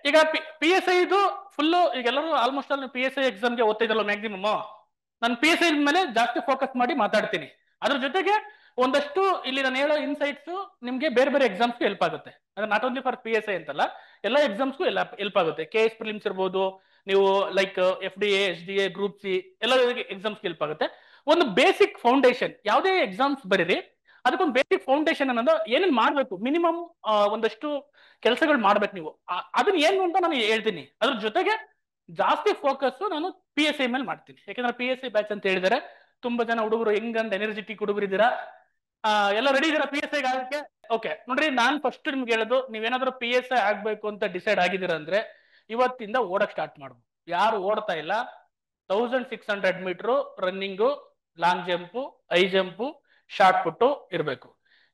ಈಗ P S I ಇದು full ಈಗ ಎಲ್ಲರೂ ಆಲ್ಮೋಸ್ಟ್ ಅಲ್ಲಿ ಪಿ ಎಸ್ ಐ ಎಕ್ಸಾಮ್ಗೆ ಓದ್ತಾ ಇದ್ರಲ್ಲ ಮ್ಯಾಕ್ಸಿಮಮ್. ನಾನು ಪಿ ಎಸ್ ಐ ಮೇಲೆ ಜಾಸ್ತಿ ಫೋಕಸ್ ಮಾಡಿ ಮಾತಾಡ್ತೀನಿ. ಅದ್ರ ಜೊತೆಗೆ ಒಂದಷ್ಟು ಇಲ್ಲಿ ನಾನು ಹೇಳೋ ಇನ್ಸೈಟ್ಸ್ ನಿಮ್ಗೆ ಬೇರೆ ಬೇರೆ ಎಕ್ಸಾಮ್ಸ್ಗೆ ಹೆಲ್ಪ್ ಆಗುತ್ತೆ. ಅಂದ್ರೆ not only for P S I ಅಂತಲ್ಲ, ಎಲ್ಲ ಎಕ್ಸಾಮ್ಸ್ಗೂ ಎಲ್ಲ ಹೆಲ್ಪ್ ಆಗುತ್ತೆ. ಕೆ ಎಸ್ ಪ್ರಿಲಿಮ್ಸ್ ಇರ್ಬೋದು, ನೀವು like F D A, S D A, group C ಎಲ್ಲ ಎಕ್ಸಾಮ್ಸ್ಗೆ ಹೆಲ್ಪ್ ಆಗುತ್ತೆ. ಒಂದು ಬೇಸಿಕ್ ಫೌಂಡೇಶನ್, ಯಾವುದೇ ಎಕ್ಸಾಮ್ಸ್ ಬರೀರಿ ಅದಕ್ಕೊಂದು ಬೇಸಿಕ್ ಫೌಂಡೇಶನ್ ಅನ್ನೋದು ಏನೇನು ಮಾಡಬೇಕು, ಮಿನಿಮಮ್ ಒಂದಷ್ಟು ಕೆಲಸಗಳು ಮಾಡ್ಬೇಕು ನೀವು. ಅದನ್ನ ಏನು ಅಂತ ನಾನು ಹೇಳ್ತೀನಿ. ಅದ್ರ ಜೊತೆಗೆ ಜಾಸ್ತಿ ಫೋಕಸ್ ನಾನು ಪಿ ಎಸ್ ಐ ಮೇಲೆ ಮಾಡ್ತೀನಿ. ಯಾಕಂದ್ರೆ ಪಿ ಎಸ್ ಐ ಬ್ಯಾಚ್ ಅಂತ ಹೇಳಿದರೆ ತುಂಬಾ ಜನ ಹುಡುಗರು ಹೆಂಗಂತ ಎನರ್ಜೆಟಿಕ್ ಹುಡುಗರು ಇದ್ದೀರಾ. ಎಲ್ಲ ರೆಡಿ ಇದೀರಾ ಪಿ ಎಸ್ ಐ ಆಗಕ್ಕೆ? ಓಕೆ ನೋಡ್ರಿ, ನಾನ್ ಫಸ್ಟ್ ನಿಮ್ಗೆ ಹೇಳೋದು, ನೀವೇನಾದ್ರೂ ಪಿ ಎಸ್ ಐ ಆಗ್ಬೇಕು ಅಂತ ಡಿಸೈಡ್ ಆಗಿದ್ದೀರಾ ಅಂದ್ರೆ ಇವತ್ತಿಂದ ಓಡಕ್ ಸ್ಟಾರ್ಟ್ ಮಾಡ್ಬೋದು. ಯಾರು ಓಡ್ತಾ ಇಲ್ಲ, 1600 meter running, long jump, high jump, short put ಇರಬೇಕು.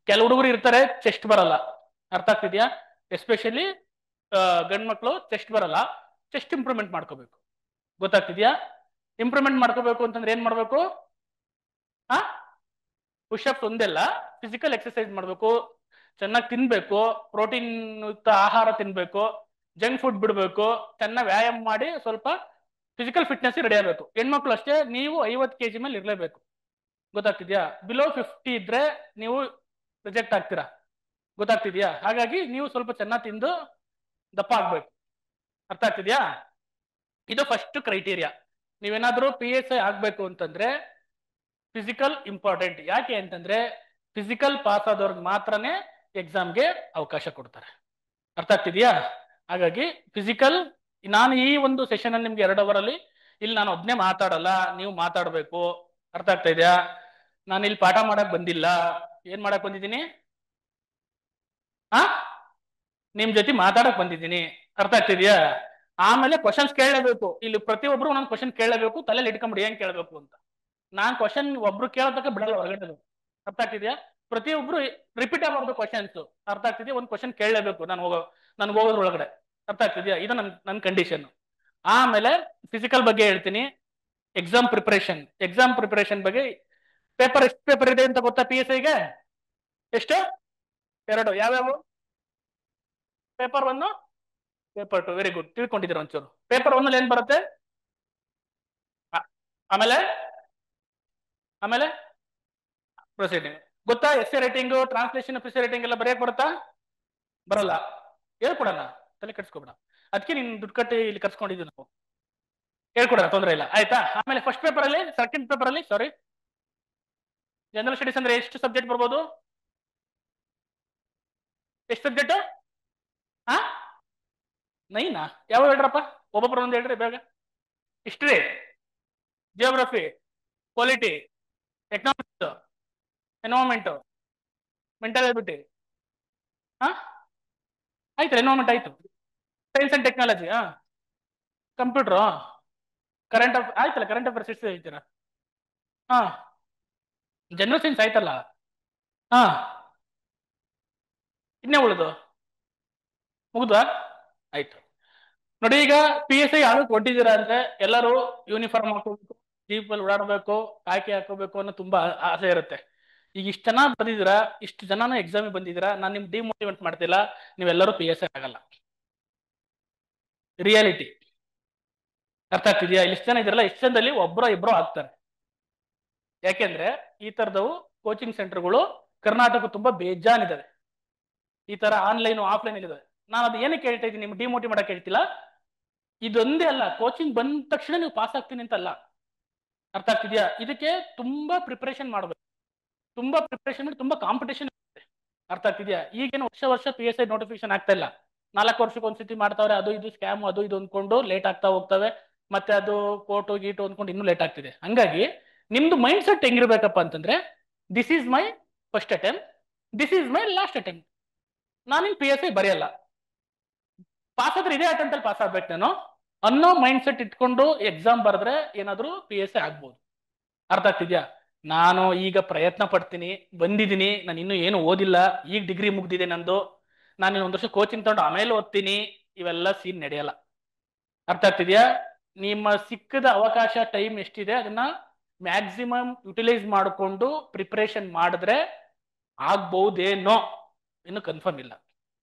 ಕೆಲವು ಹುಡುಗರು ಇರ್ತಾರೆ ಚೆಸ್ಟ್ ಬರಲ್ಲ, ಅರ್ಥ ಆಗ್ತಿದ್ಯಾ? ಎಸ್ಪೆಷಲಿ ಗಂಡ್ಮಕ್ಳು ಚೆಸ್ಟ್ ಬರಲ್ಲ, ಚೆಸ್ಟ್ ಇಂಪ್ರೂವ್ಮೆಂಟ್ ಮಾಡ್ಕೋಬೇಕು. ಗೊತ್ತಾಗ್ತಿದ್ಯಾ? ಇಂಪ್ರೂವ್ಮೆಂಟ್ ಮಾಡ್ಕೋಬೇಕು ಅಂತಂದ್ರೆ ಏನ್ ಮಾಡ್ಬೇಕು? ಪುಷಪ್ಸ್ ಒಂದೆಲ್ಲ, ಫಿಸಿಕಲ್ ಎಕ್ಸರ್ಸೈಸ್ ಮಾಡ್ಬೇಕು, ಚೆನ್ನಾಗಿ ತಿನ್ಬೇಕು, ಪ್ರೋಟೀನ್ ಯುಕ್ತ ಆಹಾರ ತಿನ್ಬೇಕು, ಜಂಕ್ ಫುಡ್ ಬಿಡ್ಬೇಕು, ಚೆನ್ನಾಗಿ ವ್ಯಾಯಾಮ ಮಾಡಿ ಸ್ವಲ್ಪ ಫಿಸಿಕಲ್ ಫಿಟ್ನೆಸ್ ರೆಡಿ ಆಗಬೇಕು. ಹೆಣ್ಮಕ್ಳು ಅಷ್ಟೇ, ನೀವು 50 kg ಮೇಲೆ ಇರಲೇಬೇಕು. ಗೊತ್ತಾಗ್ತಿದ್ಯಾ? ಬಿಲೋ 50 ಇದ್ರೆ ನೀವು ರಿಜೆಕ್ಟ್ ಆಗ್ತೀರಾ. ಗೊತ್ತಾಗ್ತಿದ್ಯಾ? ಹಾಗಾಗಿ ನೀವು ಸ್ವಲ್ಪ ಚೆನ್ನಾಗಿ ತಿಂದು ದಪ್ಪ ಆಗ್ಬೇಕು. ಅರ್ಥ ಆಗ್ತಿದ್ಯಾ? ಇದು ಫಸ್ಟ್ ಕ್ರೈಟೀರಿಯಾ. ನೀವೇನಾದ್ರೂ ಪಿ ಎಸ್ ಐ ಆಗ್ಬೇಕು ಅಂತಂದ್ರೆ ಫಿಸಿಕಲ್ ಇಂಪಾರ್ಟೆಂಟ್. ಯಾಕೆ ಅಂತಂದ್ರೆ ಫಿಸಿಕಲ್ ಪಾಸ್ ಆದವ್ರಿಗೆ ಮಾತ್ರನೇ ಎಕ್ಸಾಮ್ಗೆ ಅವಕಾಶ ಕೊಡ್ತಾರೆ. ಅರ್ಥ ಆಗ್ತಿದ್ಯಾ? ಹಾಗಾಗಿ ಫಿಸಿಕಲ್, ನಾನು ಈ ಒಂದು ಸೆಷನ್ ಅಲ್ಲಿ ನಿಮ್ಗೆ 2 ಅವರ್ ಅಲ್ಲಿ ಇಲ್ಲಿ ನಾನು ಒಬ್ನೇ ಮಾತಾಡಲ್ಲ, ನೀವು ಮಾತಾಡ್ಬೇಕು. ಅರ್ಥ ಆಗ್ತಾ ಇದೆಯಾ? ನಾನು ಇಲ್ಲಿ ಪಾಠ ಮಾಡಕ್ ಬಂದಿಲ್ಲ, ಏನ್ ಮಾಡಕ್ ಬಂದಿದ್ದೀನಿ? ನಿಮ್ ಜೊತೆ ಮಾತಾಡಕ್ ಬಂದಿದ್ದೀನಿ. ಅರ್ಥ ಆಗ್ತಿದ್ಯಾ? ಆಮೇಲೆ ಕ್ವಶನ್ಸ್ ಕೇಳಲೇಬೇಕು. ಇಲ್ಲಿ ಪ್ರತಿಯೊಬ್ರು ನಾನು ಕ್ವಶನ್ ಕೇಳಲೇಬೇಕು, ತಲೆಯಲ್ಲಿ ಇಟ್ಕೊಂಡ್ಬಿಡಿ ಏನ್ ಕೇಳಬೇಕು ಅಂತ. ನಾನ್ ಕ್ವಶನ್ ಒಬ್ರು ಕೇಳೋದಕ್ಕೆ ಬಿಡಲ್ಲ ಹೊರಗಡೆ. ಅರ್ಥ ಆಗ್ತಿದ್ಯಾ? ಪ್ರತಿಯೊಬ್ರು ರಿಪೀಟ್ ಆಗಬಾರ್ದು ಕ್ವಶನ್ಸ್. ಅರ್ಥ ಆಗ್ತಿದ್ಯಾ? ಒಂದು ಕ್ವಶನ್ ಕೇಳಲೇಬೇಕು ನನ್ಗೆ ಹೋಗೋದ್ರ ಒಳಗಡೆ. ಅರ್ಥ ಆಗ್ತಿದ್ಯಾ? ಇದು ನನ್ನ ಕಂಡೀಷನ್. ಆಮೇಲೆ ಫಿಸಿಕಲ್ ಬಗ್ಗೆ ಹೇಳ್ತೀನಿ. ಎಕ್ಸಾಮ್ ಪ್ರಿಪರೇಷನ್ ಬಗ್ಗೆ ಎಷ್ಟು ಪೇಪರ್ ಇದೆ ಅಂತ ಗೊತ್ತಾ? ಪಿ ಎಸ್ ಐಗೆ ಎಷ್ಟು? 2. ಯಾವ್ಯಾವು? Paper 1, paper 2. ವೆರಿ ಗುಡ್, ತಿಳ್ಕೊಂಡಿದ್ದೀರ ಒಂಚೂರು. ಪೇಪರ್ 1 ಅಲ್ಲಿ ಏನ್ ಬರುತ್ತೆ? ಆಮೇಲೆ ಪ್ರೊಸೀಡಿಂಗ್ ಗೊತ್ತಾ? Essay writing, translation, essay writing ಎಲ್ಲ ಬರೆಯಕ್ ಬರುತ್ತಾ? ಬರಲ್ಲ, ಹೇಳ್ಕೊಡೋಣ, ತಲೆ ಕೆಡ್ಸ್ಕೊಬೇಡ. ಅದಕ್ಕೆ ನೀನ್ ದುಡ್ಡು ಕಟ್ಟಿ ಇಲ್ಲಿ ಕರ್ಸ್ಕೊಂಡಿದ್ವಿ ನಾವು, ಹೇಳ್ಕೊಡೋಣ, ತೊಂದರೆ ಇಲ್ಲ, ಆಯ್ತಾ? ಆಮೇಲೆ ಫಸ್ಟ್ ಪೇಪರ್ ಅಲ್ಲಿ, ಸೆಕೆಂಡ್ ಪೇಪರ್ ಅಲ್ಲಿ, ಸಾರಿ, ಜನರಲ್ ಸ್ಟಡೀಸ್ ಅಂದ್ರೆ ಎಷ್ಟು ಸಬ್ಜೆಕ್ಟ್ ಬರ್ಬೋದು? ಎಷ್ಟು ಸಬ್ಜೆಕ್ಟ್? 9. ಯಾವ ಹೇಳ್ರಪ್ಪ? ಒಬ್ಬೊಬ್ರು ಒಂದು ಹೇಳ್ರಿ ಬೇಗ. History, geography, polity, economics, environment, mental ability. ಆಯ್ತು, ಎನ್ವೈರನ್ಮೆಂಟ್ ಆಯ್ತು. Science and technology, computer, current ಆಯ್ತಲ್ಲ, ಕರೆಂಟ್ ಅಫೇರ್ಸ್ ಎಷ್ಟು ಹೇಳ್ತೀರಾ? ಜನರಲ್ ಸೈನ್ಸ್ ಆಯ್ತಲ್ಲ. ಇನ್ನೇ ಉಳಿದು ಮುಗ್ದ? ಆಯ್ತು ನೋಡಿ. ಈಗ ಪಿ ಎಸ್ ಐ ಯಾರು ಕೊಟ್ಟಿದ್ದೀರಾ ಅಂದ್ರೆ ಎಲ್ಲರೂ ಯೂನಿಫಾರ್ಮ್ ಹಾಕೋಬೇಕು, ಜೀಪಲ್ಲಿ ಓಡಾಡಬೇಕು, ಕಾಕಿ ಹಾಕೋಬೇಕು ಅನ್ನೋ ತುಂಬಾ ಆಸೆ ಇರುತ್ತೆ. ಈಗ ಇಷ್ಟು ಜನ ಬಂದಿದ್ದೀರಾ, ಇಷ್ಟು ಜನನ ಎಕ್ಸಾಮಿಗೆ ಬಂದಿದ್ದೀರಾ, ನಾನು ನಿಮ್ ಡಿಮೋಟಿವೇಟ್ ಮಾಡ್ತಿಲ್ಲ. ನೀವೆಲ್ಲರೂ ಪಿ ಎಸ್ ಐ ಆಗಲ್ಲ, ರಿಯಾಲಿಟಿ. ಅರ್ಥ ಆಗ್ತಿದ್ಯಾ? ಇಷ್ಟು ಜನ ಇದ್ರಲ್ಲ, ಇಷ್ಟು ಜನದಲ್ಲಿ ಒಬ್ಬರೋ ಇಬ್ಬರೋ ಆಗ್ತಾರೆ. ಯಾಕೆಂದ್ರೆ ಈ ತರದವು ಕೋಚಿಂಗ್ ಸೆಂಟರ್ಗಳು ಕರ್ನಾಟಕ ತುಂಬಾ ಬೇಜಾನಿದಾವೆ. ಈ ತರ ಆನ್ಲೈನ್ ಆಫ್ಲೈನ್ ಇದಾವೆ. ನಾನು ಅದು ಏನಕ್ಕೆ ಹೇಳ್ತಾ ಇದ್ದೀನಿ, ನಿಮ್ಗೆ ಡಿಮೋಟಿವ್ ಮಾಡಕ್ ಹೇಳ್ತಿಲ್ಲ. ಇದೊಂದೇ ಅಲ್ಲ, ಕೋಚಿಂಗ್ ಬಂದ ತಕ್ಷಣ ನೀವು ಪಾಸ್ ಆಗ್ತೀನಿ ಅಂತಲ್ಲ. ಅರ್ಥ ಆಗ್ತಿದ್ಯಾ? ಇದಕ್ಕೆ ತುಂಬಾ ಪ್ರಿಪರೇಷನ್ ಮಾಡ್ಬೇಕು, ತುಂಬಾ ಪ್ರಿಪರೇಷನ್ ಮಾಡಿ, ತುಂಬಾ ಕಾಂಪಿಟೇಷನ್ ಇರುತ್ತೆ. ಅರ್ಥ ಆಗ್ತಿದ್ಯಾ? ಈಗೇನು ವರ್ಷ ಪಿ ಎಸ್ ಐ ನೋಟಿಫಿಕೇಶನ್ ಆಗ್ತಾ ಇಲ್ಲ, 4 ವರ್ಷಕ್ಕೆ ಒಂದ್ಸತಿ ಮಾಡ್ತಾವ್ರೆ. ಅದು ಇದು ಸ್ಕ್ಯಾಮ್, ಅದು ಇದು ಅಂದ್ಕೊಂಡು ಲೇಟ್ ಆಗ್ತಾ ಹೋಗ್ತವೆ. ಮತ್ತೆ ಅದು ಕೋಟು ಗೀಟು ಅಂದ್ಕೊಂಡು ಇನ್ನೂ ಲೇಟ್ ಆಗ್ತಿದೆ. ಹಂಗಾಗಿ ನಿಮ್ದು ಮೈಂಡ್ ಸೆಟ್ ಹೆಂಗಿರ್ಬೇಕಪ್ಪ ಅಂತಂದ್ರೆ, this is my first attempt, this is my last attempt. ನಾನಿನ್ ಪಿ ಎಸ್ ಐ ಬರೆಯಲ್ಲ, ಪಾಸ್ ಆದ್ರೆ ಇದೇ ಅಟೆಂಪ್ಟ್ ಅಲ್ಲಿ ಪಾಸ್ ಆಗ್ಬೇಕು ನಾನು ಅನ್ನೋ ಮೈಂಡ್ ಸೆಟ್ ಇಟ್ಕೊಂಡು ಎಕ್ಸಾಮ್ ಬರೆದ್ರೆ ಏನಾದ್ರು ಪಿ ಎಸ್ ಐ ಆಗ್ಬೋದು. ಅರ್ಥ ಆಗ್ತಿದ್ಯಾ? ನಾನು ಈಗ ಪ್ರಯತ್ನ ಪಡ್ತೀನಿ, ಬಂದಿದ್ದೀನಿ. ನಾನು ಇನ್ನೂ ಏನು ಓದಿಲ್ಲ, ಈಗ ಡಿಗ್ರಿ ಮುಗ್ದಿದೆ ನಂದು. ನಾನು ಇನ್ನೊಂದು ವರ್ಷ ಕೋಚಿಂಗ್ ತಗೊಂಡು ಆಮೇಲೆ ಓದ್ತೀನಿ. ಇವೆಲ್ಲ ಸೀನ್ ನಡೆಯಲ್ಲ. ಅರ್ಥ ಆಗ್ತಿದ್ಯಾ? ನಿಮ್ಮ ಸಿಕ್ಕದ ಅವಕಾಶ, ಟೈಮ್ ಎಷ್ಟಿದೆ ಅದನ್ನ ಮ್ಯಾಕ್ಸಿಮಮ್ ಯುಟಿಲೈಸ್ ಮಾಡಿಕೊಂಡು ಪ್ರಿಪರೇಷನ್ ಮಾಡಿದ್ರೆ ಆಗ್ಬಹುದೇನೋ, ಇನ್ನು ಕನ್ಫರ್ಮ್ ಇಲ್ಲ.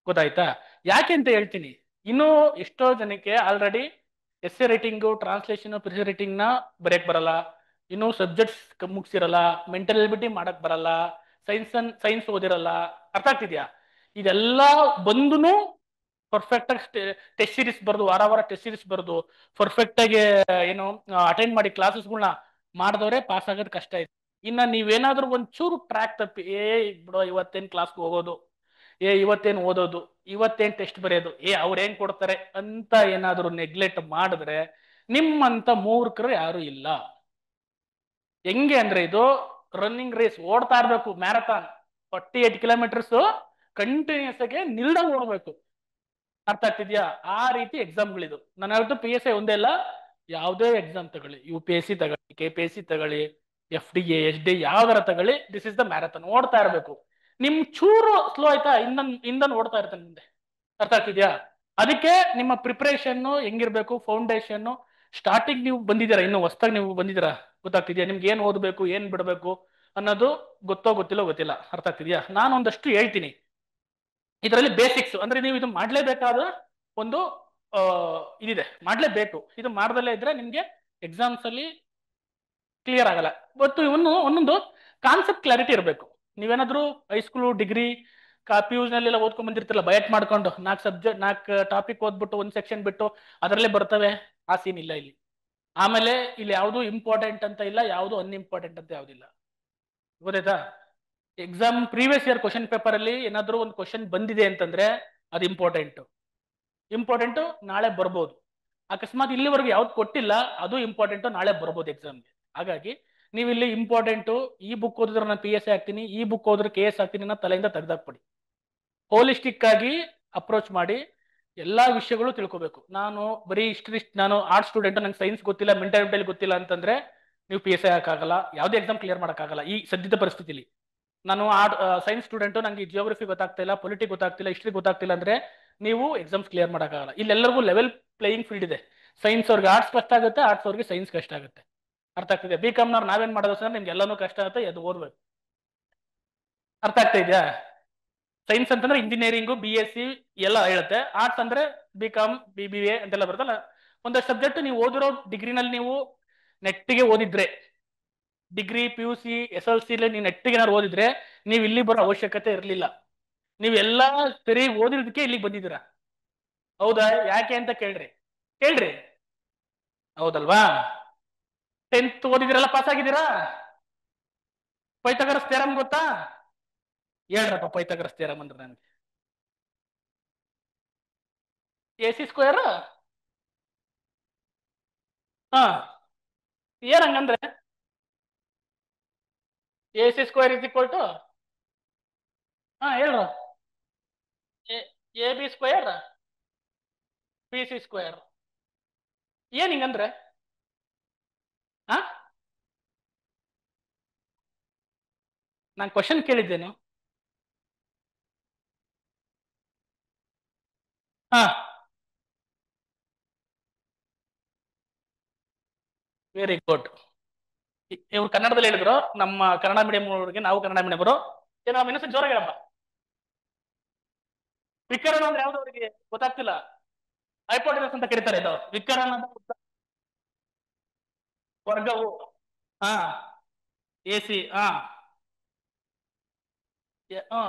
ಗೊತ್ತಾಯ್ತಾ? ಯಾಕೆ ಅಂತ ಹೇಳ್ತೀನಿ. ಇನ್ನು ಎಷ್ಟೋ ಜನಕ್ಕೆ already essay writing, translation, precis writing ನ ಬರೆಯಕ್ ಬರಲ್ಲ, ಇನ್ನು ಸಬ್ಜೆಕ್ಟ್ಸ್ ಮುಗಿಸಿರಲ್ಲ, ಮೆಂಟಲ್ ಎಬಿಲಿಟಿ ಮಾಡಕ್ ಬರಲ್ಲ, ಸೈನ್ಸ್ ಓದಿರಲ್ಲ. ಅರ್ಥ ಆಗ್ತಿದ್ಯಾ? ಇದೆಲ್ಲ ಬಂದುನು ಪರ್ಫೆಕ್ಟ್ ಆಗಿ ಟೆಸ್ಟ್ ಸೀರೀಸ್ ಬರ್ದು, ವಾರ ವಾರ ಟೆಸ್ಟ್ ಸೀರೀಸ್ ಬರ್ದು ಪರ್ಫೆಕ್ಟ್ ಆಗಿ ಏನು ಅಟೆಂಡ್ ಮಾಡಿ ಕ್ಲಾಸಸ್ಗಳನ್ನ ಮಾಡಿದವ್ರೆ ಪಾಸ್ ಆಗೋದು ಕಷ್ಟ ಇದೆ. ಇನ್ನ ನೀವೇನಾದ್ರೂ ಒಂಚೂರು ಟ್ರ್ಯಾಕ್ ತಪ್ಪಿ ಬಿಡೋ ಇವತ್ತೇನ್ ಕ್ಲಾಸ್ಗೆ ಹೋಗೋದು, ಇವತ್ತೇನ್ ಓದೋದು, ಇವತ್ತೇನ್ ಟೆಸ್ಟ್ ಬರೆಯೋದು, ಅವ್ರೇನ್ ಕೊಡ್ತಾರೆ ಅಂತ ಏನಾದ್ರು ನೆಗ್ಲೆಕ್ಟ್ ಮಾಡಿದ್ರೆ ನಿಮ್ಮಂತ ಮೂರ್ಖರು ಯಾರು ಇಲ್ಲ. ಹೆಂಗೆ ಅಂದ್ರೆ ಇದು ರನ್ನಿಂಗ್ ರೇಸ್, ಓಡ್ತಾ ಇರ್ಬೇಕು, ಮ್ಯಾರಥಾನ್ 48 ಕಿಲೋಮೀಟರ್ಸ್ ಕಂಟಿನ್ಯೂಸ್ ಆಗಿ ನಿಲ್ದಂಗ್ ಓಡ್ಬೇಕು. ಅರ್ಥ ಆಗ್ತಿದ್ಯಾ? ಆ ರೀತಿ ಎಕ್ಸಾಮ್ಗಳಿದು. ನಾನು ಹೇಳ್ತು PSI ಒಂದೇ ಅಲ್ಲ, ಯಾವುದೇ ಎಕ್ಸಾಮ್ ತಗೊಳ್ಳಿ, UPSC ತಗೊಳ್ಳಿ, KPSC ತಗೊಳ್ಳಿ, FDA, SD ಯಾವ್ದಾರ ತಗೊಳ್ಳಿ, ದಿಸ್ ಇಸ್ ದ ಮ್ಯಾರಥಾನ್. ಓಡ್ತಾ ಇರ್ಬೇಕು. ನಿಮ್ ಚೂರು ಸ್ಲೋ ಆಯ್ತಾ, ಇಂದನ್ ಓಡ್ತಾ ಇರ್ತಾನೆ ಮುಂದೆ. ಅರ್ಥ ಆಗ್ತಿದ್ಯಾ? ಅದಕ್ಕೆ ನಿಮ್ಮ ಪ್ರಿಪರೇಷನ್ ಹೆಂಗಿರ್ಬೇಕು, ಫೌಂಡೇಶನ್ ಸ್ಟಾರ್ಟಿಂಗ್ ನೀವು ಬಂದಿದ್ದೀರಾ, ಇನ್ನು ಹೊಸದಾಗಿ ನೀವು ಬಂದಿದ್ದೀರಾ, ಗೊತ್ತಾಗ್ತಿದ್ಯಾ? ನಿಮ್ಗೆ ಏನ್ ಓದಬೇಕು, ಏನ್ ಬಿಡಬೇಕು ಅನ್ನೋದು ಗೊತ್ತಿಲ್ಲ. ಅರ್ಥ ಆಗ್ತಿದ್ಯಾ? ನಾನು ಒಂದಷ್ಟು ಹೇಳ್ತೀನಿ. ಇದರಲ್ಲಿ ಬೇಸಿಕ್ಸ್ ಅಂದ್ರೆ ನೀವು ಇದು ಮಾಡ್ಲೇಬೇಕಾದ ಒಂದು ಇದಿದೆ, ಮಾಡ್ಲೇಬೇಕು. ಇದು ಮಾಡ್ದಲ್ಲೇ ಇದ್ರೆ ನಿಮ್ಗೆ ಎಕ್ಸಾಮ್ಸ್ ಅಲ್ಲಿ ಕ್ಲಿಯರ್ ಆಗಲ್ಲ. ಮತ್ತು ಒಂದೊಂದು ಕಾನ್ಸೆಪ್ಟ್ ಕ್ಲಾರಿಟಿ ಇರಬೇಕು. ನೀವೇನಾದ್ರೂ ಹೈಸ್ಕೂಲು, ಡಿಗ್ರಿ, PU ನಲ್ಲಿ ಓದ್ಕೊಂಡ್ ಬಂದಿರ್ತಿಲ್ಲ, ಬಯಟ್ ಮಾಡ್ಕೊಂಡು 4 ಟಾಪಿಕ್ ಓದ್ಬಿಟ್ಟು ಒಂದ್ ಸೆಕ್ಷನ್ ಬಿಟ್ಟು ಅದರಲ್ಲೇ ಬರ್ತವೆ, ಆ ಸೀನ್ ಇಲ್ಲ ಇಲ್ಲಿ. ಆಮೇಲೆ ಇಲ್ಲಿ ಯಾವುದು ಇಂಪಾರ್ಟೆಂಟ್ ಅಂತ ಇಲ್ಲ, ಯಾವುದು ಅನ್ಇಂಪಾರ್ಟೆಂಟ್ ಅಂತ ಯಾವ್ದಿಲ್ಲ. ಗೊತ್ತಾಯ್ತಾ? Exam previous year question paper ಅಲ್ಲಿ ಏನಾದ್ರೂ ಒಂದು ಕ್ವಶನ್ ಬಂದಿದೆ ಅಂತಂದ್ರೆ ಅದು ಇಂಪಾರ್ಟೆಂಟ್ ನಾಳೆ ಬರ್ಬೋದು. ಅಕಸ್ಮಾತ್ ಇಲ್ಲಿವರೆಗೂ ಯಾವ್ದು ಕೊಟ್ಟಿಲ್ಲ, ಅದು ಇಂಪಾರ್ಟೆಂಟ್ ನಾಳೆ ಬರ್ಬೋದು ಎಕ್ಸಾಮ್ಗೆ. ಹಾಗಾಗಿ ನೀವು ಇಲ್ಲಿ ಇಂಪಾರ್ಟೆಂಟ್, ಈ ಬುಕ್ ಓದಿದ್ರೆ ನಾನು PSI ಆಗ್ತೀನಿ, ಈ ಬುಕ್ ಓದಿದ್ರೆ KS ಆಗ್ತೀನಿ ಅನ್ನೋ ತಲೆಯಿಂದ ತೆಗೆದಾಕ್ಬಿಡಿ. ಹೋಲಿಸ್ಟಿಕ್ ಆಗಿ ಅಪ್ರೋಚ್ ಮಾಡಿ ಎಲ್ಲಾ ವಿಷಯಗಳು ತಿಳ್ಕೊಬೇಕು. ನಾನು ಬರೀ ನಾನು ಆರ್ಟ್ಸ್ ಸ್ಟೂಡೆಂಟ್, ನಂಗೆ ಸೈನ್ಸ್ ಗೊತ್ತಿಲ್ಲ, ಮೆಂಟಲ್ ಗೊತ್ತಿಲ್ಲ ಅಂತಂದ್ರೆ ನೀವು PSI ಹಾಕಾಗಲ್ಲ, ಯಾವುದೇ ಎಕ್ಸಾಮ್ ಕ್ಲಿಯರ್ ಮಾಡೋಕ್ಕಾಗಲ್ಲ ಈ ಸದ್ಯದ ಪರಿಸ್ಥಿತಿಲಿ. ನಾನು ಸೈನ್ಸ್ ಸ್ಟೂಡೆಂಟ್, ನಂಗೆ ಜಿಯೋಗ್ರಫಿ ಗೊತ್ತಾಗ್ತಾ ಇಲ್ಲ, ಪೊಲಿಟಿಕ್ ಗೊತ್ತಾಗ್ತಿಲ್ಲ, ಹಿಸ್ಟ್ರಿ ಗೊತ್ತಾಗ್ತಿಲ್ಲ ಅಂದ್ರೆ ನೀವು ಎಕ್ಸಾಮ್ಸ್ ಕ್ಲಿಯರ್ ಮಾಡೋಕ್ಕಾಗಲ್ಲ. ಇಲ್ಲೆಲ್ಲರಿಗೂ ಲೆವೆಲ್ ಪ್ಲೇಯಿಂಗ್ ಫೀಲ್ಡ್ ಇದೆ. ಸೈನ್ಸ್ ಅವ್ರಿಗೆ ಆರ್ಟ್ಸ್ ಕಷ್ಟ ಆಗುತ್ತೆ, ಆರ್ಟ್ಸ್ ಅವ್ರಿಗೆ ಸೈನ್ಸ್ ಕಷ್ಟ ಆಗುತ್ತೆ. ಅರ್ಥ ಆಗ್ತಿದೆ? BCom ನವ್ರು ನಾವೇನ್ ಮಾಡೋದು ಸರ್, ನಿಮ್ಗೆ ಎಲ್ಲಾನು ಕಷ್ಟ ಆಗುತ್ತೆ, ಅದು ಓದ್ಬೇಕು. ಅರ್ಥ ಆಗ್ತಾ ಇದೆಯಾ? ಸೈನ್ಸ್ ಅಂತಂದ್ರೆ ಇಂಜಿನಿಯರಿಂಗು, BSc ಎಲ್ಲ ಹೇಳುತ್ತೆ. ಆರ್ಟ್ಸ್ ಅಂದ್ರೆ BCom, BBA ಅಂತೆಲ್ಲ ಬರುತ್ತಲ್ಲ. ಒಂದಷ್ಟು ಸಬ್ಜೆಕ್ಟ್ ನೀವು ಓದಿರೋ ಡಿಗ್ರಿನಲ್ಲಿ ನೀವು ನೆಟ್ಟಿಗೆ ಓದಿದ್ರೆ, ಡಿಗ್ರಿ, PUC, SLC ನೀವು ನೆಟ್ಟಿಗೆ ಏನಾದ್ರು ಓದಿದ್ರೆ ನೀವು ಇಲ್ಲಿ ಬರೋ ಅವಶ್ಯಕತೆ ಇರಲಿಲ್ಲ. ನೀವೆಲ್ಲಾ ಸರಿ ಓದಿರೋದಕ್ಕೆ ಇಲ್ಲಿಗೆ ಬಂದಿದ್ದೀರಾ. ಹೌದಾ? ಯಾಕೆ ಅಂತ ಕೇಳ್ರಿ. ಹೌದಲ್ವಾ? 10th ಓದಿದಿರಲ್ಲ, ಪಾಸ್ ಆಗಿದ್ದೀರಾ? ಪೈಥಾಗರಸ್ ಥಿಯರಂ ಗೊತ್ತಾ? ಹೇಳ್ರಪ್ಪ ಪೈಥಾಗರಸ್ ಥಿಯರಂ ಅಂದ್ರೆ ನನಗೆ. AC²? ಹಾ, ಏನಂಗಂದ್ರೆ AC² ಹಾ ಹೇಳ್ರ, AB² BC². ಏನ್ ಹಿಂಗಂದ್ರೆ? ಹಾ, ನಾನು ಕ್ವಶನ್ ಕೇಳಿದ್ದೇನು? ಹಾ, ವೆರಿ ಗುಡ್. ಇವ್ರು ಕನ್ನಡದಲ್ಲಿ ಹೇಳಿದ್ರು, ನಮ್ಮ ಕನ್ನಡ ಮೀಡಿಯಂ ಅವ್ರಿಗೆ, ನಾವು ಕನ್ನಡ ಮೀಡಿಯಂ ಅವರು. ಏನೋ ಇನ್ನೊಂದ್ಸಲ ಜೋರಾಗಿ ಹೇಳಪ್ಪ. ವಿಕರಣ ಅಂದ್ರೆ ಯಾವ್ದು ಅವರಿಗೆ ಗೊತ್ತಾಗ್ತಿಲ್ಲ. ಹೈಪೋಟೆನಸ್ ಅಂತ ಕರೀತಾರೆ. ಇದು ವಿಕರಣ ವರ್ಗವು. ಹಾ, AC. ಹಾ, ಹಾ,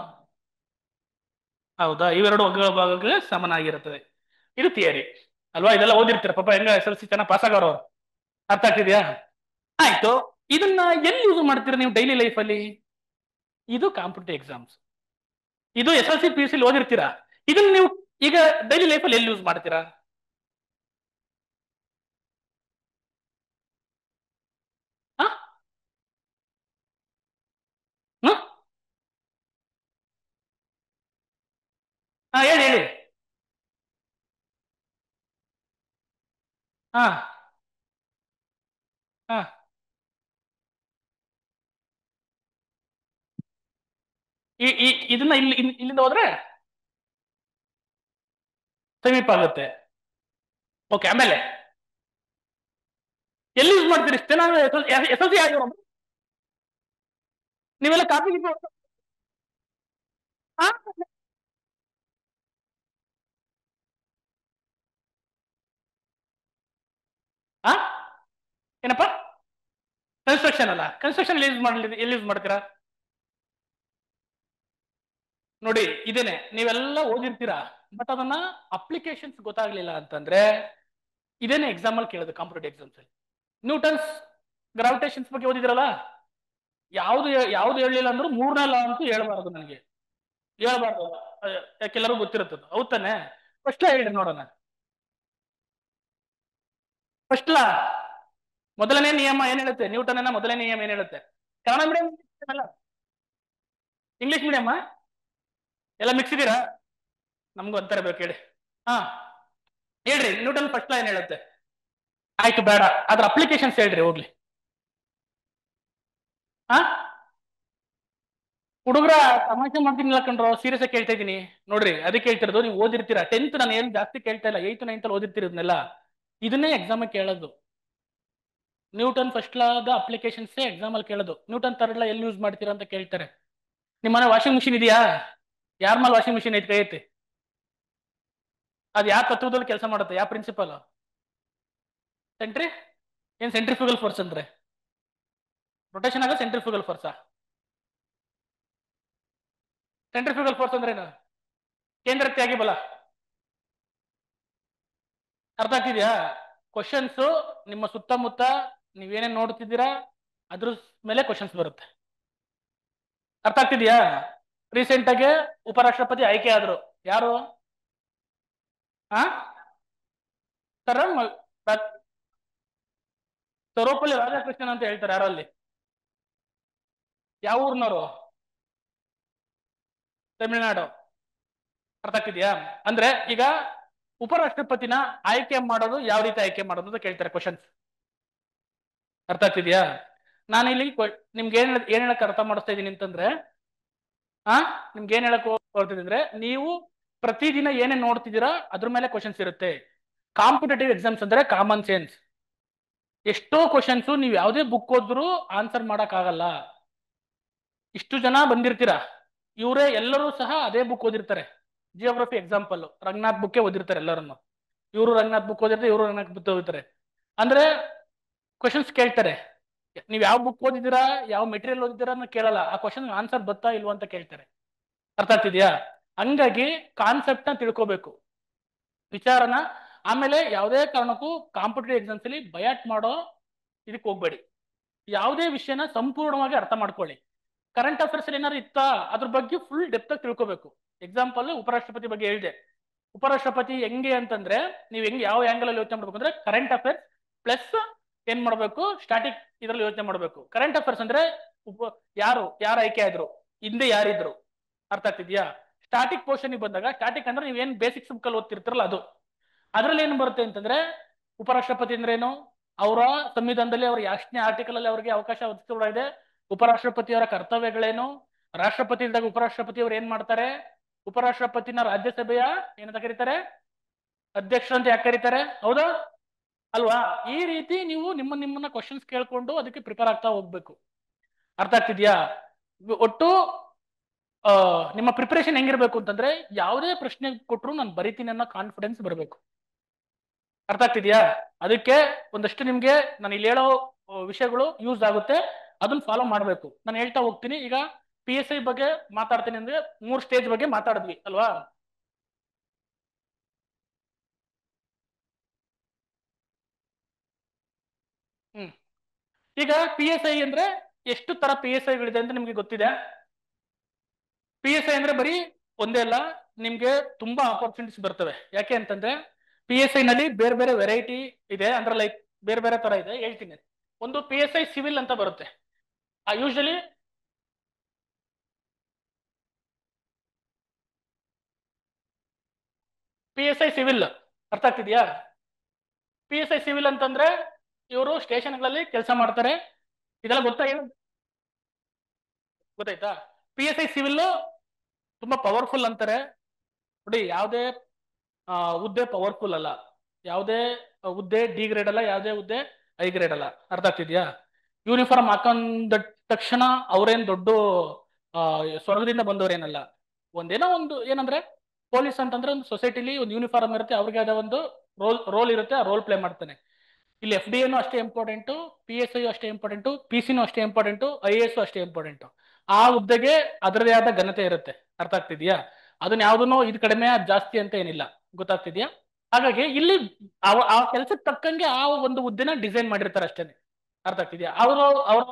ಹೌದಾ? ಇವೆರಡು ವರ್ಗಗಳ ಭಾಗಕ್ಕೆ ಸಮನಾಗಿರುತ್ತದೆ. ಇದು ಥಿಯರಿ ಅಲ್ವಾ? ಇದೆಲ್ಲ ಓದಿರ್ತೀರ ಪಾಪ, ಹೆಂಗ SLC ಚೆನ್ನಾಗಿ ಪಾಸ್ ಆಗೋರು. ಅರ್ಥ ಆಗ್ತಿದ್ಯಾ? ಆಯ್ತು. ಇದನ್ನ ಎಲ್ಲಿ ಯೂಸ್ ಮಾಡ್ತೀರಾ ನೀವು ಡೈಲಿ ಲೈಫ್ ಅಲ್ಲಿ? ಇದು ಕಾಂಪಿಟೇಟಿವ್ ಎಕ್ಸಾಮ್ಸ್. ಇದು SLC PUC ಓದಿರ್ತೀರಾ. ಇದನ್ನ ನೀವು ಈಗ ಡೈಲಿ ಲೈಫ್ ಅಲ್ಲಿ ಎಲ್ಲಿ ಯೂಸ್ ಮಾಡ್ತೀರಾ? ಹಾ, ಹೇಳಿ. ಹಾ, ಹಾ, ಇದನ್ನ ಇಲ್ಲಿಂದ ಹೋದ್ರೆ ಸಮೀಪ ಆಗುತ್ತೆ. ಓಕೆ, ಆಮೇಲೆ ಎಲ್ಲಿ ಯೂಸ್ ಮಾಡ್ತೀರಿ? ಇಷ್ಟೇ ನಾನು SLC ಆಗಿರೋ ನೀವೆಲ್ಲ ಕಾಪಿ ಆ ಏನಪ್ಪ ಕನ್ಸ್ಟ್ರಕ್ಷನ್ ಅಲ್ಲ, ಕನ್ಸ್ಟ್ರಕ್ಷನ್ ಎಲ್ಲಿ ಯೂಸ್ ಮಾಡ್ತೀರಾ ನೋಡಿ. ಇದೇನೆ ನೀವೆಲ್ಲ ಓದಿರ್ತೀರಾ, ಬಟ್ ಅದನ್ನ ಅಪ್ಲಿಕೇಶನ್ಸ್ ಗೊತ್ತಾಗ್ಲಿಲ್ಲ ಅಂತಂದ್ರೆ ಇದೇನೆ ಎಕ್ಸಾಮ್ ಅಲ್ಲಿ ಕೇಳೋದು ಕಾಂಪಿಟೇಟಿವ್ ಎಕ್ಸಾಮ್ಸ್ ಅಲ್ಲಿ. ನ್ಯೂಟನ್ಸ್ ಗ್ರಾವಿಟೇಷನ್ಸ್ ಬಗ್ಗೆ ಓದಿದ್ರಲ್ಲ, ಯಾವ್ದು ಯಾವ್ದು ಹೇಳಲಿಲ್ಲ ಅಂದ್ರೂ ಮೂರನೇ ಲಾ ಅಂತೂ ಹೇಳ್ಬಾರ್ದು ನನಗೆ, ಹೇಳ್ಬಾರ್ದು. ಯಾಕೆಲ್ಲರೂ ಗೊತ್ತಿರುತ್ತದ, ಹೌದ್ ತಾನೆ? ಫಸ್ಟ್ ಲಾ ಹೇಳಿ ನೋಡೋಣ. ಫಸ್ಟ್ ಲಾ ಮೊದಲನೇ ನಿಯಮ ಏನ್ ಹೇಳುತ್ತೆ? ನ್ಯೂಟನ್ನ ಮೊದಲನೇ ನಿಯಮ ಏನ್ ಹೇಳುತ್ತೆ? ಕನ್ನಡ ಮೀಡಿಯಂ ಅಲ್ಲ ಇಂಗ್ಲಿಷ್ ಮೀಡಿಯಂ ಎಲ್ಲ ಮಿಕ್ಸ್ ಇದೀರಾ? ನಮ್ಗೂ ಅಂತಾರೆ ಬೇಕು ಹೇಳಿ. ಹಾ ಹೇಳ್ರಿ, ನ್ಯೂಟನ್ ಫಸ್ಟ್ ಲಾ ಏನ್ ಹೇಳುತ್ತೆ? ಆಯ್ತು ಬೇಡ, ಅದ್ರ ಅಪ್ಲಿಕೇಶನ್ಸ್ ಹೇಳ್ರಿ ಹೋಗ್ಲಿ. ಹಾ ಹುಡುಗರ ತಮಾಷೆ ಮಾಡ್ತೀನಿ ಕಂಡ್ರು, ಸೀರಿಯಸ್ ಆಗಿ ಕೇಳ್ತಾ ಇದೀನಿ ನೋಡ್ರಿ. ಅದಕ್ಕೆ ಹೇಳ್ತಿರೋದು, ನೀವು ಓದಿರ್ತೀರಾ. 10th ನಾನು ಏನ್ ಜಾಸ್ತಿ ಕೇಳ್ತಾ ಇಲ್ಲ, 8th 9th ಅಲ್ಲಿ ಓದಿರ್ತಿರೋದ್ನೆಲ್ಲ ಇದನ್ನೇ ಎಕ್ಸಾಮ್ ಕೇಳೋದು. ನ್ಯೂಟನ್ ಫಸ್ಟ್ ಲಾದ ಅಪ್ಲಿಕೇಶನ್ಸ್ ಎಕ್ಸಾಮ್ ಅಲ್ಲಿ ಕೇಳೋದು. ನ್ಯೂಟನ್ ಥರ್ಡ್ ಲಾ ಎಲ್ಲಿ ಯೂಸ್ ಮಾಡ್ತೀರಾ ಅಂತ ಕೇಳ್ತಾರೆ. ನಿಮ್ಮ ಮನೆ ವಾಷಿಂಗ್ ಮಿಷಿನ್ ಇದೆಯಾ? ಯಾರ ಮೇಲೆ ವಾಷಿಂಗ್ ಮಿಷಿನ್ ಐತೆ? ಕೈ ಐತಿ. ಅದು ಯಾವ ತತ್ವದಲ್ಲಿ ಕೆಲಸ ಮಾಡುತ್ತೆ? ಯಾವ ಪ್ರಿನ್ಸಿಪಲ್? ಸೆಂಟ್ರಿ ಏನ್ ಸೆಂಟ್ರಿಫ್ಯೂಗಲ್ ಫೋರ್ಸ್ ಅಂದ್ರೆ ರೊಟೇಷನ್ ಆಗ ಸೆಂಟ್ರಿಫ್ಯೂಗಲ್ ಫೋರ್ಸಾ? ಸೆಂಟ್ರಿಫ್ಯೂಗಲ್ ಫೋರ್ಸ್ ಅಂದ್ರೆ ಏನು? ಕೇಂದ್ರ ತ್ಯಾಗಿ ಬಲ. ಅರ್ಥ ಆಗ್ತಿದ್ಯಾ? ಕ್ವಶನ್ಸ್ ನಿಮ್ಮ ಸುತ್ತಮುತ್ತ ನೀವೇನೇನ್ ನೋಡ್ತಿದ್ದೀರಾ ಅದ್ರ ಮೇಲೆ ಕ್ವಶನ್ಸ್ ಬರುತ್ತೆ. ಅರ್ಥ ಆಗ್ತಿದ್ಯಾ? ರೀಸೆಂಟ್ ಆಗಿ ಉಪರಾಷ್ಟ್ರಪತಿ ಆಯ್ಕೆ ಆದ್ರು. ಯಾರು? ಆ ಸರ್ ಸರ್ವಪಲ್ಲಿ ರಾಧಾಕೃಷ್ಣನ್ ಅಂತ ಹೇಳ್ತಾರೆ. ಯಾರು ಅಲ್ಲಿ? ಯಾವ ಊರ್ನವರು? ತಮಿಳ್ನಾಡು. ಅರ್ಥ ಆಗ್ತಿದ್ಯಾ? ಅಂದ್ರೆ ಈಗ ಉಪರಾಷ್ಟ್ರಪತಿನ ಆಯ್ಕೆ ಮಾಡೋದು ಯಾವ ರೀತಿ ಆಯ್ಕೆ ಮಾಡೋದು ಅಂತ ಕೇಳ್ತಾರೆ ಕ್ವಶನ್ಸ್. ಅರ್ಥ ಆಗ್ತಿದ್ಯಾ? ನಾನು ಇಲ್ಲಿ ನಿಮ್ಗೆ ಏನ್ ಹೇಳಕ್ ಅರ್ಥ ಮಾಡಿಸ್ತಾ ಇದೀನಿ ಅಂತಂದ್ರೆ, ಆ ನಿಮ್ಗೆ ಏನ್ ಹೇಳಕ್ ಹೋಗ್ತಿದ್ದೀನಿ ಅಂದ್ರೆ, ನೀವು ಪ್ರತಿದಿನ ಏನೇನ್ ನೋಡ್ತಿದ್ದೀರಾ ಅದ್ರ ಮೇಲೆ ಕ್ವಶನ್ಸ್ ಇರುತ್ತೆ. ಕಾಂಪಿಟೇಟಿವ್ ಎಕ್ಸಾಮ್ಸ್ ಅಂದ್ರೆ ಕಾಮನ್ ಸೆನ್ಸ್. ಎಷ್ಟೋ ಕ್ವಶನ್ಸ್ ನೀವು ಯಾವುದೇ ಬುಕ್ ಓದಿದ್ರು ಆನ್ಸರ್ ಮಾಡಕ್ ಆಗಲ್ಲ. ಇಷ್ಟು ಜನ ಬಂದಿರ್ತೀರಾ, ಇವರೇ ಎಲ್ಲರೂ ಸಹ ಅದೇ ಬುಕ್ ಓದಿರ್ತಾರೆ. ಜಿಯೋಗ್ರಫಿ ಎಕ್ಸಾಂಪಲ್, ರಂಗನಾಥ್ ಬುಕ್ ಓದಿರ್ತಾರೆ ಎಲ್ಲರನ್ನು. ಇವರು ರಂಗನಾಥ್ ಬುಕ್ ಓದಿರ್ತಾರೆ, ಇವರು ರಂಗನಾಥ್ ಬುಕ್ ಓದಿರ್ತಾರೆ. ಅಂದ್ರೆ ಕ್ವಶನ್ಸ್ ಕೇಳ್ತಾರೆ. ನೀವು ಯಾವ ಬುಕ್ ಓದಿದ್ದೀರಾ, ಯಾವ ಮೆಟೀರಿಯಲ್ ಓದಿದ್ದೀರಾ ಅಂತ ಕೇಳಲ್ಲ, ಆ ಕ್ವಶನ್ ಆನ್ಸರ್ ಬತ್ತಾ ಇಲ್ವಾ ಅಂತ ಕೇಳ್ತಾರೆ. ಅರ್ಥ ಆಗ್ತಿದ್ಯಾ? ಹಂಗಾಗಿ ಕಾನ್ಸೆಪ್ಟ್ ನ ತಿಳ್ಕೋಬೇಕು, ವಿಚಾರನ. ಆಮೇಲೆ ಯಾವುದೇ ಕಾರಣಕ್ಕೂ ಕಾಂಪಿಟೇಟಿವ್ ಎಕ್ಸಾಮ್ಸ್ ಅಲ್ಲಿ ಬಯಾಟ್ ಮಾಡೋ ಇದಕ್ಕೆ ಹೋಗ್ಬೇಡಿ. ಯಾವುದೇ ವಿಷಯನ ಸಂಪೂರ್ಣವಾಗಿ ಅರ್ಥ ಮಾಡ್ಕೊಳ್ಳಿ. ಕರೆಂಟ್ ಅಫೇರ್ಸ್ ಏನಾದ್ರು ಇತ್ತಾ ಅದ್ರ ಬಗ್ಗೆ ಫುಲ್ ಡೆಪ್ತ್ ಆಗಿ ತಿಳ್ಕೋಬೇಕು. ಎಕ್ಸಾಂಪಲ್ ಉಪರಾಷ್ಟ್ರಪತಿ ಬಗ್ಗೆ ಹೇಳಿದೆ. ಉಪರಾಷ್ಟ್ರಪತಿ ಹೆಂಗೆ ಅಂತಂದ್ರೆ, ನೀವು ಹೆಂಗೆ ಯಾವ ಆಂಗಲ್ ಅಲ್ಲಿ ಯೋಚನೆ ಮಾಡ್ಬೇಕು ಅಂದ್ರೆ, ಕರೆಂಟ್ ಅಫೇರ್ಸ್ ಪ್ಲಸ್ ಏನ್ ಮಾಡ್ಬೇಕು, ಸ್ಟಾಟಿಕ್ ಇದ್ರಲ್ಲಿ ಯೋಚನೆ ಮಾಡ್ಬೇಕು. ಕರೆಂಟ್ ಅಫೇರ್ಸ್ ಅಂದ್ರೆ ಯಾರು ಆಯ್ಕೆ ಆದ್ರು, ಹಿಂದೆ ಯಾರಿದ್ರು. ಅರ್ಥ ಆಗ್ತಿದ್ಯಾ? ಸ್ಟಾಟಿಕ್ ಪೋರ್ಷನ್ ಬಂದಾಗ, ಸ್ಟಾಟಿಕ್ ಅಂದ್ರೆ ನೀವೇನ್ ಬೇಸಿಕ್ಸ್ ಬುಕ್ ಅಲ್ಲಿ ಓದ್ತಿರ್ತಾರಲ್ಲ ಅದು. ಅದ್ರಲ್ಲಿ ಏನ್ ಬರುತ್ತೆ ಅಂತಂದ್ರೆ, ಉಪರಾಷ್ಟ್ರಪತಿ ಅಂದ್ರೆ ಏನು, ಅವರ ಸಂವಿಧಾನದಲ್ಲಿ ಅವ್ರ ಎಷ್ಟನೇ ಆರ್ಟಿಕಲ್ ಅಲ್ಲಿ ಅವ್ರಿಗೆ ಅವಕಾಶ ಒದಗಿಸಲಾಗಿದೆ, ಉಪರಾಷ್ಟ್ರಪತಿಯವರ ಕರ್ತವ್ಯಗಳೇನು, ರಾಷ್ಟ್ರಪತಿ ಇದ್ದಾಗ ಉಪರಾಷ್ಟ್ರಪತಿ ಅವ್ರು ಏನ್ ಮಾಡ್ತಾರೆ, ಉಪರಾಷ್ಟ್ರಪತಿನ ರಾಜ್ಯಸಭೆಯ ಏನಂತ ಕರೀತಾರೆ, ಅಧ್ಯಕ್ಷ ಅಂತ ಯಾಕೆ ಕರೀತಾರೆ? ಹೌದಾ ಅಲ್ವಾ? ಈ ರೀತಿ ನೀವು ನಿಮ್ಮನ್ನ ಕ್ವಶನ್ಸ್ ಕೇಳ್ಕೊಂಡು ಅದಕ್ಕೆ ಪ್ರಿಪೇರ್ ಆಗ್ತಾ ಹೋಗ್ಬೇಕು. ಅರ್ಥ ಆಗ್ತಿದ್ಯಾ? ಒಟ್ಟು ನಿಮ್ಮ ಪ್ರಿಪರೇಷನ್ ಹೆಂಗಿರ್ಬೇಕು ಅಂತಂದ್ರೆ, ಯಾವುದೇ ಪ್ರಶ್ನೆ ಕೊಟ್ಟರು ನಾನು ಬರಿತೀನಿ ಅನ್ನೋ ಕಾನ್ಫಿಡೆನ್ಸ್ ಬರಬೇಕು. ಅರ್ಥ ಆಗ್ತಿದ್ಯಾ? ಅದಕ್ಕೆ ಒಂದಷ್ಟು ನಿಮ್ಗೆ ನಾನು ಇಲ್ಲಿ ಹೇಳೋ ವಿಷಯಗಳು ಯೂಸ್ ಆಗುತ್ತೆ, ಅದನ್ನ ಫಾಲೋ ಮಾಡಬೇಕು. ನಾನು ಹೇಳ್ತಾ ಹೋಗ್ತೀನಿ. ಈಗ PSI ಬಗ್ಗೆ ಮಾತಾಡ್ತೀನಿ ಅಂದ್ರೆ 3 ಸ್ಟೇಜ್ ಬಗ್ಗೆ ಮಾತಾಡಿದ್ವಿ ಅಲ್ವಾ? ಈಗ PSI ಅಂದ್ರೆ ಎಷ್ಟು ತರ PSIಗಳಿದೆ ಅಂತ ನಿಮ್ಗೆ ಗೊತ್ತಿದೆ? PSI ಅಂದ್ರೆ ಬರೀ ಒಂದೇ ಅಲ್ಲ, ನಿಮ್ಗೆ ತುಂಬಾ ಆಪರ್ಚುನಿಟೀಸ್ ಬರ್ತವೆ. ಯಾಕೆ ಅಂತಂದ್ರೆ PSI ನಲ್ಲಿ ಬೇರೆ ಬೇರೆ ವೆರೈಟಿ ಇದೆ. ಅಂದ್ರೆ ಲೈಕ್ ಬೇರೆ ಬೇರೆ ತರ ಇದೆ, ಹೇಳ್ತೀನಿ. ಒಂದು PSI ಸಿವಿಲ್ ಅಂತ ಬರುತ್ತೆ. ಯೂಶಲಿ PSI ಸಿವಿಲ್ ಅರ್ಥ ಆಗ್ತಿದ್ಯಾ? PSI ಸಿವಿಲ್ ಅಂತಂದ್ರೆ ಇವರು ಸ್ಟೇಷನ್ಗಳಲ್ಲಿ ಕೆಲಸ ಮಾಡ್ತಾರೆ. ಇದೆಲ್ಲ ಗೊತ್ತಾಯ್ತಾ? PSI ಸಿವಿಲ್ ತುಂಬಾ ಪವರ್ಫುಲ್ ಅಂತಾರೆ. ನೋಡಿ, ಯಾವುದೇ ಹುದ್ದೆ ಪವರ್ಫುಲ್ ಅಲ್ಲ, ಯಾವುದೇ ಹುದ್ದೆ ಡಿ ಗ್ರೇಡ್ ಅಲ್ಲ, ಯಾವುದೇ ಹುದ್ದೆ ಐ ಗ್ರೇಡ್ ಅಲ್ಲ. ಅರ್ಥ ಆಗ್ತಿದ್ಯಾ? ಯೂನಿಫಾರ್ಮ್ ಹಾಕೊಂಡ ತಕ್ಷಣ ಅವ್ರೇನ್ ದೊಡ್ಡ ಸ್ವರ್ಗದಿಂದ ಬಂದವರೇನಲ್ಲ. ಒಂದೇನೋ ಒಂದು ಏನಂದ್ರೆ, ಪೊಲೀಸ್ ಅಂತಂದ್ರೆ ಒಂದು ಸೊಸೈಟಿಲಿ ಒಂದು ಯೂನಿಫಾರ್ಮ್ ಇರುತ್ತೆ, ಅವ್ರಿಗೆ ಆದ ಒಂದು ರೋಲ್ ಇರುತ್ತೆ, ಆ ರೋಲ್ ಪ್ಲೇ ಮಾಡ್ತಾನೆ. ಇಲ್ಲಿ ಎಫ್ ಡಿ ಎನು ಅಷ್ಟೇ ಇಂಪಾರ್ಟೆಂಟು, ಪಿ ಎಸ್ ಐ ಅಷ್ಟೇ ಇಂಪಾರ್ಟೆಂಟು, ಪಿ ಸಿನೂ ಅಷ್ಟೇ ಇಂಪಾರ್ಟೆಂಟು, ಐ ಎ ಎಸ್ ಅಷ್ಟೇ ಇಂಪಾರ್ಟೆಂಟು. ಆ ಹುದ್ದೆಗೆ ಅದರದೇ ಆದ ಘನತೆ ಇರುತ್ತೆ. ಅರ್ಥ ಆಗ್ತಿದ್ಯಾ? ಅದನ್ನ ಯಾವ್ದನ್ನು ಇದು ಕಡಿಮೆ ಅದ್ ಜಾಸ್ತಿ ಅಂತ ಏನಿಲ್ಲ. ಗೊತ್ತಾಗ್ತಿದ್ಯಾ? ಹಾಗಾಗಿ ಇಲ್ಲಿ ಆ ಕೆಲಸಕ್ಕೆ ತಕ್ಕಂಗೆ ಆ ಒಂದು ಹುದ್ದೆನ ಡಿಸೈನ್ ಮಾಡಿರ್ತಾರೆ ಅಷ್ಟೇನೆ. ಅರ್ಥ ಆಗ್ತಿದ್ಯಾ? ಅವರು ಅವರ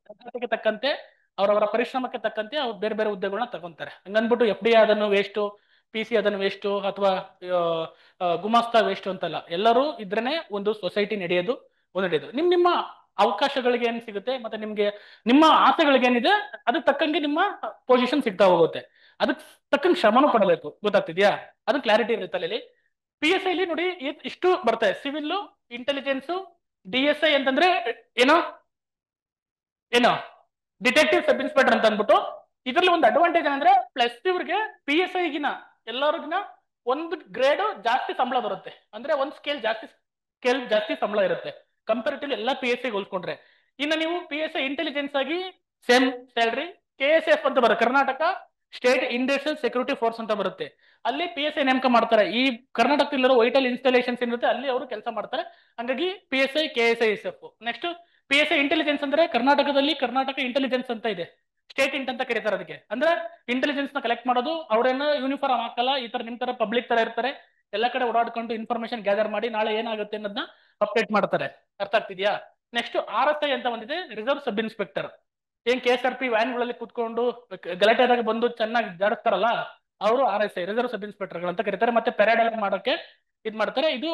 ತಕ್ಕಂತೆ ತಕ್ಕಂತೆ ಅವರವರ ಪರಿಶ್ರಮಕ್ಕೆ ತಕ್ಕಂತೆ ಅವ್ರು ಬೇರೆ ಬೇರೆ ಹುದ್ದೆಗಳನ್ನ ತಗೊಂತಾರೆ. ಹಂಗನ್ಬಿಟ್ಟು ಎಫ್ ಡಿ ಅದನ್ನು ವೇಸ್ಟು, ಪಿ ಸಿ ಅದನ್ನು ವೇಸ್ಟು, ಅಥವಾ ಗುಮಾಸ್ತಾ ವೇಸ್ಟ್ ಅಂತಲ್ಲ. ಎಲ್ಲರೂ ಇದ್ರೇನೆ ಒಂದು ಸೊಸೈಟಿ ನಡೆಯೋದು, ನಡೆಯೋದು. ನಿಮ್ಮ ಅವಕಾಶಗಳಿಗೆ ಏನ್ ಸಿಗುತ್ತೆ, ಮತ್ತೆ ನಿಮ್ಗೆ ನಿಮ್ಮ ಆಸೆಗಳಿಗೆ ಏನಿದೆ ಅದಕ್ಕೆ ತಕ್ಕಂಗೆ ನಿಮ್ಮ ಪೊಸಿಷನ್ ಸಿಗ್ತಾ ಹೋಗುತ್ತೆ. ಅದಕ್ಕೆ ತಕ್ಕಂಗೆ ಶ್ರಮನೂ ಪಡಬೇಕು. ಗೊತ್ತಾಗ್ತಿದ್ಯಾ? ಅದು ಕ್ಲಾರಿಟಿ ಇರುತ್ತೆ ಅಲ್ಲಿ. ಪಿ ಎಸ್ ಐಲಿ ನೋಡಿ ಇಷ್ಟು ಬರ್ತದೆ: civil, intelligence, D S I ಅಂತಂದ್ರೆ ಏನೋ ಏನೋ ಡಿಟೆಕ್ಟಿವ್ ಸಬ್ ಇನ್ಸ್ಪೆಕ್ಟರ್ ಅಂತ ಅಂದ್ಬಿಟ್ಟು. ಇದ್ರಲ್ಲಿ ಒಂದು ಅಡ್ವಾಂಟೇಜ್ ಅಂದ್ರೆ ಪ್ಲಸ್ ಇವ್ರಿಗೆ ಪಿ ಎಸ್ ಐಗಿನ ಎಲ್ಲರಿಗಿನ ಒಂದು ಗ್ರೇಡ್ ಜಾಸ್ತಿ ಸಂಬಳ ಬರುತ್ತೆ. ಅಂದ್ರೆ ಒಂದು ಸ್ಕೇಲ್ ಜಾಸ್ತಿ ಸಂಬಳ ಇರುತ್ತೆ ಕಂಪೇರಿಟಿವ್ಲಿ ಎಲ್ಲ ಪಿ ಎಸ್ ಐ ಹೋಲ್ಸ್ಕೊಂಡ್ರೆ. ಇನ್ನು ನೀವು ಪಿ ಎಸ್ ಐ ಇಂಟೆಲಿಜೆನ್ಸ್ ಆಗಿ same salary. K S F ಅಂತ ಬರುತ್ತೆ, Karnataka state industrial security force ಅಂತ ಬರುತ್ತೆ. ಅಲ್ಲಿ ಪಿ ಎಸ್ ಐ ನೇಮಕ ಮಾಡ್ತಾರೆ. ಈ ಕರ್ನಾಟಕದಲ್ಲಿರೋ ವೈಟಲ್ ಇನ್ಸ್ಟಾಲೇಷನ್ಸ್ ಏನಿರುತ್ತೆ ಅಲ್ಲಿ ಅವರು ಕೆಲಸ ಮಾಡ್ತಾರೆ. ಹಂಗಾಗಿ P S I, K S I S F. Next P S I intelligence ಅಂದ್ರೆ ಕರ್ನಾಟಕದಲ್ಲಿ ಕರ್ನಾಟಕ ಇಂಟೆಲಿಜೆನ್ಸ್ ಅಂತ ಇದೆ, ಸ್ಟೇಟ್ ಇಂಟ್ ಅಂತ ಕರೀತಾರೆ ಅದಕ್ಕೆ. ಅಂದ್ರೆ ಇಂಟೆಲಿಜೆನ್ಸ್ ನ ಕಲೆಕ್ಟ್ ಮಾಡೋದು. ಅವ್ರೇನ ಯೂನಿಫಾರ್ಮ್ ಹಾಕಲ್ಲ, ಈ ತರ ನಿಮ್ ತರ ಪಬ್ಲಿಕ್ ತರ ಇರ್ತಾರೆ. ಎಲ್ಲ ಕಡೆ ಓಡಾಡ್ಕೊಂಡು ಇನ್ಫಾರ್ಮೇಶನ್ ಗ್ಯಾದರ್ ಮಾಡಿ ನಾಳೆ ಏನಾಗುತ್ತೆ ಅನ್ನೋದನ್ನ ಅಪ್ಡೇಟ್ ಮಾಡ್ತಾರೆ. ಅರ್ಥ ಆಗ್ತಿದ್ಯಾ? ನೆಕ್ಸ್ಟ್ ಆರ್ ಎಸ್ ಐ ಅಂತ ಬಂದಿದೆ, ರಿಸರ್ವ್ ಸಬ್ ಇನ್ಸ್ಪೆಕ್ಟರ್. ಏನ್ ಕೆ ಎಸ್ ಆರ್ ಪಿ ವ್ಯಾನ್ಗಳಲ್ಲಿ ಕೂತ್ಕೊಂಡು ಗಲಾಟೆದಾಗ ಬಂದು ಚೆನ್ನಾಗಿ ಜಾಡಿಸ್ತಾರಲ್ಲ, ಅವರು R S I reserve sub inspector ಅಂತ ಕರೀತಾರೆ. ಮತ್ತೆ ಪೆರೇಡ್ ಎಲ್ಲ ಮಾಡೋಕೆ ಇದ್ ಮಾಡ್ತಾರೆ. ಇದು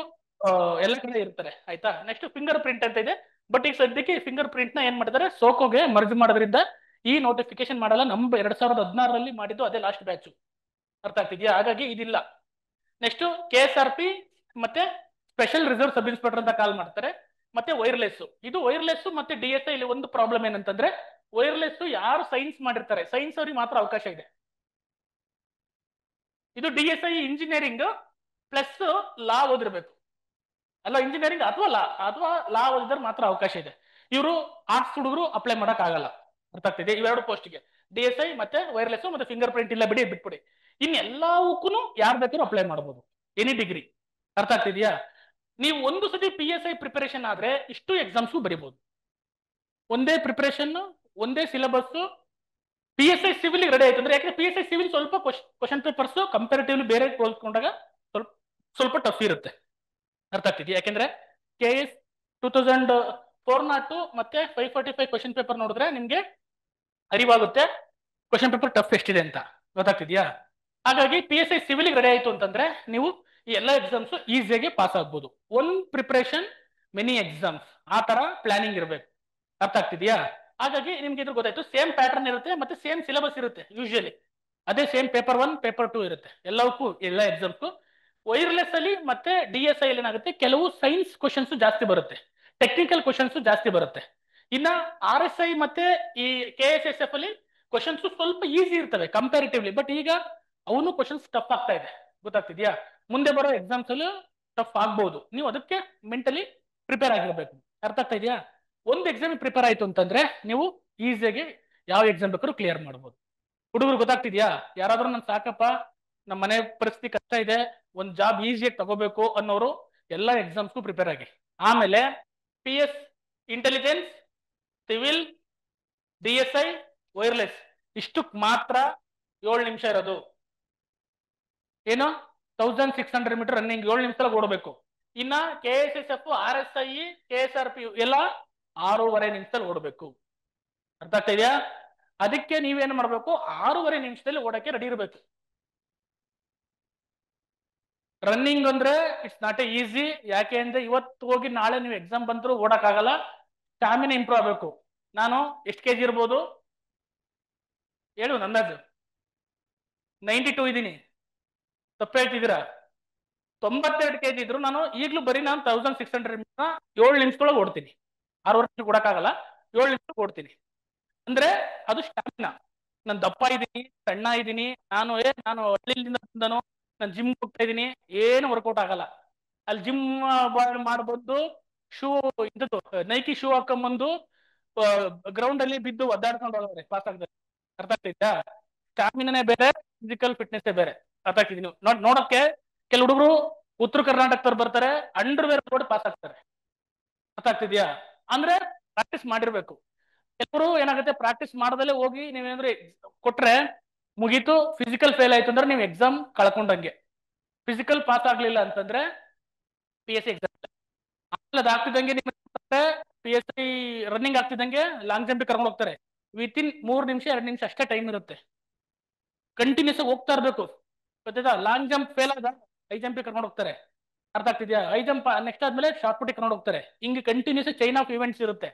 ಎಲ್ಲ ಕಡೆ ಇರ್ತಾರೆ. ಆಯ್ತಾ? ನೆಕ್ಸ್ಟ್ ಫಿಂಗರ್ ಪ್ರಿಂಟ್ ಅಂತ ಇದೆ. ಬಟ್ ಈಗ ಸದ್ಯಕ್ಕೆ ಫಿಂಗರ್ ಪ್ರಿಂಟ್ ನ ಏನ್ ಮಾಡಿದ್ದಾರೆ, ಸೋಕೋಗೆ ಮರ್ಜ್ ಮಾಡೋದ್ರಿಂದ ಈ ನೋಟಿಫಿಕೇಶನ್ ಮಾಡಲ್ಲ. ನಮ್ 2016ರಲ್ಲಿ ಮಾಡಿದ್ದು ಅದೇ ಲಾಸ್ಟ್ ಬ್ಯಾಚ್. ಅರ್ಥ ಆಗ್ತಿದ್ಯಾ? ಹಾಗಾಗಿ ಇದಿಲ್ಲ. Next K S R P ಮತ್ತೆ ಸ್ಪೆಷಲ್ ರಿಸರ್ವ್ ಸಬ್ ಇನ್ಸ್ಪೆಕ್ಟರ್ ಅಂತ ಕಾಲ್ ಮಾಡ್ತಾರೆ. ಮತ್ತೆ ವೈರ್ಲೆಸ್. ಇದು ವೈರ್ಲೆಸ್ ಮತ್ತೆ ಡಿ ಎಸ್ ಐ ಇಲ್ಲಿ ಒಂದು ಪ್ರಾಬ್ಲಮ್ ಏನಂತಂದ್ರೆ, ವೈರ್ಲೆಸ್ ಯಾರು ಸೈನ್ಸ್ ಮಾಡಿರ್ತಾರೆ ಸೈನ್ಸ್ ಅವ್ರಿಗೆ ಮಾತ್ರ ಅವಕಾಶ ಇದೆ. ಇದು D S I engineering plus law ಓದಿರ್ಬೇಕು. ಅಲ್ಲ, ಇಂಜಿನಿಯರಿಂಗ್ ಅಥವಾ ಲಾ ಓದಿದ್ರೆ ಮಾತ್ರ ಅವಕಾಶ ಇದೆ. ಇವರು ಆರ್ಟ್ಸ್ ಹುಡುಗರು ಅಪ್ಲೈ ಮಾಡಕ್ ಆಗಲ್ಲ. ಅರ್ಥ ಆಗ್ತಿದೆ? ಇವೆರಡು ಪೋಸ್ಟ್ಗೆ ಡಿ ಎಸ್ ಐ ಮತ್ತೆ ವೈರ್ಲೆಸ್ ಮತ್ತೆ ಫಿಂಗರ್ ಪ್ರಿಂಟ್ ಇಲ್ಲ, ಬಿಡಿ ಬಿಟ್ಬಿಡಿ. ಇನ್ನೆಲ್ಲವಕ್ಕೂ ಯಾರು ಬೇಕಾದ್ರೂ ಅಪ್ಲೈ ಮಾಡಬಹುದು, ಎನಿ ಡಿಗ್ರಿ. ಅರ್ಥ ಆಗ್ತಿದ್ಯಾ? ನೀವು ಒಂದು ಸತಿ ಪಿ ಎಸ್ ಐ ಪ್ರಿಪರೇಷನ್ ಆದ್ರೆ ಇಷ್ಟು ಎಕ್ಸಾಮ್ಸ್ ಬರೀಬಹುದು. ಒಂದೇ ಪ್ರಿಪರೇಷನ್, ಒಂದೇ syllabus. P S I civil ready ಆಯ್ತು ಅಂದ್ರೆ, ಯಾಕಂದ್ರೆ ಪಿ ಎಸ್ ಐ ಸಿವಿಲ್ ಸ್ವಲ್ಪ ಕ್ವಶನ್ ಪೇಪರ್ಸ್ ಕಂಪೇರಿಟಿವ್ಲಿ ಬೇರೆ ಹೋಲ್ಸ್ಕೊಂಡಾಗ ಸ್ವಲ್ಪ ಸ್ವಲ್ಪ ಟಫ್ ಇರುತ್ತೆ. ಅರ್ಥ ಆಗ್ತಿದ್ಯಾ? ಯಾಕೆಂದ್ರೆ ಕೆ ಎಸ್ 2402 ಮತ್ತೆ 545 ಕ್ವಶನ್ ಪೇಪರ್ ನೋಡಿದ್ರೆ ನಿಮ್ಗೆ ಅರಿವಾಗುತ್ತೆ ಕ್ವಶನ್ ಪೇಪರ್ ಟಫ್ ಎಷ್ಟಿದೆ ಅಂತ. ಗೊತ್ತಾಗ್ತಿದ್ಯಾ? ಹಾಗಾಗಿ P S I civil ready ಆಯ್ತು ಅಂತಂದ್ರೆ ನೀವು ಈ ಎಲ್ಲ ಎಕ್ಸಾಮ್ಸ್ ಈಸಿಯಾಗಿ ಪಾಸ್ ಆಗ್ಬೋದು. ಒನ್ ಪ್ರಿಪರೇಷನ್ ಮೆನಿ ಎಕ್ಸಾಮ್ಸ್, ಆ ತರ ಪ್ಲಾನಿಂಗ್ ಇರಬೇಕು. ಅರ್ಥ ಆಗ್ತಿದ್ಯಾ? ಹಾಗಾಗಿ ನಿಮ್ಗೆ ಇದ್ರ ಗೊತ್ತಾಯ್ತು. ಸೇಮ್ ಪ್ಯಾಟರ್ನ್ ಇರುತ್ತೆ ಮತ್ತೆ ಸೇಮ್ ಸಿಲೆಬಸ್ ಇರುತ್ತೆ ಯೂಶಲಿ. ಅದೇ ಸೇಮ್ ಪೇಪರ್ 1 ಪೇಪರ್ 2 ಇರುತ್ತೆ ಎಲ್ಲವಕ್ಕೂ, ಎಲ್ಲ ಎಕ್ಸಾಮ್ಗೂ. ವೈರ್ಲೆಸ್ ಅಲ್ಲಿ ಮತ್ತೆ ಡಿ ಎಸ್ ಐ ಅಲ್ಲಿ ಏನಾಗುತ್ತೆ, ಕೆಲವು ಸೈನ್ಸ್ ಕ್ವಶನ್ಸ್ ಜಾಸ್ತಿ ಬರುತ್ತೆ, ಟೆಕ್ನಿಕಲ್ ಕ್ವಶನ್ಸ್ ಜಾಸ್ತಿ ಬರುತ್ತೆ. ಇನ್ನ ಆರ್ ಎಸ್ ಐ ಮತ್ತೆ ಈ ಕೆ ಎಸ್ ಎಸ್ ಎಫ್ ಅಲ್ಲಿ ಕ್ವಶನ್ಸ್ ಸ್ವಲ್ಪ ಈಸಿ ಇರ್ತವೆ ಕಂಪ್ಯಾರಿಟಿವ್ಲಿ. ಬಟ್ ಈಗ ಅವನು ಕ್ವಶನ್ಸ್ ಟಫ್ ಆಗ್ತಾ ಇದೆ. ಗೊತ್ತಾಗ್ತಿದ್ಯಾ? ಮುಂದೆ ಬರೋ ಎಕ್ಸಾಮ್ಸ್ ಅಲ್ಲೂ ಟಫ್ ಆಗ್ಬಹುದು. ನೀವು ಅದಕ್ಕೆ ಮೆಂಟಲಿ ಪ್ರಿಪೇರ್ ಆಗಿರ್ಬೇಕು. ಅರ್ಥ ಆಗ್ತಾ ಇದೆಯಾ? ಒಂದು ಎಕ್ಸಾಮ್ ಪ್ರಿಪೇರ್ ಆಯ್ತು ಅಂತಂದ್ರೆ ನೀವು ಈಸಿಯಾಗಿ ಯಾವ ಎಕ್ಸಾಮ್ ಬೇಕಾದ್ರೂ ಕ್ಲಿಯರ್ ಮಾಡ್ಬೋದು. ಹುಡುಗರು ಗೊತ್ತಾಗ್ತಿದ್ಯಾ? ಯಾರಾದ್ರೂ ನನ್ ಸಾಕಪ್ಪ, ನಮ್ಮ ಮನೆ ಪರಿಸ್ಥಿತಿ ಕಷ್ಟ ಇದೆ, ಒಂದು ಜಾಬ್ ಈಸಿಯಾಗಿ ತಗೋಬೇಕು ಅನ್ನೋರು ಎಲ್ಲ ಎಕ್ಸಾಮ್ಸ್ಗೂ ಪ್ರಿಪೇರ್ ಆಗಿ. ಆಮೇಲೆ P S intelligence, civil, D S I, wireless ಇಷ್ಟಕ್ಕೆ ಮಾತ್ರ 7 ನಿಮಿಷ ಇರೋದು. ಏನು 1600 ಮೀಟರ್ ರನ್ನಿಂಗ್ 7 ನಿಮಿಷದಲ್ಲಿ ಓಡಬೇಕು. ಇನ್ನ K S S F, R S I, K S R P ಎಲ್ಲ 6.5 ನಿಮಿಷದಲ್ಲಿ ಓಡಬೇಕು. ಅರ್ಥ ಆಗ್ತಾ ಇದೆಯಾ? ಅದಕ್ಕೆ ನೀವೇನು ಮಾಡ್ಬೇಕು, 6.5 ನಿಮಿಷದಲ್ಲಿ ಓಡಕ್ಕೆ ರೆಡಿ ಇರಬೇಕು. ರನ್ನಿಂಗ್ ಅಂದ್ರೆ ಇಟ್ಸ್ ನಾಟ್ ಎ ಈಸಿ. ಯಾಕೆ ಅಂದ್ರೆ ಇವತ್ತು ಹೋಗಿ ನಾಳೆ ನೀವು ಎಕ್ಸಾಮ್ ಬಂದ್ರು ಓಡಕ್ ಆಗಲ್ಲ. ಸ್ಟಾಮಿನಾ ಇಂಪ್ರೂವ್ ಆಗಬೇಕು. ನಾನು ಎಷ್ಟು ಕೆಜಿ ಇರ್ಬೋದು ಹೇಳು, ನಂದಾಜು 92 ಇದ್ದೀನಿ. ತಪ್ಪು ಹೇಳ್ತಿದ್ದೀರಾ? 92 ಕೆಜಿ ಇದ್ರು ನಾನು ಈಗಲೂ ಬರೀ ನಾನು 1600 ಮೀಟರ್ 7 ನಿಮಿಷದೊಳಗೆ ಓಡ್ತೀನಿ. 6 ವರ್ಷ ಕೊಡಕ್ಕಾಗಲ್ಲ, 7 ನಿಮಿಷ ಓಡ್ತೀನಿ. ಅಂದ್ರೆ ಅದು ಸ್ಟಾಮಿನಾ. ನಾನು ದಪ್ಪ ಇದ್ದೀನಿ, ಸಣ್ಣ ಇದ್ದೀನಿ, ನಾನು ಹಳ್ಳಿಯಿಂದ ಬಂದನು, ನಾನು ಜಿಮ್ ಹೋಗ್ತಾ ಇದ್ದೀನಿ, ಏನು ವರ್ಕೌಟ್ ಆಗಲ್ಲ. ಅಲ್ಲಿ ಜಿಮ್ ಮಾಡ್ಬಂದು ಶೂ ಇದ್ದು ನೈಕಿ ಶೂ ಹಾಕೊಂಡ್ಬಂದು ಗ್ರೌಂಡ್ ಅಲ್ಲಿ ಬಿದ್ದು ಒದ್ದಾಡ್ಕೊಂಡು ಹೋಗೋರೆ ಪಾಸ್ ಆಗ್ತಾರೆ. ಅರ್ಥ ಆಗ್ತಿದ್ಯಾ? ಸ್ಟಾಮಿನಾನೇ ಬೇರೆ, ಫಿಸಿಕಲ್ ಫಿಟ್ನೆಸ್ ಬೇರೆ. ಅರ್ಥ ಆಗ್ತಿದ್ದೀನಿ. ನೋಡಕ್ಕೆ ಕೆಲವು ಹುಡುಗರು ಉತ್ತರ ಕರ್ನಾಟಕದವ್ರು ಬರ್ತಾರೆ, ಅಂಡರ್ ವೇರ್ ನೋಡಿ ಪಾಸ್ ಆಗ್ತಾರೆ. ಅರ್ಥ ಆಗ್ತಿದ್ಯಾ? ಅಂದ್ರೆ ಪ್ರಾಕ್ಟೀಸ್ ಮಾಡಿರ್ಬೇಕು. ಕೆಲವರು ಏನಾಗುತ್ತೆ, ಪ್ರಾಕ್ಟೀಸ್ ಮಾಡದಲ್ಲೇ ಹೋಗಿ ನೀವೇನಾದ್ರೆ ಕೊಟ್ರೆ ಮುಗೀತು, ಫಿಸಿಕಲ್ ಫೇಲ್ ಆಯ್ತು ಅಂದ್ರೆ ನೀವು ಎಕ್ಸಾಮ್ ಕಳ್ಕೊಂಡಂಗೆ. ಫಿಸಿಕಲ್ ಪಾಸ್ ಆಗ್ಲಿಲ್ಲ ಅಂತಂದ್ರೆ PSC ಎಕ್ಸಾಮ್ ಅದಾಗ್ತಿದ್ದಂಗೆ ನಿಮ್ಗೆ PSI ರನ್ನಿಂಗ್ ಆಗ್ತಿದ್ದಂಗೆ ಲಾಂಗ್ ಜಂಪ್ ಕರ್ಕೊಂಡು ಹೋಗ್ತಾರೆ. ವಿತಿನ್ 3 ನಿಮಿಷ 2 ನಿಮಿಷ ಅಷ್ಟೇ ಟೈಮ್ ಇರುತ್ತೆ. ಕಂಟಿನ್ಯೂಸ್ ಆಗಿ ಹೋಗ್ತಾ ಇರ್ಬೇಕು. ಗೊತ್ತಾಯ್ತಾ? ಲಾಂಗ್ ಜಂಪ್ ಫೇಲ್ ಆದ ಹೈ ಜಂಪ್ ಕರ್ಕೊಂಡು ಹೋಗ್ತಾರೆ. ಅರ್ಥ ಆಗ್ತಿದ್ಯಾ? ಹೈ ಜಂಪ್ ನೆಕ್ಸ್ಟ್ ಆದ್ಮೇಲೆ ಶಾರ್ಟ್ ಪುಟ್ ಕರ್ಕೊಂಡು ಹೋಗ್ತಾರೆ. ಹಿಂಗೆ ಕಂಟಿನ್ಯೂಸ್ ಚೈನ್ ಆಫ್ ಇವೆಂಟ್ಸ್ ಇರುತ್ತೆ.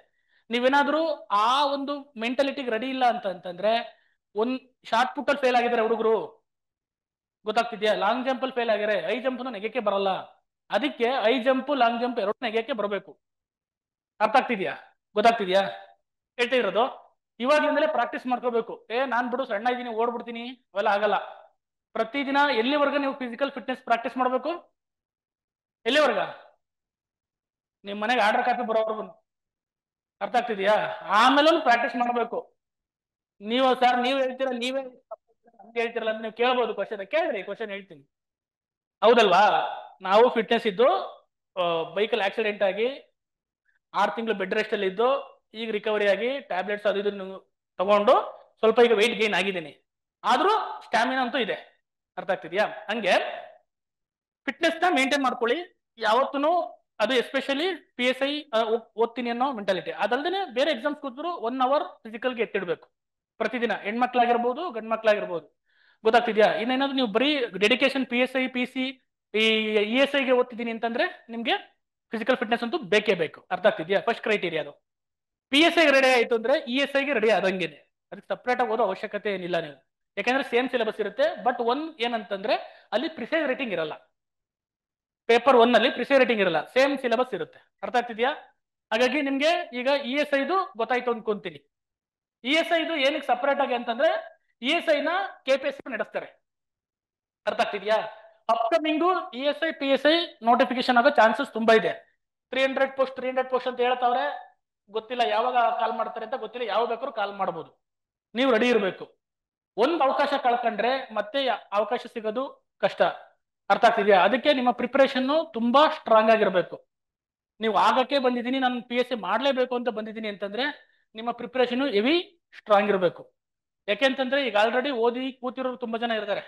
ನೀವೇನಾದ್ರೂ ಆ ಒಂದು ಮೆಂಟಾಲಿಟಿಗೆ ರೆಡಿ ಇಲ್ಲ ಅಂತಂದ್ರೆ ಒಂದ್ ಶಾರ್ಟ್ ಪುಟ್ ಅಲ್ಲಿ ಫೇಲ್ ಆಗಿದ್ದಾರೆ ಹುಡುಗರು. ಗೊತ್ತಾಗ್ತಿದ್ಯಾ? ಲಾಂಗ್ ಜಂಪ್ ಅಲ್ಲಿ ಫೇಲ್ ಆಗಿದ್ದಾರೆ, ಹೈ ಜಂಪ್ ನೆಗೆಕ್ಕೆ ಬರಲ್ಲ. ಅದಕ್ಕೆ ಹೈ ಜಂಪ್ ಲಾಂಗ್ ಜಂಪ್ ಎರಡು ನೆಗೆಕ್ಕೆ ಬರಬೇಕು. ಅರ್ಥ ಆಗ್ತಿದ್ಯಾ? ಗೊತ್ತಾಗ್ತಿದ್ಯಾ ಹೇಳ್ತಾ ಇರೋದು? ಇವಾಗ್ಲಿಂದಲೇ ಪ್ರಾಕ್ಟೀಸ್ ಮಾಡ್ಕೋಬೇಕು. ನಾನ್ ಬಿಡು ಸಣ್ಣ ಇದ್ದೀನಿ ಓಡ್ಬಿಡ್ತೀನಿ, ಅವೆಲ್ಲ ಆಗಲ್ಲ. ಪ್ರತಿದಿನ ಎಲ್ಲಿವರೆಗೂ ನೀವು ಫಿಸಿಕಲ್ ಫಿಟ್ನೆಸ್ ಪ್ರಾಕ್ಟೀಸ್ ಮಾಡ್ಬೇಕು? ಎಲ್ಲಿವರೆಗ? ನಿಮ್ ಮನೆಗೆ ಆರ್ಡರ್ ಕಾಪಿ ಬರೋವರೆಗೂ. ಅರ್ಥ ಆಗ್ತಿದ್ಯಾ? ಆಮೇಲೆ ಪ್ರಾಕ್ಟೀಸ್ ಮಾಡ್ಬೇಕು. ನೀವು ಸರ್ ನೀವ್ ಹೇಳ್ತೀರಾ, ನೀವೇ ಹೇಳ್ತಿರಲ್ಲ ಅಂತ ನೀವು ಕೇಳ್ಬೋದು. ಕ್ವಶನ್ ಕೇಳ್ರಿ, ಕ್ವಶನ್ ಹೇಳ್ತೀನಿ. ಹೌದಲ್ವಾ? ನಾವು ಫಿಟ್ನೆಸ್ ಇದ್ದು ಬೈಕಲ್ಲಿ ಆಕ್ಸಿಡೆಂಟ್ ಆಗಿ 6 ತಿಂಗಳು ಬೆಡ್ ರೆಸ್ಟ್ ಅಲ್ಲಿ ಇದ್ದು ಈಗ ರಿಕವರಿ ಆಗಿ ಟ್ಯಾಬ್ಲೆಟ್ಸ್ ಅದು ಇದನ್ನು ತಗೊಂಡು ಸ್ವಲ್ಪ ಈಗ ವೆಯ್ಟ್ ಗೇನ್ ಆಗಿದ್ದೀನಿ. ಆದ್ರೂ ಸ್ಟ್ಯಾಮಿನಾ ಅಂತೂ ಇದೆ. ಅರ್ಥ ಆಗ್ತಿದ್ಯಾ? ಹಂಗೆ ಫಿಟ್ನೆಸ್ ನ ಮೇಂಟೈನ್ ಮಾಡ್ಕೊಳ್ಳಿ ಯಾವತ್ತೂ. ಅದು ಎಸ್ಪೆಷಲಿ PSI ಓದ್ತೀನಿ ಅನ್ನೋ ಮೆಂಟಾಲಿಟಿ. ಅದಲ್ದೇ ಬೇರೆ ಎಕ್ಸಾಮ್ಸ್ ಕೂತ್ರು 1 hour ಫಿಸಿಕಲ್ಗೆ ಎತ್ತಿಡ್ಬೇಕು ಪ್ರತಿದಿನ. ಹೆಣ್ಮಕ್ಳಾಗಿರ್ಬೋದು ಗಂಡ್ ಮಕ್ಳಾಗಿರ್ಬೋದು. ಗೊತ್ತಾಗ್ತಿದ್ಯಾ? ಇನ್ನೇನಾದ್ರು ನೀವು ಬರೀ ಡೆಡಿಕೇಶನ್ PSI PC ಈ ESI ಗೆ ಓದ್ತಿದ್ದೀನಿ ಅಂತಂದ್ರೆ ನಿಮ್ಗೆ ಫಿಸಿಕಲ್ ಫಿಟ್ನೆಸ್ ಅಂತೂ ಬೇಕೇ ಬೇಕು. ಅರ್ಥ ಆಗ್ತಿದ್ಯಾ? ಫಸ್ಟ್ ಕ್ರೈಟೀರಿಯಾ ಅದು. PSI ರೆಡಿ ಆಯ್ತು ಅಂದ್ರೆ ESI ಗೆ ರೆಡಿ ಆದಂಗೆನೆ. ಅದಕ್ಕೆ ಸಪ್ರೇಟ್ ಆಗಿ ಓದೋ ಅವಶ್ಯಕತೆ ಏನಿಲ್ಲ ನೀವು. ಯಾಕಂದ್ರೆ ಸೇಮ್ ಸಿಲೆಬಸ್ ಇರುತ್ತೆ. ಬಟ್ ಏನಂತಂದ್ರೆ ಅಲ್ಲಿ ಪ್ರಿಸೈಸ್ ರೇಟಿಂಗ್ ಇರಲ್ಲ. ಪೇಪರ್ 1 ಅಲ್ಲಿ ಪ್ರಿಸೈಸ್ ರೇಟಿಂಗ್ ಇರಲ್ಲ, ಸೇಮ್ ಸಿಲೆಬಸ್ ಇರುತ್ತೆ. ಅರ್ಥ ಆಗ್ತಿದ್ಯಾ? ಹಾಗಾಗಿ ನಿಮ್ಗೆ ಈಗ ESI ಗೊತ್ತಾಯ್ತು ಅನ್ಕೊಂತೀನಿ. ESI ಏನಕ್ಕೆ ಸಪರೇಟ್ ಆಗಿ ಅಂತಂದ್ರೆ ESI ನ KPSC ನಡೆಸ್ತಾರೆ. ಅರ್ಥ ಆಗ್ತಿದ್ಯಾ? ಅಪ್ಕಮಿಂಗ್ ESI PSI ನೋಟಿಫಿಕೇಶನ್ ಆಗೋ ಚಾನ್ಸಸ್ ತುಂಬಾ ಇದೆ. 300 ಪೋಸ್ಟ್ ಅಂತ ಹೇಳ್ತಾವ್ರೆ. ಗೊತ್ತಿಲ್ಲ ಯಾವಾಗ ಕಾಲ್ ಮಾಡ್ತಾರೆ ಅಂತ, ಗೊತ್ತಿಲ್ಲ. ಯಾವ ಬೇಕಾದ್ರೂ ಕಾಲ್ ಮಾಡ್ಬೋದು. ನೀವು ರೆಡಿ ಇರಬೇಕು. ಒಂದ್ ಅವಕಾಶ ಕಳ್ಕೊಂಡ್ರೆ ಮತ್ತೆ ಅವಕಾಶ ಸಿಗೋದು ಕಷ್ಟ. ಅರ್ಥ ಆಗ್ತಿದ್ಯಾ? ಅದಕ್ಕೆ ನಿಮ್ಮ ಪ್ರಿಪರೇಷನ್ ತುಂಬಾ ಸ್ಟ್ರಾಂಗ್ ಆಗಿರ್ಬೇಕು. ನೀವು ಆಗಕ್ಕೆ ಬಂದಿದ್ದೀನಿ, ನಾನು PSI ಮಾಡ್ಲೇಬೇಕು ಅಂತ ಬಂದಿದ್ದೀನಿ ಅಂತಂದ್ರೆ ನಿಮ್ಮ ಪ್ರಿಪರೇಷನ್ ಹೆವಿ ಸ್ಟ್ರಾಂಗ್ ಇರಬೇಕು. ಯಾಕೆಂತಂದ್ರೆ ಈಗ ಆಲ್ರೆಡಿ ಓದಿ ಕೂತಿರೋರು ತುಂಬಾ ಜನ ಇರ್ತಾರೆ.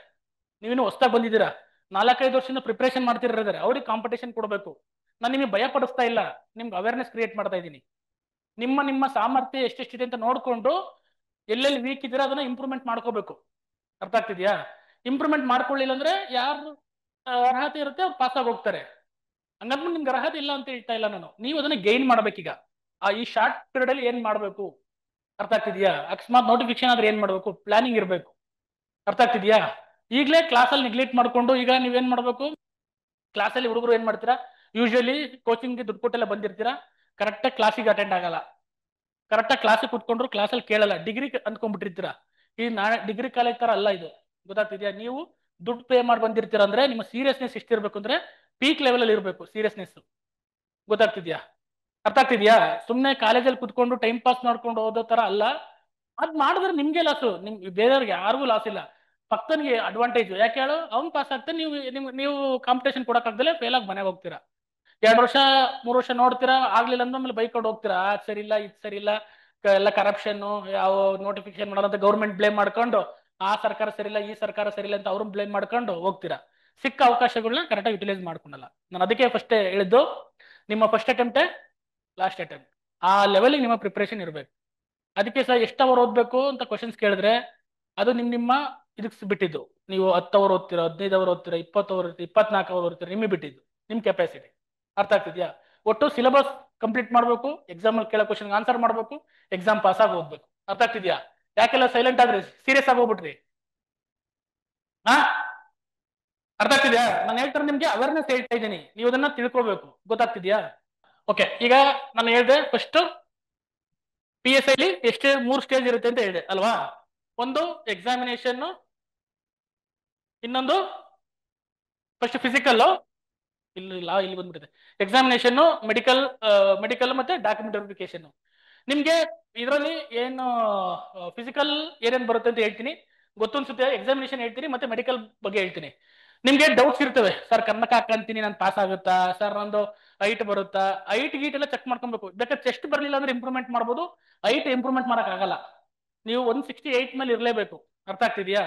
ನೀವಿನ್ನು ಹೊಸದಾಗಿ ಬಂದಿದ್ದೀರಾ, 4-5 ವರ್ಷದಿಂದ ಪ್ರಿಪರೇಷನ್ ಮಾಡ್ತಿರ್ತಾರೆ. ಅವ್ರಿಗೆ ಕಾಂಪಿಟೇಷನ್ ಕೊಡಬೇಕು. ನಾನು ನಿಮಗೆ ಭಯ ಪಡಿಸ್ತಾ ಇಲ್ಲ, ನಿಮ್ಗೆ ಅವೇರ್ನೆಸ್ ಕ್ರಿಯೇಟ್ ಮಾಡ್ತಾ ಇದ್ದೀನಿ. ನಿಮ್ಮ ಸಾಮರ್ಥ್ಯ ಎಷ್ಟೆಷ್ಟಿದೆ ಅಂತ ನೋಡ್ಕೊಂಡು ಎಲ್ಲೆಲ್ಲಿ ವೀಕ್ ಇದ್ದೀರಾ ಅದನ್ನ ಇಂಪ್ರೂವ್ಮೆಂಟ್ ಮಾಡ್ಕೋಬೇಕು. ಅರ್ಥ ಆಗ್ತಿದ್ಯಾ? ಇಂಪ್ರೂವ್ಮೆಂಟ್ ಮಾಡ್ಕೊಳ್ಳಿಲ್ಲ ಅಂದ್ರೆ ಯಾರು ಅರ್ಹತೆ ಇರುತ್ತೆ ಅವ್ರು ಪಾಸ್ ಆಗಿ ಹೋಗ್ತಾರೆ. ಹಂಗಂದ್ರೆ ನಿಮ್ಗೆ ಅರ್ಹತೆ ಇಲ್ಲ ಅಂತ ಹೇಳ್ತಾ ಇಲ್ಲ ನಾನು. ನೀವು ಅದನ್ನ ಗೈನ್ ಮಾಡ್ಬೇಕೀಗ. ಈ ಶಾರ್ಟ್ ಪೀರಿಯಡ್ ಅಲ್ಲಿ ಏನ್ ಮಾಡ್ಬೇಕು? ಅರ್ಥ ಆಗ್ತಿದ್ಯಾ? ಅಕಸ್ಮಾತ್ ನೋಟಿಫಿಕೇಶನ್ ಆದ್ರೆ ಏನ್ ಮಾಡ್ಬೇಕು? ಪ್ಲಾನಿಂಗ್ ಇರಬೇಕು. ಅರ್ಥ ಆಗ್ತಿದ್ಯಾ? ಈಗಲೇ ಕ್ಲಾಸಲ್ಲಿ ನೆಗ್ಲೆಕ್ಟ್ ಮಾಡ್ಕೊಂಡು ಈಗ ನೀವೇನ್ ಮಾಡ್ಬೇಕು? ಕ್ಲಾಸಲ್ಲಿ ಹುಡುಗರು ಏನ್ ಮಾಡ್ತೀರಾ? ಯೂಶಲಿ ಕೋಚಿಂಗ್ಗೆ ದುಡ್ಡು ಕೊಟ್ಟೆಲ್ಲ ಬಂದಿರ್ತೀರಾ, ಕರೆಕ್ಟಾಗಿ ಕ್ಲಾಸಿಗೆ ಅಟೆಂಡ್ ಆಗಲ್ಲ. ಕರೆಕ್ಟಾಗಿ ಕ್ಲಾಸಿಗೆ ಕುತ್ಕೊಂಡ್ರು ಕ್ಲಾಸಲ್ಲಿ ಕೇಳಲ್ಲ, ಡಿಗ್ರಿ ಅಂದ್ಕೊಂಡ್ಬಿಟ್ಟಿರ್ತೀರಾ. ಈ ಡಿಗ್ರಿ ಕಾಲೇಜ್ ತರ ಅಲ್ಲ ಇದು. ಗೊತ್ತಾಗ್ತಿದ್ಯಾ? ನೀವು ದುಡ್ಡು ಪೇ ಮಾಡಿ ಬಂದಿರ್ತೀರ ಅಂದ್ರೆ ನಿಮ್ಮ ಸೀರಿಯಸ್ನೆಸ್ ಎಷ್ಟಿರ್ಬೇಕು ಅಂದ್ರೆ ಪೀಕ್ ಲೆವೆಲ್ ಅಲ್ಲಿ ಇರಬೇಕು ಸೀರಿಯಸ್ನೆಸ್. ಗೊತ್ತಾಗ್ತಿದ್ಯಾ? ಅರ್ಥ ಆಗ್ತಿದ್ಯಾ? ಸುಮ್ಮನೆ ಕಾಲೇಜಲ್ಲಿ ಕುತ್ಕೊಂಡು ಟೈಮ್ ಪಾಸ್ ಮಾಡ್ಕೊಂಡು ಓದೋ ತರ ಅಲ್ಲ. ಅದ್ ಮಾಡಿದ್ರೆ ನಿಮ್ಗೆ ಲಾಸು, ಬೇರೆಯವ್ರಿಗೆ ಯಾರಿಗೂ ಲಾಸ್ ಇಲ್ಲ. ಪಕ್ಕನಿಗೆ ಅಡ್ವಾಂಟೇಜ್. ಯಾಕೆ ಹೇಳು? ಅವ್ನು ಪಾಸ್ ಆಗ್ತಾನೆ, ನೀವು ಕಾಂಪಿಟೇಷನ್ ಕೊಡಕ್ಕಾಗ್ದಲೆ ಫೇಲ್ ಆಗಿ ಮನೆಗೆ ಹೋಗ್ತೀರಾ. 2 ವರ್ಷ 3 ವರ್ಷ ನೋಡ್ತೀರಾ, ಆಗ್ಲಿಲ್ಲ ಅಂದ್ರೆ ಆಮೇಲೆ ಬೈಕೊಂಡು ಹೋಗ್ತೀರಾ. ಅದ್ ಸರಿ ಇಲ್ಲ, ಇದು ಸರಿ ಇಲ್ಲ, ಎಲ್ಲ ಕರಪ್ಷನ್, ಯಾವ ನೋಟಿಫಿಕೇಶನ್ ಮಾಡೋದಂತ ಗೌರ್ಮೆಂಟ್ ಬ್ಲೇಮ್ ಮಾಡ್ಕೊಂಡು ಆ ಸರ್ಕಾರ ಸರಿ ಇಲ್ಲ ಈ ಸರ್ಕಾರ ಸರಿ ಇಲ್ಲ ಅಂತ ಅವ್ರನ್ನ ಬ್ಲೇಮ್ ಮಾಡ್ಕೊಂಡು ಹೋಗ್ತೀರಾ. ಸಿಕ್ಕ ಅವಕಾಶಗಳನ್ನ ಕರೆಕ್ಟಾಗಿ ಯುಟಿಲೈಸ್ ಮಾಡ್ಕೊಳಲ್ಲ. ನಾನು ಅದಕ್ಕೆ ಫಸ್ಟ್ ಹೇಳಿದ್ದು, ನಿಮ್ಮ ಫಸ್ಟ್ ಅಟೆಂಪ್ಟೇ ಲಾಸ್ಟ್ ಅಟೆಂಪ್ಟ್. ಆ ಲೆವೆಲ್ಗೆ ನಿಮ್ಮ ಪ್ರಿಪರೇಷನ್ ಇರಬೇಕು. ಅದಕ್ಕೆ ಸರ್ ಎಷ್ಟು ಅವರ್ ಓದ್ಬೇಕು ಅಂತ ಕ್ವಶನ್ಸ್ ಕೇಳಿದ್ರೆ ಅದು ನಿಮ್ಮ ಇದಕ್ಕೆ ಬಿಟ್ಟಿದ್ದು. ನೀವು 10 ಅವರ್ ಓದ್ತೀರಾ, 15 ಅವರ್ ಓದ್ತೀರಾ, 20 ಅವರ್ ಇರ್ತೀರಾ, 24 ಅವರ್ ಓದ್ತೀರಾ, ನಿಮಗೆ ಬಿಟ್ಟಿದ್ದು, ನಿಮ್ ಕೆಪಾಸಿಟಿ. ಅರ್ಥ ಆಗ್ತಿದ್ಯಾ? ಒಟ್ಟು ಸಿಲೆಬಸ್ ಕಂಪ್ಲೀಟ್ ಮಾಡಬೇಕು, ಎಕ್ಸಾಮ್ ಅಲ್ಲಿ ಕೇಳೋ ಕ್ವಶನ್ ಆನ್ಸರ್ ಮಾಡಬೇಕು, ಎಕ್ಸಾಮ್ ಪಾಸ್ ಆಗಿ ಓದ್ಬೇಕು. ಅರ್ಥ ಆಗ್ತಿದ್ಯಾ? ಯಾಕೆಲ್ಲ ಸೈಲೆಂಟ್ ಆದ್ರಿ? ಸೀರಿಯಸ್ ಆಗಿ ಹೋಗ್ಬಿಟ್ರಿ? ಹಾ, ಅರ್ಥ ಆಗ್ತಿದ್ಯಾ? ನಾನು ಹೇಳ್ತಾರೆ ನಿಮ್ಗೆ ಅವೇರ್ನೆಸ್ ಹೇಳ್ತಾ ಇದ್ದೀನಿ, ನೀವು ಅದನ್ನ ತಿಳ್ಕೊಬೇಕು. ಗೊತ್ತಾಗ್ತಿದ್ಯಾ? ಓಕೆ, ಈಗ ನಾನು ಹೇಳಿದೆ ಫಸ್ಟ್ PSI ಅಲ್ಲಿ ಎಷ್ಟೇ 3 ಸ್ಟೇಜ್ ಇರುತ್ತೆ ಅಂತ ಹೇಳಿದೆ ಅಲ್ವಾ? ಒಂದು ಎಕ್ಸಾಮಿನೇಷನ್, ಇನ್ನೊಂದು ಫಸ್ಟ್ ಫಿಸಿಕಲ್, ಇಲ್ಲಿ ಬಂದ್ಬಿಟ್ಟಿದೆ ಎಕ್ಸಾಮಿನೇಷನ್, ಮೆಡಿಕಲ್ ಮತ್ತೆ ಡಾಕ್ಯುಮೆಂಟ್ ವೆರಿಫಿಕೇಶನ್. ನಿಮ್ಗೆ ಇದರಲ್ಲಿ ಏನು ಫಿಸಿಕಲ್ ಏನೇನು ಬರುತ್ತೆ ಅಂತ ಹೇಳ್ತೀನಿ, ಗೊತ್ತು ಅನ್ಸುತ್ತೆ. ಎಕ್ಸಾಮಿನೇಷನ್ ಹೇಳ್ತೀನಿ ಮತ್ತೆ ಮೆಡಿಕಲ್ ಬಗ್ಗೆ ಹೇಳ್ತೀನಿ. ನಿಮ್ಗೆ ಡೌಟ್ಸ್ ಇರ್ತವೆ, ಸರ್ ಕನ್ನಡಕ ಹಾಕಂತೀನಿ ನಾನು ಪಾಸ್ ಆಗುತ್ತಾ, ಸರ್ ನಂದು ಹೈಟ್ ಬರುತ್ತಾ, ಹೈಟ್ ಗೀಟ್ ಎಲ್ಲ ಚೆಕ್ ಮಾಡ್ಕೊಬೇಕು. ಬೇಕಾದ್ರೆ ಚೆಸ್ಟ್ ಬರಲಿಲ್ಲ ಅಂದ್ರೆ ಇಂಪ್ರೂವ್ಮೆಂಟ್ ಮಾಡ್ಬೋದು, ಹೈಟ್ ಇಂಪ್ರೂವ್ಮೆಂಟ್ ಮಾಡಕ್ ಆಗಲ್ಲ. ನೀವು 168 ಮೇಲೆ ಇರಲೇಬೇಕು. ಅರ್ಥ ಆಗ್ತಿದ್ಯಾ?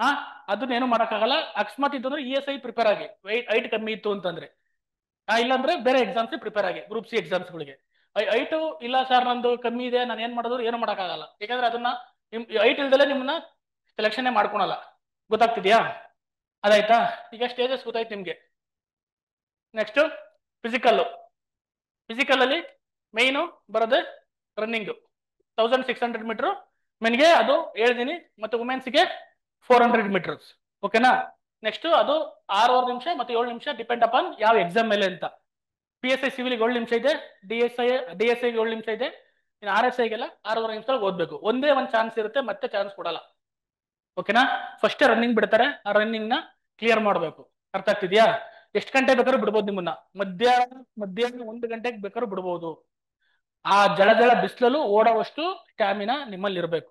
ಹಾ, ಅದನ್ನೇನು ಮಾಡಕ್ಕಾಗಲ್ಲ. ಅಕಸ್ಮಾತ್ ಇತ್ತು ಅಂದ್ರೆ ESI ಪ್ರಿಪೇರ್ ಆಗಿ, ಹೈಟ್ ಕಮ್ಮಿ ಇತ್ತು ಅಂತಂದ್ರೆ. ಇಲ್ಲಾಂದ್ರೆ ಬೇರೆ ಎಕ್ಸಾಮ್ಸ್ ಪ್ರಿಪೇರ್ ಆಗಿ, ಗ್ರೂಪ್ ಸಿ ಎಕ್ಸಾಮ್ಸ್ಗಳಿಗೆ. ಹೈಟು ಇಲ್ಲ ಸರ್ ನಂದು ಕಮ್ಮಿ ಇದೆ, ನಾನು ಏನ್ ಮಾಡಿದ್ರು ಏನು ಮಾಡಕ್ಕಾಗಲ್ಲ. ಯಾಕಂದ್ರೆ ಅದನ್ನ ಹೈಟ್ ಇಲ್ದಲೆ ನಿಮ್ಮನ್ನ ಸೆಲೆಕ್ಷನ್ ಮಾಡ್ಕೊಳಲ್ಲ. ಗೊತ್ತಾಗ್ತಿದ್ಯಾ? ಅದಾಯ್ತಾ? ಈಗ ಸ್ಟೇಜಸ್ ಗೊತ್ತಾಯ್ತು ನಿಮ್ಗೆ. Next physical. ಫಿಸಿಕಲ್ ಅಲ್ಲಿ ಮೈನು ಬರೋದು ರನ್ನಿಂಗ್ 1600 ಮೀಟರ್ ಮೆನ್ಗೆ, ಅದು ಹೇಳ್ತೀನಿ. ಮತ್ತೆ ವುಮೆನ್ಸ್ಗೆ 400 ಮೀಟರ್ಸ್. ಓಕೆನಾ? ನೆಕ್ಸ್ಟ್ ಅದು 6 ನಿಮಿಷ ಮತ್ತೆ 7 ನಿಮಿಷ, ಡಿಪೆಂಡ್ ಅಪಾನ್ ಯಾವ ಎಕ್ಸಾಮ್ ಮೇಲೆ ಅಂತ. PSI ಸಿವಿಲ್ 7 ನಿಮಿಷ ಇದೆ, DSI 7 ನಿಮಿಷ ಇದೆ. ಇನ್ನು RSIಗೆಲ್ಲ 6.5 ನಿಮಿಷದಲ್ಲಿ ಓದ್ಬೇಕು. ಒಂದೇ ಒಂದು ಚಾನ್ಸ್ ಇರುತ್ತೆ, ಮತ್ತೆ ಚಾನ್ಸ್ ಕೊಡಲ್ಲ. ಓಕೆನಾ? ಫಸ್ಟ್ ರನ್ನಿಂಗ್ ಬಿಡ್ತಾರೆ, ಆ ರನ್ನಿಂಗ್ ನ ಕ್ಲಿಯರ್ ಮಾಡಬೇಕು. ಅರ್ಥ ಆಗ್ತಿದ್ಯಾ? ಎಷ್ಟು ಗಂಟೆ ಬೇಕಾದ್ರೂ ಬಿಡ್ಬೋದು ನಿಮ್ಮನ್ನ. ಮಧ್ಯಾಹ್ನ 1 ಗಂಟೆಗೆ ಬೇಕಾದ್ರೂ ಬಿಡ್ಬೋದು. ಆ ಜಳ ಬಿಸಿಲಲ್ಲೂ ಓಡೋವಷ್ಟು ಸ್ಟ್ಯಾಮಿನಾ ನಿಮ್ಮಲ್ಲಿ ಇರಬೇಕು.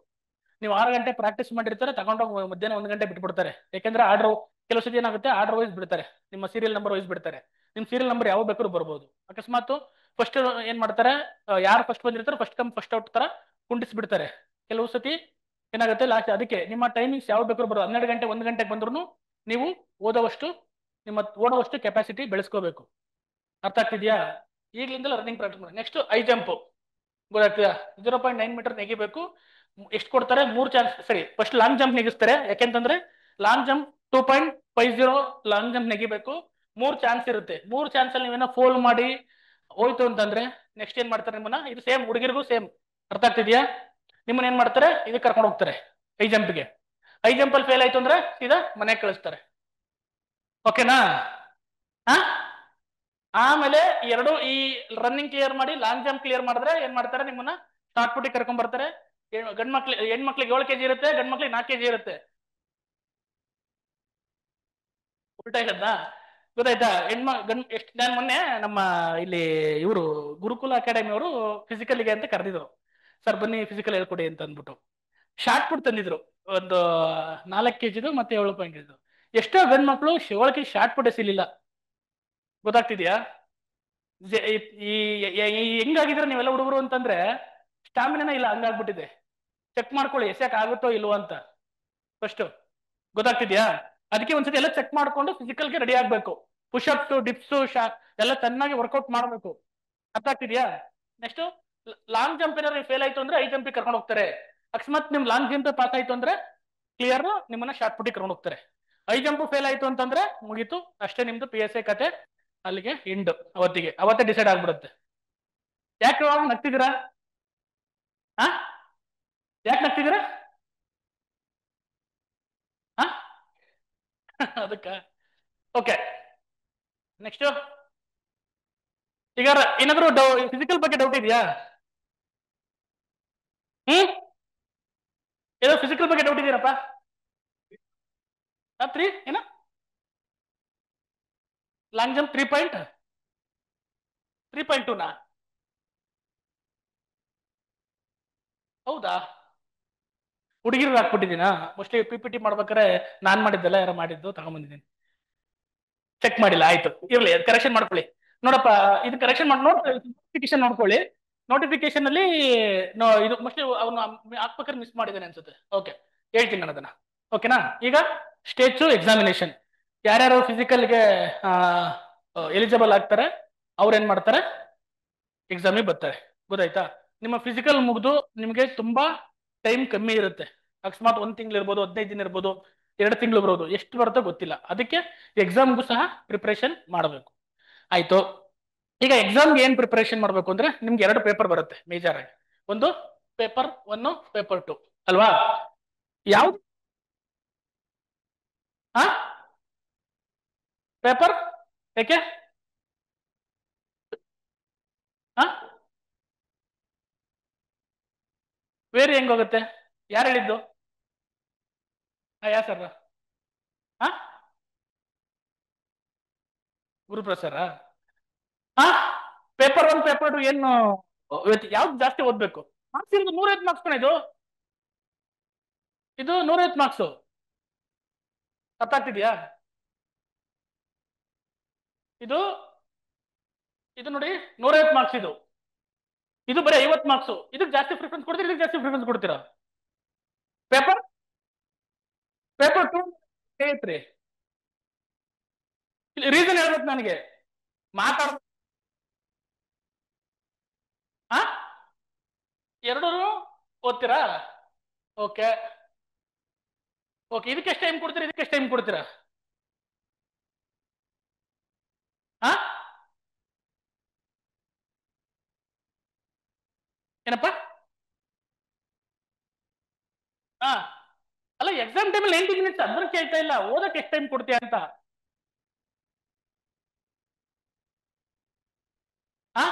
ನೀವು 6 ಗಂಟೆ ಪ್ರಾಕ್ಟೀಸ್ ಮಾಡಿರ್ತಾರೆ, ತಗೊಂಡೋಗಿ ಮಧ್ಯಾಹ್ನ 1 ಗಂಟೆ ಬಿಟ್ಬಿಡ್ತಾರೆ. ಯಾಕಂದ್ರೆ ಆರ್ಡರ್ ಕೆಲವು ಸತಿ ಏನಾಗುತ್ತೆ, ಆರ್ಡರ್ ವೈಸ್ ಬಿಡ್ತಾರೆ, ನಿಮ್ಮ ಸೀರಿಯಲ್ ನಂಬರ್ ವೈಸ್ ಬಿಡ್ತಾರೆ. ನಿಮ್ ಸೀರಿಯಲ್ ನಂಬರ್ ಯಾವ ಬೇಕಾದ್ರೂ ಬರ್ಬೋದು. ಅಕಸ್ಮಾತ್ ಫಸ್ಟ್ ಏನ್ ಮಾಡ್ತಾರೆ, ಯಾರು ಫಸ್ಟ್ ಬಂದಿರ್ತಾರೆ ಫಸ್ಟ್ ಕಮ್ ಫಸ್ಟ್ ಔಟ್ ತರ ಕುಂಡಿಸ್ಬಿಡ್ತಾರೆ. ಕೆಲವು ಸತಿ ಏನಾಗುತ್ತೆ ಲಾಸ್ಟ್. ಅದಕ್ಕೆ ನಿಮ್ಮ ಟೈಮಿಂಗ್ಸ್ ಯಾವ ಬೇಕಾದ್ರೂ ಬರೋದು. 12 ಗಂಟೆ 1 ಗಂಟೆಗೆ ಬಂದ್ರು ನೀವು ಓಡುವಷ್ಟು ಕೆಪಾಸಿಟಿ ಬೆಳೆಸ್ಕೋಬೇಕು. ಅರ್ಥ ಆಗ್ತಿದ್ಯಾ? ಈಗಲಿಂದಲೇ ರನ್ನಿಂಗ್ ಪ್ರಾಕ್ಟೀಸ್ ಮಾಡಿ. Next high jump. ಗೊತ್ತಾಗ್ತದಾ? 0.9 ಮೀಟರ್ ನೆಗಿಬೇಕು. ಎಷ್ಟು ಕೊಡ್ತಾರೆ? 3 ಚಾನ್ಸ್. ಸರಿ, ಫಸ್ಟ್ ಲಾಂಗ್ ಜಂಪ್ ನೆಗಿಸ್ತಾರೆ. ಯಾಕೆಂತಂದ್ರೆ ಲಾಂಗ್ ಜಂಪ್ 2.50 ಲಾಂಗ್ ಜಂಪ್ ನೆಗಿಬೇಕು. 3 ಚಾನ್ಸ್ ಇರುತ್ತೆ. 3 ಚಾನ್ಸ್ ಅಲ್ಲಿ ನೀವೇನೋ ಫೋಲ್ ಮಾಡಿ ಹೋಯ್ತು ಅಂತಂದ್ರೆ ನೆಕ್ಸ್ಟ್ ಏನ್ ಮಾಡ್ತಾರೆ ನಿಮ್ಮನ್ನ, ಇದು ಸೇಮ್ ಹುಡುಗಿರಿಗೂ ಸೇಮ್. ಅರ್ಥ ಆಗ್ತಿದ್ಯಾ? ನಿಮ್ಮನ್ನ ಏನ್ ಮಾಡ್ತಾರೆ, ಇದಕ್ಕೆ ಕರ್ಕೊಂಡು ಹೋಗ್ತಾರೆ ಹೈ ಜಂಪ್ಗೆ. ಹೈ ಜಂಪ್ ಅಲ್ಲಿ ಫೇಲ್ ಆಯ್ತು ಅಂದ್ರೆ ಸೀದಾ ಮನೆಗೆ ಕಳಿಸ್ತಾರೆ. ಓಕೆನಾ? ಆಮೇಲೆ ಈ ರನ್ನಿಂಗ್ ಕ್ಲಿಯರ್ ಮಾಡಿ ಲಾಂಗ್ ಜಂಪ್ ಕ್ಲಿಯರ್ ಮಾಡಿದ್ರೆ ಏನ್ ಮಾಡ್ತಾರೆ, ನಿಮ್ಮನ್ನ ಶಾರ್ಟ್ ಪುಟ್ಟಿ ಕರ್ಕೊಂಡ್ ಬರ್ತಾರೆ. ಹೆಣ್ಮಕ್ಳಿಗೆ 7 kg ಇರುತ್ತೆ, ಗಂಡ್ಮಕ್ಳಿಗೆ 4 kg ಇರುತ್ತೆ. ಉಲ್ಟಾ ಇದ್ದಾ? ಗೊತ್ತಾಯ್ತಾ? ನಾನು ಮೊನ್ನೆ ನಮ್ಮ ಇಲ್ಲಿ ಇವರು ಗುರುಕುಲ ಅಕಾಡೆಮಿ ಅವರು ಫಿಸಿಕಲ್ಗೆ ಅಂತ ಕರೆದಿದ್ರು. ಸರ್ ಬನ್ನಿ ಫಿಸಿಕಲ್ ಹೇಳ್ಕೊಡಿ ಅಂತ ಅಂದ್ಬಿಟ್ಟು ಶಾರ್ಟ್ ಪುಟ್ ತಂದಿದ್ರು. ಒಂದು 4 kg ಮತ್ತೆ 7 kg. ಎಷ್ಟೋ ಗಂಡ್ ಮಕ್ಳು 7 kg ಶಾರ್ಟ್ ಪುಟ್ ಎಸಿಲಿಲ್ಲ. ಗೊತ್ತಾಗ್ತಿದ್ಯಾ? ಹೆಂಗಾಗಿದ್ರೆ ನೀವೆಲ್ಲ ಹುಡುಗರು ಅಂತಂದ್ರೆ ಸ್ಟಾಮಿನ ಇಲ್ಲ, ಹಂಗಾಗ್ಬಿಟ್ಟಿದೆ. ಚೆಕ್ ಮಾಡ್ಕೊಳ್ಳಿ ಎಸೆಕ್ ಆಗುತ್ತೋ ಇಲ್ವೋ ಅಂತ ಫಸ್ಟ್. ಗೊತ್ತಾಗ್ತಿದ್ಯಾ? ಅದಕ್ಕೆ ಒಂದ್ಸತಿ ಎಲ್ಲ ಚೆಕ್ ಮಾಡ್ಕೊಂಡು ಫಿಸಿಕಲ್ಗೆ ರೆಡಿ ಆಗ್ಬೇಕು. ಪುಷಪ್ಸ್ ಡಿಪ್ಸ್ ಎಲ್ಲ ಚೆನ್ನಾಗಿ ವರ್ಕೌಟ್ ಮಾಡಬೇಕು. ಅರ್ಥ ಆಗ್ತಿದ್ಯಾ? ನೆಕ್ಸ್ಟ್ ಲಾಂಗ್ ಜಂಪ್ ಏನಾದ್ರು ಫೇಲ್ ಆಯ್ತು ಅಂದ್ರೆ ಹೈ ಜಂಪಿಗೆ ಕರ್ಕೊಂಡು ಹೋಗ್ತಾರೆ. ಅಕಸ್ಮಾತ್ ನಿಮ್ ಲಾಂಗ್ ಜಂಪ್ ಪಾಸ್ ಆಯ್ತು ಅಂದ್ರೆ ಕ್ಲಿಯರ್ ನಿಮ್ಮನ್ನ ಶಾರ್ಟ್ ಪುಟ್ಟಿ ಕರ್ಕೊಂಡು ಹೋಗ್ತಾರೆ. ಹೈ ಜಂಪ್ ಫೇಲ್ ಆಯ್ತು ಅಂತಂದ್ರೆ ಮುಗೀತು ಅಷ್ಟೇ, ನಿಮ್ದು PSI ಕತೆ ಅಲ್ಲಿಗೆ ಎಂಡ್. ಅವತ್ತೇ ಡಿಸೈಡ್ ಆಗ್ಬಿಡುತ್ತೆ. ಯಾಕೆ ನಗ್ತಿದ್ದೀರಾ? ಯಾಕೆ ನಗ್ತಿದ್ದೀರಾ? ಅದಕ್ಕ ಓಕೆ. ನೆಕ್ಸ್ಟ್ ಈಗ ಏನಾದ್ರು ಫಿಸಿಕಲ್ ಬಗ್ಗೆ ಡೌಟ್ ಇದೆಯಾ? ಏನೋ ಫಿಸಿಕಲ್ ಬಗ್ಗೆ ಡೌಟ್ ಇದೆಯಪ್ಪ? ರಾತ್ರಿ ಏನ ಲಾಂಗ್ ಜಂಪ್ 3.2ನಾ? ಹೌದಾ? ಹುಡುಗಿರು ಹಾಕ್ಬಿಟ್ಟಿದ್ದೀನಾ? ಮೋಸ್ಟ್ಲಿ PPT ಮಾಡ್ಬೇಕಾರೆ ನಾನ್ ಮಾಡಿದ್ದೆಲ್ಲ ಯಾರೋ ಮಾಡಿದ್ದು ತಗೊಂಡ್ಬಂದಿದ್ದೀನಿ. ಚೆಕ್ ಮಾಡಿಲ್ಲ, ಆಯ್ತು ಇರ್ಲಿ, ಅದು ಕರೆಕ್ಷನ್ ಮಾಡ್ಕೊಳ್ಳಿ. ನೋಡಪ್ಪ, ಇದು ಕರೆಕ್ಷನ್ ಮಾಡಿ ನೋಟಿಫಿಕೇಶನ್ ನೋಡ್ಕೊಳ್ಳಿ. ನೋಟಿಫಿಕೇಶನ್ ಅಲ್ಲಿ ಇದು ಮೋಸ್ಟ್ಲಿ ಅವನು ಹಾಕ್ಬೇಕಾದ್ರೆ ಮಿಸ್ ಮಾಡಿದ್ದಾನೆ ಅನ್ಸುತ್ತೆ. ಓಕೆ, ಹೇಳ್ತೀನಿ ನಾನು ಅದನ್ನ. ಓಕೆನಾ? ಈಗ ಸ್ಟೇಜ್ 2 ಎಕ್ಸಾಮಿನೇಷನ್. ಯಾರ್ಯಾರು ಫಿಸಿಕಲ್ಗೆ ಎಲಿಜಿಬಲ್ ಆಗ್ತಾರೆ ಅವ್ರು ಏನ್ ಮಾಡ್ತಾರೆ, ಎಕ್ಸಾಮಿಗೆ ಬರ್ತಾರೆ. ಗೊತ್ತಾಯ್ತಾ? ನಿಮ್ಮ ಫಿಸಿಕಲ್ ಮುಗಿದು ನಿಮಗೆ ತುಂಬಾ ಟೈಮ್ ಕಮ್ಮಿ ಇರುತ್ತೆ. ಅಕಸ್ಮಾತ್ 1 ತಿಂಗಳು ಇರ್ಬೋದು, 15 ದಿನ ಇರ್ಬೋದು, 2 ತಿಂಗಳು ಬರೋದು, ಎಷ್ಟು ಬರುತ್ತೋ ಗೊತ್ತಿಲ್ಲ. ಅದಕ್ಕೆ ಎಕ್ಸಾಮ್ಗೂ ಸಹ ಪ್ರಿಪರೇಷನ್ ಮಾಡಬೇಕು. ಆಯ್ತು. ಈಗ ಎಕ್ಸಾಮ್ಗೆ ಏನ್ ಪ್ರಿಪರೇಷನ್ ಮಾಡಬೇಕು ಅಂದ್ರೆ ನಿಮ್ಗೆ 2 ಪೇಪರ್ ಬರುತ್ತೆ ಮೇಜರ್ ಆಗಿ. ಒಂದು ಪೇಪರ್ 1, ಪೇಪರ್ 2 ಅಲ್ವಾ? ಯಾವ್ದು ಪೇಪರ್? ಯಾಕೆ ವೇರಿ ಹೆಂಗೋಗುತ್ತೆ? ಯಾರು ಹೇಳಿದ್ದು? ಯಾ ಸರ್? ಗುರುಪ್ರಸಾರ? ಪೇಪರ್ 1 ಪೇಪರ್ 2 ಏನು ಯಾವ್ದು ಜಾಸ್ತಿ ಓದ್ಬೇಕು? ಮಾರ್ಕ್ಸ್ ಇರೋದು 150 ಮಾರ್ಕ್ಸ್ ಕಣ. ಇದು 150 ಮಾರ್ಕ್ಸ್. ಅರ್ಥ ಆಗ್ತಿದ್ಯಾ? ಇದು ಇದು ನೋಡಿ 150 ಮಾರ್ಕ್ಸ್. ಇದು ಬರೀ 50 ಮಾರ್ಕ್ಸ್. ಇದಕ್ಕೆ ಜಾಸ್ತಿ ಪ್ರಿಫರೆನ್ಸ್ ಕೊಡ್ತೀರಾ, ಇದಕ್ಕೆ ಜಾಸ್ತಿ ಪ್ರಿಫರೆನ್ಸ್ ಕೊಡ್ತೀರಾ? ಪೇಪರ್ ಪೇಪರ್ 2 ಐತ್ರಿ. ರೀಸನ್ ಹೇಳ್ಬೇಕು ನನಗೆ, ಮಾತಾಡ ಎರಡೂ ಓದ್ತೀರಾ? Okay okay. ಇದಕ್ಕೆ ಎಷ್ಟು ಟೈಮ್ ಕೊಡ್ತೀರಾ, ಇದಕ್ಕೆ ಎಷ್ಟು ಟೈಮ್ ಕೊಡ್ತೀರಾ? ಏನಪ್ಪ? ಹಾ ಅಲ್ಲ, ಎಕ್ಸಾಮ್ ಟೈಮಲ್ಲಿ 90 ಮಿನಿಟ್ಸ್ ಅದ್ರ ಕೇಳ್ತಾ ಇಲ್ಲ, ಓದಕ್ಕೆ ಎಷ್ಟು ಟೈಮ್ ಕೊಡ್ತೀಯ ಅಂತ. ಹಾ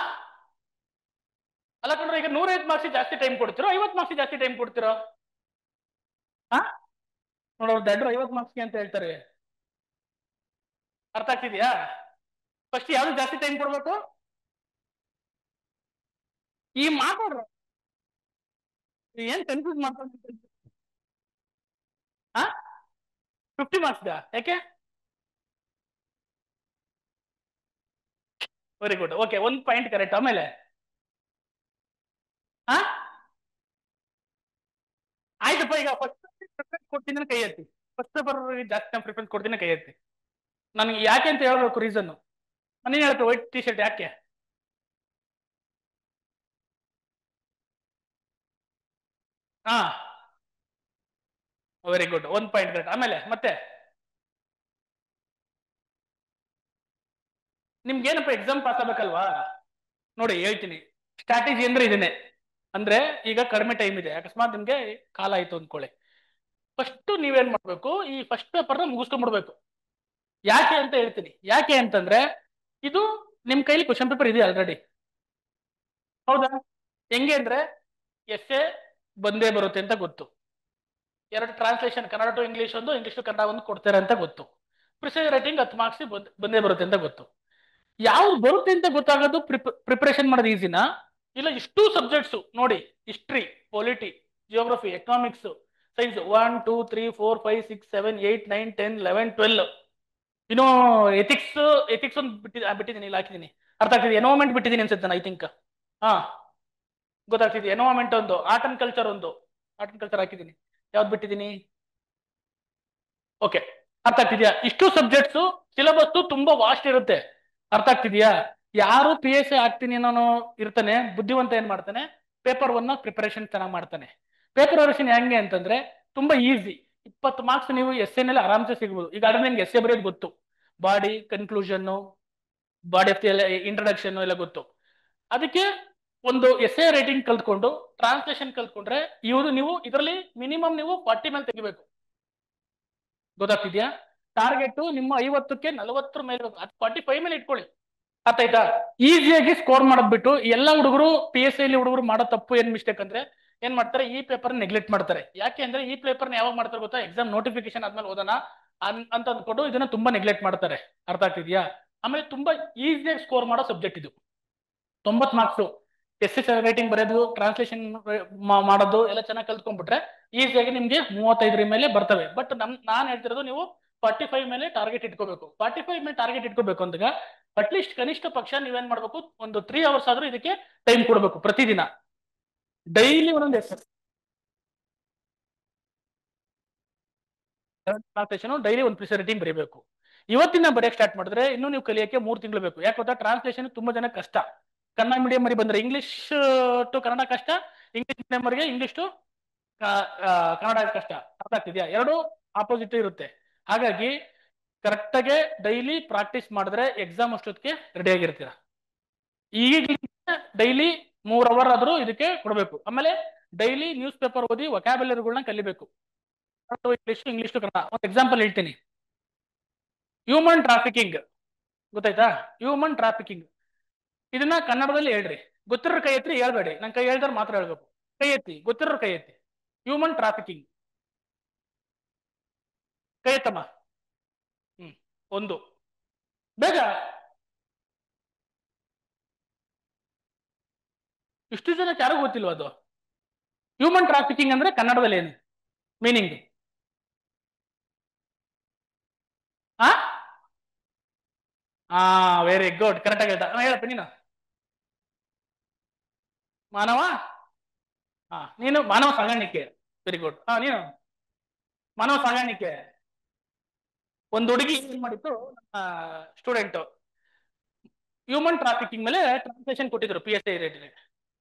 ಅಲ್ಲ ಕಣ್ರೆ, ಈಗ 105 ಮಾರ್ಕ್ಸ್ ಜಾಸ್ತಿ ಟೈಮ್ ಕೊಡ್ತಿರೋ, 50 ಮಾರ್ಕ್ಸ್ ಜಾಸ್ತಿ ಟೈಮ್ ಕೊಡ್ತಿರೋ? ಹಾ ನೋಡೋರು ದಡ್ರು 50 ಮಾರ್ಕ್ಸ್ಗೆ ಅಂತ ಹೇಳ್ತಾರೆ. ಅರ್ಥ ಆಗ್ತಿದ್ಯಾ? ಫಸ್ಟ್ ಯಾವ್ದು ಜಾಸ್ತಿ ಟೈಮ್ ಕೊಡ್ಬೇಕು? ಈ ಮಾತಾಡ್ರು ಏನ್ ಕನ್ಫ್ಯೂಸ್ ಮಾಡ್ಕೊಂಡು 50 ಮಾರ್ಕ್ಸ್ ಯಾಕೆ? Very good. ಓಕೆ, ಒಂದು ಪಾಯಿಂಟ್ ಕರೆಕ್ಟ್. ಆಮೇಲೆ ಹಾ ಆಯ್ತಪ್ಪ. ಈಗ ಫಸ್ಟ್ ಪ್ರಿಫರೆನ್ಸ್ ಕೊಡ್ತೀನಿ ಕೈ ಎತ್ತಿ. ಫಸ್ಟ್ ಪೇಪರ್ ಜಾಸ್ತಿ ನಾನು ಪ್ರಿಫರೆನ್ಸ್ ಕೊಡ್ತೀನಿ ಕೈ ಎತ್ತಿ. ನನಗೆ ಯಾಕೆ ಅಂತ ಹೇಳ್ಬೇಕು ರೀಸನ್. ನೀನ್ ಹೇಳ್ತು ವೈಟ್ ಟಿ ಶರ್ಟ್ ಯಾಕೆ? ಹಾ ವೆರಿ ಗುಡ್, ಒಂದು ಪಾಯಿಂಟ್ ಕರೆಕ್ಟ್. ಆಮೇಲೆ ಮತ್ತೆ ನಿಮ್ಗೆ ಏನಪ್ಪ ಎಕ್ಸಾಮ್ ಪಾಸ್ ಆಗ್ಬೇಕಲ್ವಾ? ನೋಡಿ ಹೇಳ್ತೀನಿ, ಸ್ಟ್ರಾಟಜಿ ಅಂದ್ರೆ ಇದನ್ನೇ. ಅಂದ್ರೆ ಈಗ ಕಡಿಮೆ ಟೈಮ್ ಇದೆ, ಅಕಸ್ಮಾತ್ ನಿಮ್ಗೆ ಕಾಲ ಆಯ್ತು ಅಂದ್ಕೊಳ್ಳಿ. ಫಸ್ಟ್ ನೀವೇನ್ ಮಾಡ್ಬೇಕು, ಈ ಫಸ್ಟ್ ಪೇಪರ್ನ ಮುಗಿಸ್ಕೊಂಡ್ಬಿಡ್ಬೇಕು. ಯಾಕೆ ಅಂತ ಹೇಳ್ತೀನಿ. ಯಾಕೆ ಅಂತಂದ್ರೆ ಇದು ನಿಮ್ ಕೈಲಿ ಕ್ವಶನ್ ಪೇಪರ್ ಇದೆ ಆಲ್ರೆಡಿ, ಹೌದಾ? ಹೆಂಗೆ ಅಂದ್ರೆ ಎಸ್ ಎ ಬಂದೇ ಬರುತ್ತೆ ಅಂತ ಗೊತ್ತು. ಎರಡು ಟ್ರಾನ್ಸ್ಲೇಷನ್, ಕನ್ನಡ ಟು ಇಂಗ್ಲಿಷ್ ಒಂದು, ಇಂಗ್ಲಿಷ್ ಟು ಕನ್ನಡ ಒಂದು ಕೊಡ್ತಾರೆ ಅಂತ ಗೊತ್ತು. ಪ್ರಿಸೈಸ್ ರೈಟಿಂಗ್ 10 ಮಾರ್ಕ್ಸ್ ಬಂದೇ ಬರುತ್ತೆ ಅಂತ ಗೊತ್ತು. ಯಾವ್ದು ಬರುತ್ತೆ ಅಂತ ಗೊತ್ತಾಗೋದು ಪ್ರಿಪರೇಷನ್ ಮಾಡೋದು ಈಸಿನಾ, ಇಲ್ಲ ಇಷ್ಟು ಸಬ್ಜೆಕ್ಟ್ಸ್ ನೋಡಿ, history, polity, geography, economics, science 1 2 3 4 5 6 7 8 9 10 11 12, ಇನ್ನು ಎಥಿಕ್ಸ್ ಎಥಿಕ್ಸ್ ಒಂದು ಬಿಟ್ಟಿದ್ದೀನಿ, ಇಲ್ಲಿ ಹಾಕಿದ್ದೀನಿ. ಅರ್ಥ ಆಗ್ತಿದೆ? ಎನ್ವೈರನ್ಮೆಂಟ್ ಬಿಟ್ಟಿದ್ದೀನಿ ಅನ್ಸುತ್ತೆ ನಾನು, ಐ ಥಿಂಕ್. ಹಾ ಗೊತ್ತಾಗ್ತಿದೆ. ಎನ್ವೈರನ್ಮೆಂಟ್ ಒಂದು, ಆರ್ಟ್ ಅಂಡ್ ಕಲ್ಚರ್ ಒಂದು, ಆರ್ಟ್ ಅಂಡ್ ಕಲ್ಚರ್ ಹಾಕಿದ್ದೀನಿ. ಯಾವ್ದು ಬಿಟ್ಟಿದ್ದೀನಿ? ಓಕೆ, ಅರ್ಥ ಆಗ್ತಿದ್ಯಾ? ಇಷ್ಟು ಸಬ್ಜೆಕ್ಟ್ಸ್, ಸಿಲೆಬಸ್ ತುಂಬಾ ವಾಸ್ಟ್ ಇರುತ್ತೆ. ಅರ್ಥ ಆಗ್ತಿದ್ಯಾ? ಯಾರು ಪಿ ಎಸ್ ಐ ಆಗ್ತೀನಿ ಅನ್ನೋ ಇರ್ತಾನೆ ಬುದ್ಧಿವಂತ ಏನ್ ಮಾಡ್ತಾನೆ, ಪೇಪರ್ 1 ಪ್ರಿಪರೇಷನ್ ಚೆನ್ನಾಗಿ ಮಾಡ್ತಾನೆ. ಪೇಪರ್ ವರ್ಷನ್ ಹೆಂಗೆ ಅಂತಂದ್ರೆ ತುಂಬಾ ಈಸಿ. 20 ಮಾರ್ಕ್ಸ್ ನೀವು ಎಸ್ ಎ ನಲ್ಲಿ ಆರಾಮ್ಸೆ ಸಿಗ್ಬೋದು. ಈಗ ಆದ್ರೆ ನಿಮ್ಗೆ ಎಸ್ ಎ ಬರೆಯೋದು ಗೊತ್ತು, body conclusion, body of introduction ಎಲ್ಲ ಗೊತ್ತು. ಅದಕ್ಕೆ ಒಂದು ಎಸ್ ಎ ರೈಟಿಂಗ್ ಕಲ್ತ್ಕೊಂಡು ಟ್ರಾನ್ಸ್ಲೇಷನ್ ಕಲ್ತ್ಕೊಂಡ್ರೆ ಇವರು ನೀವು ಇದರಲ್ಲಿ ಮಿನಿಮಮ್ ನೀವು 40 ಮೇಲೆ ತೆಗಿಬೇಕು. ಗೊತ್ತಾಗ್ತಿದ್ಯಾ? ಟಾರ್ಗೆಟ್ ನಿಮ್ಮ 50ಕ್ಕೆ 40 ಮೇಲೆ, 45 ಮೇಲೆ ಇಟ್ಕೊಳ್ಳಿ. ಅರ್ಥಾಯ್ತಾ? ಈಸಿಯಾಗಿ ಸ್ಕೋರ್ ಮಾಡೋದ್ ಬಿಟ್ಟು ಎಲ್ಲ ಹುಡುಗರು ಪಿ ಎಸ್ ಐ ಹುಡುಗರು ಮಾಡೋ ತಪ್ಪು ಏನ್ ಮಿಸ್ಟೇಕ್ ಅಂದ್ರೆ, ಏನ್ ಮಾಡ್ತಾರೆ, ಈ ಪೇಪರ್ ನೆಗ್ಲೆಕ್ಟ್ ಮಾಡ್ತಾರೆ. ಯಾಕೆ ಅಂದ್ರೆ ಈ ಪೇಪರ್ನ ಯಾವಾಗ ಮಾಡ್ತಾರೆ ಗೊತ್ತಾ, ಎಕ್ಸಾಮ್ ನೋಟಿಫಿಕೇಶನ್ ಆದ್ಮೇಲೆ ಓದೋಣ ಅಂತ ಅಂದ್ಕೊಂಡು ಇದನ್ನ ತುಂಬಾ ನೆಗ್ಲೆಕ್ಟ್ ಮಾಡ್ತಾರೆ. ಅರ್ಥ ಆಗ್ತಿದ್ಯಾ? ಆಮೇಲೆ ತುಂಬಾ ಈಸಿಯಾಗಿ ಸ್ಕೋರ್ ಮಾಡೋ ಸಬ್ಜೆಕ್ಟ್ ಇದು. 90 ಮಾರ್ಕ್ಸ್ ಎಸ್ ಎಸ್ ರೈಟಿಂಗ್ ಬರೆಯೋದು, ಟ್ರಾನ್ಸ್ಲೇಷನ್ ಮಾಡೋದು ಎಲ್ಲ ಚೆನ್ನಾಗಿ ಕಲ್ತ್ಕೊಂಡ್ಬಿಟ್ರೆ ಈಸಿಯಾಗಿ ನಿಮ್ಗೆ 35 ಮೇಲೆ ಬರ್ತವೆ. ಬಟ್ ನಾನ್ ಹೇಳ್ತಿರೋದು ನೀವು 45 ಮೇಲೆ ಟಾರ್ಗೆಟ್ ಇಟ್ಕೋಬೇಕು. 45 ಮೇಲೆ ಟಾರ್ಗೆಟ್ ಇಟ್ಕೋಬೇಕು ಅಂದಾಗ ಅಟ್ಲೀಸ್ಟ್ ಕನಿಷ್ಠ ಪಕ್ಷ ನೀವೇನ್ ಮಾಡ್ಬೇಕು, ಒಂದು 3 ಅವರ್ಸ್ ಆದ್ರೂ ಇದಕ್ಕೆ ಟೈಮ್ ಕೊಡ್ಬೇಕು ಪ್ರತಿದಿನ. ಡೈಲಿ ಒಂದೊಂದು ಎಸ್ ಟ್ರಾನ್ಸ್ಲೇಷನ್, ಡೈಲಿ ಒಂದು ಪ್ರಿಸರ್ ರೈಟಿಂಗ್ ಬರೀಬೇಕು. ಇವತ್ತಿನ ಬರೆಯಕ್ಕೆ ಸ್ಟಾರ್ಟ್ ಮಾಡಿದ್ರೆ ಇನ್ನು ನೀವು ಕಲಿಯಕ್ಕೆ 3 ತಿಂಗಳು ಬೇಕು. ಯಾಕೆ ಗೊತ್ತಾ, ಟ್ರಾನ್ಸ್ಲೇಷನ್ ತುಂಬಾ ಜನ ಕಷ್ಟ. ಕನ್ನಡ ಮೀಡಿಯಂ ಮರಿ ಬಂದ್ರೆ ಇಂಗ್ಲಿಷ್ ಟು ಕನ್ನಡ ಕಷ್ಟ, ಇಂಗ್ಲಿಷ್ ಮೀಡಿಯಂ ಅವರಿಗೆ ಇಂಗ್ಲಿಷ್ ಟು ಕನ್ನಡ ಕಷ್ಟ. ಅರ್ಥ ಆಗ್ತಿದ್ಯಾ? ಎರಡು ಆಪೋಸಿಟ್ ಇರುತ್ತೆ. ಹಾಗಾಗಿ ಕರೆಕ್ಟ್ ಆಗಿ ಡೈಲಿ ಪ್ರಾಕ್ಟೀಸ್ ಮಾಡಿದ್ರೆ ಎಕ್ಸಾಮ್ ಅಷ್ಟೊತ್ತಿಗೆ ರೆಡಿ ಆಗಿರ್ತೀರ. ಈಗ ಡೈಲಿ 3 ಅವರ್ ಆದ್ರೂ ಇದಕ್ಕೆ ಕೊಡಬೇಕು. ಆಮೇಲೆ ಡೈಲಿ ನ್ಯೂಸ್ ಪೇಪರ್ ಓದಿ ವೊಕ್ಯಾಬುಲರಿಗಳನ್ನ ಕಲಿಬೇಕು. English to Kannada. ಒಂದು ಎಕ್ಸಾಂಪಲ್ ಹೇಳ್ತೀನಿ. ಹ್ಯೂಮನ್ ಟ್ರಾಫಿಕಿಂಗ್ ಗೊತ್ತಾಯ್ತಾ? ಹ್ಯೂಮನ್ ಟ್ರಾಫಿಕಿಂಗ್ ಇದನ್ನ ಕನ್ನಡದಲ್ಲಿ ಹೇಳ್ರಿ. ಗೊತ್ತಿರೋ ಕೈ ಎತ್ತಿ, ಹೇಳ್ಬೇಡಿ. ನನ್ ಕೈ ಹೇಳ್ದಾರ ಮಾತ್ರ ಹೇಳ್ಬೇಕು. ಕೈ ಎತ್ತಿ, ಗೊತ್ತಿರೋ ಕೈ ಎತ್ತಿ. ಹ್ಯೂಮನ್ ಟ್ರಾಫಿಕಿಂಗ್ ಕೈ ಎತ್ತಮ್ಮ. ಒಂದು ಬೇಗ. ಇಷ್ಟು ಜನಕ್ಕೆ ಯಾರಿಗೂ ಗೊತ್ತಿಲ್ವ ಅದು? ಹ್ಯೂಮನ್ ಟ್ರಾಫಿಕಿಂಗ್ ಅಂದ್ರೆ ಕನ್ನಡದಲ್ಲಿ ಏನು ಮೀನಿಂಗ್? ಆ ಹಾ, ವೆರಿ ಗುಡ್, ಕರೆಕ್ಟ್ ಆಗಿ ಹೇಳ್ತಾ. ಹೇಳಪ್ಪ ನೀನು. ಮಾನವ, ಹಾ ನೀನು ಮಾನವ ಸಾಗಾಣಿಕೆ. Very good. ಹಾ ನೀನು ಮಾನವ ಸಾಗಾಣಿಕೆ. ಒಂದು ಹುಡುಗಿ ಏನ್ ಮಾಡಿತ್ತು, ಸ್ಟೂಡೆಂಟ್ ಹ್ಯೂಮನ್ ಟ್ರಾಫಿಕಿಂಗ್ ಮೇಲೆ ಟ್ರಾನ್ಸ್ಲೇಷನ್ ಕೊಟ್ಟಿದ್ರು PSI ರೇಟ್ಗೆ.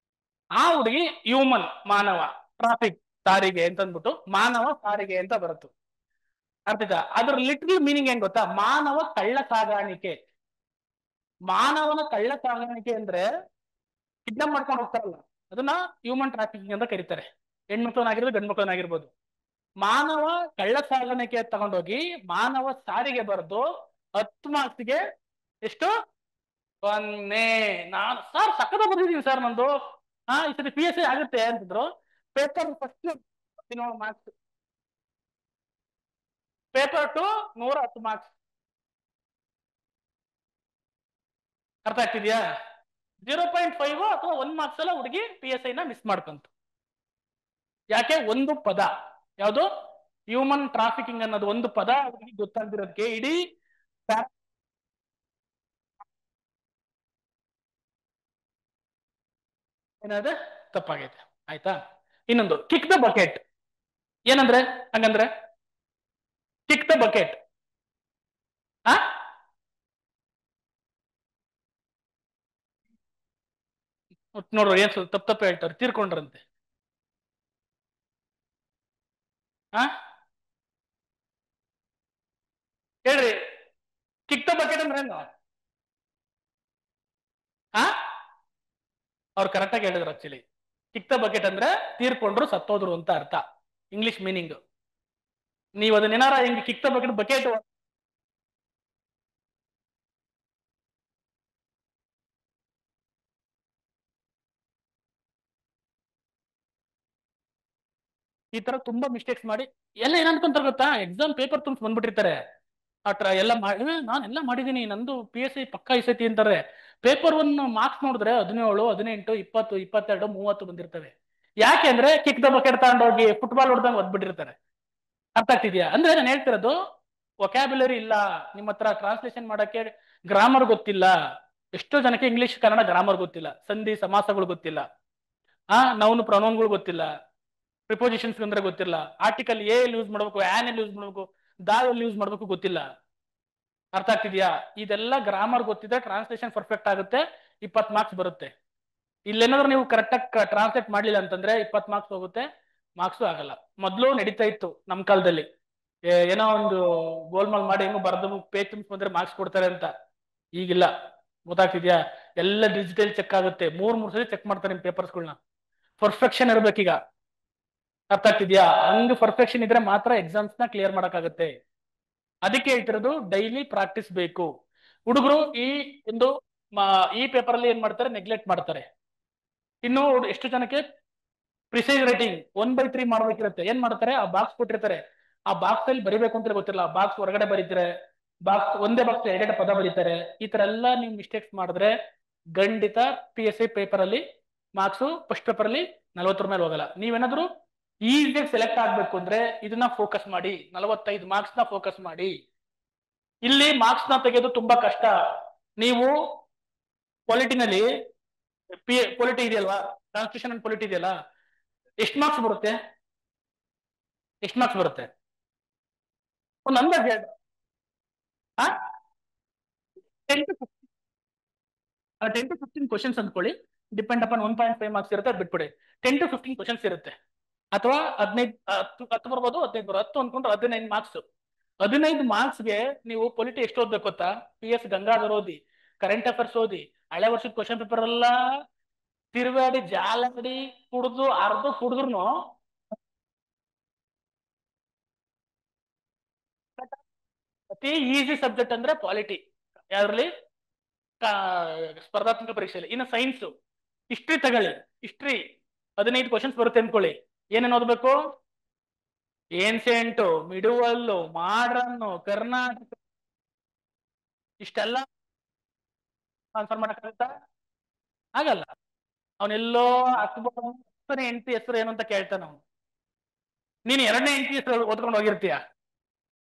ಆ ಹುಡುಗಿ ಹ್ಯೂಮನ್ ಮಾನವ, ಟ್ರಾಫಿಕ್ ಸಾರಿಗೆ ಅಂತ ಅಂದ್ಬಿಟ್ಟು ಮಾನವ ಸಾರಿಗೆ ಅಂತ ಬರುತ್ತು. ಅರ್ಥ ಆಯ್ತಾ? ಅದ್ರ ಲಿಟ್ರಲ್ ಮೀನಿಂಗ್ ಏನ್ ಗೊತ್ತಾ? ಮಾನವ ಕಳ್ಳ ಸಾಗಾಣಿಕೆ. ಮಾನವನ ಕಳ್ಳ ಸಾಗಾಣಿಕೆ ಅಂದ್ರೆ ಕಿಡ್ನಾಪ್ ಮಾಡ್ಕೊಂಡು ಹೋಗ್ತಾರಲ್ಲ, ಅದನ್ನ ಹ್ಯೂಮನ್ ಟ್ರಾಫಿಕಿಂಗ್ ಅಂತ ಕರೀತಾರೆ. ಹೆಣ್ಮಕ್ಳನ್ನಾಗಿರ್ಬೋದು ಗಂಡು ಮಕ್ಕಳನ್ನಾಗಿರ್ಬೋದು. ಮಾನವ ಕಳ್ಳ ಸಾಗಾಣಿಕೆ ತಗೊಂಡೋಗಿ ಮಾನವ ಸಾರಿಗೆ ಬರೆದು 10 ಮಾರ್ಕ್ಸ್ಗೆ ಎಷ್ಟು? 0. ನಾನು ಸರ್ ಸಕ್ಕದ ಬಂದಿದ್ದೀನಿ ಸರ್ ನಂದು, ಈ ಸರಿ PSI ಆಗುತ್ತೆ ಅಂತಿದ್ರು. Paper first marks, paper 2 110 marks. ಅರ್ಥ ಆಗ್ತಿದ್ಯಾ? 0.5 ಅಥವಾ 1 ಮಾರ್ಕ್ಸ್ ಎಲ್ಲ ಹುಡುಗಿ PSI ನ ಮಿಸ್ ಮಾಡ್ಕೊಂತು. ಯಾಕೆ? ಒಂದು ಪದ, ಯಾವುದು? ಹ್ಯೂಮನ್ ಟ್ರಾಫಿಕಿಂಗ್ ಅನ್ನೋದು ಒಂದು ಪದ ಹುಡುಗಿ ಗೊತ್ತಾಗ್ದಿರೋದಕ್ಕೆ ಇಡೀ ಏನಾದ್ರೆ ತಪ್ಪಾಗೈತೆ. ಆಯ್ತಾ? ಇನ್ನೊಂದು ಕಿಕ್ ದ ಬಕೆಟ್. ಏನಂದ್ರೆ? ಹಂಗಂದ್ರೆ ಕಿಕ್ ದ ಬಕೆಟ್. ಆ ನೋಡ್ರಿ ಏನ್ ಸ್ವಲ್ಪ ತಪ್ಪು ಹೇಳ್ತಾರೆ, ತೀರ್ಕೊಂಡ್ರಂತೆ. ಆ ಹೇಳ್ರಿ, ಕಿಕ್ ದ ಬಕೆಟ್ ಅಂದ್ರೆ ಏನು? ಅವ್ರು ಕರೆಕ್ಟ್ ಆಗಿ ಹೇಳಿದ್ರು. ಆಕ್ಚುಲಿ ಕಿಕ್ ದ ಬಕೆಟ್ ಅಂದ್ರೆ ತೀರ್ಕೊಂಡ್ರು, ಸತ್ತೋದ್ರು ಅಂತ ಅರ್ಥ, ಇಂಗ್ಲಿಷ್ ಮೀನಿಂಗ್. ನೀವು ಅದನ್ನೇನಾರ ಹಿಂಗೆ ಕಿಕ್ ದ ಬಕೆಟ್ ಬಕೆಟ್ ಈ ತರ ತುಂಬಾ ಮಿಸ್ಟೇಕ್ಸ್ ಮಾಡಿ ಎಲ್ಲ ಏನ್ ಅನ್ಕೊಂತಾರೆ ಗೊತ್ತಾ? ಎಕ್ಸಾಮ್ ಪೇಪರ್ ತುಂಬ ಬಂದ್ಬಿಟ್ಟಿರ್ತಾರೆ. ಎಲ್ಲ ನಾನೆಲ್ಲ ಮಾಡಿದೀನಿ, ನಂದು PSI ಪಕ್ಕ ಇಸತಿ ಅಂತಾರೆ. ಪೇಪರ್ 1 ಮಾರ್ಕ್ಸ್ ನೋಡಿದ್ರೆ 17, 18, 20, 22, 30 ಬಂದಿರ್ತವೆ. ಯಾಕೆ ಅಂದ್ರೆ ಕಿಕ್ ದ ಬಕೆಟ್ ತಗೊಂಡೋಗಿ ಫುಟ್ಬಾಲ್ ಹೊಡೆದಂಗೆ ಒದ್ಬಿಟ್ಟಿರ್ತಾರೆ. ಅರ್ಥ ಆಗ್ತಿದ್ಯಾ? ಅಂದ್ರೆ ನಾನು ಹೇಳ್ತಿರೋದು, ವೊಕ್ಯಾಬ್ಯುಲರಿ ಇಲ್ಲ ನಿಮ್ಮ ಹತ್ರ, ಟ್ರಾನ್ಸ್ಲೇಷನ್ ಮಾಡಕ್ಕೆ ಗ್ರಾಮರ್ ಗೊತ್ತಿಲ್ಲ. ಎಷ್ಟೋ ಜನಕ್ಕೆ ಇಂಗ್ಲಿಷ್ ಕನ್ನಡ ಗ್ರಾಮರ್ ಗೊತ್ತಿಲ್ಲ, ಸಂಧಿ ಸಮಾಸಗಳು ಗೊತ್ತಿಲ್ಲ, ನೌನ್ ಪ್ರೊನೌನ್ಗಳು ಗೊತ್ತಿಲ್ಲ, ಪ್ರಿಪೋಸಿಷನ್ಸ್ ಅಂದ್ರೆ ಗೊತ್ತಿಲ್ಲ, ಆರ್ಟಿಕಲ್ ಎಲ್ಲಿ ಯೂಸ್ ಮಾಡ್ಬೇಕು, ಆನ್ ಎಲ್ಲಿ ಯೂಸ್ ಮಾಡ್ಬೇಕು, ದಾ ಎಲ್ಲಿ ಯೂಸ್ ಮಾಡ್ಬೇಕು ಗೊತ್ತಿಲ್ಲ. ಅರ್ಥ ಆಗ್ತಿದ್ಯಾ? ಇದೆಲ್ಲ ಗ್ರಾಮರ್ ಗೊತ್ತಿದ್ರೆ ಟ್ರಾನ್ಸ್ಲೇಷನ್ ಪರ್ಫೆಕ್ಟ್ ಆಗುತ್ತೆ, 20 ಮಾರ್ಕ್ಸ್ ಬರುತ್ತೆ. ಇಲ್ಲೇನಾದ್ರೂ ನೀವು ಕರೆಕ್ಟ್ ಆಗಿ ಟ್ರಾನ್ಸ್ಲೇಟ್ ಮಾಡ್ಲಿಲ್ಲ ಅಂತಂದ್ರೆ 20 ಮಾರ್ಕ್ಸ್ ಹೋಗುತ್ತೆ, ಮಾರ್ಕ್ಸು ಆಗಲ್ಲ. ಮೊದ್ಲು ನಡೀತಾ ಇತ್ತು ನಮ್ ಕಾಲದಲ್ಲಿ, ಏನೋ ಒಂದು ಗೋಲ್ಮಾಲ್ ಮಾಡಿ ಹೆಂಗೋ ಬರ್ದು ಪೇಜ್ ತುಂಬಿಸ್ ಬಂದ್ರೆ ಮಾರ್ಕ್ಸ್ ಕೊಡ್ತಾರೆ ಅಂತ. ಈಗಿಲ್ಲ. ಗೊತ್ತಾಗ್ತಿದ್ಯಾ? ಎಲ್ಲ ಡಿಜಿಟಲ್ ಚೆಕ್ ಆಗುತ್ತೆ, 3 ಸಲ ಚೆಕ್ ಮಾಡ್ತಾರೆ ನಿಮ್ ಪೇಪರ್ಸ್ಗಳನ್ನ. ಪರ್ಫೆಕ್ಷನ್ ಇರ್ಬೇಕೀಗ. ಅರ್ಥ ಆಗ್ತಿದ್ಯಾ? ಹಂಗ್ ಪರ್ಫೆಕ್ಷನ್ ಇದ್ರೆ ಮಾತ್ರ ಎಕ್ಸಾಮ್ಸ್ ನ ಕ್ಲಿಯರ್ ಮಾಡಕ್ಕಾಗತ್ತೆ. ಅದಕ್ಕೆ ಹೇಳ್ತಿರೋದು ಡೈಲಿ ಪ್ರಾಕ್ಟೀಸ್ ಬೇಕು. ಹುಡುಗರು ಈ ಒಂದು ಈ ಪೇಪರ್ ಅಲ್ಲಿ ಏನ್ ಮಾಡ್ತಾರೆ, ನೆಗ್ಲೆಕ್ಟ್ ಮಾಡ್ತಾರೆ. ಇನ್ನು ಎಷ್ಟು ಜನಕ್ಕೆ ಪ್ರಿಸೈಸ್ ರೈಟಿಂಗ್ 1/3 ಮಾಡ್ಬೇಕಿರುತ್ತೆ, ಏನ್ ಮಾಡ್ತಾರೆ, ಆ ಬಾಕ್ಸ್ ಕೊಟ್ಟಿರ್ತಾರೆ, ಆ ಬಾಕ್ಸ್ ಅಲ್ಲಿ ಬರಿಬೇಕು ಅಂತ ಗೊತ್ತಿಲ್ಲ, ಬಾಕ್ಸ್ ಹೊರಗಡೆ ಬರೀತಾರೆ, ಒಂದೇ ಬಾಕ್ಸ್ 2 ಪದ ಬರೀತಾರೆ. ಈ ತರ ಎಲ್ಲ ನೀವು ಮಿಸ್ಟೇಕ್ಸ್ ಮಾಡಿದ್ರೆ ಖಂಡಿತ PSI ಪೇಪರ್ ಅಲ್ಲಿ ಮಾರ್ಕ್ಸ್ ಫಸ್ಟ್ ಪೇಪರ್ ಅಲ್ಲಿ 40 ಮೇಲೆ ಹೋಗಲ್ಲ. ನೀವೇನಾದ್ರೂ ಈಸಿಯಾಗಿ ಸೆಲೆಕ್ಟ್ ಆಗ್ಬೇಕು ಅಂದ್ರೆ ಇದನ್ನ ಫೋಕಸ್ ಮಾಡಿ, 45 ಮಾರ್ಕ್ಸ್ ನ ಫೋಕಸ್ ಮಾಡಿ. ಇಲ್ಲಿ ಮಾರ್ಕ್ಸ್ ನ ತೆಗೆಯೋದು ತುಂಬಾ ಕಷ್ಟ. ನೀವು ಪೊಲಿಟಿನಲ್ಲಿ ಪೊಲಿಟಿ ಇದೆಯಲ್ವಾ, ಕಾನ್ಸ್ಟಿಟ್ಯೂಷನ್ ಅಂಡ್ ಪೊಲಿಟಿ ಇದೆಯಲ್ಲ, ಎಷ್ಟು ಮಾರ್ಕ್ಸ್ ಬರುತ್ತೆ? ಎಷ್ಟು ಮಾರ್ಕ್ಸ್ ಬರುತ್ತೆ? ಒಂದು ಅಂದಾಜು ಹೇಳಿ. 10 to 15 ಕ್ವಶನ್ಸ್ ಅಂದ್ಕೊಳ್ಳಿ, ಡಿಪೆಂಡ್ ಅಪಾನ್ 1.5 ಮಾರ್ಕ್ಸ್ ಇರುತ್ತೆ, ಅದು ಬಿಟ್ಬಿಡಿ. 10 to 15 ಕ್ವಶನ್ಸ್ ಇರುತ್ತೆ, ಅಥವಾ 15, 10 ಬರ್ಬೋದು, 15 ಬರ್ಬೋದು, 10 ಅನ್ಕೊಂಡ್ರೆ 15 ಮಾರ್ಕ್ಸ್. 15 ಮಾರ್ಕ್ಸ್ಗೆ ನೀವು ಪೊಲಿಟಿ ಎಷ್ಟು ಓದ್ಬೇಕು ಗೊತ್ತಾ? PS ಗಂಗಾಧರ್ ಓದಿ, ಕರೆಂಟ್ ಅಫೇರ್ಸ್ ಓದಿ, ಹಳೆ ವರ್ಷದ ಕ್ವಶನ್ ಪೇಪರ್ ಎಲ್ಲ ತಿರುಗಾಡಿ ಜಾಲಾಡಿ ಕುಡ್ದು ಅರ್ಧ ಕುಡಿದ್ರು ಅತಿ ಈಸಿ ಸಬ್ಜೆಕ್ಟ್ ಅಂದ್ರೆ ಪಾಲಿಟಿ. ಯಾವ್ದ್ರಲ್ಲಿ? ಸ್ಪರ್ಧಾತ್ಮಕ ಪರೀಕ್ಷೆಯಲ್ಲಿ. ಇನ್ನು ಸೈನ್ಸ್, ಹಿಸ್ಟ್ರಿ ತಗೊಳ್ಳಿ. ಹಿಸ್ಟ್ರಿ 15 ಕ್ವಶನ್ಸ್ ಬರುತ್ತೆ ಅನ್ಕೊಳ್ಳಿ. ಏನೇನು ಓದ್ಬೇಕು? ಏನ್ಸೆಂಟು, ಮಿಡುವಲ್, ಮಾಡ್ರನ್, ಕರ್ನಾಟಕ, ಇಷ್ಟೆಲ್ಲ ಆನ್ಸರ್ ಮಾಡಕ್ಕಾಗತ್ತಾ? ಆಗಲ್ಲ. ಅವನೆಲ್ಲೋ ಅಕ್ಬರ್ ಹೆಂಡತಿ ಹೆಸರು ಏನು ಅಂತ ಕೇಳ್ತಾನ ಅವನು. ನೀನು 2ನೇ ಹೆಂಡತಿ ಹೆಸರು ಓದ್ಕೊಂಡು ಹೋಗಿರ್ತೀಯ,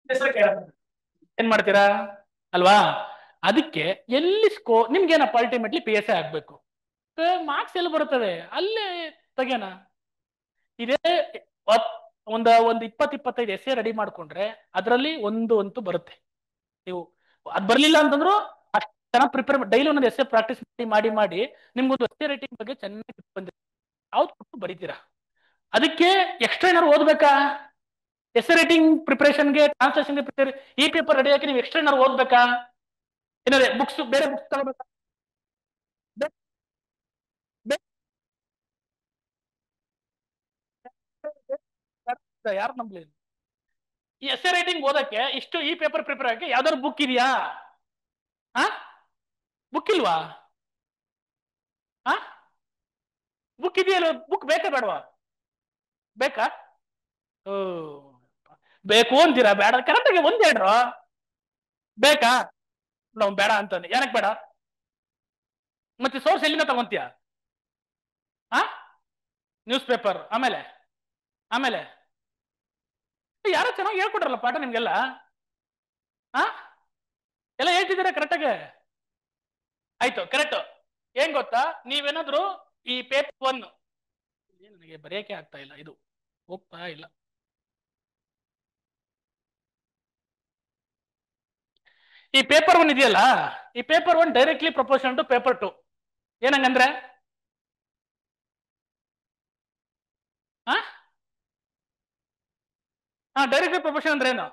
ಹೆಸರು ಕೇಳ್ತಾನೆ. ಏನ್ ಮಾಡ್ತೀರಾ? ಅಲ್ವಾ? ಅದಕ್ಕೆ ಎಲ್ಲಿ ನಿಮ್ಗೇನಪ್ಪ ಅಲ್ಟಿಮೇಟ್ಲಿ PSI ಆಗ್ಬೇಕು, ಮಾರ್ಕ್ಸ್ ಎಲ್ಲಿ ಬರುತ್ತವೆ ಅಲ್ಲೇ ತೆಗೆಯೋಣ. ಇದೇ ಒಂದು 20-25 ಎಸ್ಸೆ ರೆಡಿ ಮಾಡ್ಕೊಂಡ್ರೆ ಅದರಲ್ಲಿ ಒಂದು ಅಂತೂ ಬರುತ್ತೆ. ನೀವು ಅದ್ ಬರ್ಲಿಲ್ಲ ಅಂತಂದ್ರು ಅಷ್ಟು ಚೆನ್ನಾಗಿ ಪ್ರಿಪೇರ್ ಡೈಲಿ ಒಂದೊಂದು ಎಸ್ಸೆ ಪ್ರಾಕ್ಟೀಸ್ ಮಾಡಿ ಮಾಡಿ ನಿಮ್ಗೊಂದು ಎಸ್ಸೆ ರೈಟಿಂಗ್ ಬಗ್ಗೆ ಚೆನ್ನಾಗಿ ಬಂದಿದೆ, ಯಾವ್ದು ಕೊಟ್ಟು ಬರೀತೀರಾ. ಅದಕ್ಕೆ ಎಕ್ಸ್ಟ್ರಾ ಏನಾದ್ರು ಓದ್ಬೇಕಾ? ಎಸ್ಸೆ ರೈಟಿಂಗ್ ಪ್ರಿಪರೇಷನ್ಗೆ, ಟ್ರಾನ್ಸ್ಲೇಷನ್ಗೆ ಪ್ರಿಪೇರ್, ಈ ಪೇಪರ್ ರೆಡಿ ಆಗಿ ನೀವು ಎಕ್ಸ್ಟ್ರಾ ಏನಾದ್ರು ಓದ್ಬೇಕಾ? ಏನಾದ್ರೆ ಬುಕ್ಸ್, ಬೇರೆ ಬುಕ್ಸ್ ತಗೋಬೇಕಾ? ಯಾರು ನಂಬಲಿ? ಈ ಎಸ್ಸೆ ರೈಟಿಂಗ್ ಓದಕ್ಕೆ ಇಷ್ಟು ಈ ಪೇಪರ್ ಪ್ರಿಪೇರ್ ಆಗಕ್ಕೆ ಯಾವ್ದಾದ್ರು ಬುಕ್ ಇದೆಯಾ? ಬುಕ್ ಇಲ್ವಾ? ಬುಕ್ ಇದೆಯಲ್ಲ, ಬುಕ್ ಬೇಕಾ ಬೇಡವಾ? ಬೇಕಾ? ಓ, ಬೇಕು ಅಂತೀರಾ? ಬೇಡ ಕರೆಕ್ಟಾಗಿ ಒಂದ್ ಹೇಳ್ರು. ಬೇಕಾ? ನಾವು ಬೇಡ ಅಂತಾನೆ. ಏನಕ್ಕೆ ಬೇಡ? ಮತ್ತೆ ಸೋರ್ಸ್ ಎಲ್ಲಿಂದ ತಗೊಂತೀಯ? News paper. ಆಮೇಲೆ ಆಮೇಲೆ ಯಾರೋ ಚೆನ್ನಾಗಿ ಹೇಳ್ಕೊಟ್ರಲ್ಲ ಪಾಠ ನಿಮ್ಗೆಲ್ಲ. ಎಲ್ಲ ಹೇಳ್ತಿದ್ದೀರಾ ಕರೆಕ್ಟಾಗೆ? ಆಯ್ತು, ಕರೆಕ್ಟ್. ಏನ್ ಗೊತ್ತಾ, ನೀವೇನಾದ್ರು ಈ ಪೇಪರ್ 1 ನನಗೆ ಬರೆಯಕ್ಕೆ ಆಗ್ತಾ ಇಲ್ಲ, ಇದು ಹೋಗ್ತಾ ಇಲ್ಲ. ಈ ಪೇಪರ್ 1 ಇದೆಯಲ್ಲ, ಈ paper 1 directly proportion to paper 2. ಏನಂಗಂದ್ರೆ ಡೈರೆಕ್ಟ್ಲಿ ಪ್ರಪೋರ್ಷನ್ ಅಂದ್ರೆ ಏನು?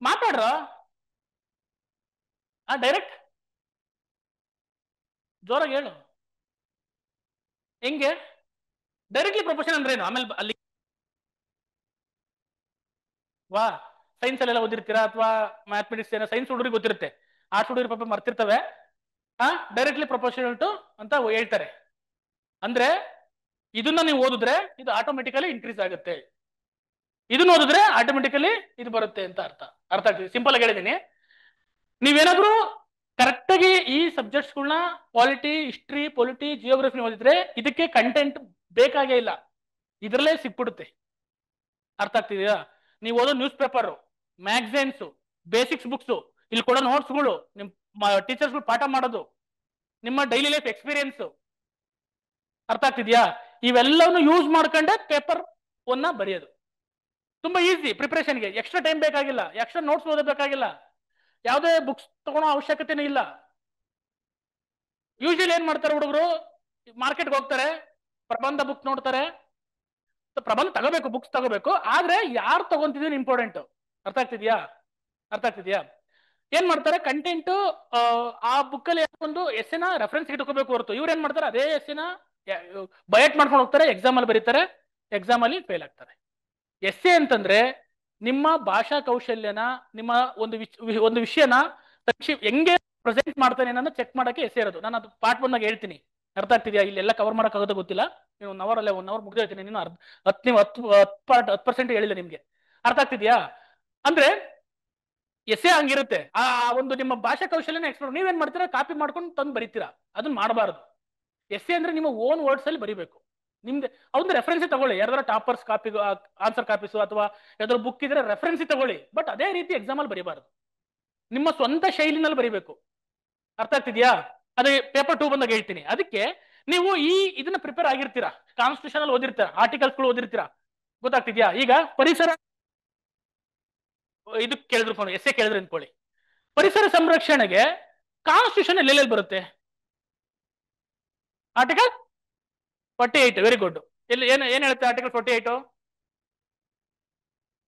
ಮಾತಾಡ್ರ ಡೈರೆಕ್ಟ್ ಜೋರಾಗಿ ಹೇಳು. ಹೆಂಗೆ ಡೈರೆಕ್ಟ್ಲಿ ಪ್ರಪೋರ್ಷನ್ ಅಂದ್ರೆ ಏನು? ಆಮೇಲೆ ಅಲ್ಲಿ ವಾ ಸೈನ್ಸ್ ಅಲ್ಲೆಲ್ಲ ಓದಿರ್ತೀರಾ, ಅಥವಾ ಮ್ಯಾಥಮೆಟಿಕ್ಸ್ ಏನೋ ಸೈನ್ಸ್ ಹುಡುಗರಿಗೆ ಗೊತ್ತಿರುತ್ತೆ, ಆರ್ಟ್ಸ್ ಹುಡುಗರು ಪಾಪ ಮರ್ತಿರ್ತವೆ. ಡೈರೆಕ್ಟ್ಲಿ ಪ್ರಪೋರ್ಷನಲ್ ಟು ಅಂತ ಹೇಳ್ತಾರೆ. ಅಂದ್ರೆ ಇದನ್ನ ನೀವು ಓದಿದ್ರೆ ಇದು ಆಟೋಮೆಟಿಕಲಿ ಇನ್ಕ್ರೀಸ್ ಆಗುತ್ತೆ, ಇದನ್ನ ಓದಿದ್ರೆ ಆಟೋಮೆಟಿಕಲಿ ಇದು ಬರುತ್ತೆ ಅಂತ ಅರ್ಥ. ಅರ್ಥ ಆಗ್ತದೆ? ಸಿಂಪಲ್ ಆಗಿ ಹೇಳಿದೀನಿ. ನೀವೇನಾದ್ರೂ ಕರೆಕ್ಟ್ ಆಗಿ ಈ ಸಬ್ಜೆಕ್ಟ್ಸ್ಗಳನ್ನ ಪಾಲಿಟಿ, ಹಿಸ್ಟ್ರಿ, ಪೊಲಿಟಿ, ಜಿಯೋಗ್ರಫಿ ಓದಿದ್ರೆ ಇದಕ್ಕೆ ಕಂಟೆಂಟ್ ಬೇಕಾಗೇ ಇಲ್ಲ, ಇದರಲ್ಲೇ ಸಿಕ್ಬಿಡುತ್ತೆ. ಅರ್ಥ ಆಗ್ತಿದೆಯಾ? ನೀವು ಓದೋ news paper, magazines, basics books, ಇಲ್ಲಿ ಕೊಡೋ ನೋಟ್ಸ್ಗಳು, ನಿಮ್ಮ ಟೀಚರ್ಸ್ಗಳು ಪಾಠ ಮಾಡೋದು, ನಿಮ್ಮ ಡೈಲಿ ಲೈಫ್ ಎಕ್ಸ್ಪೀರಿಯನ್ಸ್, ಅರ್ಥ ಆಗ್ತಿದ್ಯಾ? ಇವೆಲ್ಲವನ್ನು ಯೂಸ್ ಮಾಡ್ಕೊಂಡೆ ಪೇಪರ್ 1 ಬರೆಯೋದು. ತುಂಬಾ ಈಸಿ ಪ್ರಿಪರೇಷನ್ಗೆ. ಎಕ್ಸ್ಟ್ರಾ ಟೈಮ್ ಬೇಕಾಗಿಲ್ಲ, ಎಕ್ಸ್ಟ್ರಾ ನೋಟ್ಸ್ ಓದಬೇಕಾಗಿಲ್ಲ, ಯಾವುದೇ ಬುಕ್ಸ್ ತಗೊಳ್ಳೋ ಅವಶ್ಯಕತೆನೂ ಇಲ್ಲ. ಯೂಶಲಿ ಏನ್ ಮಾಡ್ತಾರೆ ಹುಡುಗರು, ಮಾರ್ಕೆಟ್ಗೆ ಹೋಗ್ತಾರೆ, ಪ್ರಬಂಧ ಬುಕ್ ನೋಡ್ತಾರೆ. ಪ್ರಬಂಧ ತಗೋಬೇಕು, ಬುಕ್ಸ್ ತಗೋಬೇಕು, ಆದ್ರೆ ಯಾರು ತಗೊಂತಿದೀನಿ ಇಂಪಾರ್ಟೆಂಟ್. ಅರ್ಥ ಆಗ್ತಿದ್ಯಾ? ಅರ್ಥ ಆಗ್ತಿದ್ಯಾ? ಏನ್ ಮಾಡ್ತಾರೆ, ಕಂಟೆಂಟ್ ಆ ಬುಕ್ ಅಲ್ಲಿ ಒಂದು ಎಸ್ಸೆನ ರೆಫರೆನ್ಸ್ ಇಟ್ಕೋಬೇಕು ಹೊರತು ಇವ್ರು ಏನ್ ಮಾಡ್ತಾರೆ, ಅದೇ ಎಸ್ಸೆನ ಬಯಟ್ ಮಾಡ್ಕೊಂಡು ಹೋಗ್ತಾರೆ, ಎಕ್ಸಾಮ್ ಅಲ್ಲಿ ಬರೀತಾರೆ, ಎಕ್ಸಾಮ್ ಅಲ್ಲಿ ಫೇಲ್ ಆಗ್ತಾರೆ. ಎಸ್ಸೆ ಅಂತಂದ್ರೆ ನಿಮ್ಮ ಭಾಷಾ ಕೌಶಲ್ಯನ, ನಿಮ್ಮ ಒಂದು ವಿಷಯನ ಹೆಂಗೆ ಪ್ರೆಸೆಂಟ್ ಮಾಡ್ತಾನೆ ಅನ್ನೋದನ್ನ ಚೆಕ್ ಮಾಡಕ್ಕೆ ಎಸ್ಸೆ ಇರೋದು. ನಾನು ಅದು ಪಾರ್ಟ್ 1 ಹೇಳ್ತೀನಿ. ಅರ್ಥ ಆಗ್ತಿದ್ಯಾ? ಇಲ್ಲೆಲ್ಲ ಕವರ್ ಮಾಡಕ್ ಆಗೋದು ಗೊತ್ತಿಲ್ಲ, ನೀವು 1 ಅವರ್ ಅಲ್ಲೇ 1 ಅವರ್ ಮುಗ್ದು ಹೇಳ್ತೀನಿ. ನೀನು 10% ಹೇಳಿಲ್ಲ ನಿಮ್ಗೆ. ಅರ್ಥ ಆಗ್ತಿದ್ಯಾ? ಅಂದ್ರೆ ಎಸ್ಸೆ ಹಂಗಿರುತ್ತೆ. ಆ ಒಂದು ನಿಮ್ಮ ಭಾಷಾ ಕೌಶಲ್ಯನ ಎಕ್ಸ್ಪ್ಲೋರ್ ನೀವೇನ್ ಮಾಡ್ತೀರಾ, ಕಾಪಿ ಮಾಡ್ಕೊಂಡು ತಂದು ಬರೀತೀರಾ. ಅದನ್ನ ಮಾಡಬಾರ್ದು. ಎಸ್ಸೆ ಅಂದ್ರೆ ನಿಮ್ಮ ಓನ್ ವರ್ಡ್ಸ್ ಅಲ್ಲಿ ಬರೀಬೇಕು. ನಿಮ್ದು ಅವ್ನ ರೆಫರೆನ್ಸ್ ತಗೊಳ್ಳಿ, ಯಾವ್ದಾರ ಟಾಪರ್ಸ್ ಕಾಪಿ ಆನ್ಸರ್ ಕಾಪೀಸು ಅಥವಾ ಯಾವ್ದಾದ್ರು ಬುಕ್ ಇದ್ರೆ ರೆಫರೆನ್ಸ್ ತಗೊಳ್ಳಿ, ಬಟ್ ಅದೇ ರೀತಿ ಎಕ್ಸಾಮ್ ಅಲ್ಲಿ ಬರೀಬಾರ್ದು, ನಿಮ್ಮ ಸ್ವಂತ ಶೈಲಿನಲ್ಲಿ ಬರೀಬೇಕು. ಅರ್ಥ ಆಗ್ತಿದ್ಯಾ? ಅದೇ ಪೇಪರ್ 2 ಬಂದಾಗ ಹೇಳ್ತೀನಿ. ಅದಕ್ಕೆ ನೀವು ಇದನ್ನ ಪ್ರಿಪೇರ್ ಆಗಿರ್ತೀರಾ, ಕಾನ್ಸ್ಟಿಟ್ಯೂಷನ್ ಅಲ್ಲಿ ಓದಿರ್ತೀರಾ, ಆರ್ಟಿಕಲ್ಸ್ಗಳು ಓದಿರ್ತೀರಾ. ಗೊತ್ತಾಗ್ತಿದ್ಯಾ? ಈಗ ಪರಿಸರ ಇದು ಕೇಳಿದ್ರು, ಎಸ್ಸೆ ಕೇಳಿದ್ರು ಅನ್ಕೊಳ್ಳಿ, ಪರಿಸರ ಸಂರಕ್ಷಣೆಗೆ ಕಾನ್ಸ್ಟಿಟ್ಯೂಷನ್ ಎಲ್ಲೆಲ್ಲಿ ಬರುತ್ತೆ? ಆರ್ಟಿಕಲ್ 48. Very good. ಇಲ್ಲಿ ಏನ್ ಹೇಳುತ್ತೆ ಆರ್ಟಿಕಲ್ 48?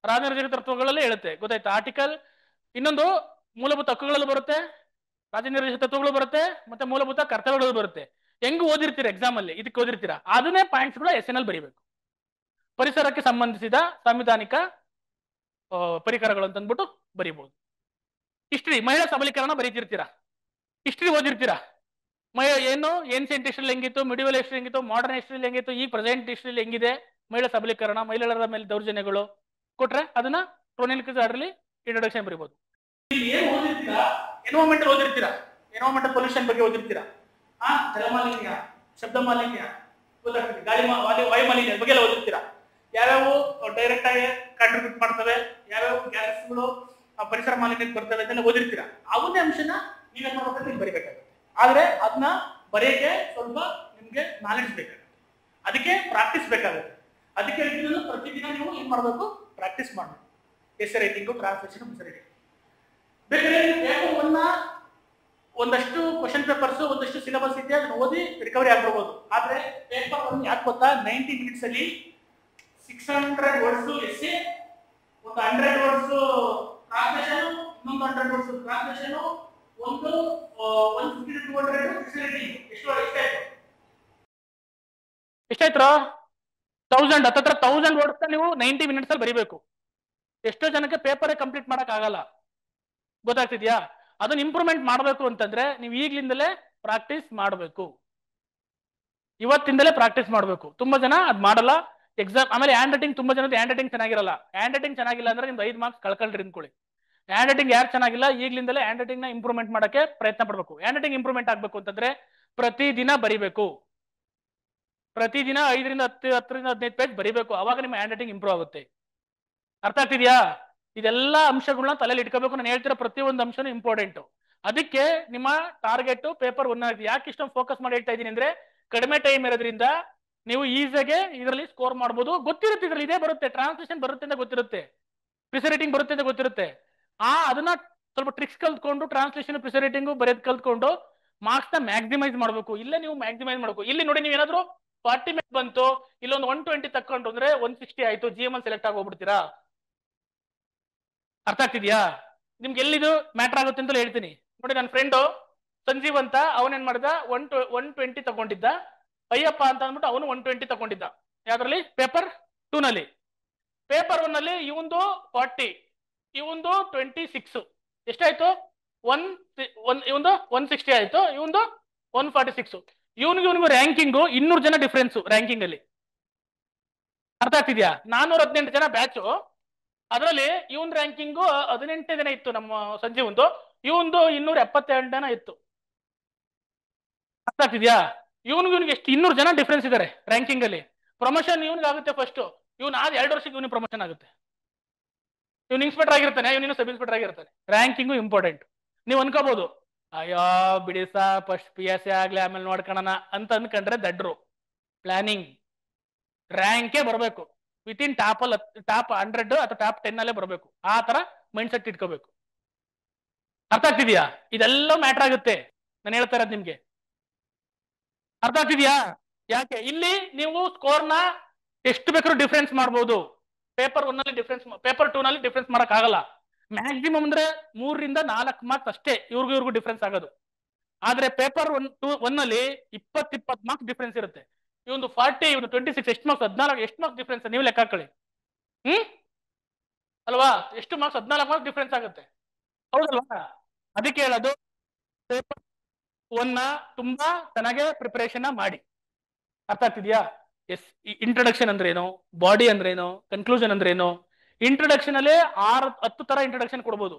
ರಾಜನೈತಿಕ ತತ್ವಗಳಲ್ಲಿ ಹೇಳುತ್ತೆ, ಗೊತ್ತಾಯ್ತಾ? ಆರ್ಟಿಕಲ್ ಇನ್ನೊಂದು ಮೂಲಭೂತ ಹಕ್ಕುಗಳಲ್ಲಿ ಬರುತ್ತೆ, ರಾಜನೈತಿಕ ತತ್ವಗಳು ಬರುತ್ತೆ, ಮತ್ತೆ ಮೂಲಭೂತ ಕರ್ತವ್ಯಗಳು ಬರುತ್ತೆ. ಹೆಂಗ್ ಓದಿರ್ತೀರಾ ಎಕ್ಸಾಮ್ ಅಲ್ಲಿ, ಇದಕ್ಕೆ ಓದಿರ್ತೀರಾ, ಅದನ್ನೇ ಪಾಯಿಂಟ್ಸ್ ಗಳು ಎಸ್ಸೆನಲ್ಲಿ ಬರೀಬೇಕು. ಪರಿಸರಕ್ಕೆ ಸಂಬಂಧಿಸಿದ ಸಾಂವಿಧಾನಿಕ ಪರಿಕರಗಳು ಅಂತ ಅಂದ್ಬಿಟ್ಟು ಬರೀಬಹುದು. ಹಿಸ್ಟ್ರಿ, ಮಹಿಳಾ ಸಬಲೀಕರಣ ಬರೀತಿರ್ತೀರಾ, ಹಿಸ್ಟ್ರಿ ಓದಿರ್ತೀರಾ. ಏನು ಏನ್ಸಿಯಂಟ್ ಹಿಸ್ಟ್ರಿ ಹೆಂಗಿತ್ತು, ಮಿಡಿವಲ್ ಹಿಸ್ಟ್ರಿ ಹೆಂಗಿತ್ತು, ಮಾಡರ್ನ್ ಹಿಸ್ಟ್ರಿ ಹೆಂಗಿತ್ತು, ಈ ಪ್ರೆಸೆಂಟ್ ಹಿಸ್ಟ್ರಿ ಹೆಂಗಿದೆ, ಮಹಿಳಾ ಸಬಲೀಕರಣ, ಮಹಿಳೆಯರ ಮೇಲೆ ದೌರ್ಜನ್ಯಗಳು ಕೊಟ್ರೆ ಅದನ್ನ ಕ್ರೋನಿಕಲ್ಸ್ ಆರ್ಡರ್ಲಿ ಇಂಟ್ರೊಡಕ್ಷನ್ ಬರೀಬಹುದು. ಎನ್ವೈರನ್ಮೆಂಟಲ್ ಓದಿರ್ತೀರಾ, ಎನ್ವೈರನ್ಮೆಂಟಲ್ ಪೊಲ್ಯೂಷನ್ ಬಗ್ಗೆ ಓದಿರ್ತೀರಾ, ಜಲಮಾಲಿನ್ಯ, ಶಬ್ದ ಮಾಲಿನ್ಯ, ಗಾಳಿ ವಾಯು ಮಾಲಿನ್ಯ ಬಗ್ಗೆ ಎಲ್ಲ ಓದಿರ್ತೀರಾ. ಯಾವ್ಯಾವ ಡೈರೆಕ್ಟ್ ಆಗಿ ಕಾಂಟ್ರಿಬ್ಯೂಟ್ ಮಾಡ್ತವೆ, ಯಾವ್ಯಾವ ಗ್ಯಾಸಸ್ಗಳು ಪರಿಸರ ಮಾಲಿನ್ಯಕ್ಕೆ ಬರ್ತವೆ ಅದನ್ನ ಓದಿರ್ತೀರಾ, ಅವನೇ ಅಂಶನ ನೀವೇನ್ ಮಾಡ್ಬೇಕಂದ್ರೆ ನೀವು ಬರಿಬೇಕಾಗುತ್ತೆ. ಆದ್ರೆ ಅದನ್ನ ಬರೆಯಕ್ಕೆ ಸ್ವಲ್ಪ ನಿಮ್ಗೆ ನಾಲೆಡ್ಜ್ ಬೇಕಾಗುತ್ತೆ, ಅದಕ್ಕೆ ಪ್ರಾಕ್ಟೀಸ್ ಬೇಕಾಗುತ್ತೆ. ಅದಕ್ಕೆ ಪ್ರತಿದಿನ ನೀವು ಏನ್ ಮಾಡ್ಬೇಕು, ಪ್ರಾಕ್ಟೀಸ್ ಮಾಡ್ಬೇಕು. Essay writing, translation, writing. ಬೇಕಾದ್ರೆ ಪೇಪರ್ ಒನ್ನ ಒಂದಷ್ಟು ಕ್ವಶನ್ ಪೇಪರ್ಸ್, ಒಂದಷ್ಟು ಸಿಲೆಬಸ್ ಇದೆ, ಅದನ್ನ ಓದಿ ರಿಕವರಿ ಆಗ್ಬಿಡ್ಬೋದು. ಆದ್ರೆ ಪೇಪರ್ ಒನ್ ಯಾಕೆ ಗೊತ್ತಾ, 90 minutes ಅಲ್ಲಿ 600 ವರ್ಡ್ಸ್ ಎಸ್ಸೆ, ಒಂದು 100 ವರ್ಡ್ಸ್ ಟ್ರಾನ್ಸ್ಲೇಷನ್, ಇನ್ನೊಂದು 100 ವರ್ಡ್ಸ್ ಟ್ರಾನ್ಸ್ಲೇಷನ್, ಒಂದು 150 to 200 ರೈಟಿಂಗ್. ಎಷ್ಟಾಯ್ತು? 1000 ಹತ್ತತ್ರ 1000 ವರ್ಡ್ಸ್ ನೀವು 90 minutes ಅಲ್ಲಿ ಬರಿಬೇಕು. ಎಷ್ಟೋ ಜನಕ್ಕೆ ಪೇಪರೇ ಕಂಪ್ಲೀಟ್ ಮಾಡಕ್ ಆಗಲ್ಲ. ಗೊತ್ತಾಗ್ತಿದ್ಯಾ? ಅದನ್ನ ಇಂಪ್ರೂವ್ಮೆಂಟ್ ಮಾಡಬೇಕು ಅಂತಂದ್ರೆ ನೀವು ಈಗ್ಲಿಂದಲೇ ಪ್ರಾಕ್ಟೀಸ್ ಮಾಡಬೇಕು, ಇವತ್ತಿಂದಲೇ ಪ್ರಾಕ್ಟೀಸ್ ಮಾಡಬೇಕು. ತುಂಬಾ ಜನ ಅದ್ ಮಾಡಲ್ಲ. ಎಕ್ಸಾಮ್ ಆಮೇಲೆ ಹ್ಯಾಂಡ್ ರೈಟಿಂಗ್, ತುಂಬಾ ಜನದ ಹ್ಯಾಂಡ್ ರೈಟಿಂಗ್ ಚೆನ್ನಾಗಿರಲ್ಲ. ಹ್ಯಾಂಡ್ ರೈಟಿಂಗ್ ಚೆನ್ನಾಗಿಲ್ಲ ಅಂದ್ರೆ ನಿಮ್ದು 5 ಮಾರ್ಕ್ಸ್ ಕಳ್ಕೊಳ್ರಿ ಅಂದ್ಕೊಳ್ಳಿ. ಹ್ಯಾಂಡ್ ರೈಟಿಂಗ್ ಯಾರು ಚೆನ್ನಾಗಿಲ್ಲ, ಈಗ್ಲಿಂದಲೇ ಹ್ಯಾಂಡ್ ರೈಟಿಂಗ್ ನ ಇಂಪ್ರೂವ್ಮೆಂಟ್ ಮಾಡಕ್ಕೆ ಪ್ರಯತ್ನ ಪಡಬೇಕು. ಹ್ಯಾಂಡ್ ರೈಟಿಂಗ್ ಇಂಪ್ರೂವ್ಮೆಂಟ್ ಆಗ್ಬೇಕು ಅಂತಂದ್ರೆ ಪ್ರತಿದಿನ ಬರಿಬೇಕು. ಪ್ರತಿದಿನ 5ರಿಂದ 10ರಿಂದ 15 ಪೇಜ್ ಬರಿಬೇಕು. ಅವಾಗ ನಿಮ್ಮ ಹ್ಯಾಂಡ್ ರೈಟಿಂಗ್ ಇಂಪ್ರೂವ್ ಆಗುತ್ತೆ. ಅರ್ಥ ಆಗ್ತಿದ್ಯಾ? ಇದೆಲ್ಲ ಅಂಶಗಳನ್ನ ತಲೆಯಲ್ಲಿ ಇಟ್ಕೋಬೇಕು. ನಾನು ಹೇಳ್ತಿರೋ ಪ್ರತಿಯೊಂದು ಅಂಶನೂ ಇಂಪಾರ್ಟೆಂಟ್. ಅದಕ್ಕೆ ನಿಮ್ಮ ಟಾರ್ಗೆಟ್ ಪೇಪರ್ ಒನ್ ಆಗಿದೆ. ಯಾಕೆ ಇಷ್ಟೊಂದು ಫೋಕಸ್ ಮಾಡಿ ಹೇಳ್ತಾ ಇದ್ದೀನಿ ಅಂದ್ರೆ, ಕಡಿಮೆ ಟೈಮ್ ಇರೋದ್ರಿಂದ ನೀವು ಈಸಿಯಾಗಿ ಇದರಲ್ಲಿ ಸ್ಕೋರ್ ಮಾಡ್ಬೋದು. ಗೊತ್ತಿರುತ್ತೆ, ಇದರಲ್ಲಿ ಇದೇ ಬರುತ್ತೆ, ಟ್ರಾನ್ಸ್ಲೇಷನ್ ಬರುತ್ತೆ ಅಂತ ಗೊತ್ತಿರುತ್ತೆ, ಪ್ರಿಸೆ ರೈಟಿಂಗ್ ಬರುತ್ತೆ ಅಂತ ಗೊತ್ತಿರುತ್ತೆ. ಅದನ್ನ ಸ್ವಲ್ಪ ಟ್ರಿಕ್ಸ್ ಕಲ್ತ್ಕೊಂಡು ಟ್ರಾನ್ಸ್ಲೇಷನ್, ಪ್ರಿಸೆ ರೈಟಿಂಗು ಬರೆಯೋದು ಕಲ್ತ್ಕೊಂಡು ಮಾರ್ಕ್ಸ್ ನ ಮ್ಯಾಕ್ಸಿಮೈಸ್ ಮಾಡಬೇಕು. ಇಲ್ಲೇ ನೀವು ಮ್ಯಾಕ್ಸಿಮೈಸ್ ಮಾಡಬೇಕು. ಇಲ್ಲಿ ನೋಡಿ, ನೀವು ಏನಾದ್ರು 40 ಮೇಲೆ ಬಂತು, ಇಲ್ಲೊಂದು 120 ತಕ್ಕೊಂಡು ಅಂದ್ರೆ 160 ಆಯ್ತು, GML ಸೆಲೆಕ್ಟ್ ಆಗಿ ಹೋಗ್ಬಿಡ್ತೀರಾ. ಅರ್ಥ ಆಗ್ತಿದ್ಯಾ? ನಿಮ್ಗೆ ಎಲ್ಲಿದು ಮ್ಯಾಟರ್ ಆಗುತ್ತೆ ಅಂತ ಹೇಳ್ತೀನಿ ನೋಡಿ. ನನ್ನ ಫ್ರೆಂಡು ಸಂಜೀವ್ ಅಂತ, ಅವನೇನ್ ಮಾಡಿದ, 120 ತಗೊಂಡಿದ್ದ. ಅಯ್ಯಪ್ಪ ಅಂತ ಅಂದ್ಬಿಟ್ಟು ಅವನು 120 ತಗೊಂಡಿದ್ದ. ಯಾವ್ದ್ರಲ್ಲಿ? ಪೇಪರ್ 2 ನಲ್ಲಿ. ಪೇಪರ್ 1 ನಲ್ಲಿ ಇವಂದು 40, ಇವಂದು 26. ಎಷ್ಟಾಯ್ತು? ಇವಂದು 160 ಆಯ್ತು, ಇವಂದು 146. ಇವನಿಗೂ ರ್ಯಾಂಕಿಂಗು 200 ಜನ ಡಿಫ್ರೆನ್ಸ್ ರ್ಯಾಂಕಿಂಗ್ ಅಲ್ಲಿ. ಅರ್ಥ ಆಗ್ತಿದ್ಯಾ? 418 ಜನ ಬ್ಯಾಚು. ಅದರಲ್ಲಿ ಇವನ್ ರ್ಯಾಂಕಿಂಗು 18 ಜನ ಇತ್ತು, ನಮ್ಮ ಸಂಜೀವಂದು. ಇವಂದು 272 ಜನ ಇತ್ತು. ಅರ್ಥ ಆಗ್ತಿದ್ಯಾ? ಇವನಿಗೆ ಎಷ್ಟು 200 ಜನ ಡಿಫ್ರೆನ್ಸ್ ಇದಾರೆ ರ್ಯಾಂಕಿಂಗ್ ಅಲ್ಲಿ. ಪ್ರಮೋಷನ್ ಇವನಿಗೆ ಆಗುತ್ತೆ ಫಸ್ಟ್. ಇವನ್ ಆದ 2 ವರ್ಷಕ್ಕೆ ಇವನಿಗೆ ಪ್ರಮೋಷನ್ ಆಗುತ್ತೆ. ಇವ್ನು ಇನ್ಸ್ಪೆಕ್ಟರ್ ಆಗಿರ್ತಾನೆ, ಇವನು ಸಬ್ ಇನ್ಸ್ಪೆಕ್ಟರ್ ಆಗಿರ್ತಾನೆ. Ranking important. ನೀವು ಅನ್ಕೋಬಹುದು, ಅಯ್ಯೋ ಬಿಡಿ ಸಾ, ಫಸ್ಟ್ PSC ಆಗ್ಲಿ ಆಮೇಲೆ ನೋಡ್ಕೊಳ್ಳೋಣ ಅಂತ ಅನ್ಕೊಂಡ್ರೆ ದಡ್ರು. ಪ್ಲಾನಿಂಗ್, ರ್ಯಾಂಕೇ ಬರಬೇಕು. ವಿತಿನ್ ಟಾಪ್ 100 ಅಥವಾ ಟಾಪ್ 10 ಅಲ್ಲೇ ಬರಬೇಕು. ಆ ತರ ಮೈಂಡ್ ಸೆಟ್ ಇಟ್ಕೋಬೇಕು. ಅರ್ಥ ಆಗ್ತಿದ್ಯಾ? ಇದೆಲ್ಲ ಮ್ಯಾಟರ್ ಆಗುತ್ತೆ. ನಾನು ಹೇಳ್ತಾ ಇರೋದು ನಿಮ್ಗೆ ಅರ್ಥ ಆಗ್ತಿದ್ಯಾ? ಯಾಕೆ ಇಲ್ಲಿ ನೀವು ಸ್ಕೋರ್ನ ಎಷ್ಟು ಬೇಕಾದ್ರೂ ಡಿಫ್ರೆನ್ಸ್ ಮಾಡ್ಬೋದು. ಪೇಪರ್ 1 ನಲ್ಲಿ ಡಿಫ್ರೆನ್ಸ್, ಪೇಪರ್ 2 ನಲ್ಲಿ ಡಿಫ್ರೆನ್ಸ್ ಮಾಡಕ್ ಆಗಲ್ಲ. ಮ್ಯಾಕ್ಸಿಮಮ್ ಅಂದ್ರೆ 3ರಿಂದ 4 ಮಾರ್ಕ್ಸ್ ಅಷ್ಟೇ ಇವ್ರಿಗೂ ಡಿಫ್ರೆನ್ಸ್ ಆಗೋದು. ಆದ್ರೆ ಪೇಪರ್ 1 ನಲ್ಲಿ 20 ಮಾರ್ಕ್ಸ್ ಡಿಫ್ರೆನ್ಸ್ ಇರುತ್ತೆ. ಇವನು 40, ಇವನು 26, ಎಷ್ಟು ಮಾರ್ಕ್ಸ್? 14. ಎಷ್ಟು ಮಾರ್ಕ್ಸ್ ಡಿಫ್ರೆನ್ಸ್ ನೀವು ಲೆಕ್ಕ ಹಾಕೊಳ್ಳಿ. ಅಲ್ವಾ? ಎಷ್ಟು ಮಾರ್ಕ್ಸ್? 14 ಮಾರ್ಕ್ಸ್ ಡಿಫ್ರೆನ್ಸ್ ಆಗುತ್ತೆ, ಹೌದಲ್ವಾ? ಅದಕ್ಕೆ ಹೇಳೋದು, ಪೇಪರ್ 1 ತುಂಬಾ ಚೆನ್ನಾಗಿ ಪ್ರಿಪರೇಷನ್ ಮಾಡಿ. ಅರ್ಥ ಆಗ್ತಿದ್ಯಾ? ಎಸ್. ಇಂಟ್ರೊಡಕ್ಷನ್ ಅಂದ್ರೇನು, ಬಾಡಿ ಅಂದ್ರೇನು, ಕನ್ಕ್ಲೂಷನ್ ಅಂದ್ರೇನು. ಇಂಟ್ರೊಡಕ್ಷನ್ ಅಲ್ಲಿ 10 ತರ ಇಂಟ್ರೊಡಕ್ಷನ್ ಕೊಡ್ಬೋದು.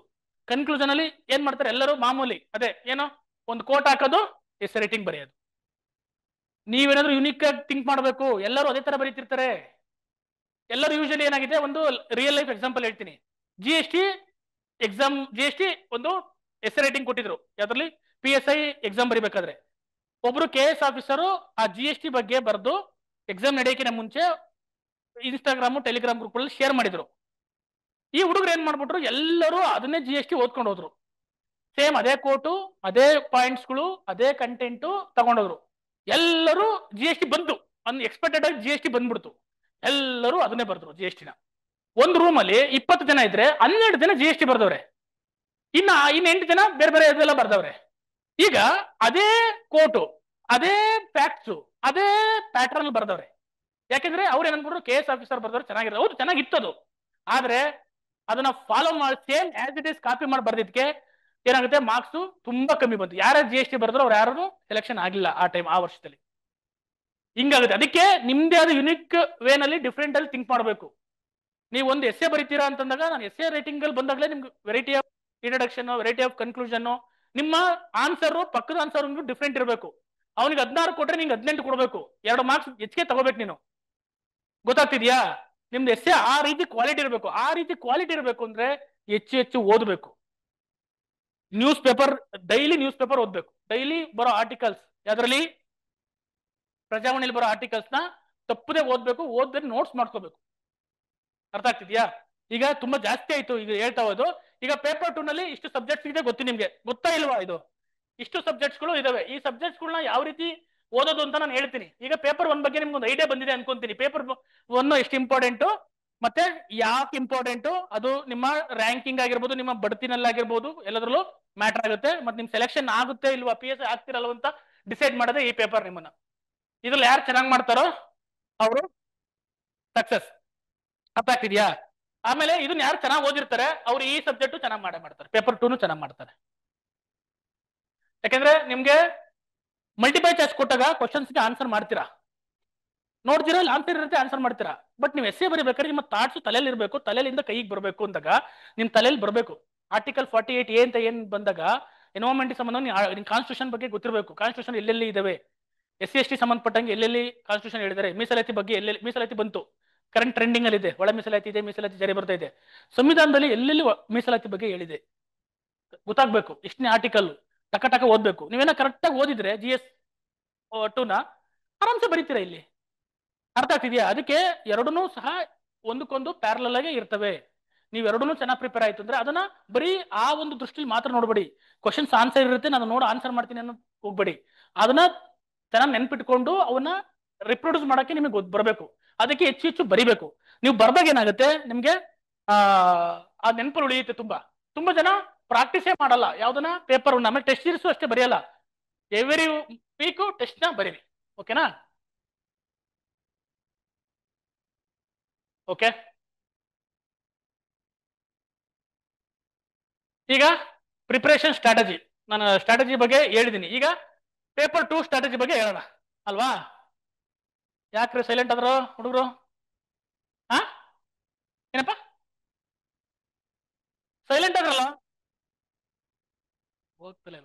ಕನ್ಕ್ಲೂಷನ್ ಅಲ್ಲಿ ಏನ್ ಮಾಡ್ತಾರೆ ಎಲ್ಲರೂ ಮಾಮೂಲಿ, ಅದೇ ಏನೋ ಒಂದು ಕೋಟ್ ಹಾಕೋದು, ಎಸ್ಸೆ ರೈಟಿಂಗ್ ಬರೆಯೋದು. ನೀವೇನಾದ್ರೂ ಯುನಿಕ್ ಆಗಿ ಥಿಂಕ್ ಮಾಡಬೇಕು. ಎಲ್ಲರೂ ಅದೇ ತರ ಬರೀತಿರ್ತಾರೆ. ಎಲ್ಲರೂ ಯೂಶಲಿ ಏನಾಗಿದೆ, ಒಂದು ರಿಯಲ್ ಲೈಫ್ ಎಕ್ಸಾಂಪಲ್ ಹೇಳ್ತೀನಿ. GST ಎಕ್ಸಾಮ್, GST ಒಂದು ಎಸ್ಸೆ ರೈಟಿಂಗ್ ಕೊಟ್ಟಿದ್ರು. ಯಾವ್ದ್ರಲ್ಲಿ? PSI ಎಕ್ಸಾಮ್ ಬರಿಬೇಕಾದ್ರೆ ಒಬ್ರು KS ಆಫೀಸರು ಆ GST ಬಗ್ಗೆ ಬರೆದು ಎಕ್ಸಾಮ್ ನಡೆಯೋಕಿನ ಮುಂಚೆ ಇನ್ಸ್ಟಾಗ್ರಾಮ್, ಟೆಲಿಗ್ರಾಮ್ ಗ್ರೂಪ್ ಅಲ್ಲಿ ಶೇರ್ ಮಾಡಿದ್ರು. ಈ ಹುಡುಗರು ಏನ್ ಮಾಡ್ಬಿಟ್ರು, ಎಲ್ಲರೂ ಅದನ್ನೇ GST ಓದ್ಕೊಂಡು ಹೋದ್ರು. ಸೇಮ್ ಅದೇ ಕೋಟು, ಅದೇ ಪಾಯಿಂಟ್ಸ್ಗಳು, ಅದೇ ಕಂಟೆಂಟು ತಗೊಂಡೋದ್ರು. ಎಲ್ಲರೂ GST ಬಂತು, ಎಕ್ಸ್ಪೆಕ್ಟೆಡ್ ಆಗಿ GST ಬಂದ್ಬಿಡ್ತು. ಎಲ್ಲರೂ ಅದನ್ನೇ ಬರೆದ್ರು GST ನ. ಒಂದು ರೂಮ್ ಅಲ್ಲಿ 20 ಜನ ಇದ್ರೆ 12 ಜನ GST ಬರ್ದವ್ರೆ, ಇನ್ನು 8 ಜನ ಬೇರೆ ಬೇರೆ ಇದೆಲ್ಲ ಬರ್ದವ್ರೆ. ಈಗ ಅದೇ ಕೋಟು, ಅದೇ ಫ್ಯಾಕ್ಟ್ಸು, ಅದೇ ಪ್ಯಾಟರ್ನ್ ಬರ್ದವ್ರೆ. ಯಾಕೆಂದ್ರೆ ಅವ್ರು ಏನಂದ್ಬಿಟ್ರು, KS ಆಫೀಸರ್ ಬರ್ದವ್ರು ಚೆನ್ನಾಗಿರೋದು. ಹೌದು, ಚೆನ್ನಾಗಿತ್ತದು. ಆದ್ರೆ ಅದನ್ನ ಫಾಲೋ ಮಾಡಿ same as it is copy ಮಾಡಿ ಬರ್ದಿದ್ಕೆ ಏನಾಗುತ್ತೆ, ಮಾರ್ಕ್ಸ್ ತುಂಬಾ ಕಮ್ಮಿ ಬಂತು. ಯಾರು GST ಬರ್ದ್ರು ಅವ್ರು ಯಾರು ಸೆಲೆಕ್ಷನ್ ಆಗಿಲ್ಲ ಆ ವರ್ಷದಲ್ಲಿ. ಹಿಂಗಾಗುತ್ತೆ. ಅದಕ್ಕೆ ನಿಮ್ದೇ ಆದ ಯುನಿಕ್ ವೇನಲ್ಲಿ ಡಿಫ್ರೆಂಟ್ ಅಲ್ಲಿ ಥಿಂಕ್ ಮಾಡಬೇಕು. ನೀವು ಒಂದು ಎಸ್ಸೆ ಬರೀತೀರಾ ಅಂತಂದಾಗ, ನಾನು ಎಸ್ಸೆ ರೈಟಿಂಗ್ ಅಲ್ಲಿ ಬಂದಾಗಲೇ ನಿಮ್ಗೆ variety of introduction, variety of conclusion, ನಿಮ್ಮ ಆನ್ಸರ್ ಪಕ್ಕದ ಆನ್ಸರ್ ಡಿಫ್ರೆಂಟ್ ಇರಬೇಕು. ಅವನಿಗೆ 16 ಕೊಟ್ರೆ ನಿಂಗೆ 18 ಕೊಡಬೇಕು. 2 ಮಾರ್ಕ್ಸ್ ಹೆಚ್ಚಿಗೆ ತಗೋಬೇಕು ನೀನು. ಗೊತ್ತಾಗ್ತಿದ್ಯಾ? ನಿಮ್ದು ಎಸ್ಸೆ ಆ ರೀತಿ ಕ್ವಾಲಿಟಿ ಇರಬೇಕು. ಆ ರೀತಿ ಕ್ವಾಲಿಟಿ ಇರಬೇಕು ಅಂದ್ರೆ ಹೆಚ್ಚು ಹೆಚ್ಚು ಓದಬೇಕು. News paper daily news paper ಓದ್ಬೇಕು. ಡೈಲಿ ಬರೋ ಆರ್ಟಿಕಲ್ಸ್, ಯಾವ್ದ್ರಲ್ಲಿ ಪ್ರಜಾವಾಣಿಲಿ ಬರೋ ಆರ್ಟಿಕಲ್ಸ್ ನ ತಪ್ಪದೆ ಓದ್ಬೇಕು. ಓದಿದ್ರೆ ನೋಟ್ಸ್ ಮಾಡ್ಕೋಬೇಕು. ಅರ್ಥ ಆಗ್ತಿದ್ಯಾ? ಈಗ ತುಂಬಾ ಜಾಸ್ತಿ ಆಯ್ತು ಈಗ ಹೇಳ್ತಾ ಹೋದು. ಈಗ ಪೇಪರ್ 2 ನಲ್ಲಿ ಇಷ್ಟು ಸಬ್ಜೆಕ್ಟ್ಸ್ ಇದೆ, ಗೊತ್ತು ನಿಮ್ಗೆ, ಗೊತ್ತಾ ಇಲ್ವಾ? ಇದು ಇಷ್ಟು ಸಬ್ಜೆಕ್ಟ್ಸ್ ಗಳು ಇದಾವೆ. ಈ ಸಬ್ಜೆಕ್ಟ್ಸ್ ಗಳನ್ನ ಯಾವ ರೀತಿ ಓದೋದು ಅಂತ ನಾನು ಹೇಳ್ತೀನಿ. ಈಗ ಪೇಪರ್ 1 ಬಗ್ಗೆ ನಿಮ್ಗೆ ಒಂದು ಐಡಿಯಾ ಬಂದಿದೆ ಅನ್ಕೊಂತೀನಿ. ಪೇಪರ್ 1 ಎಷ್ಟು ಇಂಪಾರ್ಟೆಂಟ್, ಮತ್ತೆ ಯಾಕೆ ಇಂಪಾರ್ಟೆಂಟ್, ಅದು ನಿಮ್ಮ ರ್ಯಾಂಕಿಂಗ್ ಆಗಿರ್ಬೋದು, ನಿಮ್ಮ ಬಡ್ತಿನಲ್ಲಾಗಿರ್ಬೋದು, ಎಲ್ಲದ್ರಲ್ಲೂ ಮ್ಯಾಟರ್ ಆಗುತ್ತೆ. ಮತ್ತೆ ನಿಮ್ ಸೆಲೆಕ್ಷನ್ ಆಗುತ್ತೆ ಇಲ್ವಾ, PSI ಆಗ್ತಿರಲ್ವ ಅಂತ ಡಿಸೈಡ್ ಮಾಡೋದೇ ಈ ಪೇಪರ್ ನಿಮ್ಮನ್ನ. ಇದ್ರಲ್ಲಿ ಯಾರು ಚೆನ್ನಾಗಿ ಮಾಡ್ತಾರೋ ಅವರು ಸಕ್ಸಸ್. ಅರ್ಥ ಆಗ್ತಿದ್ಯಾ? ಆಮೇಲೆ ಇದನ್ನ ಯಾರು ಚೆನ್ನಾಗಿ ಓದಿರ್ತಾರೆ ಅವ್ರು ಈ ಸಬ್ಜೆಕ್ಟ್ ಚೆನ್ನಾಗಿ ಮಾಡ್ತಾರೆ. ಪೇಪರ್ 2 ಚೆನ್ನಾಗಿ ಮಾಡ್ತಾರೆ. ಯಾಕಂದ್ರೆ ನಿಮ್ಗೆ ಮಲ್ಟಿಪಲ್ ಚಾಯ್ಸ್ ಕೊಟ್ಟಾಗ ಕ್ವಶನ್ಸ್ಗೆ ಆನ್ಸರ್ ಮಾಡ್ತೀರಾ, ನೋಡ್ತೀರಾ, ಆನ್ಸರ್ ಇರುತ್ತೆ, ಆನ್ಸರ್ ಮಾಡ್ತೀರಾ. ಬಟ್ ನೀವು ಎಸ್ಸೆ ಬರೀಬೇಕಾದ್ರೆ ನಿಮ್ಮ ಥಾಟ್ಸ್ ತಲೆಯಲ್ಲಿ ಇರಬೇಕು, ತಲೆಯಿಂದ ಕೈಗೆ ಬರಬೇಕು. ಅಂದಾಗ ನಿಮ್ ತಲೆಯಲ್ಲಿ ಬರಬೇಕು. ಆರ್ಟಿಕಲ್ 48A ಅಂತ ಏನ್ ಬಂದಾಗ ಎನ್ವೈರನ್ಮೆಂಟ್ ಸಂಬಂಧ ಕಾನ್ಸ್ಟಿಟ್ಯೂಷನ್ ಬಗ್ಗೆ ಗೊತ್ತಿರಬೇಕು. ಕಾನ್ಸ್ಟಿಟ್ಯೂಷನ್ ಎಲ್ಲೆಲ್ಲಿ ಇದಾವೆ, SC ST ಸಂಬಂಧಪಟ್ಟಂಗೆ ಎಲ್ಲೆಲ್ಲಿ ಕಾನ್ಸ್ಟಿಟ್ಯೂಷನ್ ಹೇಳಿದ್ದಾರೆ, ಮೀಸಲಾತಿ ಬಗ್ಗೆ ಎಲ್ಲೆಲ್ಲಿ ಮೀಸಲಾತಿ ಬಂತು, ಕರೆಂಟ್ ಟ್ರೆಂಡಿಂಗ್ ಅಲ್ಲಿ ಇದೆ, ಒಳ ಮೀಸಲಾತಿ ಇದೆ, ಮೀಸಲಾತಿ ಜಾರಿ ಬರ್ತಾ ಇದೆ. ಸಂವಿಧಾನದಲ್ಲಿ ಎಲ್ಲೆಲ್ಲಿ ಮೀಸಲಾತಿ ಬಗ್ಗೆ ಹೇಳಿದೆ ಗೊತ್ತಾಗ್ಬೇಕು. ಇಷ್ಟನೇ ಆರ್ಟಿಕಲ್ ಟಕ ಟಕ ಓದ್ಬೇಕು. ನೀವೇನ ಕರೆಕ್ಟ್ ಆಗಿ ಓದಿದ್ರೆ GS 2 ನ ಆರಾಮ್ಸೆ ಬರೀತೀರಾ ಇಲ್ಲಿ. ಅರ್ಥ ಆಗ್ತಿದ್ಯಾ? ಅದಕ್ಕೆ ಎರಡನ್ನೂ ಸಹ ಒಂದಕ್ಕೊಂದು ಪ್ಯಾರಲಲ್ ಆಗಿ ಇರ್ತವೆ. ನೀವು ಎರಡನ್ನೂ ಚೆನ್ನಾಗಿ ಪ್ರಿಪೇರ್ ಆಯ್ತು ಅಂದ್ರೆ ಅದನ್ನ ಬರೀ ಆ ಒಂದು ದೃಷ್ಟಿಲಿ ಮಾತ್ರ ನೋಡ್ಬೇಡಿ. ಕ್ವಶನ್ಸ್ ಆನ್ಸರ್ ಇರುತ್ತೆ, ನಾನು ನೋಡು ಆನ್ಸರ್ ಮಾಡ್ತೀನಿ ಅನ್ನೋ ಹೋಗ್ಬೇಡಿ. ಅದನ್ನ ಚೆನ್ನಾಗಿ ನೆನ್ಪಿಟ್ಕೊಂಡು ಅವನ್ನ ರಿಪ್ರೊಡ್ಯೂಸ್ ಮಾಡಕ್ಕೆ ನಿಮಗೆ ಬರಬೇಕು. ಅದಕ್ಕೆ ಹೆಚ್ಚು ಹೆಚ್ಚು ಬರಿಬೇಕು. ನೀವು ಬರ್ದಾಗ ಏನಾಗುತ್ತೆ ನಿಮ್ಗೆ ಆ ನೆನಪಲ್ಲಿ ಉಳಿಯುತ್ತೆ. ತುಂಬಾ ಜನ ಪ್ರಾಕ್ಟೀಸೇ ಮಾಡಲ್ಲ ಯಾವ್ದನ್ನ ಪೇಪರ್ 1. ಆಮೇಲೆ ಟೆಸ್ಟ್ ಸೀರೀಸು ಅಷ್ಟೇ ಬರೆಯಲ್ಲ. ಎವ್ರಿ ವೀಕ್ ಟೆಸ್ಟ್ ನ ಬರೀರಿ. ಓಕೆನಾ? ಓಕೆ. ಈಗ ಪ್ರಿಪರೇಷನ್ ಸ್ಟ್ರಾಟಜಿ, ನಾನು ಸ್ಟ್ರಾಟಜಿ ಬಗ್ಗೆ ಹೇಳಿದ್ದೀನಿ. ಈಗ ಪೇಪರ್ 2 ಸ್ಟ್ರಾಟಜಿ ಬಗ್ಗೆ ಹೇಳೋಣ ಅಲ್ವಾ? ಯಾಕ್ರಿ ಸೈಲೆಂಟ್ ಆದ್ರು ಹುಡುಗರು? ಹಾ, ಏನಪ್ಪ ಸೈಲೆಂಟ್ ಆದ್ರಲ್ಲ? ಹೋಗ್ತಲೇ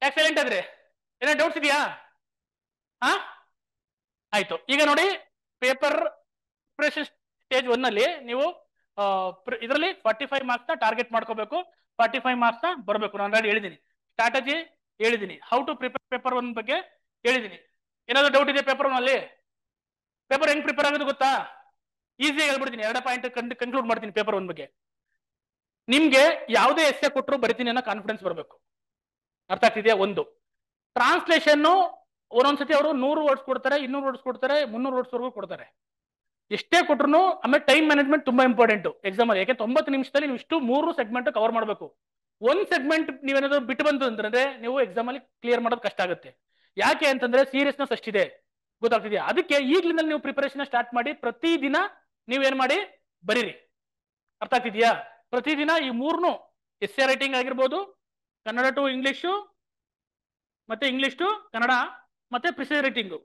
ಯಾಕೆ ಸೈಲೆಂಟ್ ಆದ್ರಿ? ಏನೋ ಡೌಟ್ಸ್ ಇದೆಯಾ? ಹಾ, ಆಯ್ತು. ಈಗ ನೋಡಿ, ಪೇಪರ್ ಪ್ರಿಪರೇಷನ್ ಸ್ಟೇಜ್ 1 ನಲ್ಲಿ ನೀವು ಇದರಲ್ಲಿ 45 ಮಾರ್ಕ್ಸ್ ನ ಟಾರ್ಗೆಟ್ ಮಾಡ್ಕೋಬೇಕು. 45 ಮಾರ್ಕ್ಸ್ ನ ಬರಬೇಕು. ನಾನು ಆಲ್ರೆಡಿ ಹೇಳಿದ್ದೀನಿ. ಸ್ಟ್ರಾಟಜಿ ಹೇಳಿದ್ದೀನಿ. ಹೌ ಟು ಪ್ರಿಪೇರ್ ಪೇಪರ್ 1 ಬಗ್ಗೆ ಹೇಳಿದ್ದೀನಿ. ಏನಾದ್ರು ಡೌಟ್ ಇದೆ ಪೇಪರ್ 1 ಅಲ್ಲಿ? ಪೇಪರ್ ಹೆಂಗ್ ಪ್ರಿಪೇರ್ ಆಗೋದು ಗೊತ್ತಾ? ಈಸಿಯಾಗಿ ಹೇಳ್ಬಿಡ್ತೀನಿ. 2 ಪಾಯಿಂಟ್ ಕನ್ಕ್ಲೂಡ್ ಮಾಡ್ತೀನಿ ಪೇಪರ್ 1 ಬಗ್ಗೆ. ನಿಮ್ಗೆ ಯಾವುದೇ ಎಸ್ಸೆ ಕೊಟ್ಟರು ಬರಿತೀನಿ ಅನ್ನೋ ಕಾನ್ಫಿಡೆನ್ಸ್ ಬರಬೇಕು. ಅರ್ಥ ಆಗ್ತಿದೆಯಾ? ಒಂದು ಟ್ರಾನ್ಸ್ಲೇಷನ್ ಒಂದೊಂದ್ಸತಿ ಅವರು 100 ವರ್ಡ್ಸ್ ಕೊಡ್ತಾರೆ, 200 ವರ್ಡ್ಸ್ ಕೊಡ್ತಾರೆ, 300 ವರ್ಡ್ಸ್ ವರೆಗೂ ಕೊಡ್ತಾರೆ. ಎಷ್ಟೇ ಕೊಟ್ರು ಆಮೇಲೆ ಟೈಮ್ ಮ್ಯಾನೇಜ್ಮೆಂಟ್ ತುಂಬಾ ಇಂಪಾರ್ಟೆಂಟ್ ಎಕ್ಸಾಮ್ ಅಲ್ಲಿ. ಯಾಕೆ 90 ನಿಮಿಷದಲ್ಲಿ ನೀವು ಇಷ್ಟು 3 ಸೆಗ್ಮೆಂಟ್ ಕವರ್ ಮಾಡಬೇಕು. ಒಂದ್ ಸೆಗ್ಮೆಂಟ್ ನೀವೇನಾದ್ರು ಬಿಟ್ಟು ಬಂತು ಅಂತಂದ್ರೆ ನೀವು ಎಕ್ಸಾಮ್ ಅಲ್ಲಿ ಕ್ಲಿಯರ್ ಮಾಡೋದು ಕಷ್ಟ ಆಗುತ್ತೆ. ಯಾಕೆ ಅಂತಂದ್ರೆ ಸೀರಿಯಸ್ನೆಸ್ ಅಷ್ಟಿದೆ. ಗೊತ್ತಾಗ್ತಿದೆಯಾ? ಅದಕ್ಕೆ ಈಗ್ಲಿಂದ ನೀವು ಪ್ರಿಪರೇಷನ್ ಸ್ಟಾರ್ಟ್ ಮಾಡಿ. ಪ್ರತಿದಿನ ನೀವೇನ್ ಮಾಡಿ ಬರೀರಿ. ಅರ್ಥ ಆಗ್ತಿದ್ಯಾ? ಪ್ರತಿದಿನ ಈ 3 ಎಸ್ಸೆ ರೈಟಿಂಗ್ ಆಗಿರ್ಬೋದು, ಕನ್ನಡ ಟು ಇಂಗ್ಲಿಷು, ಮತ್ತೆ ಇಂಗ್ಲಿಷ್ ಟು ಕನ್ನಡ, ಮತ್ತೆ ಪ್ರಿಸೈಸ್ ರೈಟಿಂಗ್.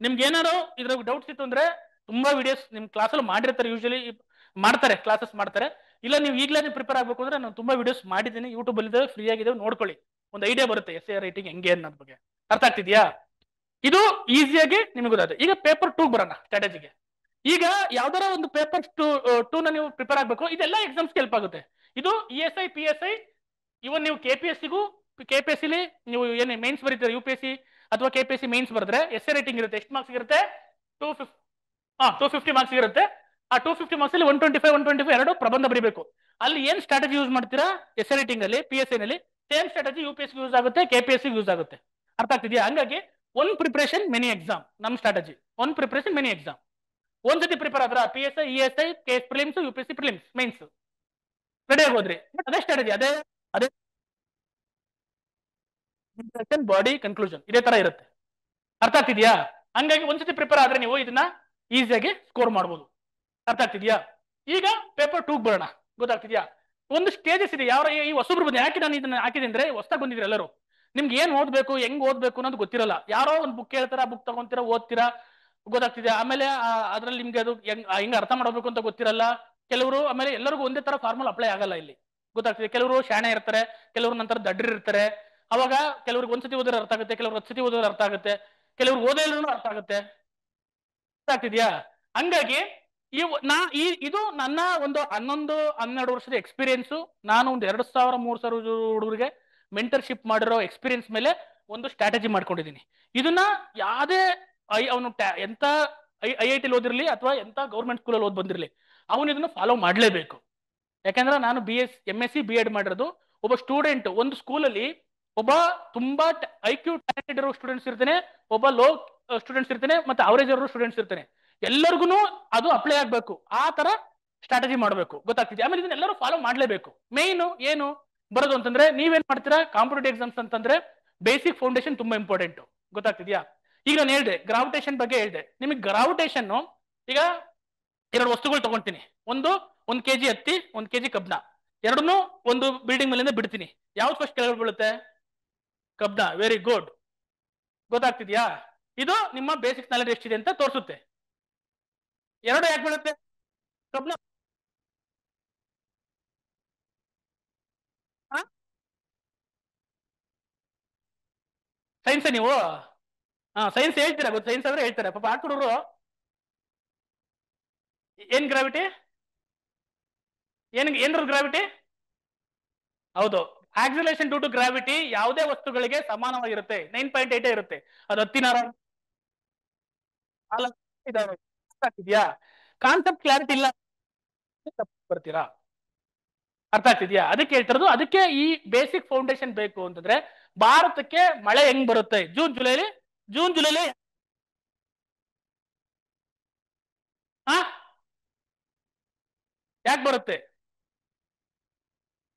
ನಿಮ್ಗೆ ಏನಾದ್ರು ಇದ್ರ ಡೌಟ್ಸ್ ಇತ್ತು ಅಂದ್ರೆ ತುಂಬಾ ವಿಡಿಯೋಸ್ ನಿಮ್ ಕ್ಲಾಸಲ್ಲಿ ಮಾಡಿರ್ತಾರೆ. ಯೂಶಲಿ ಮಾಡ್ತಾರೆ, ಕ್ಲಾಸಸ್ ಮಾಡ್ತಾರೆ. ಇಲ್ಲ ನೀವು ಈಗಲೇ ಪ್ರಿಪೇರ್ ಆಗ್ಬೇಕು ಅಂದ್ರೆ ನಾನು ತುಂಬಾ ವಿಡಿಯೋಸ್ ಮಾಡಿದ್ದೀನಿ, ಯೂಟ್ಯೂಬ್ ಅಲ್ಲಿ ಫ್ರೀ ಆಗಿದೆ, ನೋಡ್ಕೊಳ್ಳಿ. ಒಂದು ಐಡಿಯಾ ಬರುತ್ತೆ ಎಸ್ಸೆ ರೈಟಿಂಗ್ ಹೆಂಗೆ ಅನ್ನೋದ್ ಬಗ್ಗೆ. ಅರ್ಥ ಆಗ್ತಿದ್ಯಾ? ಇದು ಈಸಿಯಾಗಿ ನಿಮಗೆ ಗೊತ್ತಾಗುತ್ತೆ. ಈಗ ಪೇಪರ್ 2 ಬರೋಣ ಸ್ಟ್ರಾಟಜಿಗೆ. ಈಗ ಯಾವ್ದಾರ ಒಂದು ಪೇಪರ್ 2 ನ ನೀವು ಪ್ರಿಪೇರ್ ಆಗ್ಬೇಕು. ಇದೆಲ್ಲ ಎಕ್ಸಾಮ್ಸ್ ಹೆಲ್ಪ್ ಆಗುತ್ತೆ. ಇದು ESI PSI, ಇವನ್ ನೀವು KPSCಗೂ, KPSC ನೀವು ಏನು ಮೈನ್ಸ್ ಬರೀತಾರೆ UPSC ಅಥವಾ KPSC ಮೈನ್ಸ್ ಬರೆದ್ರೆ ಎಸ್ಸೆ ರೈಟಿಂಗ್ ಇರುತ್ತೆ. ಎಷ್ಟು ಮಾರ್ಕ್ಸ್ ಇರುತ್ತೆ? 250 ಮಾರ್ಕ್ಸ್ ಇರುತ್ತೆ. ಆ 250 ಮಾರ್ಕ್ಸ್ ಅಲ್ಲಿ 125 ಎರಡು ಪ್ರಬಂಧ ಬರೀಬೇಕು. ಅಲ್ಲಿ ಏನ್ ಸ್ಟ್ರಾಟಜಿ ಯೂಸ್ ಮಾಡ್ತೀರಾ ಎಸ್ಸೆ ರೈಟಿಂಗ್ ಅಲ್ಲಿ, PSI ನಲ್ಲಿ ಸೇಮ್ ಸ್ಟ್ರಾಟಜಿ UPSC ಯೂಸ್ ಆಗುತ್ತೆ, KPSC ಯೂಸ್ ಆಗುತ್ತೆ. ಅರ್ಥ ಆಗ್ತಿದೆಯಾ? ಹಂಗಾಗಿ ಒನ್ ಪ್ರಿಪರೇಷನ್ ಮೆನಿ ಎಕ್ಸಾಮ್. ನಮ್ strategy one preparation many exam. ಒಂದ್ಸತಿ ಪ್ರಿಪೇರ್ ಆದ್ರ PSI, ESI, prelims, UPSC prelims, mains ready ಆಗೋದ್ರಿ. ಅದೇ ಸ್ಟ್ರಾಟಜಿ, ಅದೇ ಅದೇ ಬಾಡಿ ಕನ್ಕ್ಲೂಷನ್ ಇದೇ ತರ ಇರುತ್ತೆ. ಅರ್ಥ ಆಗ್ತಿದ್ಯಾ? ಹಂಗಾಗಿ ಒಂದ್ಸತಿ ಪ್ರಿಪೇರ್ ಆದ್ರೆ ನೀವು ಇದನ್ನ ಈಸಿಯಾಗಿ ಸ್ಕೋರ್ ಮಾಡ್ಬೋದು. ಅರ್ಥ ಆಗ್ತಿದ್ಯಾ? ಈಗ ಪೇಪರ್ 2 ಬರೋಣ. ಗೊತ್ತಾಗ್ತಿದ್ಯಾ? ಒಂದು ಸ್ಟೇಜಸ್ ಇದೆ. ಯಾವ ಈ ಹೊಸಬ್ರು ಬಂದು ಯಾಕೆ ನಾನು ಇದನ್ನ ಹಾಕಿದೆ ಅಂದ್ರೆ ಹೊಸದಾಗಿ ಬಂದಿದ್ರೆ ಎಲ್ಲರೂ ನಿಮ್ಗೆ ಏನ್ ಓದ್ಬೇಕು, ಹೆಂಗ್ ಓದ್ಬೇಕು ಅನ್ನೋದು ಗೊತ್ತಿರಲ್ಲ. ಯಾರೋ ಒಂದು ಬುಕ್ ಹೇಳ್ತಾರ, ಬುಕ್ ತಗೊಂತೀರಾ, ಓದ್ತೀರಾ, ಗೊತ್ತಾಗ್ತಿದೆ. ಆಮೇಲೆ ಅದ್ರಲ್ಲಿ ನಿಮ್ಗೆ ಅದು ಹೆಂಗ್ ಅರ್ಥ ಮಾಡಬೇಕು ಅಂತ ಗೊತ್ತಿರಲ್ಲ ಕೆಲವರು. ಆಮೇಲೆ ಎಲ್ಲರಿಗೂ ಒಂದೇ ತರ ಫಾರ್ಮುಲಾ ಅಪ್ಲೈ ಆಗಲ್ಲ ಇಲ್ಲಿ. ಗೊತ್ತಾಗ್ತಿದೆ? ಕೆಲವರು ಶಾಣೆ ಇರ್ತಾರೆ, ಕೆಲವರು ನಂತರ ದಡ್ಡರ್ ಇರ್ತಾರೆ. ಅವಾಗ ಕೆಲವ್ರಿಗೆ ಒಂದ್ಸತಿ ಓದಿದ್ರೆ ಅರ್ಥ ಆಗುತ್ತೆ, ಕೆಲವ್ರು 10 ಸತಿ ಓದಿದ್ರೆ ಅರ್ಥ ಆಗುತ್ತೆ, ಕೆಲವ್ರು ಓದೇ ಅರ್ಥ ಆಗುತ್ತೆ. ಅರ್ಥ ಆಗ್ತಿದ್ಯಾ? ಹಂಗಾಗಿ ಇದು ನನ್ನ ಒಂದು 11-12 ವರ್ಷದ ಎಕ್ಸ್ಪೀರಿಯನ್ಸು. ನಾನು ಒಂದು 2,000-3,000 ಹುಡುಗರಿಗೆ ಮೆಂಟರ್ಶಿಪ್ ಮಾಡಿರೋ ಎಕ್ಸ್ಪೀರಿಯನ್ಸ್ ಮೇಲೆ ಒಂದು ಸ್ಟ್ರಾಟಜಿ ಮಾಡ್ಕೊಂಡಿದ್ದೀನಿ. ಇದನ್ನ ಯಾವ್ದೇ ಅವನು ಎಂತ IIT ಓದಿರ್ಲಿ ಅಥವಾ ಎಂತ ಗೌರ್ಮೆಂಟ್ ಸ್ಕೂಲಲ್ಲಿ ಓದ್ ಬಂದಿರ್ಲಿ, ಅವನು ಇದನ್ನ ಫಾಲೋ ಮಾಡ್ಲೇಬೇಕು. ಯಾಕಂದ್ರೆ ನಾನು MSc B.Ed ಮಾಡಿರೋದು. ಒಬ್ಬ ಸ್ಟೂಡೆಂಟ್ ಒಂದು ಸ್ಕೂಲಲ್ಲಿ ಒಬ್ಬ ತುಂಬಾ IQ ಟ್ಯಾಲೆಂಟೆಡ್ ಇರೋ ಸ್ಟೂಡೆಂಟ್ಸ್ ಇರ್ತಾನೆ, ಒಬ್ಬ ಲೋ ಸ್ಟೂಡೆಂಟ್ಸ್ ಇರ್ತಾನೆ, ಮತ್ತೆ ಅವರೇಜ್ ಇರೋ ಸ್ಟೂಡೆಂಟ್ಸ್ ಇರ್ತಾನೆ. ಎಲ್ಲರಿಗೂ ಅದು ಅಪ್ಲೈ ಆಗ್ಬೇಕು. ಆ ತರ ಸ್ಟ್ರಾಟಜಿ ಮಾಡಬೇಕು, ಗೊತ್ತಾಗ್ತಿದೆ. ಆಮೇಲೆ ಇದನ್ನ ಎಲ್ಲರೂ ಫಾಲೋ ಮಾಡ್ಲೇಬೇಕು. ಮೇನ್ ಏನು ಬರೋದು ಅಂತಂದ್ರೆ, ನೀವೇನ್ ಮಾಡ್ತೀರಾ ಕಾಂಪಿಟೇಟಿವ್ ಎಕ್ಸಾಮ್ಸ್ ಅಂತಂದ್ರೆ ಬೇಸಿಕ್ ಫೌಂಡೇಶನ್ ತುಂಬಾ ಇಂಪಾರ್ಟೆಂಟ್, ಗೊತ್ತಾಗ್ತಿದ್ಯಾ. ಈಗ ನಾನು ಹೇಳ್ದೆ ಗ್ರಾವಿಟೇಷನ್ ಬಗ್ಗೆ ಹೇಳ್ದೆ. ನಿಮಗೆ ಗ್ರಾವಿಟೇಷನ್ ಈಗ 2 ವಸ್ತುಗಳು ತಗೊಂತೀನಿ. ಒಂದು kg ಹತ್ತಿ, 1 kg ಕಬ್ಣ, ಎರಡನ್ನೂ ಒಂದು ಬಿಲ್ಡಿಂಗ್ ಮೇಲಿಂದ ಬಿಡ್ತೀನಿ. ಯಾವ್ದು ಫಸ್ಟ್ ಕೆಳಗಡೆ ಬೀಳುತ್ತೆ? ಕಬ್ಣ. ವೆರಿ ಗುಡ್, ಗೊತ್ತಾಗ್ತಿದ್ಯಾ. ಇದು ನಿಮ್ಮ ಬೇಸಿಕ್ ನಾಲೆಜ್ ಎಷ್ಟಿದೆ ಅಂತ ತೋರಿಸುತ್ತೆ. ಎರಡು ಯಾಕೆ ಬೀಳುತ್ತೆ? ಕಬ್ಣ. ಸೈನ್ಸ್ ನೀವು ಸೈನ್ಸ್ ಹೇಳ್ತೀರಾ, ಗೊತ್ತು. ಸೈನ್ಸ್ ಅಂದ್ರೆ ಹೇಳ್ತಾರೆ ಪಾಪ ಹಾಕೊಡೋರು. ಏನ್ ಗ್ರಾವಿಟಿ? ಏನ್ರ ಗ್ರಾವಿಟಿ? ಹೌದು, ಆಕ್ಸಿಲೇಷನ್ ಡ್ಯೂ ಟು ಗ್ರಾವಿಟಿ ಯಾವುದೇ ವಸ್ತುಗಳಿಗೆ ಸಮಾನವಾಗಿರುತ್ತೆ. 9.8 ಇರುತ್ತೆ. ಅದು ಹತ್ತಿನಾರ ಇದೆಯಾ? ಕಾನ್ಸೆಪ್ಟ್ ಕ್ಲಾರಿಟಿ ಇಲ್ಲ, ಬರ್ತೀರಾ? ಅರ್ಥ ಆಗ್ತಿದ್ಯಾ? ಅದಕ್ಕೆ ಹೇಳ್ತಿರೋದು. ಅದಕ್ಕೆ ಈ ಬೇಸಿಕ್ ಫೌಂಡೇಶನ್ ಬೇಕು ಅಂತಂದ್ರೆ, ಭಾರತಕ್ಕೆ ಮಳೆ ಹೆಂಗ್ ಬರುತ್ತೆ? ಜೂನ್ ಜುಲೈಲಿ ಯಾಕೆ ಬರುತ್ತೆ?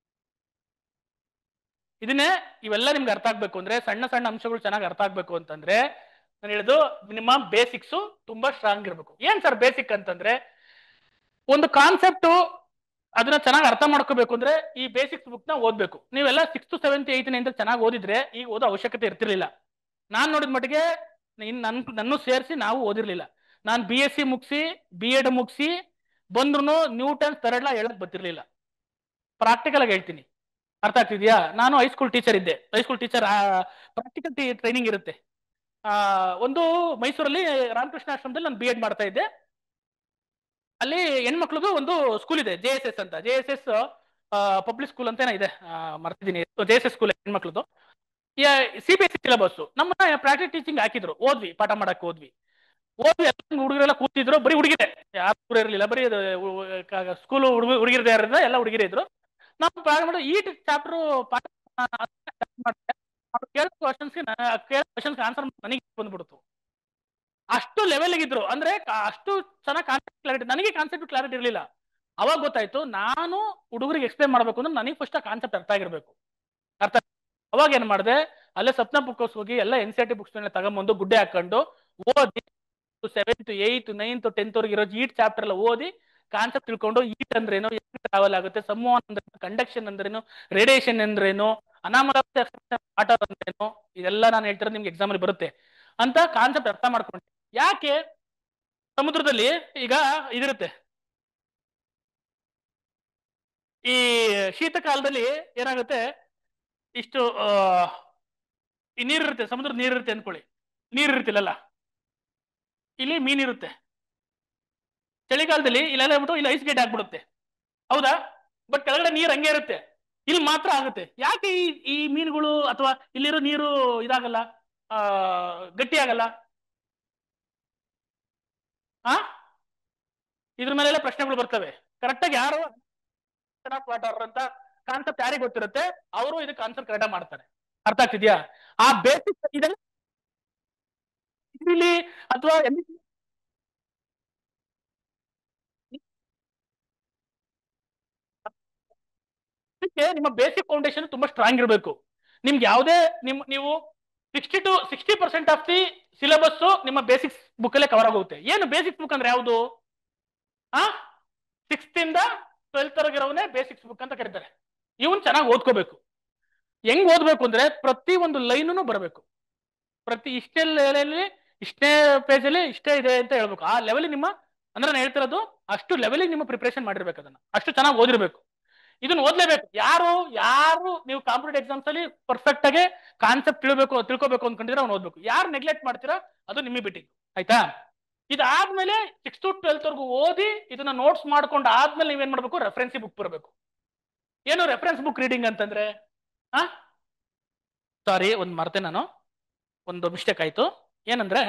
ಇದನ್ನೇ ಇವೆಲ್ಲ ನಿಮ್ಗೆ ಅರ್ಥ ಆಗ್ಬೇಕು ಅಂದ್ರೆ, ಸಣ್ಣ ಸಣ್ಣ ಅಂಶಗಳು ಚೆನ್ನಾಗಿ ಅರ್ಥ ಆಗ್ಬೇಕು ಅಂತಂದ್ರೆ, ನಾನು ಹೇಳಿದ್ದು ನಿಮ್ಮ ಬೇಸಿಕ್ಸ್ ತುಂಬಾ ಸ್ಟ್ರಾಂಗ್ ಇರಬೇಕು. ಏನ್ ಸರ್ ಬೇಸಿಕ್ ಅಂತಂದ್ರೆ, ಒಂದು ಕಾನ್ಸೆಪ್ಟ್ ಅದನ್ನ ಚೆನ್ನಾಗಿ ಅರ್ಥ ಮಾಡ್ಕೋಬೇಕು ಅಂದ್ರೆ ಈ ಬೇಸಿಕ್ಸ್ ಬುಕ್ ನ ಓದ್ಬೇಕು. ನೀವೆಲ್ಲ 6th 7th 8th 9th ಚೆನ್ನಾಗಿ ಓದಿದ್ರೆ ಈಗ ಓದೋ ಅವಶ್ಯಕತೆ ಇರ್ತಿರ್ಲಿಲ್ಲ. ನಾನ್ ನೋಡಿದ ಮಟ್ಟಿಗೆ ನನ್ನೂ ಸೇರಿಸಿ ನಾವು ಓದಿರ್ಲಿಲ್ಲ. ನಾನು BSc ಮುಗಿಸಿ B.Ed ಮುಗಿಸಿ ಬಂದ್ರು ನ್ಯೂಟನ್ ಥರ್ಡ್ ಲಾ ಹೇಳಕ್ ಬರ್ತಿರ್ಲಿಲ್ಲ. ಪ್ರಾಕ್ಟಿಕಲ್ ಆಗಿ ಹೇಳ್ತೀನಿ, ಅರ್ಥ ಆಗ್ತಿದ್ಯಾ. ನಾನು ಹೈಸ್ಕೂಲ್ ಟೀಚರ್ ಇದ್ದೆ. ಹೈಸ್ಕೂಲ್ ಟೀಚರ್ ಪ್ರಾಕ್ಟಿಕಲ್ ಟ್ರೈನಿಂಗ್ ಇರುತ್ತೆ. ಒಂದು ಮೈಸೂರಲ್ಲಿ ರಾಮಕೃಷ್ಣ ಆಶ್ರಮದಲ್ಲಿ ನಾನು B.Ed ಮಾಡ್ತಾ ಇದ್ದೆ. ಅಲ್ಲಿ ಹೆಣ್ಮಕ್ಳಿಗೂ ಒಂದು ಸ್ಕೂಲ್ ಇದೆ, JSS ಅಂತ. JSS ಪಬ್ಲಿಕ್ ಸ್ಕೂಲ್ ಅಂತ ಇದೆ, ಮರ್ತಿದ್ದೀನಿ. JSS ಸ್ಕೂಲ್ ಹೆಣ್ಮಕ್ಳದು. CBSE syllabus. ನಮ್ಮನ್ನ ಪ್ರಾಕ್ಟಿಕಲ್ ಟೀಚಿಂಗ್ ಹಾಕಿದ್ರು. ಓದ್ವಿ, ಪಾಠ ಮಾಡಕ್ ಓದ್ವಿ. ಹುಡುಗರೆಲ್ಲ ಕೂತಿದ್ರು, ಬರೀ ಹುಡುಗಿರೆ, ಯಾರು ಹುಡುಗರು ಇರಲಿಲ್ಲ. ಬರೀ ಸ್ಕೂಲ್ ಹುಡುಗಿರದೇ ಯಾರಿದ್ರೆ ಎಲ್ಲ ಹುಡುಗಿರೇ ಇದ್ರು. ನಾವು ಪ್ರಾರಂಭ ಮಾಡಿ ಈ ಚಾಪ್ಟರ್ ಪಾಠ ಕೇಳೋ ಕ್ವಶನ್ಸ್ ಆನ್ಸರ್ ನನಗೆ ಬಂದ್ಬಿಡ್ತು. ಅಷ್ಟು ಲೆವೆಲ್ ಇದ್ರು ಅಂದ್ರೆ, ಅಷ್ಟು ಚೆನ್ನಾಗಿ ಕಾನ್ಸೆಪ್ಟ್ ಕ್ಲಾರಿಟಿ. ನನಗೆ ಕಾನ್ಸೆಪ್ಟ್ ಕ್ಲಾರಿಟಿ ಇರಲಿಲ್ಲ. ಅವಾಗ ಗೊತ್ತಾಯ್ತು, ನಾನು ಹುಡುಗರಿಗೆ ಎಕ್ಸ್ಪ್ಲೇನ್ ಮಾಡ್ಬೇಕು ಅಂದ್ರೆ ನನಗೆ ಫಸ್ಟ್ ಆ ಕಾನ್ಸೆಪ್ಟ್ ಅರ್ಥ ಆಗಿರ್ಬೇಕು. ಅರ್ಥ ಅವಾಗ ಏನ್ ಮಾಡಿದೆ, ಅಲ್ಲೇ ಸಪ್ನ ಬುಕ್ಸ್ ಹೋಗಿ ಎಲ್ಲ NCERT ಬುಕ್ಸ್ ತಗೊಂಡ್ಬಂದು ಗುಡ್ಡೆ ಹಾಕೊಂಡು ಓದಿ 7th 8th 9th 10th ವರೆಗೆ ಇರೋ ಈಟ್ ಚಾಪ್ಟರ್ ಎಲ್ಲ ಓದಿ ಕಾನ್ಸೆಪ್ಟ್ ತಿಳ್ಕೊಂಡು, ಈಟ್ ಅಂದ್ರೇನು, ಟ್ರಾವೆಲ್ ಆಗುತ್ತೆ, ಸಂವಹನ ಅಂದ್ರೇನು, ಕಂಡಕ್ಷನ್ ಅಂದ್ರೇನು, ರೇಡಿಯೇಷನ್ ಅಂದ್ರೇನು, ಅನಾಮಧೇಯ ವಾಟರ್ ಅಂದ್ರೇನು, ಇದೆಲ್ಲ ನಾನು ಹೇಳ್ತಿರೋದು ನಿಮ್ಗೆ ಎಕ್ಸಾಮ್ ಅಲ್ಲಿ ಬರುತ್ತೆ ಅಂತ ಕಾನ್ಸೆಪ್ಟ್ ಅರ್ಥ ಮಾಡ್ಕೊಂಡು. ಯಾಕೆ ಸಮುದ್ರದಲ್ಲಿ ಈಗ ಇದಿರುತ್ತೆ, ಈ ಶೀತ ಕಾಲದಲ್ಲಿ ಏನಾಗುತ್ತೆ, ಇಷ್ಟು ಈ ನೀರಿರುತ್ತೆ, ಸಮುದ್ರದ ನೀರಿರುತ್ತೆ ಅನ್ಕೊಳ್ಳಿ. ನೀರಿರುತ್ತಿಲ್ಲ, ಇಲ್ಲಿ ಮೀನಿರುತ್ತೆ. ಚಳಿಗಾಲದಲ್ಲಿ ಇಲ್ಲೆಲ್ಲ ಹೇಳ್ಬಿಟ್ಟು ಇಲ್ಲಿ ಐಸ್ ಗೇಟ್ ಆಗ್ಬಿಡುತ್ತೆ, ಹೌದಾ? ಬಟ್ ಕೆಳಗಡೆ ನೀರು ಹಂಗೆ ಇರುತ್ತೆ, ಇಲ್ಲಿ ಮಾತ್ರ ಆಗುತ್ತೆ. ಯಾಕೆ ಈ ಮೀನುಗಳು ಅಥವಾ ಇಲ್ಲಿರೋ ನೀರು ಇದಾಗಲ್ಲ, ಗಟ್ಟಿ ಆಗಲ್ಲ? ಇದ್ರ ಮೇಲೆಲ್ಲ ಪ್ರಶ್ನೆಗಳು ಬರ್ತವೆ. ಕರೆಕ್ಟಾಗಿ ಯಾರು ವಾಟರ್ ಅಂತ ಕಾನ್ಸೆಪ್ಟ್ ಯಾರಿಗೆ ಗೊತ್ತಿರುತ್ತೆ ಅವರು ಇದಕ್ಕೆ ಆನ್ಸರ್ ಕರೆಕ್ಟ್ ಮಾಡ್ತಾರೆ. ಅರ್ಥ ಆಗ್ತಿದ್ಯಾ? ಆ ಬೇಸಿಕ್ ಇದೆಲ್ಲ ಅಥವಾ ನಿಮ್ಮ ಬೇಸಿಕ್ ಫೌಂಡೇಶನ್ ತುಂಬಾ ಸ್ಟ್ರಾಂಗ್ ಇರಬೇಕು. ನಿಮ್ಗೆ ಯಾವುದೇ ನೀವು 60% ಆಫ್ ದಿ ಸಿಲೆಬಸ್ ನಿಮ್ಮ ಬೇಸಿಕ್ಸ್ ಬುಕ್ ಅಲ್ಲೇ ಕವರ್ ಆಗುತ್ತೆ. ಏನು ಬೇಸಿಕ್ಸ್ ಬುಕ್ ಅಂದ್ರೆ ಯಾವುದು? 6th ಇಂದ 12th ವರೆಗಿರೋವನ್ನೇ ಬೇಸಿಕ್ಸ್ ಬುಕ್ ಅಂತ ಕರೀತಾರೆ. ಇವನ್ ಚೆನ್ನಾಗಿ ಓದ್ಕೋಬೇಕು. ಹೆಂಗ್ ಓದ್ಬೇಕು ಅಂದ್ರೆ, ಪ್ರತಿ ಒಂದು ಲೈನು ಬರಬೇಕು. ಪ್ರತಿ ಇಷ್ಟೇ ಇಷ್ಟೇ ಪೇಜ್ ಅಲ್ಲಿ ಇಷ್ಟೇ ಇದೆ ಅಂತ ಹೇಳ್ಬೇಕು. ಆ ಲೆವೆಲ್ ನಿಮ್ಮ ಅಂದ್ರೆ ನಾನು ಹೇಳ್ತಿರೋದು ಅಷ್ಟು ಲೆವೆಲ್ ನಿಮ್ಮ ಪ್ರಿಪರೇಷನ್ ಮಾಡಿರ್ಬೇಕು. ಅದನ್ನ ಅಷ್ಟು ಚೆನ್ನಾಗಿ ಓದಿರ್ಬೇಕು. ಇದನ್ನ ಓದ್ಲೇಬೇಕು. ಯಾರು ನೀವು ಕಾಂಪಿಟೇಟಿವ್ ಎಕ್ಸಾಮ್ಸ್ ಅಲ್ಲಿ ಪರ್ಫೆಕ್ಟ್ ಆಗಿ ಕಾನ್ಸೆಪ್ಟ್ ತಿಳ್ಕೋಬೇಕು ಅನ್ಕೊಂಡಿದ್ರೆ ಅವ್ನು ಓದ್ಬೇಕು. ಯಾರು ನೆಗ್ಲೆಕ್ಟ್ ಮಾಡ್ತೀರಾ ಅದು ನಿಮಗೆ ಬಿಟ್ಟಿದ್ದು, ಆಯ್ತಾ? ಇದಾದ್ಮೇಲೆ 6 to 12 ವರೆಗೂ ಓದಿ ಇದನ್ನ ನೋಟ್ಸ್ ಮಾಡ್ಕೊಂಡು ಆದ್ಮೇಲೆ ನೀವೇನ್ ಮಾಡ್ಬೇಕು, ರೆಫರೆನ್ಸ್ ಬುಕ್ ಬರಬೇಕು. ಏನು ರೆಫರೆನ್ಸ್ ಬುಕ್ ರೀಡಿಂಗ್ ಅಂತಂದ್ರೆ, ಸಾರಿ ಒಂದು ಮರ್ತೆ, ನಾನು ಒಂದು ಮಿಸ್ಟೇಕ್ ಆಯ್ತು. ಏನಂದ್ರೆ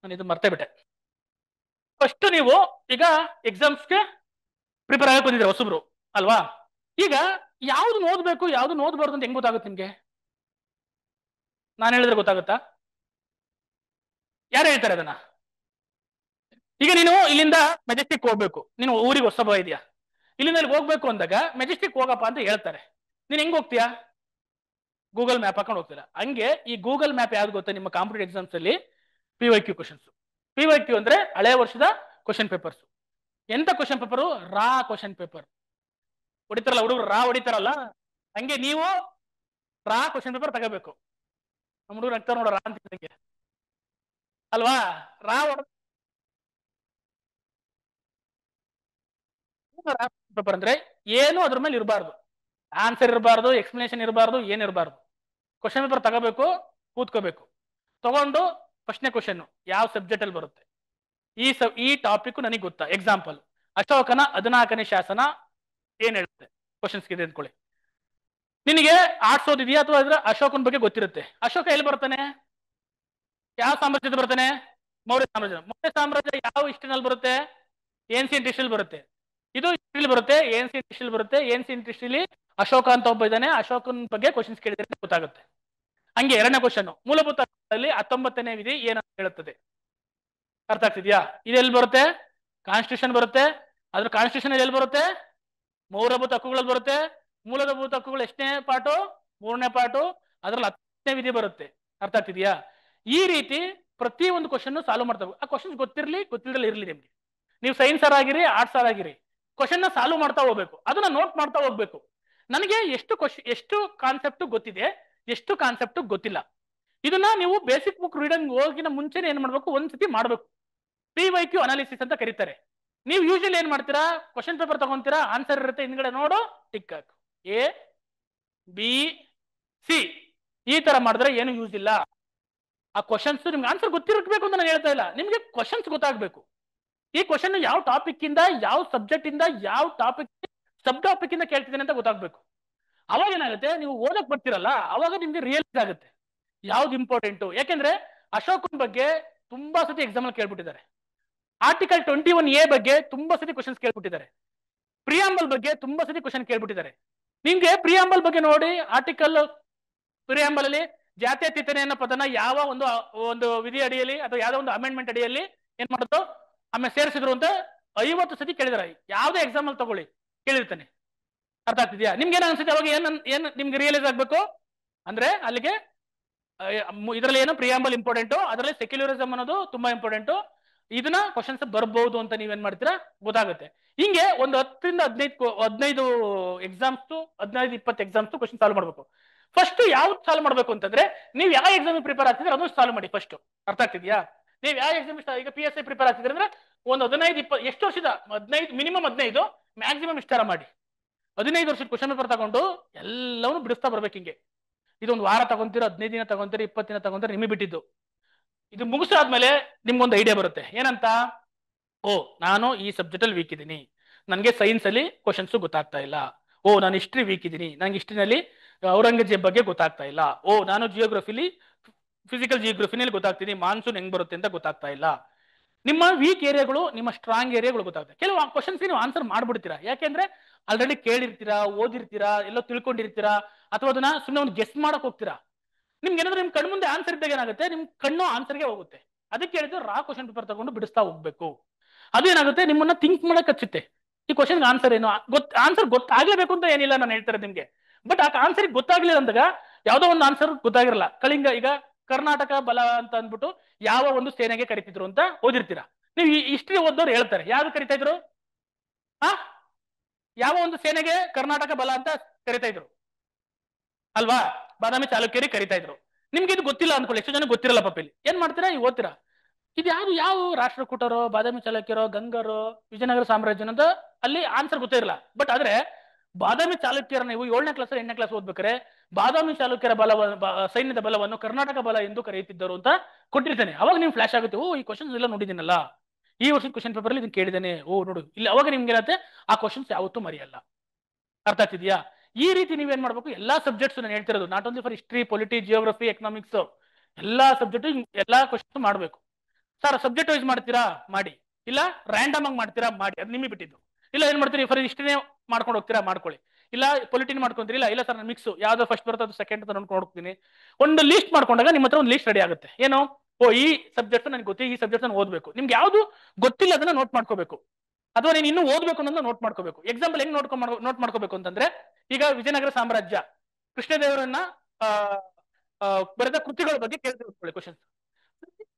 ನಾನು ಇದು ಮರ್ತೆ ಬಿಟ್ಟೆ. ಫಸ್ಟ್ ನೀವು ಈಗ ಎಕ್ಸಾಮ್ಸ್ಗೆ ಪ್ರಿಪೇರ್ ಆಗಕ್ಕೆ ಬಂದಿದ್ರೆ ಹೊಸಬ್ರು ಅಲ್ವಾ, ಈಗ ಯಾವ್ದು ಓದ್ಬೇಕು ಯಾವ್ದು ಓದ್ಬಾರ್ದು ಅಂತ ಹೆಂಗ್ ಗೊತ್ತಾಗುತ್ತೆ ನಿಮ್ಗೆ? ನಾನು ಹೇಳಿದ್ರೆ ಗೊತ್ತಾಗುತ್ತಾ? ಯಾರು ಹೇಳ್ತಾರೆ ಅದನ್ನ? ಈಗ ನೀನು ಇಲ್ಲಿಂದ ಮೆಜೆಸ್ಟಿಕ್ ಹೋಗ್ಬೇಕು, ನೀನು ಊರಿಗೆ ಹೊಸಬ ಇದೆಯಾ, ಇಲ್ಲಿಂದ ಹೋಗ್ಬೇಕು ಅಂದಾಗ ಮೆಜೆಸ್ಟಿಕ್ ಹೋಗಪ್ಪ ಅಂತ ಹೇಳ್ತಾರೆ, ನೀನ್ ಹೆಂಗ್ ಹೋಗ್ತೀಯಾ? ಗೂಗಲ್ ಮ್ಯಾಪ್ ಹಾಕೊಂಡು ಹೋಗ್ತೀರಾ. ಹಂಗೆ ಈ ಗೂಗಲ್ ಮ್ಯಾಪ್ ಯಾವ್ದು ಗೊತ್ತಾ ನಿಮ್ಮ ಕಾಂಪಿಟೇಟಿವ್ ಎಕ್ಸಾಮ್ಸ್ ಅಲ್ಲಿ? PYQ questions. PYQ ಅಂದ್ರೆ ಹಳೆ ವರ್ಷದ ಕ್ವಶನ್ ಪೇಪರ್ಸ್. ಎಂತ ಕ್ವಶನ್ ಪೇಪರು? ರಾ ಕ್ವಶನ್ ಪೇಪರ್ ಹೊಡಿತಾರಲ್ಲ ಹುಡುಗರು, ರಾ ಹೊಡಿತಾರಲ್ಲ, ಹಂಗೆ ನೀವು ರಾ ಕ್ವಶನ್ ಪೇಪರ್ ತಗೋಬೇಕು. ನಮ್ಮ ಹುಡುಗರು ಆಗ್ತಾರ ನೋಡ ರಾ ಅಂತ ಅಲ್ವಾ? ರಾ ಪೇಪರ್ ಅಂದ್ರೆ ಏನು ಅದ್ರ ಮೇಲೆ ಇರಬಾರ್ದು, ಆನ್ಸರ್ ಇರಬಾರ್ದು, ಎಕ್ಸ್ಪ್ಲನೇಷನ್ ಇರಬಾರ್ದು, ಏನಿರಬಾರ್ದು. ಕ್ವಶನ್ ಪೇಪರ್ ತಗೋಬೇಕು, ಕೂತ್ಕೋಬೇಕು, ತಗೊಂಡು ಫಸ್ಟ್ನೇ ಕ್ವಶನ್ ಯಾವ ಸಬ್ಜೆಕ್ಟ್ ಅಲ್ಲಿ ಬರುತ್ತೆ, ಈ ಟಾಪಿಕ್ ನನಗೆ ಗೊತ್ತಾ? ಎಕ್ಸಾಂಪಲ್, ಅಶೋಕನ 14ನೇ ಶಾಸನ ಏನ್ ಹೇಳುತ್ತೆ? ಕ್ವಶನ್ಸ್ ಇದೆ ಅಂದ್ಕೊಳ್ಳಿ. ನಿನಗೆ ಆರ್ಟ್ಸ್ ಓದಿದ್ಯಾ ಅಥವಾ ಅದ್ರ ಅಶೋಕನ ಬಗ್ಗೆ ಗೊತ್ತಿರುತ್ತೆ. ಅಶೋಕ ಎಲ್ಲಿ ಬರ್ತಾನೆ? ಯಾವ ಸಾಮ್ರಾಜ್ಯದ ಬರ್ತಾನೆ? ಮೌರ್ಯ ಸಾಮ್ರಾಜ್ಯ. ಮೌರ್ಯ ಸಾಮ್ರಾಜ್ಯ ಯಾವ ಹಿಸ್ಟ್ರಿನಲ್ಲಿ ಬರುತ್ತೆ? ಏನ್ಸಿಯಂಟ್ ಹಿಸ್ಟ್ರಿಲಿ ಬರುತ್ತೆ. ಇದು ಹಿಸ್ಟ್ರಿಲಿ ಬರುತ್ತೆ, ಏನ್ಸಿಯಂಟ್ ಹಿಸ್ಟ್ರಿಲಿ ಬರುತ್ತೆ. ಏನ್ಸಿಯಂಟ್ ಹಿಸ್ಟ್ರಿಲಿ ಅಶೋಕ ಅಂತ ಒಬ್ಬ ಇದ್ದಾನೆ, ಅಶೋಕನ ಬಗ್ಗೆ ಕ್ವಶನ್ಸ್ ಕೇಳಿದ್ರೆ ಗೊತ್ತಾಗುತ್ತೆ. ಹಂಗೆ ಎರಡನೇ ಕ್ವಶನ್, ಮೂಲಭೂತ 19ನೇ ವಿಧಿ ಏನಂತ ಹೇಳುತ್ತದೆ? ಅರ್ಥ ಆಗ್ತಿದ್ಯಾ? ಇದೆಲ್ಲಿ ಬರುತ್ತೆ? ಕಾನ್ಸ್ಟಿಟ್ಯೂಷನ್ ಬರುತ್ತೆ. ಅದ್ರ ಕಾನ್ಸ್ಟಿಟ್ಯೂಷನ್ ಎಲ್ಲಿ ಬರುತ್ತೆ? ಮೂಲಭೂತ ಹಕ್ಕುಗಳಲ್ಲಿ ಬರುತ್ತೆ. ಮೂಲಭೂತ ಹಕ್ಕುಗಳು ಎಷ್ಟನೇ ಪಾಠು? 3ನೇ ಪಾಠು. ಅದ್ರಲ್ಲಿ 10ನೇ ವಿಧಿ ಬರುತ್ತೆ. ಅರ್ಥ ಆಗ್ತಿದ್ಯಾ? ಈ ರೀತಿ ಪ್ರತಿ ಒಂದು ಕ್ವಶನ್ ಸಾಲ್ವ್ ಮಾಡ್ತಾ ಆ ಕ್ವಶನ್ ಗೊತ್ತಿರ್ಲಿ ಗೊತ್ತಿರಲಿ ಇರ್ಲಿ ನಿಮ್ಗೆ, ನೀವು ಸೈನ್ಸ್ ಆಗಿರಿ ಆರ್ಟ್ಸ್ ಆಗಿರಿ, ಕ್ವಶನ್ ನ ಸಾಲ್ವ್ ಮಾಡ್ತಾ ಹೋಗ್ಬೇಕು, ಅದನ್ನ ನೋಟ್ ಮಾಡ್ತಾ ಹೋಗ್ಬೇಕು. ನನಗೆ ಎಷ್ಟು ಕಾನ್ಸೆಪ್ಟ್ ಗೊತ್ತಿದೆ, ಎಷ್ಟು ಕಾನ್ಸೆಪ್ಟ್ ಗೊತ್ತಿಲ್ಲ, ಇದನ್ನ ನೀವು ಬೇಸಿಕ್ ಬುಕ್ ರೀಡಿಂಗ್ ಹೋಗಿನ ಮುಂಚೆನೆ ಏನ್ ಮಾಡ್ಬೇಕು, ಒಂದ್ಸತಿ ಮಾಡ್ಬೇಕು. PYQ ಅನಾಲಿಸಿಸ್ ಅಂತ ಕರೀತಾರೆ. ನೀವು ಯೂಶಲಿ ಏನ್ ಮಾಡ್ತೀರಾ, ಕ್ವಶನ್ ಪೇಪರ್ ತಗೊಂತೀರಾ, ಆನ್ಸರ್ ಇರುತ್ತೆ, ಹಿಂದ್ಗಡೆ ನೋಡು ಟಿಕ್ ಹಾಕು, ABC ಈ ತರ ಮಾಡಿದ್ರೆ ಏನು ಯೂಸ್ ಇಲ್ಲ. ಆ ಕ್ವಶನ್ಸ್ ನಿಮ್ಗೆ ಆನ್ಸರ್ ಗೊತ್ತಿರಬೇಕು ಅಂತ ನಾನು ಹೇಳ್ತಾ ಇಲ್ಲ, ನಿಮ್ಗೆ ಕ್ವಶನ್ಸ್ ಗೊತ್ತಾಗಬೇಕು. ಈ ಕ್ವಶನ್ ಯಾವ ಟಾಪಿಕ್ ಇಂದ, ಯಾವ ಸಬ್ಜೆಕ್ಟ್ ಇಂದ, ಯಾವ ಟಾಪಿಕ್ ಸಬ್ ಟಾಪಿಕ್ ಇಂದ ಕೇಳ್ತಿದ್ದೇನೆ ಅಂತ ಗೊತ್ತಾಗ್ಬೇಕು. ಅವಾಗ ಏನಾಗುತ್ತೆ, ನೀವು ಓದಕ್ ಬರ್ತಿರಲ್ಲ, ಅವಾಗ ನಿಮ್ಗೆ ರಿಯಲೈಸ್ ಆಗುತ್ತೆ ಯಾವ್ದು ಇಂಪಾರ್ಟೆಂಟು. ಯಾಕೆಂದ್ರೆ ಅಶೋಕನ್ ಬಗ್ಗೆ ತುಂಬಾ ಸತಿ ಎಕ್ಸಾಮ್ ಅಲ್ಲಿ ಕೇಳ್ಬಿಟ್ಟಿದ್ದಾರೆ. ಆರ್ಟಿಕಲ್ 21A ಬಗ್ಗೆ ತುಂಬಾ ಸತಿ ಕ್ವಶನ್ಸ್ ಕೇಳ್ಬಿಟ್ಟಿದ್ದಾರೆ. ಪ್ರಿಯಾಂಬಲ್ ಬಗ್ಗೆ ತುಂಬಾ ಸತಿ ಕ್ವಶನ್ ಕೇಳ್ಬಿಟ್ಟಿದ್ದಾರೆ. ನಿಮ್ಗೆ ಪ್ರಿಯಾಂಬಲ್ ಬಗ್ಗೆ ನೋಡಿ, ಆರ್ಟಿಕಲ್ ಪ್ರಿಯಾಂಬಲ್ ಅಲ್ಲಿ ಜಾತ್ಯತೀತತೆ ಅನ್ನೋ ಪದನ ಯಾವ ಒಂದು ವಿಧಿ ಅಡಿಯಲ್ಲಿ ಅಥವಾ ಯಾವ್ದೋ ಒಂದು ಅಮೆಂಡ್ಮೆಂಟ್ ಅಡಿಯಲ್ಲಿ ಏನ್ ಮಾಡಿದ್ರು, ಆಮೇಲೆ ಸೇರಿಸಿದ್ರು ಅಂತ 50 ಸತಿ ಕೇಳಿದಾರೆ. ಯಾವ್ದೇ ಎಕ್ಸಾಮ್ ಅಲ್ಲಿ ತಗೊಳ್ಳಿ ಕೇಳಿರ್ತಾನೆ. ಅರ್ಥ ಆಗ್ತಿದ್ಯಾ? ನಿಮ್ಗೆ ಏನ್ ಅನ್ಸುತ್ತೆ ಅವಾಗ? ಏನ್ ನಿಮ್ಗೆ ರಿಯಲೈಸ್ ಆಗ್ಬೇಕು ಅಂದ್ರೆ, ಅಲ್ಲಿಗೆ ಇದರಲ್ಲಿ ಏನು ಪ್ರಿಯಾಂಬಲ್ ಇಂಪಾರ್ಟೆಂಟು, ಅದರಲ್ಲಿ ಸೆಕ್ಯುಲರಿಸಮ್ ಅನ್ನೋದು ತುಂಬಾ ಇಂಪಾರ್ಟೆಂಟು, ಇದನ್ನ ಕ್ವಶನ್ಸ್ ಬರ್ಬಹುದು ಅಂತ ನೀವೇನ್ ಮಾಡ್ತೀರಾ ಗೊತ್ತಾಗುತ್ತೆ. ಹಿಂಗೆ ಒಂದು 10 ರಿಂದ 15 ಎಕ್ಸಾಮ್ಸ್, 15-20 ಎಕ್ಸಾಮ್ಸ್ ಕ್ವಶನ್ ಸಾಲ್ವ್ ಮಾಡ್ಬೇಕು. ಫಸ್ಟ್ ಯಾವ್ದು ಸಾಲ್ವ್ ಮಾಡ್ಬೇಕು ಅಂತಂದ್ರೆ, ನೀವು ಯಾವ ಎಕ್ಸಾಮ್ ಪ್ರಿಪೇರ್ ಆಗ್ತಿದ್ರೆ ಅದನ್ನು ಸಾಲ್ವ್ ಮಾಡಿ ಫಸ್ಟ್. ಅರ್ಥ ಆಗ್ತಿದ್ಯಾ? ನೀವು ಯಾವ ಎಕ್ಸಾಮ್ ಈಗ PSI ಪ್ರಿಪೇರ್ ಆಗ್ತಿದ್ರೆ ಅಂದ್ರೆ ಒಂದು 15-20 ಎಷ್ಟು ವರ್ಷದ 15 ಮಿನಿಮಮ್ 15 ಮ್ಯಾಕ್ಸಿಮಮ್ ಇಷ್ಟಾರ ಮಾಡಿ 15 ವರ್ಷದ ಕ್ವಶನ್ ಪೇಪರ್ ತಗೊಂಡು ಎಲ್ಲವನ್ನೂ ಬಿಡಿಸ್ತಾ ಬರ್ಬೇಕು. ಹಿಂಗೆ ಇದೊಂದು ವಾರ ತಗೊಂತೀರ, 15 ದಿನ ತಗೊಂತೀರ, 20 ದಿನ ತಗೊಂತೀರ, ನಿಮಗೆ ಬಿಟ್ಟಿದ್ದು. ಇದು ಮುಗಿಸಾದ್ಮೇಲೆ ನಿಮ್ಗೊಂದು ಐಡಿಯಾ ಬರುತ್ತೆ. ಏನಂತ? ಓ, ನಾನು ಈ ಸಬ್ಜೆಕ್ಟ್ ಅಲ್ಲಿ ವೀಕ್ ಇದ್ದೀನಿ, ನನಗೆ ಸೈನ್ಸ್ ಅಲ್ಲಿ ಕ್ವಶನ್ಸ್ ಗೊತ್ತಾಗ್ತಾ ಇಲ್ಲ. ಓ, ನಾನು ಹಿಸ್ಟ್ರಿ ವೀಕ್ ಇದ್ದೀನಿ, ನನಗೆ ಹಿಸ್ಟ್ರಿನಲ್ಲಿ ಔರಂಗಜೇಬ್ ಬಗ್ಗೆ ಗೊತ್ತಾಗ್ತಾ ಇಲ್ಲ. ಓ, ನಾನು ಜಿಯೋಗ್ರಫಿಲಿ ಫಿಸಿಕಲ್ ಜಿಯೋಗ್ರಫಿನಲ್ಲಿ ಗೊತ್ತಾಗ್ತೀನಿ, ಮಾನ್ಸೂನ್ ಹೆಂಗ್ ಬರುತ್ತೆ ಅಂತ ಗೊತ್ತಾಗ್ತಾ ಇಲ್ಲ. ನಿಮ್ಮ ವೀಕ್ ಏರಿಯಾಗಳು, ನಿಮ್ಮ ಸ್ಟ್ರಾಂಗ್ ಏರಿಯಾಗಳು ಗೊತ್ತಾಗುತ್ತೆ. ಕೆಲವು ಕ್ವಶನ್ಸ್ ನೀವು ಆನ್ಸರ್ ಮಾಡ್ಬಿಡ್ತೀರಾ, ಯಾಕೆಂದ್ರೆ ಆಲ್ರೆಡಿ ಕೇಳಿರ್ತೀರಾ, ಓದಿರ್ತೀರಾ, ಎಲ್ಲೋ ತಿಳ್ಕೊಂಡಿರ್ತೀರಾ, ಅಥವಾ ಅದನ್ನ ಸುಮ್ಮನೆ ಒಂದು ಗೆಸ್ ಮಾಡಕ್ ಹೋಗ್ತೀರಾ. ನಿಮ್ಗೆ ಏನಾದ್ರು ನಿಮ್ ಕಣ್ಣು ಮುಂದೆ ಆನ್ಸರ್ ಇದ್ದಾಗ ಏನಾಗುತ್ತೆ, ನಿಮ್ ಕಣ್ಣು ಆನ್ಸರ್ಗೆ ಹೋಗುತ್ತೆ. ಅದಕ್ಕೆ ಹೇಳಿದ್ರೆ ರಾ ಕ್ವಶನ್ ಪೇಪರ್ ತಗೊಂಡು ಬಿಡಿಸ್ತಾ ಹೋಗ್ಬೇಕು. ಅದು ಏನಾಗುತ್ತೆ, ನಿಮ್ಮನ್ನ ಥಿಂಕ್ ಮಾಡಕ್ ಹಚ್ಚುತ್ತೆ. ಈ ಕ್ವಶನ್ ಆನ್ಸರ್ ಏನು, ಆನ್ಸರ್ ಗೊತ್ತಾಗ್ಲೇಬೇಕು ಅಂತ ಏನಿಲ್ಲ ನಾನು ಹೇಳ್ತಾರೆ ನಿಮ್ಗೆ. ಬಟ್ ಆ ಆನ್ಸರ್ ಗೊತ್ತಾಗ್ಲಿಲ್ಲ ಅಂದಾಗ ಯಾವ್ದೋ ಒಂದು ಆನ್ಸರ್ ಗೊತ್ತಾಗಿರಲ್ಲ. ಕಳಿಂಗ, ಈಗ ಕರ್ನಾಟಕ ಬಲ ಅಂತ ಅಂದ್ಬಿಟ್ಟು ಯಾವ ಒಂದು ಸೇನೆಗೆ ಕರಿತಿದ್ರು ಅಂತ ಓದಿರ್ತೀರಾ. ನೀವು ಹಿಸ್ಟ್ರಿ ಓದೋರು ಹೇಳ್ತಾರೆ ಯಾವ್ದು ಕರಿತಾ ಇದ್ರು, ಯಾವ ಒಂದು ಸೇನೆಗೆ ಕರ್ನಾಟಕ ಬಲ ಅಂತ ಕರಿತಾ ಇದ್ರು ಅಲ್ವಾ? ಬಾದಾಮಿ ಚಾಲುಕ್ಯರಿಗೆ ಕರಿತಾ ಇದ್ರು. ನಿಮ್ಗೆ ಇದು ಗೊತ್ತಿಲ್ಲ ಅನ್ಕೊಳ್ಳಿ, ಎಷ್ಟು ಜನ ಗೊತ್ತಿರಲ್ಲ ಪಾಪಲ್ಲಿ. ಏನ್ ಮಾಡ್ತೀರಾ, ಈಗ ಓದ್ತೀರಾ, ಇದು ಯಾರು ಯಾವ ರಾಷ್ಟ್ರಕೂಟರೋ, ಬಾದಾಮಿ ಚಾಲುಕ್ಯರೋ, ಗಂಗರೋ, ವಿಜಯನಗರ ಸಾಮ್ರಾಜ್ಯ ಅಂತ ಅಲ್ಲಿ ಆನ್ಸರ್ ಗೊತ್ತಿರಲ್ಲ. ಬಟ್ ಆದ್ರೆ ಬಾದಾಮಿ ಚಾಲುಕ್ಯರ ನೀವು 7ನೇ ಕ್ಲಾಸ್ 8ನೇ ಕ್ಲಾಸ್ ಓದ್ಬೇಕಾರೆ ಬಾದಾಮಿ ಚಾಲುಕ್ಯರ ಸೈನ್ಯದ ಬಲವನ್ನು ಕರ್ನಾಟಕ ಬಲ ಎಂದು ಕರೆಯುತ್ತಿದ್ದರು ಅಂತ ಕೊಟ್ಟಿರ್ತಾನೆ. ಅವಾಗ ನಿಮ್ಗೆ ಫ್ಲಾಶ್ ಆಗುತ್ತೆ, ಓ ಈ ಕ್ವಶನ್ಸ್ ಎಲ್ಲ ನೋಡಿದ್ದೀನಲ್ಲ, ಈ ವರ್ಷದ ಕ್ವಶನ್ ಪೇಪರ್ ಅಲ್ಲಿ ಇದನ್ನ ಕೇಳಿದ್ದೇನೆ, ಓ ನೋಡು ಇಲ್ಲಿ. ಅವಾಗ ನಿಮ್ಗೆ ಏನಾಗುತ್ತೆ, ಆ ಕ್ವಶನ್ಸ್ ಯಾವತ್ತೂ ಮರೆಯಲ್ಲ. ಅರ್ಥ ಆಗ್ತಿದ್ಯಾ? ಈ ರೀತಿ ನೀವೇನ್ ಮಾಡ್ಬೇಕು, ಎಲ್ಲಾ ಸಬ್ಜೆಕ್ಟ್ಸ್ ನಾನು ಹೇಳ್ತಿರೋದು, not only for history, polity, geography, economics, ಎಲ್ಲಾ ಸಬ್ಜೆಕ್ಟ್ ಎಲ್ಲಾ ಕ್ವಶನ್ ಮಾಡ್ಬೇಕು. ಸರ್ ಸಬ್ಜೆಕ್ಟ್ ವೈಸ್ ಮಾಡ್ತೀರಾ ಮಾಡಿ, ಇಲ್ಲ ರ್ಯಾಂಡಮ್ ಆಗಿ ಮಾಡ್ತೀರಾ ಮಾಡಿ, ಅದು ನಿಮಗೆ ಬಿಟ್ಟಿದ್ದು. ಇಲ್ಲ ಏನ್ ಮಾಡ್ತೀರಿ, ಫಾರ್ ಹಿಸ್ಟ್ರಿನೇ ಮಾಡ್ಕೊಂಡು ಹೋಗ್ತೀರಾ ಮಾಡ್ಕೊಳ್ಳಿ, ಇಲ್ಲ ಪೊಲಿಟಿನ್ ಮಾಡ್ಕೊಂತೀರಿ, ಇಲ್ಲ ಸರ್ ನಾನು ಮಿಕ್ಸ್ ಯಾವ್ದು ಫಸ್ಟ್ ಬರುತ್ತೆ ಅದು ಸೆಕೆಂಡ್ ಅಂತ ನೋಡ್ಕೊಂಡು ಹೋಗ್ತೀನಿ. ಒಂದು ಲಿಸ್ಟ್ ಮಾಡ್ಕೊಂಡಾಗ ನಿಮ್ಮ ಹತ್ರ ಒಂದು ಲಿಸ್ಟ್ ರೆಡಿ ಆಗುತ್ತೆ. ಏನು, ಓ ಈ ಸಬ್ಜೆಕ್ಟ್ ನನಗೆ ಗೊತ್ತಿ, ಈ ಸಬ್ಜೆಕ್ಟ್ ನಾನು ಓದಬೇಕು. ನಿಮ್ಗೆ ಯಾವ್ದು ಗೊತ್ತಿಲ್ಲ ಅದನ್ನ ನೋಟ್ ಮಾಡ್ಕೋಬೇಕು, ಅಥವಾ ನೀನು ಇನ್ನೂ ಓದಬೇಕು ಅನ್ನೋದನ್ನ ನೋಟ್ ಮಾಡ್ಕೋಬೇಕು. ಎಕ್ಸಾಂಪಲ್ ಹೆಂಗ್ ನೋಟ್ ಮಾಡ್ಕೋಬೇಕು ಅಂತಂದ್ರೆ, ಈಗ ವಿಜಯನಗರ ಸಾಮ್ರಾಜ್ಯ ಕೃಷ್ಣದೇವರನ್ನ ಬರೆದ ಕೃತಿಗಳ ಬಗ್ಗೆ ಕೇಳ್ತಿರ್ಕೊಳ್ಳಿ ಕ್ವಶನ್ಸ್.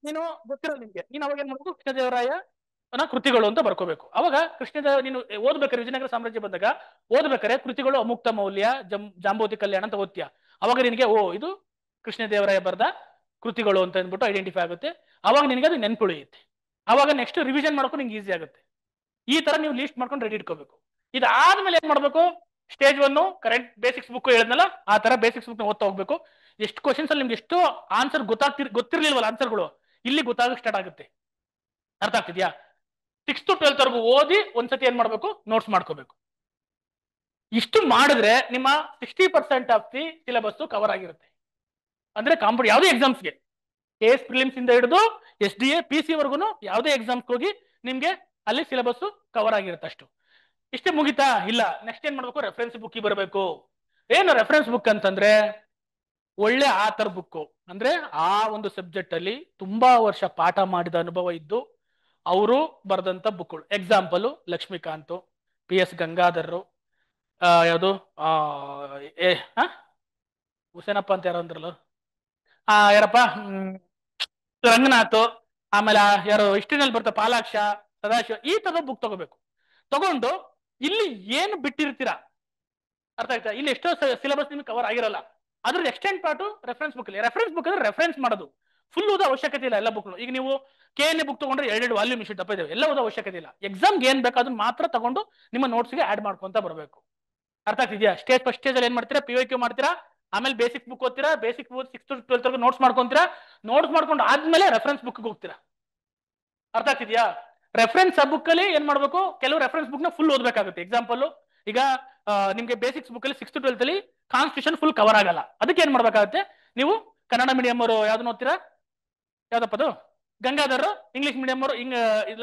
ನೀನು ಗೊತ್ತಿರೋ ನಿಮ್ಗೆ, ನೀನು ಅವಾಗ ಏನ್ ಮಾಡ್ಬೇಕು, ಕೃಷ್ಣದೇವರಾಯ ಕೃತಿಗಳು ಅಂತ ಬರ್ಕೋಬೇಕು. ಅವಾಗ ಕೃಷ್ಣದೇವ ನೀನು ಓದ್ಬೇಕಾರೆ, ವಿಜಯನಗರ ಸಾಮ್ರಾಜ್ಯ ಬಂದಾಗ ಓದ್ಬೇಕಾರೆ ಕೃತಿಗಳು ಅಮುಕ್ತ ಮೌಲ್ಯ, ಜಾಂಬೋತಿ ಕಲ್ಯಾಣ ಅಂತ ಓದ್ತೀಯ. ಅವಾಗ ನಿನಗೆ ಓ ಇದು ಕೃಷ್ಣದೇವರಾಯ ಬರೆದ ಕೃತಿಗಳು ಅಂತ ಅಂದ್ಬಿಟ್ಟು ಐಡೆಂಟಿಫೈ ಆಗುತ್ತೆ. ಅವಾಗ ನಿನಗೆ ಅದು ನೆನ್ಪುಳಿಯುತ್ತೆ. ಅವಾಗ ನೆಕ್ಸ್ಟ್ ರಿವಿಷನ್ ಮಾಡೋಕೆ ನಿಮ್ಗೆ ಈಸಿ ಆಗುತ್ತೆ. ಈ ತರ ನೀವು ಲಿಸ್ಟ್ ಮಾಡ್ಕೊಂಡು ರೆಡಿ ಇಟ್ಕೋಬೇಕು. ಇದಾದ್ಮೇಲೆ ಏನ್ ಮಾಡ್ಬೇಕು, ಸ್ಟೇಜ್ 1 ಕರೆಂಟ್ ಬೇಸಿಕ್ಸ್ ಬುಕ್ ಹೇಳಿದ್ನಲ್ಲ, ಆ ತರ ಬೇಸಿಕ್ಸ್ ಬುಕ್ ಓದ್ತಾ ಹೋಗ್ಬೇಕು. ಎಷ್ಟು ಕ್ವಶನ್ಸ್ ಅಲ್ಲಿ ನಿಮ್ಗೆ ಎಷ್ಟು ಆನ್ಸರ್ ಗೊತ್ತಿರ್ಲಿಲ್ವಲ್ಲ ಆನ್ಸರ್ಗಳು, ಇಲ್ಲಿ ಗೊತ್ತಾಗಕ್ಕೆ ಸ್ಟಾರ್ಟ್ ಆಗುತ್ತೆ. ಅರ್ಥ ಆಗ್ತಿದ್ಯಾ? 6th to 12th ವರೆಗೂ ಓದಿ ಒಂದ್ಸತಿ ಏನ್ ಮಾಡ್ಬೇಕು, ನೋಟ್ಸ್ ಮಾಡ್ಕೋಬೇಕು. ಇಷ್ಟು ಮಾಡಿದ್ರೆ ನಿಮ್ಮ 60% ಆಫ್ ದಿ ಸಿಲೆಬಸ್ ಕವರ್ ಆಗಿರುತ್ತೆ. ಅಂದ್ರೆ ಯಾವುದೇ ಎಕ್ಸಾಮ್ಸ್ಗೆ, KS ಪ್ರಿಲಿಮ್ಸ್ ಇಂದ ಹಿಡಿದು SDA PC ವರ್ಗುನು ಯಾವುದೇ ಎಕ್ಸಾಮ್ಸ್ ಹೋಗಿ ನಿಮ್ಗೆ ಅಲ್ಲಿ ಸಿಲೆಬಸ್ ಕವರ್ ಆಗಿರುತ್ತೆ. ಅಷ್ಟು ಇಷ್ಟೇ ಮುಗಿತಾ? ಇಲ್ಲ, ನೆಕ್ಸ್ಟ್ ಏನ್ ಮಾಡ್ಬೇಕು, ರೆಫರೆನ್ಸ್ ಬುಕ್ ಬರಬೇಕು. ಏನು ರೆಫರೆನ್ಸ್ ಬುಕ್ ಅಂತಂದ್ರೆ, ಒಳ್ಳೆ ಆಥರ್ ಬುಕ್, ಅಂದ್ರೆ ಆ ಒಂದು ಸಬ್ಜೆಕ್ಟ್ ಅಲ್ಲಿ ತುಂಬಾ ವರ್ಷ ಪಾಠ ಮಾಡಿದ ಅನುಭವ ಇದ್ದು ಅವರು ಬರೆದಂತ ಬುಕ್ಗಳು. ಎಕ್ಸಾಂಪಲ್ ಲಕ್ಷ್ಮೀಕಾಂತ್, PS ಗಂಗಾಧರ್, ಯಾವುದು ಹುಸೇನಪ್ಪ ಅಂತ ಯಾರು ಅಂದ್ರಲ್ಲ, ಯಾರಪ್ಪ ರಂಗನಾಥ್, ಆಮೇಲೆ ಯಾರು ಹಿಸ್ಟ್ರಿನಲ್ಲಿ ಬರ್ತಾ ಪಾಲಾಕ್ಷ, ಸದಾಶಿವ, ಈ ತರ ಬುಕ್ ತಗೋಬೇಕು. ತಗೊಂಡು ಇಲ್ಲಿ ಏನು ಬಿಟ್ಟಿರ್ತೀರಾ, ಅರ್ಥ ಆಯ್ತಾ, ಇಲ್ಲಿ ಎಷ್ಟೋ ಸಿಲೆಬಸ್ ನಿಮ್ಗೆ ಕವರ್ ಆಗಿರಲ್ಲ, ಅದ್ರದ್ದು ಎಕ್ಸ್ಟೆಂಡ್ ಪಾರ್ಟ್ ರೆಫರೆನ್ಸ್ ಬುಕ್ ಅಲ್ಲಿ. ರೆಫರೆನ್ಸ್ ಬುಕ್ ಅಂದ್ರೆ ರೆಫರೆನ್ಸ್ ಮಾಡೋದು, ಫುಲ್ ಓದೋ ಅವಶ್ಯಕತೆ ಇಲ್ಲ ಎಲ್ಲ ಬುಕ್. ಈಗ ನೀವು KNA ಬುಕ್ ತಗೊಂಡ್ರೆ 2 ವಾಲ್ಯೂಮ್ ಇಷ್ಟು ದಪ್ಪ ಇದಾವೆ, ಎಲ್ಲ ಓದೋ ಅವಶ್ಯಕತೆ ಇಲ್ಲ. ಎಕ್ಸಾಮ್ಗೆ ಏನ್ ಬೇಕು ಅದನ್ನ ಮಾತ್ರ ತಗೊಂಡು ನಿಮ್ಮ ನೋಟ್ಸ್ಗೆ ಆಡ್ ಮಾಡ್ಕೊಂತ ಬರಬೇಕು. ಅರ್ಥ ಆಗ್ತಿದ್ಯಾ? ಫಸ್ಟ್ ಸ್ಟೇಜ್ ಅಲ್ಲಿ ಏನ್ ಮಾಡ್ತೀರಾ, PYQ ಮಾಡ್ತೀರಾ, ಆಮೇಲೆ ಬೇಸಿಕ್ ಬುಕ್ ಓದ್ತೀರಾ, ಬೇಸಿಕ್ 6th to 12th ವರೆಗೂ ನೋಟ್ಸ್ ಮಾಡ್ಕೊಂತೀರಾ, ನೋಟ್ಸ್ ಮಾಡ್ಕೊಂಡು ಆದ್ಮೇಲೆ ರೆಫರೆನ್ಸ್ ಬುಕ್ ಹೋಗ್ತೀರಾ. ಅರ್ಥ ಆಗ್ತಿದ್ಯಾ? ರೆಫರೆನ್ಸ್ ಬುಕ್ ಅಲ್ಲಿ ಏನ್ ಮಾಡ್ಬೇಕು, ಕೆಲವು ರೆಫರೆನ್ಸ್ ಬುಕ್ ನ ಫುಲ್ ಓದಬೇಕಾಗುತ್ತೆ. ಎಕ್ಸಾಂಪಲ್ ಈಗ ನಿಮ್ಗೆ ಬೇಸಿಕ್ಸ್ ಬುಕ್ ಅಲ್ಲಿ 6th to 12th ಅಲ್ಲಿ ಕಾನ್ಸ್ಟಿಟ್ಯೂಷನ್ ಫುಲ್ ಕವರ್ ಆಗಲ್ಲ. ಅದಕ್ಕೆ ಏನ್ ಮಾಡ್ಬೇಕಾಗುತ್ತೆ, ನೀವು ಕನ್ನಡ ಮೀಡಿಯಂ ಅವರು ಯಾವ್ದನ್ನ ಓದ್ತೀರಾ, ಯಾವ್ದಪ್ಪ ಅದು ಗಂಗಾಧರ್, ಇಂಗ್ಲಿಷ್ ಮೀಡಿಯಂ ಅವರು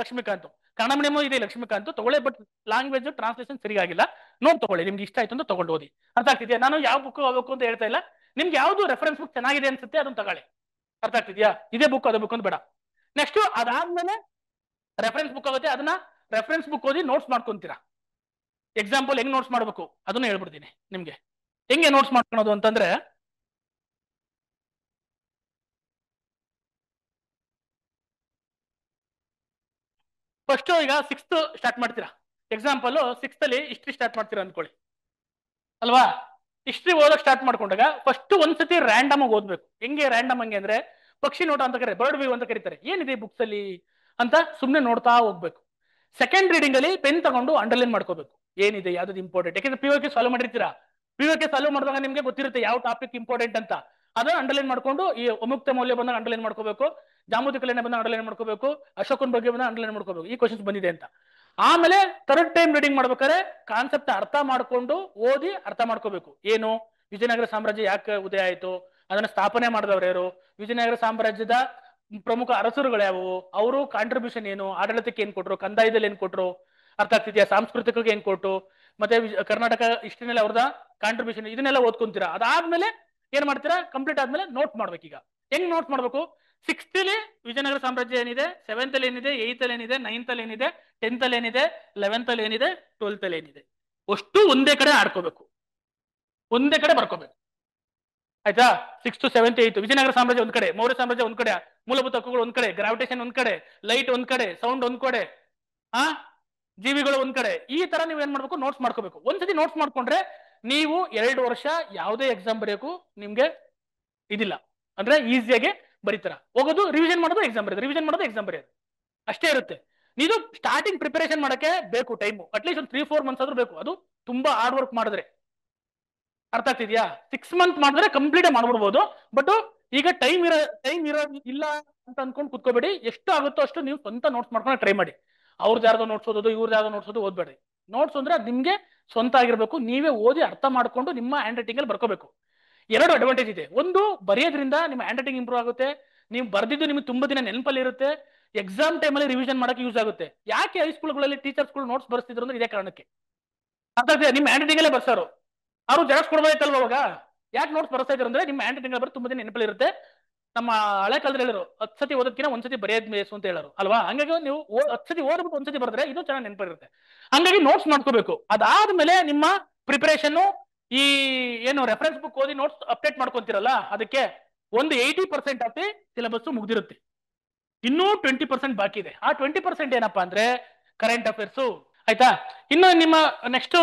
ಲಕ್ಷ್ಮೀಕಾಂತ್, ಕನ್ನಡ ಮೀಡಿಯಂ ಇದೆ ಲಕ್ಷ್ಮೀಕಾಂತ್ ತಗೊಳ್ಳಿ, ಬಟ್ ಲ್ಯಾಂಗ್ವೇಜ್ ಟ್ರಾನ್ಸ್ಲೇಷನ್ ಸರಿಯಾಗಿಲ್ಲ, ನೋಟ್ ತಗೊಳ್ಳಿ, ನಿಮ್ಗೆ ಇಷ್ಟ ಆಯ್ತು ಅಂತ ತಗೊಂಡು ಓದಿ. ಅರ್ಥ ಆಗ್ತಿದ್ಯಾ? ನಾನು ಯಾವ ಬುಕ್ ಹೋಗ್ಬೇಕು ಅಂತ ಹೇಳ್ತಾ ಇಲ್ಲ, ನಿಮ್ಗೆ ಯಾವ್ದು ರೆಫರೆನ್ಸ್ ಬುಕ್ ಚೆನ್ನಾಗಿದೆ ಅನ್ಸುತ್ತೆ ಅದನ್ನ ತಗೊಳ್ಳಿ. ಅರ್ಥ ಆಗ್ತಿದ್ಯಾ? ಇದೇ ಬುಕ್ ಅದೇ ಬುಕ್ ಅಂತ ಬೇಡ. ನೆಕ್ಸ್ಟ್ ಅದಾದ್ಮೇಲೆ ರೆಫರೆನ್ಸ್ ಬುಕ್ ಆಗುತ್ತೆ, ಅದನ್ನ ರೆಫರೆನ್ಸ್ ಬುಕ್ ಓದಿ ನೋಟ್ಸ್ ಮಾಡ್ಕೊಂತೀರಾ. ಎಕ್ಸಾಂಪಲ್ ಹೆಂಗ್ ನೋಟ್ಸ್ ಮಾಡ್ಬೇಕು ಅದನ್ನ ಹೇಳ್ಬಿಡ್ತೀನಿ ನಿಮ್ಗೆ. ಹೆಂಗೆ ನೋಟ್ಸ್ ಮಾಡ್ಕೊಳೋದು ಅಂತಂದ್ರೆ, ಫಸ್ಟ್ ಈಗ 6th ಸ್ಟಾರ್ಟ್ ಮಾಡ್ತೀರಾ. ಎಕ್ಸಾಂಪಲ್ 6th ಅಲ್ಲಿ ಹಿಸ್ಟ್ರಿ ಸ್ಟಾರ್ಟ್ ಮಾಡ್ತೀರಾ ಅನ್ಕೊಳ್ಳಿ ಅಲ್ವಾ. ಹಿಸ್ಟ್ರಿ ಓದಕ್ ಸ್ಟಾರ್ಟ್ ಮಾಡ್ಕೊಂಡಾಗ ಫಸ್ಟ್ ಒಂದ್ಸತಿ ರ್ಯಾಂಡಮ್ ಆಗಿ ಓದ್ಬೇಕು. ಹೆಂಗೆ ರ್ಯಾಂಡಮ್ ಹಂಗೆ ಅಂದ್ರೆ, ಪಕ್ಷಿ ನೋಟ ಅಂತ ಕರೀತಾರೆ, ಬರ್ಡ್ ವ್ಯೂ ಅಂತ ಕರೀತಾರೆ. ಏನಿದೆ ಬುಕ್ಸ್ ಅಲ್ಲಿ ಅಂತ ಸುಮ್ನೆ ನೋಡ್ತಾ ಹೋಗ್ಬೇಕು. ಸೆಕೆಂಡ್ ರೀಡಿಂಗ್ ಅಲ್ಲಿ ಪೆನ್ ತಗೊಂಡು ಅಂಡರ್ಲೈನ್ ಮಾಡ್ಕೋಬೇಕು, ಏನಿದೆ ಯಾವ್ದು ಇಂಪಾರ್ಟೆಂಟ್. ಯಾಕಂದ್ರೆ PYQ ಸಾಲ್ವ್ ಮಾಡಿರ್ತೀರಾ, PYQ ಸಾಲ್ವ್ ಮಾಡಿದಾಗ ನಿಮ್ಗೆ ಗೊತ್ತಿರುತ್ತೆ ಯಾವ ಟಾಪಿಕ್ ಇಂಪಾರ್ಟೆಂಟ್ ಅಂತ. ಅದನ್ನ ಅಂಡರ್ಲೈನ್ ಮಾಡ್ಕೊಂಡು, ಈ ಅಮುಕ್ತ ಮೌಲ್ಯ ಬಂದಾಗ ಅಂಡರ್ಲೈನ್ ಮಾಡ್ಕೋಬೇಕು, ಜಾಂಬೂತಿ ಕಲ್ಯಾಣ ಬಂದಾಗ ಅಂಡರ್ಲೈನ್ ಮಾಡ್ಕೋಬೇಕು, ಅಶೋಕನ್ ಬಗ್ಗೆ ಬಂದಾಗ ಅಂಡರ್ಲೈನ್ ಮಾಡ್ಕೋಬೇಕು, ಈ ಕ್ವಶನ್ಸ್ ಬಂದಿದೆ ಅಂತ. ಆಮೇಲೆ ಥರ್ಡ್ ಟೈಮ್ ರೀಡಿಂಗ್ ಮಾಡ್ಬೇಕಾದ್ರೆ ಕಾನ್ಸೆಪ್ಟ್ ಅರ್ಥ ಮಾಡ್ಕೊಂಡು ಓದಿ ಅರ್ಥ ಮಾಡ್ಕೋಬೇಕು. ಏನು, ವಿಜಯನಗರ ಸಾಮ್ರಾಜ್ಯ ಯಾಕೆ ಉದಯ ಆಯ್ತು, ಅದನ್ನ ಸ್ಥಾಪನೆ ಮಾಡಿದವ್ರು ಯಾರು, ವಿಜಯನಗರ ಸಾಮ್ರಾಜ್ಯದ ಪ್ರಮುಖ ಅರಸರುಗಳು ಯಾವುವು, ಅವರು ಕಾಂಟ್ರಿಬ್ಯೂಷನ್ ಏನು, ಆಡಳಿತಕ್ಕೆ ಏನ್ ಕೊಟ್ರು, ಕಂದಾಯದಲ್ಲಿ ಏನ್ ಕೊಟ್ರು, ಅರ್ಥ ಆಗ್ತಿದ್ಯಾ, ಸಾಂಸ್ಕೃತಿಕಕ್ಕೆ ಏನ್ ಕೊಟ್ಟು, ಮತ್ತೆ ಕರ್ನಾಟಕ ಹಿಸ್ಟ್ರಿನಲ್ಲಿ ಅವ್ರದ ಕಾಂಟ್ರಿಬ್ಯೂಷನ್, ಇದನ್ನೆಲ್ಲ ಓದ್ಕೊಂತೀರಾ. ಅದಾದ್ಮೇಲೆ ಏನ್ ಮಾಡ್ತೀರಾ, ಕಂಪ್ಲೀಟ್ ಆದ್ಮೇಲೆ ನೋಟ್ ಮಾಡ್ಬೇಕೀಗ. ಹೆಂಗ್ ನೋಟ್ ಮಾಡ್ಬೇಕು, 6th ಅಲ್ಲಿ ವಿಜಯನಗರ ಸಾಮ್ರಾಜ್ಯ ಏನಿದೆ, 7th ಅಲ್ಲಿ ಏನಿದೆ, 8th ಅಲ್ಲಿ ಏನಿದೆ, 9th ಅಲ್ಲಿ ಏನಿದೆ, 10th ಅಲ್ಲಿ ಏನಿದೆ, 11th ಅಲ್ಲಿ ಏನಿದೆ, 12th ಅಲ್ಲಿ ಏನಿದೆ, ಅಷ್ಟು ಒಂದೇ ಕಡೆ ಆಡ್ಕೋಬೇಕು, ಒಂದೇ ಕಡೆ ಬರ್ಕೋಬೇಕು. ಆಯ್ತಾ? 6th, 7th, 8th ವಿಜಯನಗರ ಸಾಮ್ರಾಜ್ಯ ಒಂದ್ ಕಡೆ, ಮೌರ್ಯ ಸಾಮ್ರಾಜ್ಯ ಒಂದ್ ಕಡೆ, ಮೂಲಭೂತ ಹಕ್ಕುಗಳು ಒಂದ್ ಕಡೆ, ಗ್ರಾವಿಟೇಷನ್ ಒಂದ್ ಕಡೆ, ಲೈಟ್ ಒಂದ್ ಕಡೆ, ಸೌಂಡ್ ಒಂದ್ ಕಡೆ, ಜೀವಿಗಳು ಒಂದ್ ಕಡೆ. ಈ ತರ ನೀವು ಏನ್ ಮಾಡ್ಬೇಕು, ನೋಟ್ಸ್ ಮಾಡ್ಕೋಬೇಕು. ಒಂದ್ಸತಿ ನೋಟ್ಸ್ ಮಾಡ್ಕೊಂಡ್ರೆ ನೀವು 2 ವರ್ಷ ಯಾವುದೇ ಎಕ್ಸಾಮ್ ಬರೆಯೋಕು ನಿಮ್ಗೆ ಇದಿಲ್ಲ, ಅಂದ್ರೆ ಈಸಿಯಾಗಿ ಬರೀತಾರ ಹೋಗೋದು, ರಿವಿಷನ್ ಮಾಡೋದು, ಎಕ್ಸಾಮ್ ಬರೆಯೋದು, ರಿವಿಷನ್ ಮಾಡೋದು, ಎಕ್ಸಾಮ್ ಬರೆಯೋದು ಅಷ್ಟೇ ಇರುತ್ತೆ. ಇದು ಸ್ಟಾರ್ಟಿಂಗ್ ಪ್ರಿಪರೇಷನ್ ಮಾಡಕ್ಕೆ ಬೇಕು ಟೈಮು, ಅಟ್ಲೀಸ್ಟ್ ಒಂದು 3-4 ಮಂತ್ಸ್ ಆದ್ರೂ ಬೇಕು. ಅದು ತುಂಬಾ ಹಾರ್ಡ್ ವರ್ಕ್ ಮಾಡಿದ್ರೆ. ಅರ್ಥ ಆಗ್ತಿದ್ಯಾ? 6 ಮಂತ್ ಮಾಡಿದ್ರೆ ಕಂಪ್ಲೀಟ್ ಮಾಡ್ಬಿಡ್ಬೋದು. ಬಟ್ ಈಗ ಟೈಮ್ ಇರೋ ಇಲ್ಲ ಅಂತ ಅನ್ಕೊಂಡು ಕುತ್ಕೋಬೇಡಿ. ಎಷ್ಟು ಆಗುತ್ತೋ ಅಷ್ಟು ನೀವು ಸ್ವಂತ ನೋಟ್ಸ್ ಮಾಡ್ಕೊಂಡು ಟ್ರೈ ಮಾಡಿ. ಅವ್ರದ್ದು ಯಾರ್ದೋ ನೋಟ್ಸ್ ಓದೋದು, ಇವ್ರದ್ದು ಯಾರ್ದೋ ನೋಟ್ಸ್ ಓದೋದು ಓದ್ಬೇಡಿ. ನೋಟ್ಸ್ ಅಂದ್ರೆ ಅದು ನಿಮ್ಗೆ ಸ್ವಂತ ಆಗಿರ್ಬೇಕು. ನೀವೇ ಓದಿ ಅರ್ಥ ಮಾಡ್ಕೊಂಡು ನಿಮ್ಮ ಹ್ಯಾಂಡ್ ರೈಟಿಂಗ್ ಅಲ್ಲಿ ಬರ್ಕೋಬೇಕು. 2 ಅಡ್ವಾಂಟೇಜ್ ಇದೆ. ಒಂದು, ಬರೆಯೋದ್ರಿಂದ ನಿಮ್ಮ ಹ್ಯಾಂಡ್ ರೈಟಿಂಗ್ ಇಂಪ್ರೂವ್ ಆಗುತ್ತೆ. ನೀವು ಬರ್ದಿದ್ದು ನಿಮ್ಗೆ ತುಂಬಾ ದಿನ ನೆನಪಲ್ಲಿ ಇರುತ್ತೆ. ಎಕ್ಸಾಮ್ ಟೈಮಲ್ಲಿ ರಿವಿಷನ್ ಮಾಡಕ್ಕೆ ಯೂಸ್ ಆಗುತ್ತೆ. ಯಾಕೆ ಹೈಸ್ಕೂಲ್ಗಳಲ್ಲಿ ಟೀಚರ್ಸ್ಗಳು ನೋಟ್ಸ್ ಬರ್ಸ್ತಿದ್ರು ಅಂದ್ರೆ ಇದೇ ಕಾರಣಕ್ಕೆ. ಅರ್ಥ ಆಗ್ತದೆ? ನಿಮ್ಮ ಹ್ಯಾಂಡ್ ರೈಟಿಂಗ್ ಅಲ್ಲೇ ಬರ್ಸಾರು. ಅವ್ರು ಜೆರಾಕ್ಸ್ ಕೊಡ್ಬೋದಾಯ್ತಲ್ವ ಅವಾಗ. ಯಾಕೆ ನೋಟ್ಸ್ ಬರ್ಸ್ತಾ ಇದ್ರು ಅಂದ್ರೆ ನಿಮ್ಮ ಹ್ಯಾಂಡ್ ರೈಟಿಂಗ್ ಬರ್ ತುಂಬಾ ದಿನ ನೆನಪಲ್ಲಿ ಇರುತ್ತೆ. ನಮ್ಮ ಹಳೆ ಕಾಲದಲ್ಲಿ ಹೇಳಿದ್ರು 10 ಸತಿ ಓದೋದಕ್ಕಿಂತ 1 ಸತಿ ಬರೆಯೋದ್ ಮೇಸು ಅಂತ ಹೇಳೋರು ಅಲ್ವಾ. ಹಂಗಾಗಿ ನೀವು 10 ಸತಿ ಓದ್ಬಿಟ್ಟು 1 ಸತಿ ಬರೆದ್ರೆ ಇದು ಚೆನ್ನಾಗಿ ನೆನಪಿರುತ್ತೆ. ಹಂಗಾಗಿ ನೋಟ್ಸ್ ಮಾಡ್ಕೋಬೇಕು. ಅದಾದ್ಮೇಲೆ ನಿಮ್ಮ ಪ್ರಿಪರೇಷನ್, ಈ ಏನು ರೆಫರೆನ್ಸ್ ಬುಕ್ ಓದಿ ನೋಟ್ಸ್ ಅಪ್ಡೇಟ್ ಮಾಡ್ಕೊಂತೀರಲ್ಲ, ಅದಕ್ಕೆ ಒಂದು 80% ಆಫ್ ದಿ ಸಿಲೆಬಸ್ ಮುಗ್ದಿರುತ್ತೆ. ಇನ್ನೂ 20% ಬಾಕಿ ಇದೆ. ಆ 20% ಏನಪ್ಪಾ ಅಂದ್ರೆ ಕರೆಂಟ್ ಅಫೇರ್ಸ್. ಆಯ್ತಾ? ಇನ್ನು ನಿಮ್ಮ ನೆಕ್ಸ್ಟ್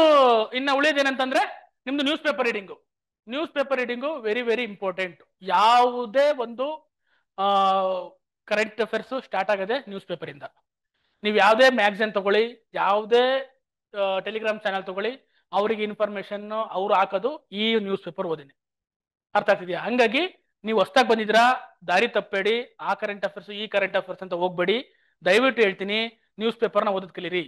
ಇನ್ನ ಉಳಿಯೋದೇನಂತಂದ್ರೆ ನಿಮ್ದು news paper reading. News paper reading very very important. ಯಾವುದೇ ಒಂದು ಕರೆಂಟ್ ಅಫೇರ್ಸ್ ಸ್ಟಾರ್ಟ್ ಆಗದೆ ನ್ಯೂಸ್ ಪೇಪರ್ ಇಂದ. ನೀವು ಯಾವುದೇ ಮ್ಯಾಗಝಿನ್ ತಗೊಳ್ಳಿ, ಯಾವುದೇ ಟೆಲಿಗ್ರಾಮ್ ಚಾನಲ್ ತಗೊಳ್ಳಿ, ಅವರಿಗೆ ಇನ್ಫಾರ್ಮೇಶನ್ ಅವ್ರು ಹಾಕೋದು ಈ ನ್ಯೂಸ್ ಪೇಪರ್ ಓದಿನಿ. ಅರ್ಥ ಆಗ್ತಿದ್ಯಾ? ಹಂಗಾಗಿ ನೀವು ಹೊಸ್ದಾಗಿ ಬಂದಿದ್ರಾ, ದಾರಿ ತಪ್ಪಬೇಡಿ. ಆ ಕರೆಂಟ್ ಅಫೇರ್ಸ್ ಈ ಕರೆಂಟ್ ಅಫೇರ್ಸ್ ಅಂತ ಹೋಗ್ಬೇಡಿ. ದಯವಿಟ್ಟು ಹೇಳ್ತೀನಿ, ನ್ಯೂಸ್ ಪೇಪರ್ನ ಓದೋದ್ ಕಲೀರಿ.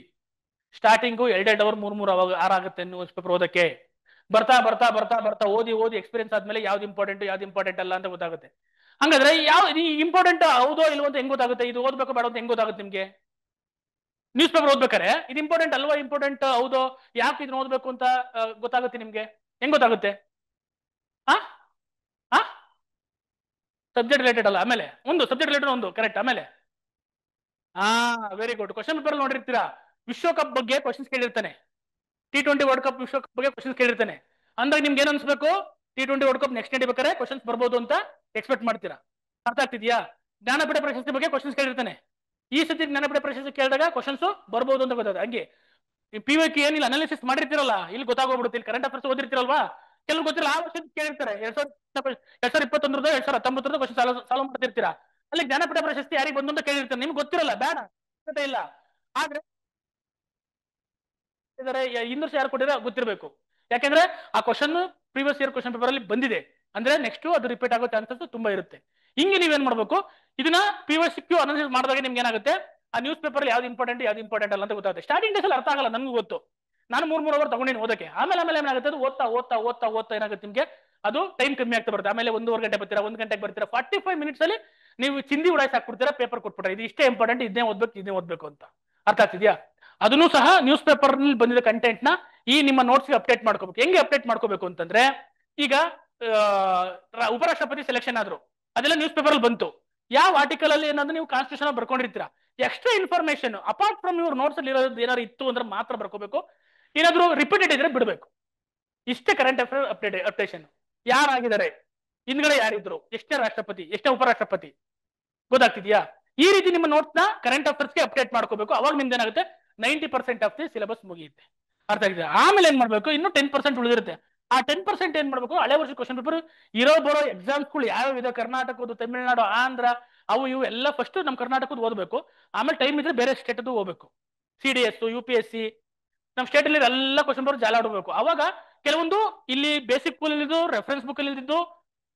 ಸ್ಟಾರ್ಟಿಂಗು 2 ಅವರ್ 3 ಅವರ್ ಆಗುತ್ತೆ ನ್ಯೂಸ್ ಪೇಪರ್ ಓದಕ್ಕೆ. ಬರ್ತಾ ಬರ್ತಾ ಬರ್ತಾ ಬರ್ತಾ ಓದಿ ಎಕ್ಸ್ಪೀರಿಯನ್ಸ್ ಆದ್ಮೇಲೆ ಯಾವ್ದು ಇಂಪಾರ್ಟೆಂಟ್ ಅಲ್ಲ ಅಂತ ಗೊತ್ತಾಗುತ್ತೆ. ಹಂಗಾದ್ರೆ ಇಂಪಾರ್ಟೆಂಟ್ ಹೌದೋ ಇಲ್ವೋ ಅಂತ ಹೆಂಗ್ ಗೊತ್ತಾಗುತ್ತೆ? ಇದು ಓದ್ಬೇಕು ಬೇಡ ಅಂತ ಹೆಂಗ್ ಗೊತ್ತಾಗುತ್ತೆ ನಿಮ್ಗೆ? ನ್ಯೂಸ್ ಪೇಪರ್ ಓದ್ಬೇಕಾರೆ ಇದು ಇಂಪಾರ್ಟೆಂಟ್ ಅಲ್ವಾ, ಇಂಪಾರ್ಟೆಂಟ್ ಹೌದೋ, ಯಾಕೆ ಇದನ್ನ ಓದ್ಬೇಕು ಅಂತ ಗೊತ್ತಾಗುತ್ತೆ ನಿಮ್ಗೆ? ಹೆಂಗ್ ಗೊತ್ತಾಗುತ್ತೆ? ಸಬ್ಜೆಕ್ಟ್ ರಿಲೇಟೆಡ್ ಅಲ್ಲ. ಆಮೇಲೆ ಒಂದು ಸಬ್ಜೆಕ್ಟ್ ರಿಲೇಟೆಡ್ ಒಂದು ಕರೆಕ್ಟ್. ಆಮೇಲೆ ವೆರಿ ಗುಡ್. ಕ್ವಶನ್ ಪೇಪರ್ ನೋಡಿರ್ತೀರಾ, ವಿಶ್ವಕಪ್ ಬಗ್ಗೆ ಕ್ವಶನ್ಸ್ ಕೇಳಿರ್ತಾನೆ. T20 ವರ್ಲ್ಡ್ ಕಪ್ ವಿಶ್ವಕಪ್ ಬಗ್ಗೆ ಕ್ವಶನ್ಸ್ ಕೇಳಿರ್ತಾನೆ. ಅಂದಾಗ ನಿಮ್ಗೆ ಏನ್ ಅನ್ಸ್ಬೇಕು? T20 ವರ್ಲ್ಡ್ ಕಪ್ ನೆಕ್ಸ್ಟ್ ನಡಿಬೇಕಾರೆ ಕ್ವಶನ್ಸ್ ಬರ್ಬೋದು ಅಂತ ಎಕ್ಸ್ಪೆಕ್ಟ್ ಮಾಡ್ತೀರಾ. ಅರ್ಥ ಆಗ್ತಿದ್ಯಾ? ಜ್ಞಾನಪೀಠ ಪ್ರಶಸ್ತಿ ಬಗ್ಗೆ ಕ್ವಶನ್ಸ್ ಕೇಳಿರ್ತಾನೆ. ಈ ಸತಿ ಜ್ಞಾನಪೀಠ ಪ್ರಶಸ್ತಿ ಕೇಳಿದಾಗ ಕ್ವಶನ್ಸ್ ಬರ್ಬೋದು ಅಂತ ಗೊತ್ತಾಗುತ್ತೆ. ಹಂಗೆ PYQ ಏನಿಲ್ಲ ಅನಾಲಿಸಿಸ್ ಮಾಡಿರ್ತೀರಲ್ಲ, ಇಲ್ಲಿ ಗೊತ್ತಾಗೋಗ್ಬಿಡುತ್ತೆ. ಇಲ್ಲಿ ಕರೆಂಟ್ ಅಫೇರ್ಸ್ ಓದಿರ್ತೀರಲ್ವಾ, ಕೆಲವು ಗೊತ್ತಿಲ್ಲ. ಆ ವರ್ಷ ಕೇಳಿರ್ತಾರೆ 2021 2019 ಕ್ವಶನ್ ಸಾಲ್ವ್ ಮಾಡ್ತಿರ್ತೀರಾ. ಅಲ್ಲಿ ಜ್ಞಾನಪೀಠ ಪ್ರಶಸ್ತಿ ಯಾರಿಗೆ ಬಂದು ಅಂತ ಕೇಳಿರ್ತಾರೆ, ನಿಮ್ಗೆ ಗೊತ್ತಿರಲ್ಲ, ಬೇಡ ಇಲ್ಲ. ಆದ್ರೆ ಹಿಂದ್ ವರ್ಷ ಯಾರು ಕೊಟ್ಟಿದ್ರೆ ಗೊತ್ತಿರಬೇಕು. ಯಾಕೆಂದ್ರೆ ಆ question previous year question paper ಅಲ್ಲಿ ಬಂದಿದೆ ಅಂದ್ರೆ ನೆಕ್ಸ್ಟ್ ಅದು ರಿಪೀಟ್ ಆಗೋ ಚಾನ್ಸಸ್ ತುಂಬಾ ಇರುತ್ತೆ. ಹಿಂಗೆ ನೀವೇನ್ ಮಾಡ್ಬೇಕು, ಇದನ್ನ PYQ ಅನಾಲಿಸಿಸ್ ಮಾಡಿದಾಗ ನಿಮ್ಗೆ ಏನಾಗುತ್ತೆ, ಆ ನ್ಯೂಸ್ ಪೇಪರ್ ಯಾವ್ದು ಇಂಪಾರ್ಟೆಂಟ್ ಅಲ್ಲ ಅಂತ ಗೊತ್ತಾಗುತ್ತೆ. ಸ್ಟಾರ್ಟಿಂಗ್ ಡೇಸ್ ಅಲ್ಲಿ ಅರ್ಥ ಆಗಲ್ಲ, ನನ್ಗೂ ಗೊತ್ತು. ನಾನು 3 ಅವರ್ ತಗೊಂಡಿನಿ ಓದಕ್ಕೆ. ಆಮೇಲೆ ಏನಾಗುತ್ತೆ, ಅದು ಓದ್ತಾ ಏನಾಗುತ್ತೆ ನಿಮ್ಗೆ, ಅದು ಟೈಮ್ ಕಮ್ಮಿ ಆಗ್ತಾ ಬರುತ್ತೆ. ಆಮೇಲೆ 1.5 ಗಂಟೆ ಬರ್ತೀರಾ, 1 ಗಂಟೆಗೆ ಬರ್ತೀರಾ, 45 ಮಿನಿಟ್ಸ್ ಅಲ್ಲಿ ನೀವು ಚಿಂದಿ ಉಡಾಯಿಸಿ ಹಾಕ್ಬಿಡ್ತೀರಾ, ಪೇಪರ್ ಕೊಟ್ಬಿಟ್ರೆ ಇದು ಇಷ್ಟೇ ಇಂಪಾರ್ಟೆಂಟ್, ಇದನ್ನೇ ಓದ್ಬೇಕು ಅಂತ. ಅರ್ಥ ಆಗ್ತಿದ್ಯಾ? ಅದನ್ನು ಸಹ ನ್ಯೂಸ್ ಪೇಪರ್ ನಲ್ಲಿ ಬಂದಿದ್ದ ಕಂಟೆಂಟ್ ನ ಈ ನಿಮ್ಮ ನೋಟ್ಸ್ ಅಪ್ಡೇಟ್ ಮಾಡ್ಕೋಬೇಕು. ಹೆಂಗೆ ಅಪ್ಡೇಟ್ ಮಾಡ್ಕೋಬೇಕು ಅಂತಂದ್ರೆ, ಈಗ ಉಪರಾಷ್ಟ್ರಪತಿ ಸೆಲೆಕ್ಷನ್ ಆದ್ರು, ಅದೆಲ್ಲ ನ್ಯೂಸ್ ಪೇಪರ್ ಅಲ್ಲಿ ಬಂತು. ಯಾವ ಆರ್ಟಿಕಲ್ ಅಲ್ಲಿ ಏನಾದ್ರು ನೀವು ಕಾನ್ಸ್ಟಿಟ್ಯೂಷನ್ ಬರ್ಕೊಂಡಿರ್ತೀರಾ, ಎಕ್ಸ್ಟ್ರಾ ಇನ್ಫಾರ್ಮೇಶನ್ ಅಪಾರ್ಟ್ ಫ್ರಮ್ ಇವ್ರ ನೋಟ್ಸ್ ಅಲ್ಲಿ ಇರೋದು ಏನಾದ್ರು ಇತ್ತು ಅಂದ್ರೆ ಮಾತ್ರ ಬರ್ಕೋಬೇಕು. ಏನಾದ್ರು ರಿಪೀಟೆಡ್ ಇದ್ರೆ ಬಿಡಬೇಕು. ಇಷ್ಟೇ ಕರೆಂಟ್ ಅಫೇರ್ ಅಪ್ಡೇಷನ್. ಯಾರಾಗಿದ್ದಾರೆ, ಹಿಂದ್ಗಡೆ ಯಾರಿದ್ರು, ಎಷ್ಟೇ ರಾಷ್ಟ್ರಪತಿ, ಎಷ್ಟೇ ಉಪರಾಷ್ಟ್ರಪತಿ, ಗೊತ್ತಾಗ್ತಿದ್ಯಾ? ಈ ರೀತಿ ನಿಮ್ಮ ನೋಟ್ಸ್ ನ ಕರೆಂಟ್ ಅಫೇರ್ಸ್ಗೆ ಅಪ್ಡೇಟ್ ಮಾಡ್ಕೋಬೇಕು. ಅವಾಗ ನಿಮ್ದು ಏನಾಗುತ್ತೆ, 90% ಆಫ್ ದಿ ಸಿಲೆಬಸ್ ಮುಗಿಯುತ್ತೆ. ಅರ್ಥ ಆಗಿದೆ? ಆಮೇಲೆ ಏನ್ ಮಾಡ್ಬೇಕು, ಇನ್ನು 10% ಉಳಿದಿರುತ್ತೆ. ಆ 10% ಏನ್ ಮಾಡ್ಬೇಕು, ಹಳೆ ವರ್ಷ ಕ್ವಶನ್ ಪೇಪರ್ ಬರೋ ಎಕ್ಸಾಮ್ಸ್ಗಳು ಯಾವ್ಯಾವ ಇದೆ, ಕರ್ನಾಟಕದ್ದು, ತಮಿಳುನಾಡು, ಆಂಧ್ರ, ಅವು ಇವು ಎಲ್ಲ ಫಸ್ಟ್ ನಮ್ಮ ಕರ್ನಾಟಕದ ಓದಬೇಕು. ಆಮೇಲೆ ಟೈಮ್ ಇದ್ರೆ ಬೇರೆ ಸ್ಟೇಟ್ ಅದು ಹೋಗ್ಬೇಕು. CDS, UPSC, ನಮ್ಮ ಸ್ಟೇಟ್ ಅಲ್ಲಿ ಎಲ್ಲ ಕ್ವಶನ್ ಪೇಪರ್ ಜಾಲ ಆಡಬೇಕು. ಅವಾಗ ಕೆಲವೊಂದು ಇಲ್ಲಿ ಬೇಸಿಕ್ ಬುಕ್ ಅಲ್ಲಿ ರೆಫರೆನ್ಸ್ ಬುಕ್ ಅಲ್ಲಿ ಇದ್ದು,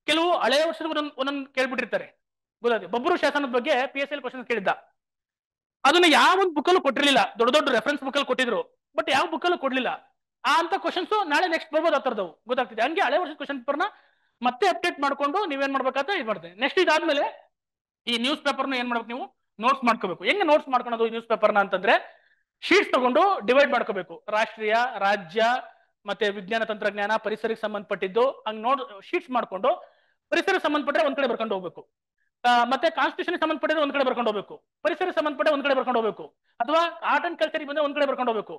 ಕೆಲವು ಹಳೆಯ ವರ್ಷದ ಒಂದೊಂದು ಕೇಳ್ಬಿಟ್ಟಿರ್ತಾರೆ. ಗೊತ್ತಾಯ್ತು? ಬಬ್ರು ಶಾಸನದ ಬಗ್ಗೆ PSL ಕ್ವಶನ್ ಕೇಳಿದ್ದ, ಅದನ್ನ ಯಾವ ಒಂದು ಬುಕ್ ಅಲ್ಲೂ ಕೊಟ್ಟಿರ್ಲಿಲ್ಲ. ದೊಡ್ಡ ರೆಫರೆನ್ಸ್ ಬುಕ್ ಅಲ್ಲಿ ಕೊಟ್ಟಿದ್ರು, ಬಟ್ ಯಾವ ಬುಕ್ ಅಲ್ಲೂ ಕೊಡ್ಲಿಲ್ಲ. ಅಂತ ಕ್ವಶನ್ಸ್ ನಾಳೆ ನೆಕ್ಸ್ಟ್ ಬರ್ಬೋದು ಆ ತರದವು. ಗೊತ್ತಾಗ್ತಿದೆ? ಹಂಗೆ ಹಳೆ ವರ್ಷದ ಕ್ವಶನ್ ಪೇಪರ್ನ ಮತ್ತೆ ಅಪ್ಡೇಟ್ ಮಾಡ್ಕೊಂಡು ನೀವೇನ್ ಮಾಡ್ಬೇಕಂತ ಇದು ಮಾಡ್ತೇನೆ. ನೆಕ್ಸ್ಟ್ ಇದಾದ್ಮೇಲೆ ಈ ನ್ಯೂಸ್ ಪೇಪರ್ನ ಏನ್ ಮಾಡ್ಬೇಕು, ನೀವು ನೋಟ್ಸ್ ಮಾಡ್ಕೋಬೇಕು. ಹೆಂಗೆ ನೋಟ್ಸ್ ಮಾಡ್ಕೊಳೋದು ಈ ನ್ಯೂಸ್ ಪೇಪರ್ನ ಅಂತಂದ್ರೆ, ಶೀಟ್ಸ್ ತಗೊಂಡು ಡಿವೈಡ್ ಮಾಡ್ಕೋಬೇಕು. ರಾಷ್ಟ್ರೀಯ, ರಾಜ್ಯ, ಮತ್ತೆ ವಿಜ್ಞಾನ ತಂತ್ರಜ್ಞಾನ, ಪರಿಸರಕ್ಕೆ ಸಂಬಂಧಪಟ್ಟಿದ್ದು, ಹಂಗ್ ಶೀಟ್ಸ್ ಮಾಡ್ಕೊಂಡು ಪರಿಸರಕ್ಕೆ ಸಂಬಂಧಪಟ್ಟರೆ ಒಂದ್ ಕಡೆ ಬರ್ಕೊಂಡು ಹೋಗ್ಬೇಕು. ಮತ್ತೆ ಕಾನ್ಸ್ಟಿಟ್ಯೂಷನ್ ಸಂಬಂಧಪಟ್ಟಿದ್ರೆ ಒಂದ್ ಕಡೆ ಬರ್ಕೊಂಡು ಹೋಗ್ಬೇಕು. ಪರಿಸರ ಸಂಬಂಧಪಟ್ಟ ಒಂದ್ ಕಡೆ ಬರ್ಕೊಂಡು ಹೋಗ್ಬೇಕು. ಅಥವಾ ಆರ್ಟ್ ಅಂಡ್ ಕಲ್ಚರ್ ಬಂದ್ರೆ ಒಂದ್ ಕಡೆ ಬರ್ಕೊಂಡು ಹೋಗ್ಬೇಕು.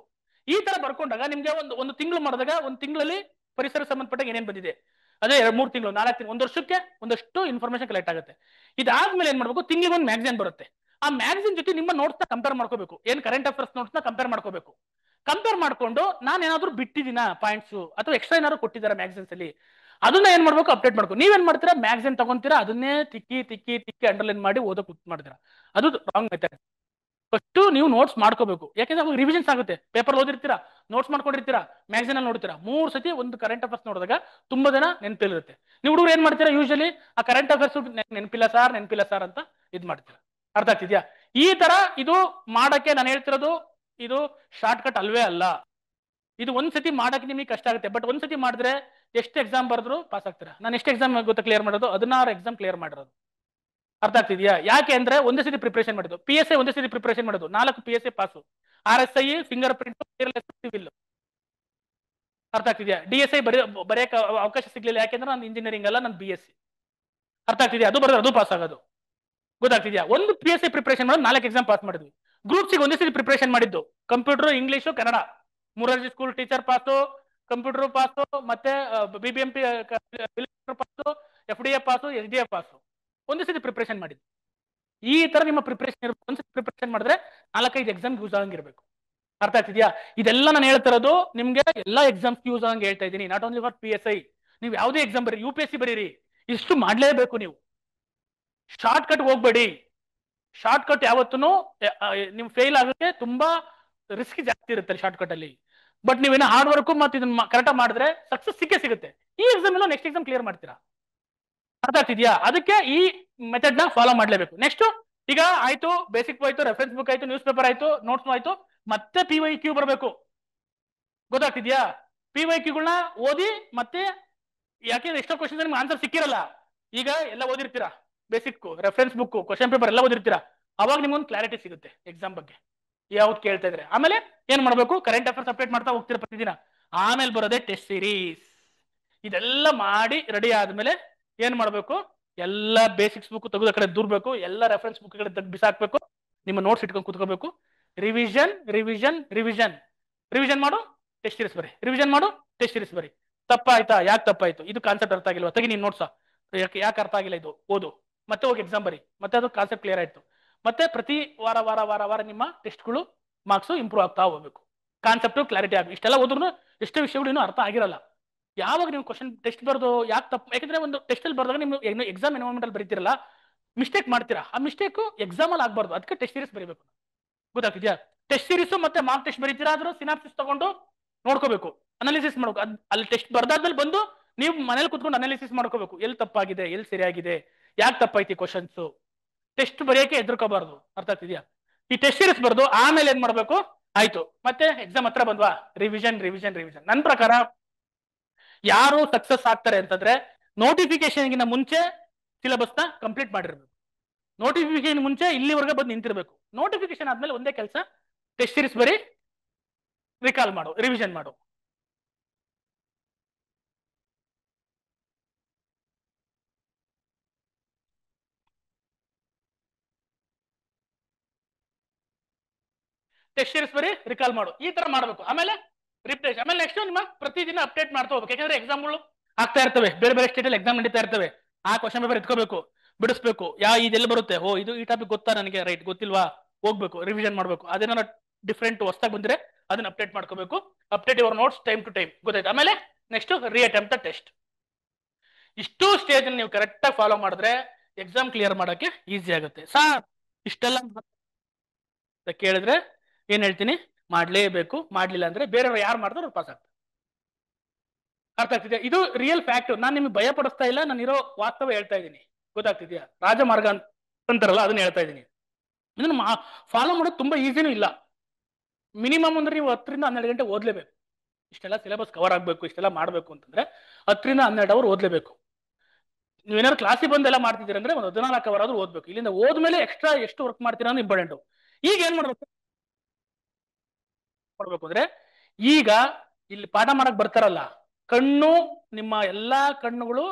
ಈ ತರ ಬರ್ಕೊಂಡಾಗ ನಿಮ್ಗೆ ಒಂದು ತಿಂಗಳು ಮಾಡಿದಾಗ ಒಂದ್ ತಿಂಗಳಲ್ಲಿ ಪರಿಸರ ಸಂಬಂಧಪಟ್ಟ ಏನೇನ್ ಬಂದಿದೆ, ಅದೇ 2-3 ತಿಂಗಳು, 4 ತಿಂಗಳು, 1 ವರ್ಷಕ್ಕೆ ಒಂದಷ್ಟು ಇನ್ಫಾರ್ಮೇಶನ್ ಕಲೆಕ್ಟ್ ಆಗುತ್ತೆ. ಇದಾದ್ಮೇಲೆ ಏನ್ ಮಾಡ್ಬೇಕು, ತಿಂಗಳಿಗೆ ಒಂದು ಮ್ಯಾಗಝಿನ್ ಬರುತ್ತೆ. ಆ ಮ್ಯಾಗಝಿನ್ ಜೊತೆ ನಿಮ್ಮ ನೋಟ್ಸ್ ನ ಕಂಪೇರ್ ಮಾಡ್ಕೋಬೇಕು. ಏನ್ ಕರೆಂಟ್ ಅಫೇರ್ಸ್ ನೋಟ್ಸ್ ನ ಕಂಪೇರ್ ಮಾಡ್ಕೋಬೇಕು. ಕಂಪೇರ್ ಮಾಡ್ಕೊಂಡು ನಾನು ಏನಾದ್ರು ಬಿಟ್ಟಿದ್ದೀನ ಪಾಯಿಂಟ್ಸ್ ಅಥವಾ ಎಕ್ಸ್ಟ್ರಾ ಏನಾದ್ರು ಕೊಟ್ಟಿದ್ದಾರೆ ಮ್ಯಾಗಝಿನ್ಸ್ ಅಲ್ಲಿ, ಅದನ್ನ ಏನ್ ಮಾಡ್ಬೇಕು, ಅಪ್ಡೇಟ್ ಮಾಡ್ಕೊ. ನೀವೇನ್ ಮಾಡ್ತೀರಾ, ಮ್ಯಾಗಝಿನ್ ತಗೊಂತೀರಾ, ಅದನ್ನೇ ತಿಕ್ಕಿ ಅಂಡರ್ಲೈನ್ ಮಾಡಿ ಓದೋಕೆ ಮಾಡ್ತೀರಾ. ಅದು ರಾಂಗ್ ಮೆಥಡ್. ಫಸ್ಟ್ ನೀವು ನೋಟ್ಸ್ ಮಾಡ್ಕೋಬೇಕು, ಯಾಕಂದ್ರೆ ಅವಾಗ ರಿವಿಷನ್ಸ್ ಆಗುತ್ತೆ. ಪೇಪರ್ ಓದಿರ್ತೀರಾ, ನೋಟ್ಸ್ ಮಾಡ್ಕೊಂಡಿರ್ತೀರಾ, ಮ್ಯಾಗಝಿನ್ ಅಲ್ಲಿ ನೋಡ್ತೀರಾ, 3 ಸತಿ ಒಂದು ಕರೆಂಟ್ ಅಫೇರ್ಸ್ ನೋಡಿದಾಗ ತುಂಬಾ ಜನ ನೆನಪಿರುತ್ತೆ. ನೀವು ಹುಡುಗರು ಏನ್ ಮಾಡ್ತೀರಾ, ಯೂಶಲಿ ಆ ಕರೆಂಟ್ ಅಫೇರ್ಸ್ ನೆನಪಿಲ್ಲ ಸಾರ್ ಅಂತ ಇದ್ ಮಾಡ್ತೀರಾ. ಅರ್ಥ ಆಗ್ತಿದ್ಯಾ? ಈ ತರ ಇದು ಮಾಡಕ್ಕೆ ನಾನು ಹೇಳ್ತಿರೋದು, ಇದು ಶಾರ್ಟ್ ಕಟ್ ಅಲ್ವೇ ಅಲ್ಲ. ಇದು ಒಂದ್ಸತಿ ಮಾಡಕ್ಕೆ ನಿಮಗೆ ಕಷ್ಟ ಆಗುತ್ತೆ, ಬಟ್ ಒಂದ್ಸತಿ ಮಾಡಿದ್ರೆ ಎಷ್ಟು ಎಕ್ಸಾಮ್ ಬರೆದ್ರು ಪಾಸ್ ಆಗ್ತೀರಾ. ನಾನು ಎಷ್ಟು ಎಕ್ಸಾಮ್ ಗೊತ್ತಾ ಕ್ಲಿಯರ್ ಮಾಡೋದು? 16 ಎಕ್ಸಾಮ್ ಕ್ಲಿಯರ್ ಮಾಡಿರೋದು. ಅರ್ಥ ಆಗ್ತಿದ್ಯಾ? ಯಾಕೆ ಅಂದ್ರೆ ಒಂದೇ ಸತಿ ಪ್ರಿಪರೇಷನ್ ಮಾಡೋದು. PSI ಒಂದೇ ಸತಿ ಪ್ರಿಪರೇಷನ್ ಮಾಡೋದು, 4 PSI pass. RSI finger print, civil. ಅರ್ಥ ಆಗ್ತಿದ್ಯಾ? DSI ಬರೆಯಕ್ಕೆ ಅವಕಾಶ ಸಿಗ್ಲಿಲ್ಲ, ಯಾಕೆಂದ್ರೆ ನಾನು ಇಂಜಿನಿಯರಿಂಗ್ ಅಲ್ಲ, ನಾನು BSc. ಅರ್ಥ ಆಗ್ತಿದ್ಯಾ? ಅದು ಬರೋದು, ಅದು ಪಾಸ್ ಆಗೋದು. ಗೊತ್ತಾಗ್ತಿದ್ಯಾ? ಒಂದು PSI ಪ್ರಿಪರೇಷನ್ ಮಾಡೋದು, 4 ಎಕ್ಸಾಮ್ ಪಾಸ್ ಮಾಡಿದ್ವಿ. ಗ್ರೂಪ್ ಸಿ ಒಂದೇ ಸತಿ ಪ್ರಿಪರೇಷನ್ ಮಾಡಿದ್ದು, computer, English, Kannada. Morarji school teacher pass, computer pass, ಮತ್ತೆ BBMP pass, FDA pass, SDA pass. ಒಂದೇ ಸತಿ ಪ್ರಿಪರೇಷನ್ ಮಾಡಿದ್ದು. ಈ ತರ ನಿಮ್ಮ ಪ್ರಿಪರೇಷನ್ ಇರಬೇಕು. ಒಂದ್ಸತಿ ಪ್ರಿಪರೇಷನ್ ಮಾಡಿದ್ರೆ 4-5 ಎಕ್ಸಾಮ್ ಯೂಸ್ ಆಗಂಗಿರ್ಬೇಕು. ಅರ್ಥ ಆಗ್ತಿದ್ಯಾ? ಇದೆಲ್ಲ ನಾನು ಹೇಳ್ತಿರೋದು ನಿಮ್ಗೆ ಎಲ್ಲಾ ಎಕ್ಸಾಮ್ಸ್ ಯೂಸ್ ಆಗಂಗೆ ಹೇಳ್ತಾ ಇದ್ದೀನಿ, ನಾಟ್ ಓನ್ಲಿ ಫಾರ್ PSI. ನೀವು ಯಾವುದೇ ಎಕ್ಸಾಮ್ ಬರೀ, UPSC ಬರೀರಿ, ಇಷ್ಟು ಮಾಡ್ಲೇಬೇಕು ನೀವು. ಶಾರ್ಟ್ ಕಟ್ ಹೋಗ್ಬೇಡಿ. ಶಾರ್ಟ್ ಕಟ್ ಯಾವತ್ತೂ ನಿಮ್ ಫೇಲ್ ಆಗೋಕ್ಕೆ ತುಂಬಾ ರಿಸ್ಕ್ ಜಾಸ್ತಿ ಇರುತ್ತೆ ಶಾರ್ಟ್ ಕಟ್ ಅಲ್ಲಿ. ಬಟ್ ನೀವೇನೋ ಹಾರ್ಡ್ ವರ್ಕ್ ಮತ್ತೆ ಇದನ್ನ ಕರೆಕ್ಟ್ ಮಾಡಿದ್ರೆ ಸಕ್ಸಸ್ ಸಿಕ್ಕೇ ಸಿಗುತ್ತೆ. ಈ ಎಕ್ಸಾಮ್ ಎಲ್ಲ ನೆಕ್ಸ್ಟ್ ಎಕ್ಸಾಮ್ ಕ್ಲಿಯರ್ ಮಾಡ್ತೀರಾ. ಅರ್ಥ ಆಗ್ತಿದ್ಯಾ? ಅದಕ್ಕೆ ಈ ಮೆಥಡ್ ನ ಫಾಲೋ ಮಾಡ್ಲೇಬೇಕು. ನೆಕ್ಸ್ಟ್ ಈಗ ಆಯ್ತು, ಬೇಸಿಕ್ ಆಯ್ತು, ರೆಫರೆನ್ಸ್ ಬುಕ್ ಆಯ್ತು, ನ್ಯೂಸ್ ಪೇಪರ್ ಆಯ್ತು, ನೋಟ್ಸ್ ಆಯ್ತು, ಮತ್ತೆ PYQ ಬರಬೇಕು. ಗೊತ್ತಾಗ್ತಿದ್ಯಾ? PYQಗಳನ್ನ ಓದಿ, ಮತ್ತೆ ಯಾಕೆಂದ್ರೆ ಎಷ್ಟೋ ಕ್ವಶನ್ ನಿಮ್ಗೆ ಆನ್ಸರ್ ಸಿಕ್ಕಿರಲ್ಲ. ಈಗ ಎಲ್ಲ ಓದಿರ್ತೀರಾ, basic, reference book, question paper ಎಲ್ಲ ಓದಿರ್ತೀರಾ. ಅವಾಗ ನಿಮ್ಗೊಂದು ಕ್ಲಾರಿಟಿ ಸಿಗುತ್ತೆ ಎಕ್ಸಾಮ್ ಬಗ್ಗೆ ಯಾವ್ದು ಕೇಳ್ತಾ ಇದ್ರೆ. ಆಮೇಲೆ ಏನ್ ಮಾಡ್ಬೇಕು, ಕರೆಂಟ್ ಅಫೇರ್ಸ್ ಅಪ್ಡೇಟ್ ಮಾಡ್ತಾ ಹೋಗ್ತೀರಾ ಪ್ರತಿದಿನ. ಆಮೇಲೆ ಬರೋದೇ ಟೆಸ್ಟ್ ಸೀರೀಸ್. ಇದೆಲ್ಲ ಮಾಡಿ ರೆಡಿ ಆದ್ಮೇಲೆ ಏನ್ ಮಾಡ್ಬೇಕು, ಎಲ್ಲ ಬೇಸಿಕ್ಸ್ ಬುಕ್ ತೆಗೆದು ಕಡೆ ದೂರ್ಬೇಕು, ಎಲ್ಲ ರೆಫರೆನ್ಸ್ ಬುಕ್ ಕಡೆ ತೆಗೆದು ಬಿಸಾಕ್ಬೇಕು, ನಿಮ್ಮ ನೋಟ್ಸ್ ಇಟ್ಕೊಂಡು ಕೂತ್ಕೋಬೇಕು. ರಿವಿಷನ್ ರಿವಿಷನ್ ರಿವಿಷನ್ ರಿವಿಷನ್ ಮಾಡು, ಟೆಸ್ಟ್ ಸೀರೀಸ್ ಬರಿ, ರಿವಿಷನ್ ಮಾಡು, ಟೆಸ್ಟ್ ಸೀರೀಸ್ ಬರಿ. ತಪ್ಪಾಯ್ತಾ? ಯಾಕೆ ತಪ್ಪಾಯ್ತು? ಇದು ಕಾನ್ಸೆಪ್ಟ್ ಅರ್ಥ ಆಗಿಲ್ವಾ? ತೆಗಿ ನೀನ್ ನೋಟ್ಸ. ಯಾಕೆ ಅರ್ಥ ಆಗಿಲ್ಲ ಇದು ಓದು, ಮತ್ತೆ ಹೋಗಿ ಎಕ್ಸಾಮ್ ಬರಿ, ಮತ್ತೆ ಅದು ಕಾನ್ಸೆಪ್ಟ್ ಕ್ಲಿಯರ್ ಆಯ್ತು. ಮತ್ತೆ ಪ್ರತಿ ವಾರ ವಾರ ವಾರ ವಾರ ನಿಮ್ಮ ಟೆಸ್ಟ್ಗಳು ಮಾರ್ಕ್ಸ್ ಇಂಪ್ರೂವ್ ಆಗ್ತಾ ಹೋಗ್ಬೇಕು, ಕಾನ್ಸೆಪ್ಟ್ ಕ್ಲಾರಿಟಿ ಆಗಿ. ಇಷ್ಟೆಲ್ಲ ಓದಿದ್ರು ಎಷ್ಟೋ ವಿಷಯಗಳು ಇನ್ನೂ ಅರ್ಥ ಆಗಿರಲ್ಲ. ಯಾವಾಗ ನೀವು ಕ್ವಶನ್ ಟೆಸ್ಟ್ ಬರೋದು ಯಾಕೆ ತಪ್ಪು, ಯಾಕಂದ್ರೆ ಒಂದು ಟೆಸ್ಟ್ ಅಲ್ಲಿ ಬರೆದಾಗ ನೀವು ಎಕ್ಸಾಮ್ ಎನ್ವೈರನ್ಮೆಂಟ್ ಅಲ್ಲಿ ಬರೀತಿರಲ್ಲ, ಮಿಸ್ಟೇಕ್ ಮಾಡ್ತೀರಾ. ಆ ಮಿಸ್ಟೇಕ್ ಎಕ್ಸಾಮ್ ಅಲ್ಲಿ ಆಗ್ಬಾರ್ದು, ಅದಕ್ಕೆ ಟೆಸ್ಟ್ ಸೀರೀಸ್ ಬರೀಬೇಕು. ಗೊತ್ತಾಗ್ತಿದ್ಯಾ? ಟೆಸ್ಟ್ ಸೀರೀಸ್ ಮತ್ತೆ ಮಾರ್ಕ್ ಟೆಸ್ಟ್ ಬರೀತೀರಾ, ಆದ್ರೂ ಸಿನಾಪ್ಸಿಸ್ ತಗೊಂಡು ನೋಡ್ಕೋಬೇಕು, ಅನಾಲಿಸಿಸ್ ಮಾಡ್ಬೇಕು. ಅಲ್ಲಿ ಟೆಸ್ಟ್ ಬರ್ದಾದ್ಮೇಲೆ ಬಂದು ನೀವು ಮನೇಲಿ ಕುತ್ಕೊಂಡು ಅನಾಲಿಸಿಸ್ ಮಾಡ್ಕೋಬೇಕು, ಎಲ್ಲಿ ತಪ್ಪಾಗಿದೆ, ಎಲ್ಲಿ ಸರಿಯಾಗಿದೆ, ಯಾಕೆ ತಪ್ಪಾಯ್ತಿ ಕ್ವಶನ್ಸ್. ಟೆಸ್ಟ್ ಬರೆಯಕ್ಕೆ ಎದುರ್ಕೋಬಾರ್ದು. ಅರ್ಥ ಆಗ್ತಿದ್ಯಾ? ಈ ಟೆಸ್ಟ್ ಸೀರೀಸ್ ಬರ್ದು ಆಮೇಲೆ ಏನ್ ಮಾಡ್ಬೇಕು, ಆಯ್ತು ಮತ್ತೆ ಎಕ್ಸಾಮ್ ಹತ್ರ ಬಂದ್ವಾ, ರಿವಿಷನ್ ರಿವಿಷನ್ ರಿವಿಷನ್. ನನ್ನ ಪ್ರಕಾರ ಯಾರು ಸಕ್ಸಸ್ ಆಗ್ತಾರೆ ಅಂತಂದ್ರೆ ನೋಟಿಫಿಕೇಶನ್ಗಿನ ಮುಂಚೆ ಸಿಲೆಬಸ್ ನ ಕಂಪ್ಲೀಟ್ ಮಾಡಿರ್ಬೇಕು. ನೋಟಿಫಿಕೇಶನ್ ಮುಂಚೆ ಇಲ್ಲಿವರೆಗೆ ಬಂದು ನಿಂತಿರ್ಬೇಕು. ನೋಟಿಫಿಕೇಶನ್ ಆದ್ಮೇಲೆ ಒಂದೇ ಕೆಲಸ, ಟೆಸ್ಟ್ ಸೀರೀಸ್ ಬರಿ, ರಿಕಾಲ್ ಮಾಡು, ರಿವಿಷನ್ ಮಾಡು. ಟೆಸ್ಟ್ ಸೀರೀಸ್ ಬರಿ, ರಿಕಾಲ್ ಮಾಡು, ಈ ತರ ಮಾಡಬೇಕು. ಆಮೇಲೆ ರಿಪ್ಲೇಸ್, ಆಮೇಲೆ ನೆಕ್ಸ್ಟ್ ನಿಮ್ಮ ಪ್ರತಿದಿನ ಅಪ್ಡೇಟ್ ಮಾಡ್ತಾ ಹೋಗ್ಬೇಕು. ಯಾಕಂದ್ರೆ ಎಕ್ಸಾಮ್ಗಳು ಆಗ್ತಾ ಇರ್ತವೆ, ಬೇರೆ ಬೇರೆ ಸ್ಟೇಟ್ ಅಲ್ಲಿ ಎಕ್ಸಾಮ್ ನಡೀತಾ ಇರ್ತವೆ. ಆ ಕ್ವಶನ್ ಪೇಪರ್ ಎತ್ಕೋಬೇಕು, ಬಿಡಿಸ್ಬೇಕು. ಇದೆಲ್ಲ ಬರುತ್ತೆ, ಓ ಇದು ಈ ಟಾಪಿಕ್ ಗೊತ್ತಾ ನನಗೆ, ರೈಟ್, ಗೊತ್ತಿಲ್ವಾ, ಹೋಗ್ಬೇಕು ರಿವಿಷನ್ ಮಾಡ್ಬೇಕು. ಅದೇನಾರ ಡಿಫ್ರೆಂಟ್ ಹೊಸದಾಗಿ ಬಂದ್ರೆ ಅದನ್ನ ಅಪ್ಡೇಟ್ ಮಾಡ್ಕೋಬೇಕು. Update your notes time to time. ಗೊತ್ತಾಯ್ತು? ಆಮೇಲೆ ನೆಕ್ಸ್ಟ್ ರೀಅಟೆಂಪ್ಟ್ ದ ಟೆಸ್ಟ್. ಇಷ್ಟು ಸ್ಟೇಜ್ ನೀವು ಕರೆಕ್ಟ್ ಆಗಿ ಫಾಲೋ ಮಾಡಿದ್ರೆ ಎಕ್ಸಾಮ್ ಕ್ಲಿಯರ್ ಮಾಡಕ್ಕೆ ಈಸಿ ಆಗುತ್ತೆ. ಸಾರ್ ಇಷ್ಟೆಲ್ಲ ಕೇಳಿದ್ರೆ ಏನ್ ಹೇಳ್ತೀನಿ, ಮಾಡ್ಲೇಬೇಕು. ಮಾಡ್ಲಿಲ್ಲ ಅಂದ್ರೆ ಬೇರೆಯವ್ರು ಯಾರು ಮಾಡ್ತಾರೆ ಅವ್ರು ಪಾಸ್ ಆಗ್ತಾರೆ. ಅರ್ಥ ಆಗ್ತಿದೆ? ಇದು ರಿಯಲ್ ಫ್ಯಾಕ್ಟ್. ನಾನು ನಿಮ್ಗೆ ಭಯ ಪಡಿಸ್ತಾ ಇಲ್ಲ, ನಾನು ಇರೋ ವಾಸ್ತವ ಹೇಳ್ತಾ ಇದ್ದೀನಿ. ಗೊತ್ತಾಗ್ತಿದ್ಯಾ? ರಾಜಮಾರ್ಗ ಅಂತಾರಲ್ಲ, ಅದನ್ನ ಹೇಳ್ತಾ ಇದ್ದೀನಿ. ಇದನ್ನ ಫಾಲೋ ಮಾಡೋದು ತುಂಬಾ ಈಸಿನೂ ಇಲ್ಲ. ಮಿನಿಮಮ್ ಅಂದ್ರೆ ನೀವು 10ರಿಂದ 12 ಗಂಟೆ ಓದ್ಲೇಬೇಕು. ಇಷ್ಟೆಲ್ಲ ಸಿಲೆಬಸ್ ಕವರ್ ಆಗ್ಬೇಕು, ಇಷ್ಟೆಲ್ಲ ಮಾಡ್ಬೇಕು ಅಂತಂದ್ರೆ 10ರಿಂದ 12 ಅವರ್ ಓದ್ಲೇಬೇಕು. ನೀವೇನಾದ್ರು ಕ್ಲಾಸಿಗೆ ಬಂದು ಎಲ್ಲ ಮಾಡ್ತಿದ್ದೀರ ಅಂದ್ರೆ ಒಂದು 14 ಅವರ್ ಆದ್ರೂ ಓದ್ಬೇಕು. ಇಲ್ಲಿಂದ ಹೋದ್ಮೇಲೆ ಎಕ್ಸ್ಟ್ರಾ ಎಷ್ಟು ವರ್ಕ್ ಮಾಡ್ತೀರಾ ಅನ್ನೋದು ಇಂಪಾರ್ಟೆಂಟ್. ಈಗ ಏನ್ ಮಾಡ್ಬೇಕು ಅಂದ್ರೆ, ಈಗ ಇಲ್ಲಿ ಪಾಠ ಮಾಡಕ್ ಬರ್ತಾರಲ್ಲ, ಕಣ್ಣು, ನಿಮ್ಮ ಎಲ್ಲಾ ಕಣ್ಣುಗಳು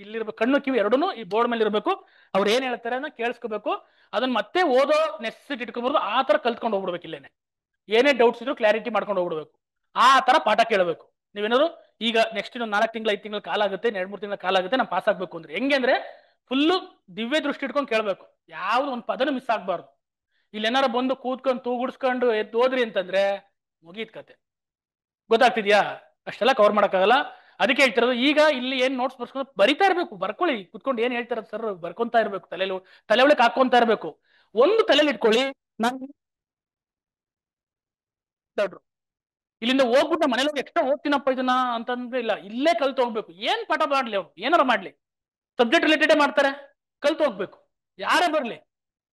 ಇಲ್ಲಿರ್ಬೇಕು, ಕಣ್ಣು ಕಿವಿ ಎರಡೂ ಈ ಬೋರ್ಡ್ ಮೇಲೆ ಇರಬೇಕು. ಅವ್ರು ಏನ್ ಹೇಳ್ತಾರೆ ಅದನ್ನ ಕೇಳಿಸ್ಕೋಬೇಕು. ಅದನ್ನ ಮತ್ತೆ ಓದೋ ನೆಸೆಸಿಟಿ ಇಟ್ಕೋಬಾರ್ದು. ಆ ತರ ಕಲ್ತ್ಕೊಂಡು ಹೋಗ್ಬಿಡ್ಬೇಕು. ಇಲ್ಲೇನೆ ಏನೇ ಡೌಟ್ಸ್ ಇದ್ರು ಕ್ಲಾರಿಟಿ ಮಾಡ್ಕೊಂಡು ಹೋಗ್ಬಿಡ್ಬೇಕು. ಆ ತರ ಪಾಠ ಕೇಳಬೇಕು. ನೀವೇನಾದ್ರು ಈಗ ನೆಕ್ಸ್ಟ್ ಇನ್ನೊಂದು 4 ತಿಂಗಳು 5 ತಿಂಗಳು ಕಾಲ ಆಗುತ್ತೆ, 2-3 ತಿಂಗಳ ಕಾಲ ಆಗುತ್ತೆ, ನಾನು ಪಾಸ್ ಆಗ್ಬೇಕು ಅಂದ್ರೆ ಹೆಂಗೆ ಅಂದ್ರೆ ಫುಲ್ಲು ದಿವ್ಯ ದೃಷ್ಟಿ ಇಟ್ಕೊಂಡು ಕೇಳಬೇಕು. ಯಾವ್ದು ಒಂದು ಪದನು ಮಿಸ್ ಆಗ್ಬಾರ್ದು. ಇಲ್ಲಿ ಏನಾರು ಬಂದು ಕೂತ್ಕೊಂಡು ತೂಗುಡ್ಸ್ಕೊಂಡು ಎದ್ದು ಹೋದ್ರಿ ಅಂತಂದ್ರೆ ಮುಗೀತ್ ಕತೆ. ಗೊತ್ತಾಗ್ತಿದ್ಯಾ? ಅಷ್ಟೆಲ್ಲ ಕವರ್ ಮಾಡಕ್ಕಾಗಲ್ಲ. ಅದಕ್ಕೆ ಹೇಳ್ತಿರೋದು, ಈಗ ಇಲ್ಲಿ ಏನ್ ನೋಟ್ಸ್ ಬರ್ಸ್ಕೊಂಡು ಬರಿತಾ ಇರ್ಬೇಕು. ಬರ್ಕೊಳ್ಳಿ, ಕುತ್ಕೊಂಡು ಏನ್ ಹೇಳ್ತಾರ ಸರ್ ಬರ್ಕೊಂತಾ ಇರ್ಬೇಕು. ತಲೆ ಒಳಗೆ ಹಾಕೊಂತಾ ಇರ್ಬೇಕು. ಒಂದು ತಲೆಯಲ್ಲಿ ಇಟ್ಕೊಳ್ಳಿ, ನಾನು ಮೆಥಡ್. ಇಲ್ಲಿಂದ ಹೋಗ್ಬಿಟ್ಟು ಮನೇಲಿ ಎಕ್ಸ್ಟ್ರಾ ಓದ್ತೀನಪ್ಪ ಇದನ್ನ ಅಂತಂದ್ರೆ ಇಲ್ಲ, ಇಲ್ಲೇ ಕಲ್ತು ಹೋಗ್ಬೇಕು. ಏನ್ ಪಾಠ ಮಾಡ್ಲಿ ಅವ್ರು, ಏನಾರ ಮಾಡ್ಲಿ, ಸಬ್ಜೆಕ್ಟ್ ರಿಲೇಟೆಡ್ ಮಾಡ್ತಾರೆ, ಕಲ್ತು ಹೋಗ್ಬೇಕು. ಯಾರೇ ಬರ್ಲಿ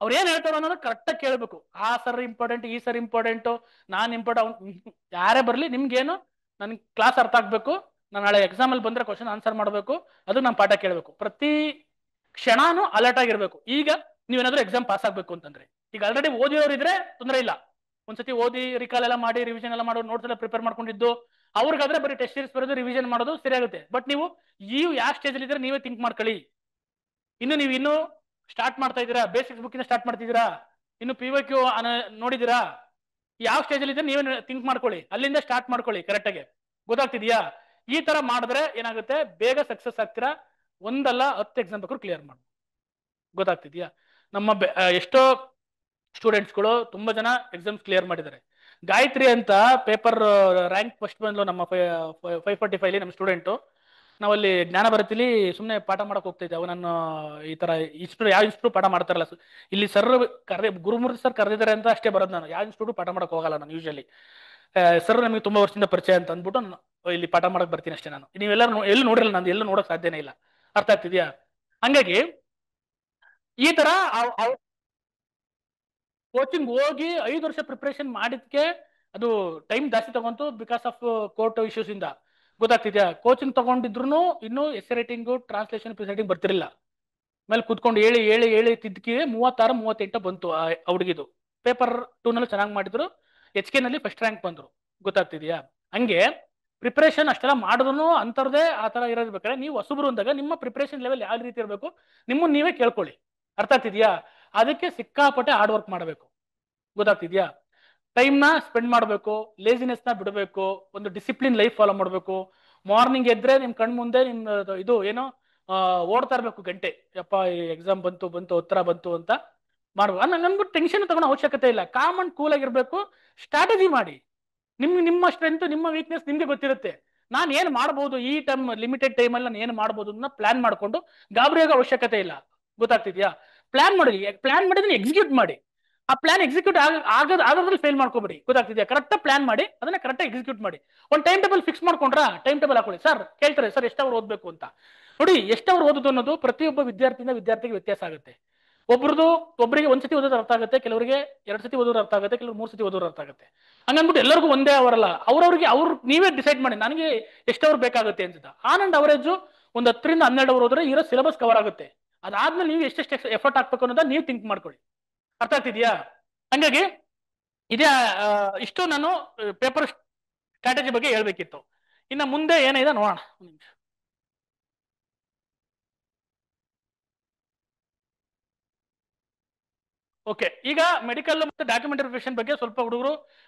ಅವ್ರು ಏನ್ ಹೇಳ್ತಾರೋ ಅನ್ನೋದು ಕರೆಕ್ಟಾಗಿ ಕೇಳಬೇಕು. ಆ ಸರ್ ಇಂಪಾರ್ಟೆಂಟ್, ಈ ಸರ್ ಇಂಪಾರ್ಟೆಂಟು, ನಾನ್ ಇಂಪಾರ್ಟೆಂಟ್, ಯಾರೇ ಬರ್ಲಿ ನಿಮ್ಗೇನು ನನ್ಗೆ ಕ್ಲಾಸ್ ಅರ್ಥ ಆಗ್ಬೇಕು, ನಾನು ನಾಳೆ ಎಕ್ಸಾಮ್ ಅಲ್ಲಿ ಬಂದ್ರೆ ಕ್ವಶನ್ ಆನ್ಸರ್ ಮಾಡಬೇಕು, ಅದು ನಾನು ಪಾಠ ಕೇಳಬೇಕು. ಪ್ರತಿ ಕ್ಷಣಾನು ಅಲರ್ಟ್ ಆಗಿರ್ಬೇಕು. ಈಗ ನೀವೇನಾದ್ರೂ ಎಕ್ಸಾಮ್ ಪಾಸ್ ಆಗ್ಬೇಕು ಅಂತಂದ್ರೆ, ಈಗ ಆಲ್ರೆಡಿ ಓದಿರೋರು ಇದ್ರೆ ತೊಂದರೆ ಇಲ್ಲ, ಒಂದ್ಸತಿ ಓದಿ ರಿಕಾಲ್ ಎಲ್ಲ ಮಾಡಿ ರಿವಿಷನ್ ಎಲ್ಲ ಮಾಡೋದು, ನೋಟ್ಸ್ ಎಲ್ಲ ಪ್ರಿಪೇರ್ ಮಾಡ್ಕೊಂಡಿದ್ದು, ಅವ್ರಿಗಾದ್ರೆ ಬರೀ ಟೆಸ್ಟ್ ಸೀರೀಸ್ ಬರೋದು, ರಿವಿಷನ್ ಮಾಡೋದು ಸರಿಯಾಗುತ್ತೆ. ಬಟ್ ನೀವು ಯಾವ ಸ್ಟೇಜ್ ಅಲ್ಲಿ ಇದ್ರೆ ನೀವೇ ಥಿಂಕ್ ಮಾಡ್ಕೊಳ್ಳಿ. ನೀವು ಸ್ಟಾರ್ಟ್ ಮಾಡ್ತಾ ಇದ್ದೀರಾ, ಬೇಸಿಕ್ಸ್ ಬುಕ್ ಇಂದ ಸ್ಟಾರ್ಟ್ ಮಾಡ್ತಿದ್ದೀರಾ, ಇನ್ನು PYQ ನೋಡಿದೀರಾ, ಯಾವ ಸ್ಟೇಜ್ ಅಲ್ಲಿ ಇದ್ರೆ ನೀವೇ ಥಿಂಕ್ ಮಾಡ್ಕೊಳ್ಳಿ, ಅಲ್ಲಿಂದ ಸ್ಟಾರ್ಟ್ ಮಾಡ್ಕೊಳ್ಳಿ ಕರೆಕ್ಟಾಗಿ. ಗೊತ್ತಾಗ್ತಿದ್ಯಾ? ಈ ತರ ಮಾಡಿದ್ರೆ ಏನಾಗುತ್ತೆ, ಬೇಗ ಸಕ್ಸಸ್ ಆಗ್ತೀರಾ. ಒಂದಲ್ಲ 10 ಎಕ್ಸಾಮ್ ಬೇಕಾದ್ರೂ ಕ್ಲಿಯರ್ ಮಾಡಿ. ಗೊತ್ತಾಗ್ತಿದ್ಯಾ? ನಮ್ಮ ಎಷ್ಟೋ ಸ್ಟೂಡೆಂಟ್ಸ್ಗಳು ತುಂಬಾ ಜನ ಎಕ್ಸಾಮ್ಸ್ ಕ್ಲಿಯರ್ ಮಾಡಿದ್ದಾರೆ. ಗಾಯತ್ರಿ ಅಂತ ಪೇಪರ್ ರ್ಯಾಂಕ್ ಫಸ್ಟ್ ಬಂದ್ಲು ನಮ್ಮ 545 ನಮ್ಮ ಸ್ಟೂಡೆಂಟು. ನಾವಲ್ಲಿ ಜ್ಞಾನ ಭಾರತಿಲಿ ಸುಮ್ಮನೆ ಪಾಠ ಮಾಡಕ್ ಹೋಗ್ತಾ ಇದ್ದೆ. ನಾನು ಈ ತರ ಯಾವ ಇನ್ಸ್ಟಿಟ್ಯೂಟ್ ಪಾಠ ಮಾಡ್ತಾರಲ್ಲ, ಇಲ್ಲಿ ಸರ್ ಗುರುಮೂರ್ತಿ ಸರ್ ಕರೆದಿದ್ದಾರೆ ಅಂತ ಅಷ್ಟೇ ಬರೋದು. ನಾನು ಯಾವ ಇನ್ಸ್ಟಿಟ್ಯೂಟ್ ಪಾಠ ಮಾಡಕ್ ಹೋಗಲ್ಲ ನಾನು ಯೂಶಲಿ. ಸರ್ ನಮಗೆ ತುಂಬಾ ವರ್ಷದಿಂದ ಪರಿಚಯ ಅಂತ ಅಂದ್ಬಿಟ್ಟು ಇಲ್ಲಿ ಪಾಠ ಮಾಡಕ್ ಬರ್ತೀನಿ ಅಷ್ಟೇ. ನಾನು ನೀವೆಲ್ಲರೂ ಎಲ್ಲಿ ನೋಡಿರಲ್ಲ, ನಾನು ಎಲ್ಲೂ ನೋಡಕ್ ಸಾಧ್ಯನೇ ಇಲ್ಲ. ಅರ್ಥ ಆಗ್ತಿದ್ಯಾ? ಹಂಗಾಗಿ ಈ ತರ ಕೋಚಿಂಗ್ ಹೋಗಿ 5 ವರ್ಷ ಪ್ರಿಪರೇಷನ್ ಮಾಡಿದ್ಕೆ ಅದು ಟೈಮ್ ಜಾಸ್ತಿ ತಗೊಂತು, ಬಿಕಾಸ್ ಆಫ್ ಕೋರ್ಟ್ ಇಶ್ಯೂಸ್ ಇಂದ. ಗೊತ್ತಾಗ್ತಿದ್ಯಾ? ಕೋಚಿಂಗ್ ತಗೊಂಡಿದ್ರು ಇನ್ನು ಎಸ್ ರೈಟಿಂಗ್, ಟ್ರಾನ್ಸ್ಲೇಷನ್, ಪ್ರಿಸೈಟಿಂಗ್ ಬರ್ತಿರ್ಲಿಲ್ಲ. ಮೇಲೆ ಕುತ್ಕೊಂಡು ಹೇಳಿ ತಿದ್ಕಿ 36-38 ಬಂತು ಆ ಹುಡುಗಿದು. ಪೇಪರ್ 2 ನಲ್ಲಿ ಚೆನ್ನಾಗಿ ಮಾಡಿದ್ರು, HK ನಲ್ಲಿ ಫಸ್ಟ್ ರ್ಯಾಂಕ್ ಬಂದ್ರು. ಗೊತ್ತಾಗ್ತಿದ್ಯಾ? ಹಂಗೆ ಪ್ರಿಪರೇಷನ್ ಅಷ್ಟೆಲ್ಲ ಮಾಡಿದ್ರು ಅಂತರದೇ ಆ ತರ ಇರಬೇಕಾದ್ರೆ, ನೀವು ಹೊಸಬ್ರು ಅಂದಾಗ ನಿಮ್ಮ ಪ್ರಿಪರೇಷನ್ ಲೆವೆಲ್ ಯಾವ ರೀತಿ ಇರಬೇಕು ನಿಮ್ಮನ್ನ ನೀವೇ ಕೇಳ್ಕೊಳ್ಳಿ. ಅರ್ಥ ಆಗ್ತಿದ್ಯಾ? ಅದಕ್ಕೆ ಸಿಕ್ಕಾಪಟ್ಟೆ ಹಾರ್ಡ್ ವರ್ಕ್ ಮಾಡಬೇಕು. ಗೊತ್ತಾಗ್ತಿದ್ಯಾ? ಟೈಮ್ ನ ಸ್ಪೆಂಡ್ ಮಾಡಬೇಕು, ಲೇಸಿನೆಸ್ ನ ಬಿಡಬೇಕು, ಒಂದು ಡಿಸಿಪ್ಲಿನ್ ಲೈಫ್ ಫಾಲೋ ಮಾಡಬೇಕು. ಮಾರ್ನಿಂಗ್ ಎದ್ರೆ ನಿಮ್ ಕಣ್ ಮುಂದೆ ನಿಮ್ ಇದು ಏನೋ ಓಡ್ತಾ ಇರ್ಬೇಕು ಗಂಟೆ, ಯಪ್ಪ ಎಕ್ಸಾಮ್ ಬಂತು ಉತ್ತರ ಬಂತು ಅಂತ ಮಾಡ್ಬೇಕು. ನನ್ಗೂ ಟೆನ್ಷನ್ ತಗೊಳ್ಳೋ ಅವಶ್ಯಕತೆ ಇಲ್ಲ. ಕಾಮ್ ಅಂಡ್ ಕೂಲ್ ಆಗಿರ್ಬೇಕು. ಸ್ಟ್ರಾಟಜಿ ಮಾಡಿ. ನಿಮ್ಮ ಸ್ಟ್ರೆಂತ್, ನಿಮ್ಮ ವೀಕ್ನೆಸ್ ನಿಮ್ಗೆ ಗೊತ್ತಿರುತ್ತೆ. ನಾನು ಏನ್ ಮಾಡ್ಬೋದು ಈ ಲಿಮಿಟೆಡ್ ಟೈಮಲ್ಲಿ, ನಾನು ಏನ್ ಮಾಡ್ಬೋದು ಅನ್ನೋ ಪ್ಲಾನ್ ಮಾಡ್ಕೊಂಡು ಗಾಬರಿಯಾಗೋ ಅವಶ್ಯಕತೆ ಇಲ್ಲ. ಗೊತ್ತಾಗ್ತಿದ್ಯಾ? ಪ್ಲಾನ್ ಮಾಡಿ, ಪ್ಲಾನ್ ಮಾಡಿದ್ರೆ ಎಕ್ಸಿಕ್ಯೂಟ್ ಮಾಡಿ. ಆ ಪ್ಲಾನ್ ಎಕ್ಸಿಕ್ಯೂಟ್ ಆಗೋದ್ರಲ್ಲಿ ಫೇಲ್ ಮಾಡ್ಕೋಬೇಡಿ. ಗೊತ್ತಾಗ್ತಿದ್ಯಾ? ಕರೆಕ್ಟ್ ಪ್ಲಾನ್ ಮಾಡಿ, ಅದನ್ನ ಕರೆಕ್ಟ್ ಎಕ್ಸಿಕ್ಯೂಟ್ ಮಾಡಿ. ಒಂದು ಟೈಮ್ ಟೇಬಲ್ ಫಿಕ್ಸ್ ಮಾಡ್ಕೊಂಡ್ರ, ಟೈಮ್ ಟೇಬಲ್ ಹಾಕೊಳ್ಳಿ. ಸರ್ ಕೇಳ್ತಾರೆ, ಸರ್ ಎಷ್ಟು ಅವರ್ ಓದ್ಬೇಕು ಅಂತ. ನೋಡಿ, ಎಷ್ಟು ಅವರ್ ಓದೋದು ಅನ್ನೋದು ಪ್ರತಿಯೊಬ್ಬ ವಿದ್ಯಾರ್ಥಿಗೆ ವ್ಯತ್ಯಾಸ ಆಗುತ್ತೆ. ಒಬ್ಬರಿಗೆ ಒಂದ್ಸತಿ ಓದೋದು ಅರ್ಥ ಆಗುತ್ತೆ, ಕೆಲವರಿಗೆ 2 ಸತಿ ಓದೋದು ಅರ್ಥ ಆಗುತ್ತೆ, ಕೆಲವರು 3 ಸತಿ ಓದೋದು ಅರ್ಥ ಆಗುತ್ತೆ. ಹಂಗನ್ಬಿಟ್ಟು ಎಲ್ಲರಿಗೂ ಒಂದೇ ಅವರಲ್ಲ. ಅವ್ರವ್ರಿಗೆ ನೀವೇ ಡಿಸೈಡ್ ಮಾಡಿ ನನಗೆ ಎಷ್ಟು ಅವರ್ ಬೇಕಾಗುತ್ತೆ ಅಂತ. ಆನ್ ಅಂಡ್ ಅವರೇಜ್ ಒಂದು 10-12 ಅವರ್ ಹೋದ್ರೆ ಇರೋ ಸಿಲೆಬಸ್ ಕವರ್ ಆಗುತ್ತೆ. ಅದಾದ್ಮೇಲೆ ನೀವು ಎಷ್ಟೆಷ್ಟು ಎಫರ್ಟ್ ಹಾಕ್ಬೇಕು ಅನ್ನೋದನ್ನ ನೀವು ಥಿಂಕ್ ಮಾಡ್ಕೊಳ್ಳಿ. ಅರ್ಥ ಆಗ್ತಿದ್ಯಾ? ಹಂಗಾಗಿ ಇದೇ ಇಷ್ಟು ನಾನು ಪೇಪರ್ ಸ್ಟ್ರಾಟಜಿ ಬಗ್ಗೆ ಹೇಳ್ಬೇಕಿತ್ತು. ಇನ್ನ ಮುಂದೆ ಏನಿದೆ ನೋಡೋಣ. ಓಕೆ, ಈಗ ಮೆಡಿಕಲ್ ಮತ್ತೆ ಡಾಕ್ಯುಮೆಂಟ್ ವೆರಿಫಿಕೇಶನ್ ಬಗ್ಗೆ ಸ್ವಲ್ಪ ಹುಡುಗರು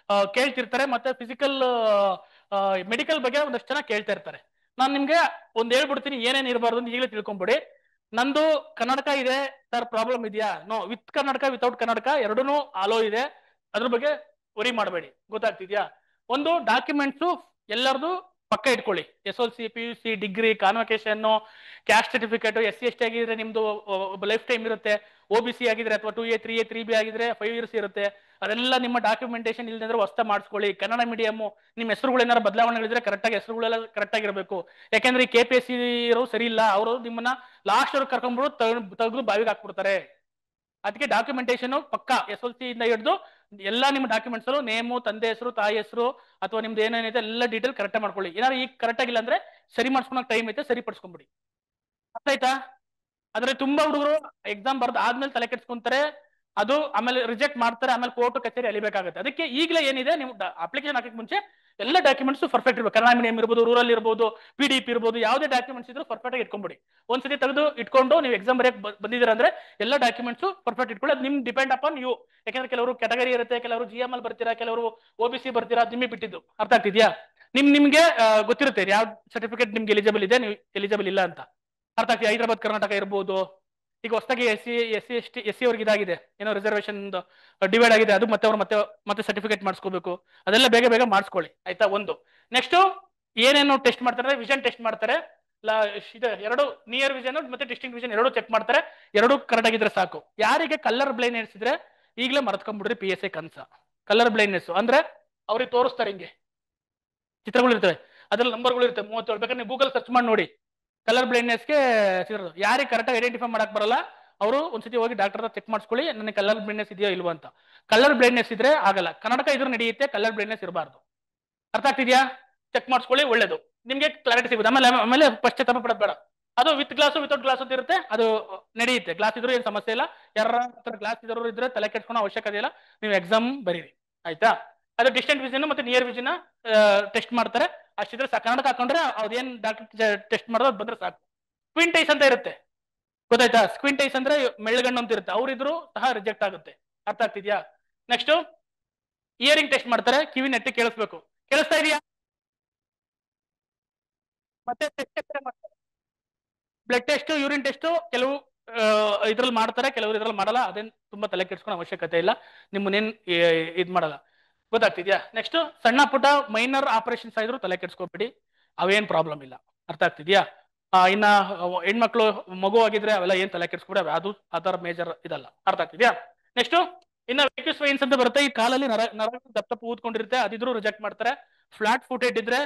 ಕೇಳ್ತಿರ್ತಾರೆ, ಮತ್ತೆ ಫಿಸಿಕಲ್ ಮೆಡಿಕಲ್ ಬಗ್ಗೆ ಒಂದಷ್ಟು ಜನ ಕೇಳ್ತಾ ಇರ್ತಾರೆ. ನಾನು ನಿಮ್ಗೆ ಹೇಳ್ಬಿಡ್ತೀನಿ, ಏನೇನು ಇರಬಾರ್ದು ಅಂತ ಈಗಲೇ ತಿಳ್ಕೊಂಬಿಡಿ. ನಂದು ಕನ್ನಡಕ ಇದೆ ಸರ್, ಪ್ರಾಬ್ಲಮ್ ಇದೆಯಾ? ನೋ, ವಿತ್ ಕನ್ನಡಕ ವಿತೌಟ್ ಕನ್ನಡಕ ಎರಡೂ ಅಲೋ ಇದೆ, ಅದ್ರ ಬಗ್ಗೆ ವರಿ ಮಾಡಬೇಡಿ. ಗೊತ್ತಾಗ್ತಿದ್ಯಾ? ಒಂದು ಡಾಕ್ಯುಮೆಂಟ್ಸು ಎಲ್ಲರದು ಪಕ್ಕ ಇಟ್ಕೊಳ್ಳಿ. SLC, PUC, degree, convocation, caste certificate, SC/ST ಆಗಿದ್ರೆ ನಿಮ್ದು ಲೈಫ್ ಟೈಮ್ ಇರುತ್ತೆ. OBC ಆಗಿದ್ರೆ ಅಥವಾ 2A, 3A, 3B ಆಗಿದ್ರೆ 5 years ಇರುತ್ತೆ. ಅದೆಲ್ಲ ನಿಮ್ಮ ಡಾಕ್ಯುಮೆಂಟೇಶನ್ ಇಲ್ಲದ್ರೆ ಹೊಸ ಮಾಡಿಸ್ಕೊಳ್ಳಿ. ಕನ್ನಡ ಮೀಡಿಯಮ್, ನಿಮ್ಮ ಹೆಸರುಗಳು ಏನಾರು ಬದಲಾವಣೆಗಳಿದ್ರೆ ಕರೆಕ್ಟಾಗಿ ಹೆಸರುಗಳೆಲ್ಲ ಕರೆಕ್ಟ್ ಆಗಿರಬೇಕು. ಯಾಕೆಂದ್ರೆ ಈ KPSC ಇರೋ ಸರಿ ಇಲ್ಲ, ಅವರು ನಿಮ್ಮನ್ನ ಲಾಸ್ಟ್ ಅವ್ರಿಗೆ ಕರ್ಕೊಂಡ್ಬಿಟ್ಟು ತೆಗೆದು ಬಾವಿಗೆ ಹಾಕ್ಬಿಡ್ತಾರೆ. ಅದಕ್ಕೆ ಡಾಕ್ಯುಮೆಂಟೇಶನ್ ಪಕ್ಕ SLC ಇಂದ ಹಿಡಿದು ಎಲ್ಲ ನಿಮ್ಮ ಡಾಕ್ಯುಮೆಂಟ್ಸ್ ನೇಮು, ತಂದೆ ಹೆಸರು, ತಾಯಿ ಹೆಸರು, ಅಥವಾ ನಿಮ್ದು ಏನೇನೈತೆ ಎಲ್ಲ ಡೀಟೇಲ್ ಕರೆಕ್ಟ್ ಮಾಡ್ಕೊಳ್ಳಿ. ಏನಾದ್ರು ಈಗ ಕರೆಕ್ಟ್ ಆಗಿಲ್ಲ ಅಂದ್ರೆ ಸರಿ ಮಾಡ್ಸ್ಕೊಳಕ್ ಟೈಮ್ ಐತೆ, ಸರಿಪಡಿಸ್ಕೊಂಬಿಡಿ. ಅರ್ಥ ಆಯ್ತಾ? ಆದ್ರೆ ತುಂಬಾ ಹುಡುಗರು ಎಕ್ಸಾಮ್ ಬರ್ದು ಆದ್ಮೇಲೆ ತಲೆ ಕೆಡ್ಸ್ಕೊಂತಾರೆ, ಅದು ಆಮೇಲೆ ರಿಜೆಕ್ಟ್ ಮಾಡ್ತಾರೆ, ಆಮೇಲೆ ಕೋರ್ಟ್ ಕಚೇರಿ ಅಲಿಬೇಕಾಗುತ್ತೆ. ಅದಕ್ಕೆ ಈಗಲೇ ಏನಿದೆ, ನೀವು ಅಪ್ಲಿಕೇಶನ್ ಹಾಕಕ್ಕೆ ಮುಂಚೆ ಎಲ್ಲ ಡಾಕ್ಯುಮೆಂಟ್ಸ್ ಪರ್ಫೆಕ್ಟ್ ಇರಬೇಕು. ಕನ್ನಡ ಮೀಡಿಯಂ ಇರ್ಬೋದು, ರೂರಲ್ ಇರ್ಬೋದು, PDP ಇರ್ಬೋದು, ಯಾವುದೇ ಡಾಕ್ಯುಮೆಂಟ್ಸ್ ಇದ್ರು ಪರ್ಫೆಕ್ಟ್ ಆಗಿ ಇಟ್ಕೊಂಡ್ಬಿಡಿ. ಒಂದ್ಸತಿ ತೆಗೆದು ಇಟ್ಕೊಂಡು ನೀವು ಎಕ್ಸಾಮ್ ಬರೆಯಕ್ಕೆ ಬಂದಿದ್ದೀರಾ ಅಂದ್ರೆ ಎಲ್ಲ ಡಾಕ್ಯುಮೆಂಟ್ಸ್ ಪರ್ಫೆಕ್ಟ್ ಇಟ್ಕೊಳ್ಳಿ. ಅದು ನಿಮ್ ಡಿಪೆಂಡ್ ಅಪಾನ್ ಯು. ಯಾಕಂದ್ರೆ ಕೆಲವರು ಕ್ಯಾಟಗರಿ ಇರುತ್ತೆ, ಕೆಲವರು GML ಬರ್ತೀರಾ, ಕೆಲವರು OBC ಬರ್ತೀರಾ, ಅದು ನಿಮಗೆ ಬಿಟ್ಟಿದ್ದು. ಅರ್ಥ ಆಗ್ತಿದ್ಯಾ? ನಿಮ್ಗೆ ಗೊತ್ತಿರುತ್ತೆ ಯಾವ ಸರ್ಟಿಫಿಕೇಟ್ ನಿಮ್ಗೆ ಎಲಿಜಿಬಲ್ ಇದೆ, ನೀವು ಎಲಿಜಿಬಲ್ ಇಲ್ಲ ಅಂತ. ಅರ್ಥ ಆಗ್ತಿದೆ? ಹೈದರಾಬಾದ್ ಕರ್ನಾಟಕ ಇರ್ಬೋದು. ಈಗ ಹೊಸದಾಗಿ SC ಅವ್ರಿಗೆ ಇದಾಗಿದೆ, ಏನೋ ರಿಸರ್ವೇಶನ್ ಡಿವೈಡ್ ಆಗಿದೆ, ಅದು ಮತ್ತೆ ಅವ್ರು ಮತ್ತೆ ಸರ್ಟಿಫಿಕೇಟ್ ಮಾಡಿಸ್ಕೋಬೇಕು. ಅದೆಲ್ಲ ಬೇಗ ಮಾಡಿಸ್ಕೊಳ್ಳಿ. ಆಯ್ತಾ? ಒಂದು. ನೆಕ್ಸ್ಟ್ ಏನೇನು ಟೆಸ್ಟ್ ಮಾಡ್ತಾರೆ, ವಿಷನ್ ಟೆಸ್ಟ್ ಮಾಡ್ತಾರೆ. ಎರಡು ನಿಯರ್ ವಿಷನ್ ಮತ್ತೆ ಡಿಸ್ಟಿಂಕ್ಟ್ ವಿಷನ್ ಎರಡು ಚೆಕ್ ಮಾಡ್ತಾರೆ. ಎರಡು ಕರೆಕ್ಟ್ ಆಗಿದ್ರೆ ಸಾಕು. ಯಾರಿಗೆ ಕಲರ್ ಬ್ಲೈಂಡ್ನೆಸ್ ಇದ್ರೆ ಈಗಲೇ ಮರ್ತ್ಕೊಂಡ್ಬಿಡ್ರಿ PSI ಕನ್ಸ. ಕಲರ್ ಬ್ಲೈಂಡ್ನೆಸ್ ಅಂದ್ರೆ ಅವ್ರಿಗೆ ತೋರಿಸ್ತಾರೆ ಹಿಂಗೆ ಚಿತ್ರಗಳು ಇರ್ತವೆ, ಅದ್ರಲ್ಲಿ ನಂಬರ್ಗಳು ಇರ್ತವೆ 37. ಬೇಕಾದ್ರೆ ನೀವು ಗೂಗಲ್ ಸರ್ಚ್ ಮಾಡಿ ನೋಡಿ. ಕಲರ್ ಬ್ಲೈಂಡ್ನೆಸ್ಗೆ ಸಿಗೋದು. ಯಾರಿಗೆ ಕರೆಕ್ಟಾಗಿ ಐಡೆಂಟಿಫೈ ಮಾಡಕ್ ಬರಲ್ಲ ಅವರು ಒಂದ್ಸತಿ ಹೋಗಿ ಡಾಕ್ಟರ್ ಚೆಕ್ ಮಾಡಿಸ್ಕೊಳ್ಳಿ, ನನಗೆ ಕಲರ್ ಬ್ಲೈಂಡ್ನೆಸ್ ಇದೆಯೋ ಇಲ್ವೋ ಅಂತ. ಕಲರ್ ಬ್ಲೈಂಡ್ನೆಸ್ ಇದ್ರೆ ಆಗಲ್ಲ, ಕನ್ನಡಕ ಇದ್ರೂ ನಡೆಯುತ್ತೆ, ಕಲರ್ ಬ್ಲೈಂಡ್ನೆಸ್ ಇರಬಾರ್ದು. ಅರ್ಥ ಆಗ್ತಿದ್ಯಾ? ಚೆಕ್ ಮಾಡಿಸ್ಕೊಳ್ಳಿ, ಒಳ್ಳೇದು, ನಿಮ್ಗೆ ಕ್ಲಾರಿಟಿ ಸಿಗುತ್ತೆ. ಆಮೇಲೆ ಆಮೇಲೆ ಪಶ್ಚಾತ್ತಾಪ ಪಡೋದು ಬೇಡ. ಅದು ವಿತ್ ಗ್ಲಾಸು ವಿತೌಟ್ ಗ್ಲಾಸ್ ಅಂತ ಇರುತ್ತೆ, ಅದು ನಡೆಯುತ್ತೆ. ಗ್ಲಾಸ್ ಇದ್ರೂ ಏನು ಸಮಸ್ಯೆ ಇಲ್ಲ. ಯಾರ ಗ್ಲಾಸ್ ಇದ್ರೂ ಇದ್ರೆ ತಲೆ ಕೆಡ್ಸ್ಕೊಳೋ ಅವಶ್ಯಕತೆ ಇಲ್ಲ, ನೀವು ಎಕ್ಸಾಮ್ ಬರೀರಿ ಆಯ್ತಾ. ಅದು ಡಿಸ್ಟೆಂಟ್ ವಿಷನ್ ಮತ್ತೆ ನಿಯರ್ ವಿಷನ್ ಟೆಸ್ಟ್ ಮಾಡ್ತಾರೆ, ಅಷ್ಟಿದ್ರೆ ಕನ್ನಡಕ ಹಾಕೊಂಡ್ರೆ ಅದೇನ್ ಡಾಕ್ಟರ್ ಟೆಸ್ಟ್ ಮಾಡೋದು ಅದು ಬಂದ್ರೆ ಸಾಕು. ಸ್ಕ್ವಿಂಟ್ ಐಸ್ ಅಂತ ಇರುತ್ತೆ, ಗೊತ್ತಾಯ್ತಾ? ಸ್ಕ್ವಿಂಟ್ ಐಸ್ ಅಂದ್ರೆ ಮೆಳ್ಗಣ್ಣು ಅಂತ ಇರುತ್ತೆ, ಅವ್ರಿದ್ರು ಸಹ ರಿಜೆಕ್ಟ್ ಆಗುತ್ತೆ. ಅರ್ಥ ಆಗ್ತಿದ್ಯಾ? ನೆಕ್ಸ್ಟ್ ಇಯರಿಂಗ್ ಟೆಸ್ಟ್ ಮಾಡ್ತಾರೆ, ಕಿವಿ ನೆಟ್ಟಿ ಕೇಳಿಸ್ಬೇಕು. ಕೇಳಿಸ್ತಾ ಇದೆಯಾ? ಮತ್ತೆ ಬ್ಲಡ್ ಟೆಸ್ಟ್, ಯೂರಿನ್ ಟೆಸ್ಟ್ ಕೆಲವು ಇದ್ರಲ್ಲಿ ಮಾಡ್ತಾರೆ, ಕೆಲವರು ಇದ್ರಲ್ಲಿ ಮಾಡಲ್ಲ. ಅದೇನ್ ತುಂಬಾ ತಲೆ ಕೆಡ್ಸ್ಕೊಳೋ ಅವಶ್ಯಕತೆ ಇಲ್ಲ, ನಿಮ್ಮನ್ನೇನ್ ಇದ್ ಮಾಡಲ್ಲ. ಗೊತ್ತಾಗ್ತಿದ್ಯಾ? ನೆಕ್ಸ್ಟ್ ಸಣ್ಣ ಪುಟ್ಟ ಮೈನರ್ ಆಪರೇಷನ್ಸ್ ಆದ್ರೂ ತಲೆ ಕೆಡ್ಸ್ಕೊಬೇಡಿ, ಅವೇನ್ ಪ್ರಾಬ್ಲಮ್ ಇಲ್ಲ. ಅರ್ಥ ಆಗ್ತಿದ್ಯಾ? ಇನ್ನ ಹೆಣ್ಮಕ್ಳು ಮಗು ಆಗಿದ್ರೆ ಅವೆಲ್ಲ ಏನ್ ತಲೆ ಕೆಡ್ಸ್ಕೊಬೇಡಿ, ಅದು ಅದರ ಮೇಜರ್ ಇದಲ್ಲ. ಅರ್ಥ ಆಗ್ತಿದ್ಯಾ? ನೆಕ್ಸ್ಟ್ ಇನ್ನ ವೆಕ್ಯೂಸ್ ವೈನ್ಸ್ ಅಂತ ಬರುತ್ತೆ, ಈ ಕಾಲಲ್ಲಿ ನರ ದಪ್ಪ ಊದ್ಕೊಂಡಿರುತ್ತೆ, ಅದಿದ್ರು ರಿಜೆಕ್ಟ್ ಮಾಡ್ತಾರೆ. ಫ್ಲಾಟ್ ಫುಟೆಡ್ ಇದ್ರೆ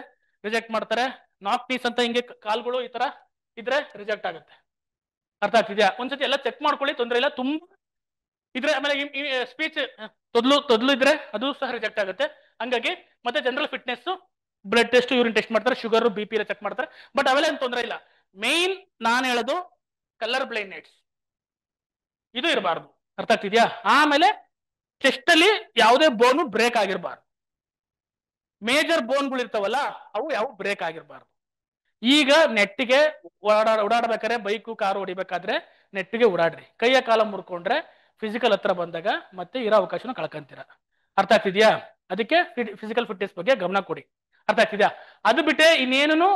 ರಿಜೆಕ್ಟ್ ಮಾಡ್ತಾರೆ. ನಾಕ್ ಪೀಸ್ ಅಂತ ಹಿಂಗೆ ಕಾಲ್ಗಳು ಈ ತರ ಇದ್ರೆ ರಿಜೆಕ್ಟ್ ಆಗುತ್ತೆ. ಅರ್ಥ ಆಗ್ತಿದ್ಯಾ? ಒಂದ್ಸತಿ ಎಲ್ಲ ಚೆಕ್ ಮಾಡ್ಕೊಳ್ಳಿ, ತೊಂದರೆ ಇಲ್ಲ. ತುಂಬಾ ಇದ್ರೆ ಆಮೇಲೆ ಸ್ಪೀಚ್ ತೊದ್ಲು ಇದ್ರೆ ಅದು ಸಹ ರಿಜೆಕ್ಟ್ ಆಗುತ್ತೆ. ಹಂಗಾಗಿ ಮತ್ತೆ general fitness, blood test, urine test ಮಾಡ್ತಾರೆ, ಶುಗರ್ BP ಎಲ್ಲ ಚೆಕ್ ಮಾಡ್ತಾರೆ. ಬಟ್ ಅವೆಲ್ಲ ಏನು ತೊಂದರೆ ಇಲ್ಲ. ಮೇನ್ ನಾನು ಹೇಳೋದು ಕಲರ್ ಬ್ಲೈಂಡ್ನೆಸ್ ಇದು ಇರಬಾರ್ದು. ಅರ್ಥ ಆಗ್ತಿದ್ಯಾ? ಆಮೇಲೆ ಚೆಸ್ಟ್ ಅಲ್ಲಿ ಯಾವುದೇ ಬೋನು ಬ್ರೇಕ್ ಆಗಿರಬಾರ್ದು. ಮೇಜರ್ ಬೋನ್ಗಳು ಇರ್ತಾವಲ್ಲ ಅವು ಯಾವ ಬ್ರೇಕ್ ಆಗಿರಬಾರ್ದು. ಈಗ ನೆಟ್ಟಿಗೆ ಓಡಾಡ್ಬೇಕಾದ್ರೆ, ಬೈಕು ಕಾರು ಹೊಡಿಬೇಕಾದ್ರೆ ನೆಟ್ಟಿಗೆ ಓಡಾಡ್ರಿ. ಕೈಯ ಕಾಲ ಮುರ್ಕೊಂಡ್ರೆ ಫಿಸಿಕಲ್ ಹತ್ರ ಬಂದಾಗ ಮತ್ತೆ ಇರೋ ಅವಕಾಶನ ಕಳ್ಕೊಂತೀರ. ಅರ್ಥ ಆಗ್ತಿದ್ಯಾ? ಅದಕ್ಕೆ ಫಿಸಿಕಲ್ ಫಿಟ್ನೆಸ್ ಬಗ್ಗೆ ಗಮನ ಕೊಡಿ. ಅರ್ಥ ಆಗ್ತಿದ್ಯಾ? ಅದು ಬಿಟ್ಟೆ ಇನ್ನೇನು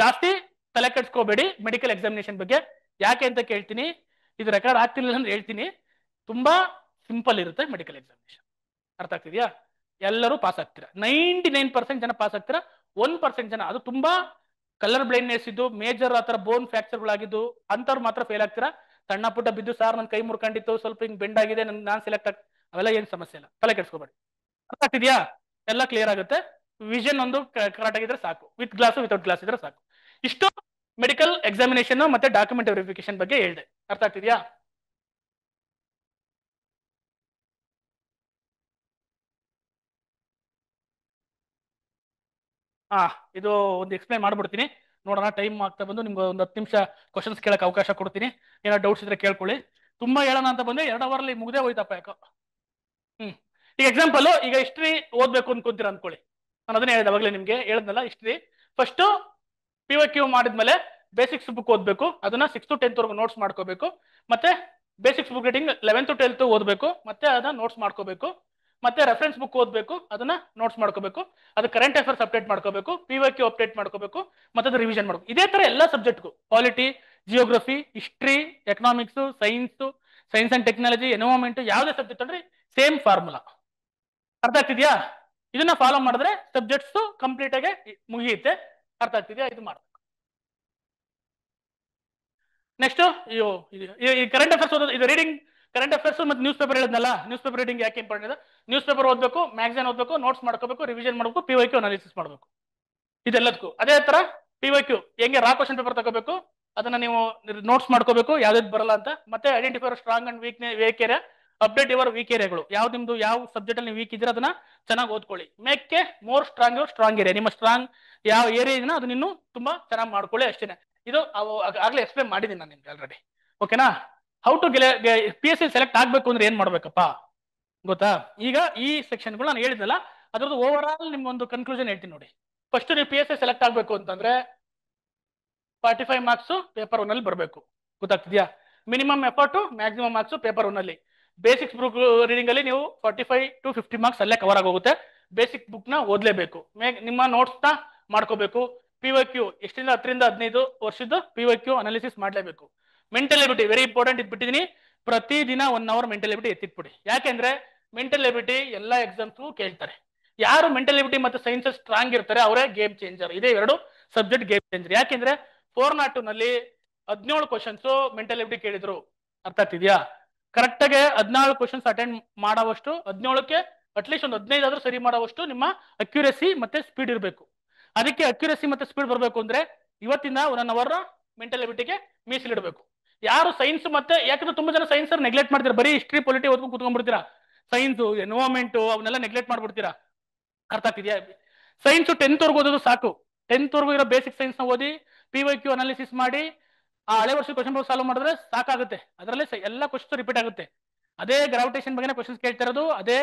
ಜಾಸ್ತಿ ತಲೆ ಕೆಡ್ಸ್ಕೋಬೇಡಿ ಮೆಡಿಕಲ್ ಎಕ್ಸಾಮಿನೇಷನ್ ಬಗ್ಗೆ. ಯಾಕೆ ಅಂತ ಕೇಳ್ತೀನಿ, ಇದು ರೆಕಾರ್ಡ್ ಆಗ್ತಿಲ್ಲ ಅಂತ ಹೇಳ್ತೀನಿ. ತುಂಬಾ ಸಿಂಪಲ್ ಇರುತ್ತೆ ಮೆಡಿಕಲ್ ಎಕ್ಸಾಮಿನೇಷನ್. ಅರ್ಥ ಆಗ್ತಿದ್ಯಾ? ಎಲ್ಲರೂ ಪಾಸ್ ಆಗ್ತೀರಾ, 99% ಜನ ಪಾಸ್ ಆಗ್ತೀರಾ. 1% ಜನ ಅದು ತುಂಬಾ ಕಲರ್ ಬ್ಲೈಂಡ್ನೆಸ್ ಇದ್ದು ಮೇಜರ್ ಆತರ ಬೋನ್ ಫ್ರಾಕ್ಚರ್ಗಳಾಗಿದ್ದು ಅಂತವ್ರು ಮಾತ್ರ ಫೇಲ್ ಆಗ್ತೀರಾ. ಸಣ್ಣ ಪುಟ್ಟ ಬಿದ್ದು ಸಾರ್ ನನ್ನ ಕೈ ಮುರ್ಕೊಂಡಿತ್ತು, ಸ್ವಲ್ಪ ಹಿಂಗ್ ಬೆಂಡ್ ಆಗಿದೆ, ನಾನ್ ಸೆಲೆಕ್ಟ್ ಆಗ, ಅವೆಲ್ಲ ಏನ್ ಸಮಸ್ಯೆ ಇಲ್ಲ, ತಲೆ ಕೆಡ್ಸ್ಕೋಬೇಡಿ. ಅರ್ಥ ಆಗ್ತಿದ್ಯಾ? ಎಲ್ಲ ಕ್ಲಿಯರ್ ಆಗುತ್ತೆ. ವಿಷನ್ ಒಂದು ಕರೆಕ್ಟ್ ಆಗಿದ್ರೆ ಸಾಕು, ವಿತ್ ಗ್ಲಾಸ್ ವಿತೌಟ್ ಗ್ಲಾಸ್ ಇದ್ರೆ ಸಾಕು. ಇಷ್ಟು ಮೆಡಿಕಲ್ ಎಕ್ಸಾಮಿನೇಷನ್ ಮತ್ತೆ ಡಾಕ್ಯುಮೆಂಟ್ ವೆರಿಫಿಕೇಶನ್ ಬಗ್ಗೆ ಹೇಳಿದೆ. ಅರ್ಥ ಆಗ್ತಿದ್ಯಾ? ಇದು ಒಂದು ಎಕ್ಸ್ಪ್ಲೈನ್ ಮಾಡ್ಬಿಡ್ತೀನಿ, ನೋಡೋಣ. ಟೈಮ್ ಆಗ್ತಾ ಬಂದು ನಿಮ್ಗೆ ಒಂದು 10 ನಿಮಿಷ ಕ್ವಶನ್ಸ್ ಕೇಳಕ್ಕೆ ಅವಕಾಶ ಕೊಡ್ತೀನಿ. ಏನೋ ಡೌಟ್ಸ್ ಇದ್ರೆ ಕೇಳ್ಕೊಳ್ಳಿ. ತುಂಬಾ ಹೇಳೋಣ ಅಂತ ಬಂದ್ರೆ 2 ಅವರಲ್ಲಿ ಮುಗ್ದೇ ಹೋಯ್ತಪ್ಪ ಯಾಕೋ. ಈಗ ಎಕ್ಸಾಂಪಲ್, ಈಗ ಹಿಸ್ಟ್ರಿ ಓದ್ಬೇಕು ಅನ್ಕೊಂತೀರ ಅನ್ಕೊಳ್ಳಿ. ನಾನು ಅದನ್ನೇ ಹೇಳಿದೆ ಅವಾಗಲೇ ನಿಮ್ಗೆ ಹೇಳಿದ್ನಲ್ಲ, ಹಿಸ್ಟ್ರಿ ಫಸ್ಟ್ PYQ ಮಾಡಿದ್ಮೇಲೆ ಬೇಸಿಕ್ಸ್ ಬುಕ್ ಓದ್ಬೇಕು, ಅದನ್ನ 6th to 10th ವರೆಗೂ ನೋಟ್ಸ್ ಮಾಡ್ಕೋಬೇಕು. ಮತ್ತೆ basics book reading 11th to 12th ಓದ್ಬೇಕು, ಮತ್ತೆ ಅದನ್ನ ನೋಟ್ಸ್ ಮಾಡ್ಕೋಬೇಕು. ಮತ್ತೆ ರೆಫರೆನ್ಸ್ ಬುಕ್ ಓದ್ಬೇಕು, ಅದನ್ನ ನೋಟ್ಸ್ ಮಾಡ್ಕೋಬೇಕು. ಅದು ಕರೆಂಟ್ ಅಫೇರ್ಸ್ ಅಪ್ಡೇಟ್ ಮಾಡ್ಕೋಬೇಕು, PYQ ಅಪ್ಡೇಟ್ ಮಾಡ್ಕೋಬೇಕು, ಮತ್ತೆ ಅದು ರಿವಿಷನ್ ಮಾಡ್ಬೇಕು. ಇದೇ ತರ ಎಲ್ಲ ಸಬ್ಜೆಕ್ಟ್ಗೂ, polity, geography, history, economics, science and technology, environment, ಯಾವುದೇ ಸಬ್ಜೆಕ್ಟ್ ಅಂದ್ರೆ ಸೇಮ್ ಫಾರ್ಮುಲಾ. ಅರ್ಥ ಆಗ್ತಿದ್ಯಾ? ಇದನ್ನ ಫಾಲೋ ಮಾಡಿದ್ರೆ ಸಬ್ಜೆಕ್ಟ್ಸ್ ಕಂಪ್ಲೀಟ್ ಆಗಿ ಮುಗಿಯುತ್ತೆ. ಅರ್ಥ ಆಗ್ತಿದ್ಯಾ? ಇದು ಮಾಡ್ಬೇಕು. ನೆಕ್ಸ್ಟ್ ಈ ಕರೆಂಟ್ ಅಫೇರ್ಸ್ ಓದೋದು, ಇದು ರೀಡಿಂಗ್ ಕರೆಂಟ್ ಅಫೇರ್ಸ್ ಮತ್ತೆ ನ್ಯೂಸ್ ಪೇಪರ್ ಹೇಳಿದ್ನಲ್ಲ, ನ್ಯೂಸ್ ಪೇಪರ್ ರೀಡಿಂಗ್ ಯಾಕೆ ಇಂಪಾರ್ಟೆಂಟ್ ಇದೆ? ನ್ಯೂಸ್ ಪೇಪರ್ ಓದಬೇಕು, ಮ್ಯಾಗಝೈನ್ ಓದಬೇಕು, ನೋಟ್ಸ್ ಮಾಡ್ಕೋಬೇಕು, ರಿವಿಷನ್ ಮಾಡಬೇಕು, PYQ ಅನಾಲಿಸಿಸ್ ಮಾಡಬೇಕು. ಇದೆಲ್ಲದಕ್ಕೂ ಅದೇ ತರ PYQ ಹೆಂಗೆ ರಾ ಕ್ವಶನ್ ಪೇಪರ್ ತಗೋಬೇಕು, ಅದನ್ನ ನೀವು ನೋಟ್ಸ್ ಮಾಡ್ಕೋಬೇಕು ಯಾವ್ದು ಬರಲ್ಲ ಅಂತ. ಮತ್ತೆ identify strong and weak area, update your weak ಏರಿಯಾಗಳು. ಯಾವ್ದು ನಿಮ್ದು ಯಾವ ಸಬ್ಜೆಕ್ಟ್ ಅಲ್ಲಿ ವೀಕ್ ಇದ್ರೆ ಅದನ್ನ ಚೆನ್ನಾಗಿ ಓದ್ಕೊಳ್ಳಿ. ಮೇಕ್ ಮೋರ್ ಸ್ಟ್ರಾಂಗ್ ಏರಿಯಾ, ನಿಮ್ಮ ಸ್ಟ್ರಾಂಗ್ ಯಾವ ಏರಿಯಾ ಇದನ್ನ ಅದನ್ನ ಇನ್ನೂ ತುಂಬಾ ಚೆನ್ನಾಗಿ ಮಾಡ್ಕೊಳ್ಳಿ. ಅಷ್ಟೇನೆ. ಇದು ಆಗ್ಲೇ ಎಕ್ಸ್ಪ್ಲೇನ್ ಮಾಡಿದ್ದೀನಿ ನಾನು ನಿಮ್ಗೆ ಆಲ್ರೆಡಿ. ಓಕೆನಾ? ಹೌ ಟು PSC ಸೆಲೆಕ್ಟ್ ಆಗ್ಬೇಕು ಅಂದ್ರೆ ಏನ್ ಮಾಡ್ಬೇಕಪ್ಪ ಗೊತ್ತಾ? ಈಗ ಈ ಸೆಕ್ಷನ್ಗಳು ನಾನು ಹೇಳಿದ್ನಲ್ಲ, ಅದ್ರದ್ದು ಓವರ್ ಆಲ್ ನಿಮ್ಗೊಂದು ಕನ್ಕ್ಲೂಷನ್ ಹೇಳ್ತೀನಿ ನೋಡಿ. ಫಸ್ಟ್ ನೀವು PSC ಸೆಲೆಕ್ಟ್ ಆಗ್ಬೇಕು ಅಂತಂದ್ರೆ 45 ಮಾರ್ಕ್ಸ್ ಪೇಪರ್ 1 ಅಲ್ಲಿ ಬರಬೇಕು. ಗೊತ್ತಾಗ್ತಿದ್ಯಾ? Minimum effort, maximum marks paper 1 ಅಲ್ಲಿ. ಬೇಸಿಕ್ಸ್ ಬುಕ್ ರೀಡಿಂಗ್ ಅಲ್ಲಿ ನೀವು 45 to 50 ಮಾರ್ಕ್ಸ್ ಅಲ್ಲೇ ಕವರ್ ಆಗೋಗುತ್ತೆ. ಬೇಸಿಕ್ ಬುಕ್ ನ ಓದ್ಲೇಬೇಕು, ನಿಮ್ಮ ನೋಟ್ಸ್ ನ ಮಾಡ್ಕೋಬೇಕು. PYQ ಎಷ್ಟರಿಂದ 10 ರಿಂದ 15 ವರ್ಷದ PYQ ಅನಾಲಿಸಿಸ್ ಮಾಡ್ಲೇಬೇಕು. ಮೆಂಟಲ್ ಎಬಿಲಿಟಿ ವೆರಿ ಇಂಪಾರ್ಟೆಂಟ್ ಇದ್ಬಿಟ್ಟಿದೀನಿ, ಪ್ರತಿ ದಿನ 1 hour ಮೆಂಟಲ್ ಎಬಿಲಿಟಿ ಎತ್ತಿಟ್ಬಿಡಿ. ಯಾಕೆಂದ್ರೆ ಮೆಂಟಲ್ ಎಬಿಲಿಟಿ ಎಲ್ಲಾ ಎಕ್ಸಾಮ್ಸ್ ಕೇಳ್ತಾರೆ. ಯಾರು ಮೆಂಟಲ್ ಎಬಿಲಿಟಿ ಮತ್ತೆ ಸೈನ್ಸ್ ಸ್ಟ್ರಾಂಗ್ ಇರ್ತಾರೆ ಅವರೇ ಗೇಮ್ ಚೇಂಜರ್. ಇದೇ 2 ಸಬ್ಜೆಕ್ಟ್ ಗೇಮ್ ಚೇಂಜರ್. ಯಾಕೆಂದ್ರೆ 402 ನಲ್ಲಿ 17 ಕ್ವಶನ್ಸ್ ಮೆಂಟಲ್ ಎಬಿಲಿಟಿ ಕೇಳಿದ್ರು. ಅರ್ಥ ಆಗ್ತಿದ್ಯಾ? ಕರೆಕ್ಟ್ ಆಗಿ 14 ಕ್ವಶನ್ಸ್ ಅಟೆಂಡ್ ಮಾಡೋವಷ್ಟು 17ಕ್ಕೆ ಅಟ್ಲೀಸ್ಟ್ ಒಂದು 15 ಆದ್ರೂ ಸರಿ ಮಾಡುವಷ್ಟು ನಿಮ್ಮ ಅಕ್ಯುರಸಿ ಮತ್ತೆ ಸ್ಪೀಡ್ ಇರಬೇಕು. ಅದಕ್ಕೆ ಅಕ್ಯುರಸಿ ಮತ್ತೆ ಸ್ಪೀಡ್ ಬರಬೇಕು ಅಂದ್ರೆ ಇವತ್ತಿನ 1 ಅವರ್ ಮೆಂಟಲ್ ಎಬಿಲಿಟಿಗೆ ಮೀಸಲಿಡಬೇಕು. ಯಾರು ಸೈನ್ಸ್ ಮತ್ತೆ ಯಾಕಂದ್ರೆ ತುಂಬಾ ಜನ ಸೈನ್ಸ್ ನೆಗ್ಲೆಕ್ಟ್ ಮಾಡ್ತೀರಾ, ಬರೀ ಹಿಸ್ಟ್ರಿ ಪೊಲಿಟಿ ಓದ್ಕೊಂಡು ಕೂತ್ಕೊಂಡ್ಬಿಡ್ತೀರಾ, ಸೈನ್ಸ್ ಎನ್ವೈರನ್ಮೆಂಟ್ ಅವನ್ನೆಲ್ಲ ನೆಗ್ಲೆಕ್ಟ್ ಮಾಡ್ಬಿಡ್ತೀರಾ. ಅರ್ಥ ಆಗ್ತಿದ್ಯಾ? ಸೈನ್ಸ್ 10th ವರೆಗೂ ಓದೋದು ಸಾಕು. 10th ವರೆಗೂ ಇರೋ ಬೇಸಿಕ್ ಸೈನ್ಸ್ ನ ಓದಿ PYQ ಅನಾಲಿಸಿಸ್ ಮಾಡಿ ಆ ಹಳೆ ವರ್ಷ ಕ್ವಶನ್ ಸಾಲ್ವ್ ಮಾಡಿದ್ರೆ ಸಾಕಾಗುತ್ತೆ. ಅದರಲ್ಲಿ ಎಲ್ಲ ಕ್ವಶನ್ಸ್ ರಿಪೀಟ್ ಆಗುತ್ತೆ. ಅದೇ ಗ್ರಾವಿಟೇಷನ್ ಬಗ್ಗೆ ಕ್ವಶನ್ಸ್ ಕೇಳ್ತಿರೋದು, ಅದೇ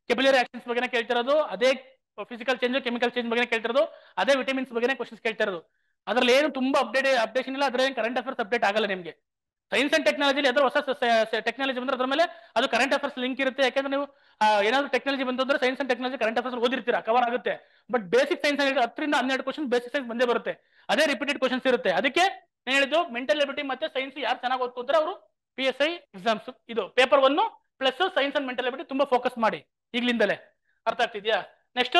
ಕೆಬಿಲರಿ ಆಕ್ಷನ್ಸ್ ಬಗ್ಗೆ ಕೇಳ್ತಿರೋದು, ಅದೇ ಫಿಸಿಕಲ್ ಚೇಂಜ್ ಕೆಮಿಕಲ್ ಚೇಂಜ್ ಬಗ್ಗೆ ಕೇಳ್ತಿರೋದು, ಅದೇ ವಿಟಮಿನ್ಸ್ ಬಗ್ಗೆ ಕ್ವಶನ್ಸ್ ಕೇಳ್ತಿರೋದು. ಅದ್ರಲ್ಲಿ ಏನು ತುಂಬಾ ಅಪ್ಡೇಷನ್ ಇಲ್ಲ, ಅದ್ರ ಕರೆಂಟ್ ಅಫೇರ್ಸ್ ಅಪ್ಡೇಟ್ ಆಗಲ್ಲ ನಿಮಗೆ. ಸೈನ್ಸ್ ಅಂಡ್ ಟೆಕ್ನಾಲಜಿ ಅದ್ರ ಹೊಸ ಟೆಕ್ನಾಲಜಿ ಬಂದ್ರೆ ಅದ್ರ ಮೇಲೆ ಅದು ಕರೆಂಟ್ ಅಫೇರ್ಸ್ ಲಿಂಕ್ ಇರುತ್ತೆ. ಯಾಕಂದ್ರೆ ನೀವು ಏನಾದ್ರು ಟೆಕ್ನಾಲಜಿ ಬಂದ್ರೆ science and technology current affairs ಓದಿರ್ತೀರಾ, ಕವರ್ ಆಗುತ್ತೆ. ಬಟ್ ಬೇಸಿಕ್ ಸೈನ್ಸ್ 10ರಿಂದ 12 ಕ್ವಶನ್ ಬೇಸಿಕ್ ಸೈನ್ಸ್ ಬಂದೇ ಬರುತ್ತೆ, ಅದೇ ರಿಪೀಟೆಡ್ ಕ್ವಶನ್ಸ್ ಇರುತ್ತೆ. ಅದಕ್ಕೆ ನಾನು ಹೇಳಿದ್ದು ಮೆಂಟಲ್ ಎಬಿಲಿಟಿ ಮತ್ತೆ ಸೈನ್ಸ್ ಯಾರು ಚೆನ್ನಾಗಿ ಓದ್ಕೊಂತಾರೆ ಅವರು PSI ಎಕ್ಸಾಮ್ಸ್ ಇದು paper 1 plus science and mental ability ತುಂಬಾ ಫೋಕಸ್ ಮಾಡಿ ಈಗ್ಲಿಂದಲೇ. ಅರ್ಥ ಆಗ್ತಿದ್ಯಾ? Next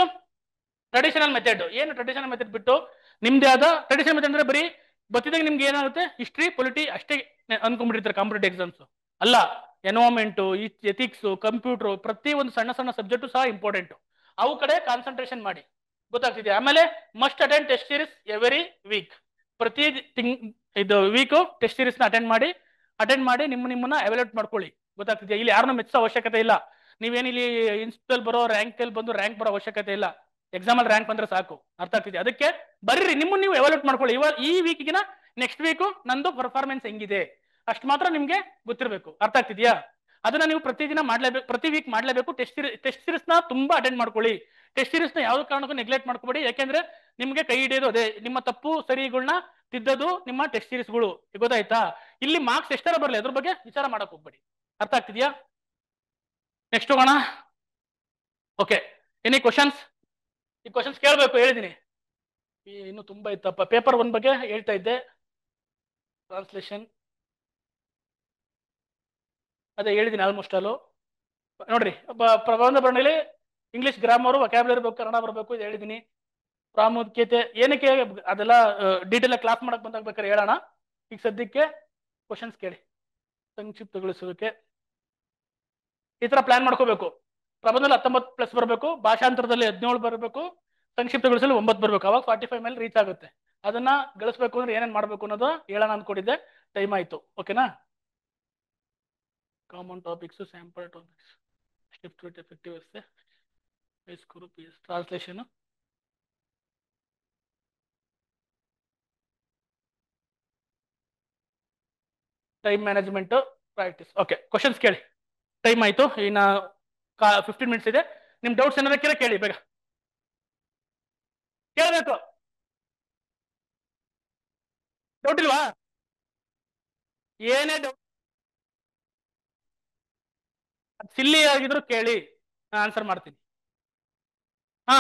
traditional method. ಏನು ಟ್ರೆಡಿಷನಲ್ ಮೆಥಡ್ ಬಿಟ್ಟು ನಿಮ್ದೇ ಆದ ಟ್ರೆಡಿಷನಲ್ ಮೆಥಡ್ ಅಂದ್ರೆ ಬರೀ ಗೊತ್ತಿದಾಗ ನಿಮ್ಗೆ ಏನಾಗುತ್ತೆ ಹಿಸ್ಟ್ರಿ ಪೊಲಿಟಿ ಅಷ್ಟೇ ಅನ್ಕೊಂಡ್ಬಿಟ್ಟಿರ್ತಾರೆ ಕಾಂಪಿಟೇಟಿವ್ ಎಕ್ಸಾಮ್ಸ್. ಅಲ್ಲ, ಎನ್ವೈರನ್ಮೆಂಟ್, ಎಥಿಕ್ಸ್, ಕಂಪ್ಯೂಟರ್, ಪ್ರತಿ ಒಂದು ಸಣ್ಣ ಸಣ್ಣ ಸಬ್ಜೆಕ್ಟ್ ಸಹ ಇಂಪಾರ್ಟೆಂಟ್. ಅವು ಕಡೆ ಕಾನ್ಸಂಟ್ರೇಷನ್ ಮಾಡಿ. ಗೊತ್ತಾಗ್ತಿದೆ? ಆಮೇಲೆ must attend test series every week. ಪ್ರತಿ ಇದು ವೀಕ್ ಟೆಸ್ಟ್ ಸೀರೀಸ್ ನ ಅಟೆಂಡ್ ಮಾಡಿ ನಿಮ್ಮನ್ನ ಎವ್ಯಾಲ್ಯೂಟ್ ಮಾಡ್ಕೊಳ್ಳಿ. ಗೊತ್ತಾಗ್ತಿದೆಯಾ? ಇಲ್ಲಿ ಯಾರನ್ನೂ ಮೆಚ್ಚೋ ಅವಶ್ಯಕತೆ ಇಲ್ಲ. ನೀವೇನಿಲ್ಲಿ ಇನ್ಸ್ಟಲ್ ಬರೋ ರ್ಯಾಂಕ್ ಬಂದು ರ್ಯಾಂಕ್ ಬರೋ ಅವಶ್ಯಕತೆ ಇಲ್ಲ. ಎಕ್ಸಾಮ್ ಅಲ್ಲಿ ರ್ಯಾಂಕ್ ಬಂದ್ರೆ ಸಾಕು. ಅರ್ಥ ಆಗ್ತಿದೆ? ಅದಕ್ಕೆ ಬರ್ರಿ, ನಿಮ್ಮನ್ನ ನೀವು ಎವ್ಯಾಲ್ಯೂಟ್ ಮಾಡ್ಕೊಳ್ಳಿ. ಈ ವೀಕ್ಗಿನ ನೆಕ್ಸ್ಟ್ ವೀಕ್ ನಂದು ಪರ್ಫಾರ್ಮೆನ್ಸ್ ಹೆಂಗಿದೆ ಅಷ್ಟು ಮಾತ್ರ ನಿಮ್ಗೆ ಗೊತ್ತಿರಬೇಕು. ಅರ್ಥ ಆಗ್ತಿದ್ಯಾ? ಅದನ್ನ ನೀವು ಪ್ರತಿದಿನ ಮಾಡ್ಲೇಬೇಕು, ಪ್ರತಿ ವೀಕ್ ಮಾಡ್ಲೇಬೇಕು. ಟೆಸ್ಟ್ ಸೀರೀಸ್ ನ ತುಂಬಾ ಅಟೆಂಡ್ ಮಾಡ್ಕೊಳ್ಳಿ. ಟೆಸ್ಟ್ ಸೀರೀಸ್ ನ ಯಾವ್ದು ಕಾರಣಕ್ಕೂ ನೆಗ್ಲೆಕ್ಟ್ ಮಾಡ್ಕೋಬೇಡಿ. ಯಾಕೆಂದ್ರೆ ನಿಮ್ಗೆ ಕೈ ಹಿಡಿಯೋದು ಅದೇ, ನಿಮ್ಮ ತಪ್ಪು ಸರಿಗಳನ್ನ ತಿದ್ದೋದು ನಿಮ್ಮ ಟೆಸ್ಟ್ ಸೀರೀಸ್ಗಳು. ಗೊತ್ತಾಯ್ತಾ? ಇಲ್ಲಿ ಮಾರ್ಕ್ಸ್ ಎಷ್ಟರ ಬರಲಿ ಅದ್ರ ಬಗ್ಗೆ ವಿಚಾರ ಮಾಡಕ್ ಹೋಗ್ಬೇಡಿ. ಅರ್ಥ ಆಗ್ತಿದ್ಯಾ? ನೆಕ್ಸ್ಟ್ ಹೋಗೋಣ. Okay, any questions? ಈ ಕ್ವಶನ್ಸ್ ಕೇಳಬೇಕು ಹೇಳಿದೀನಿ. ಇನ್ನು ತುಂಬಾ ಇತ್ತಪ್ಪ. ಪೇಪರ್ 1 ಬಗ್ಗೆ ಹೇಳ್ತಾ ಇದ್ದೆ, ಟ್ರಾನ್ಸ್ಲೇಷನ್ ಅದೇ ಹೇಳಿದೀನಿ ಆಲ್ಮೋಸ್ಟ್ ಅಲ್ಲೂ. ನೋಡ್ರಿ, ಪ್ರಬಂಧ ಬರವಣಿಗೆಯಲ್ಲಿ ಇಂಗ್ಲಿಷ್ ಗ್ರಾಮರು, ವೊಕ್ಯಾಬ್ಯುಲರಿ ಬೇಕು, ಕನ್ನಡ ಬರಬೇಕು, ಇದು ಹೇಳಿದೀನಿ. ಪ್ರಾಮುಖ್ಯತೆ ಏನಕ್ಕೆ ಅದೆಲ್ಲ ಡೀಟೇಲ್ ಕ್ಲಾಸ್ ಮಾಡಕ್ ಬಂದಾಗ ಬೇಕಾದ್ರೆ ಹೇಳೋಣ. ಈಗ ಸದ್ಯಕ್ಕೆ ಕ್ವಶನ್ಸ್ ಕೇಳಿ. ಸಂಕ್ಷಿಪ್ತಗೊಳಿಸೋದಕ್ಕೆ ಈ ತರ ಪ್ಲಾನ್ ಮಾಡ್ಕೋಬೇಕು. ಪ್ರಬಂಧದಲ್ಲಿ 19+ ಬರಬೇಕು, ಭಾಷಾಂತರದಲ್ಲಿ 17 ಬರಬೇಕು, ಸಂಕ್ಷಿಪ್ತಗೊಳಿಸಲು 9 ಬರಬೇಕು. ಅವಾಗ 45 ಮೇಲೆ ರೀಚ್ ಆಗುತ್ತೆ. ಅದನ್ನ ಗಳಿಸ್ಬೇಕು ಅಂದ್ರೆ ಏನೇನ್ ಮಾಡ್ಬೇಕು ಅನ್ನೋದು ಹೇಳೋಣ ಅಂದ್ಕೊಂಡಿದ್ದೆ. ಟೈಮ್ ಆಯ್ತು. ಓಕೆನಾ? Common topics, sample topics, shift with effective translation, time management, practice. Okay, questions ಕೇಳಿ. ಟೈಮ್ ಆಯ್ತು, ಇನ್ನ 15 ಮಿನಿಟ್ಸ್ ಇದೆ. ನಿಮ್ ಡೌಟ್ಸ್ ಏನಾರ ಕೇಳಿ, ಬೇಗ ಕೇಳಬೇಕು. ಡೌಟ್ ಇಲ್ವಾ? ಏನೇ ಡೌಟ್ ಸಿಲ್ಲಿ ಆಗಿದ್ರು ಕೇಳಿ, ಆನ್ಸರ್ ಮಾಡ್ತೀನಿ. ಹಾ,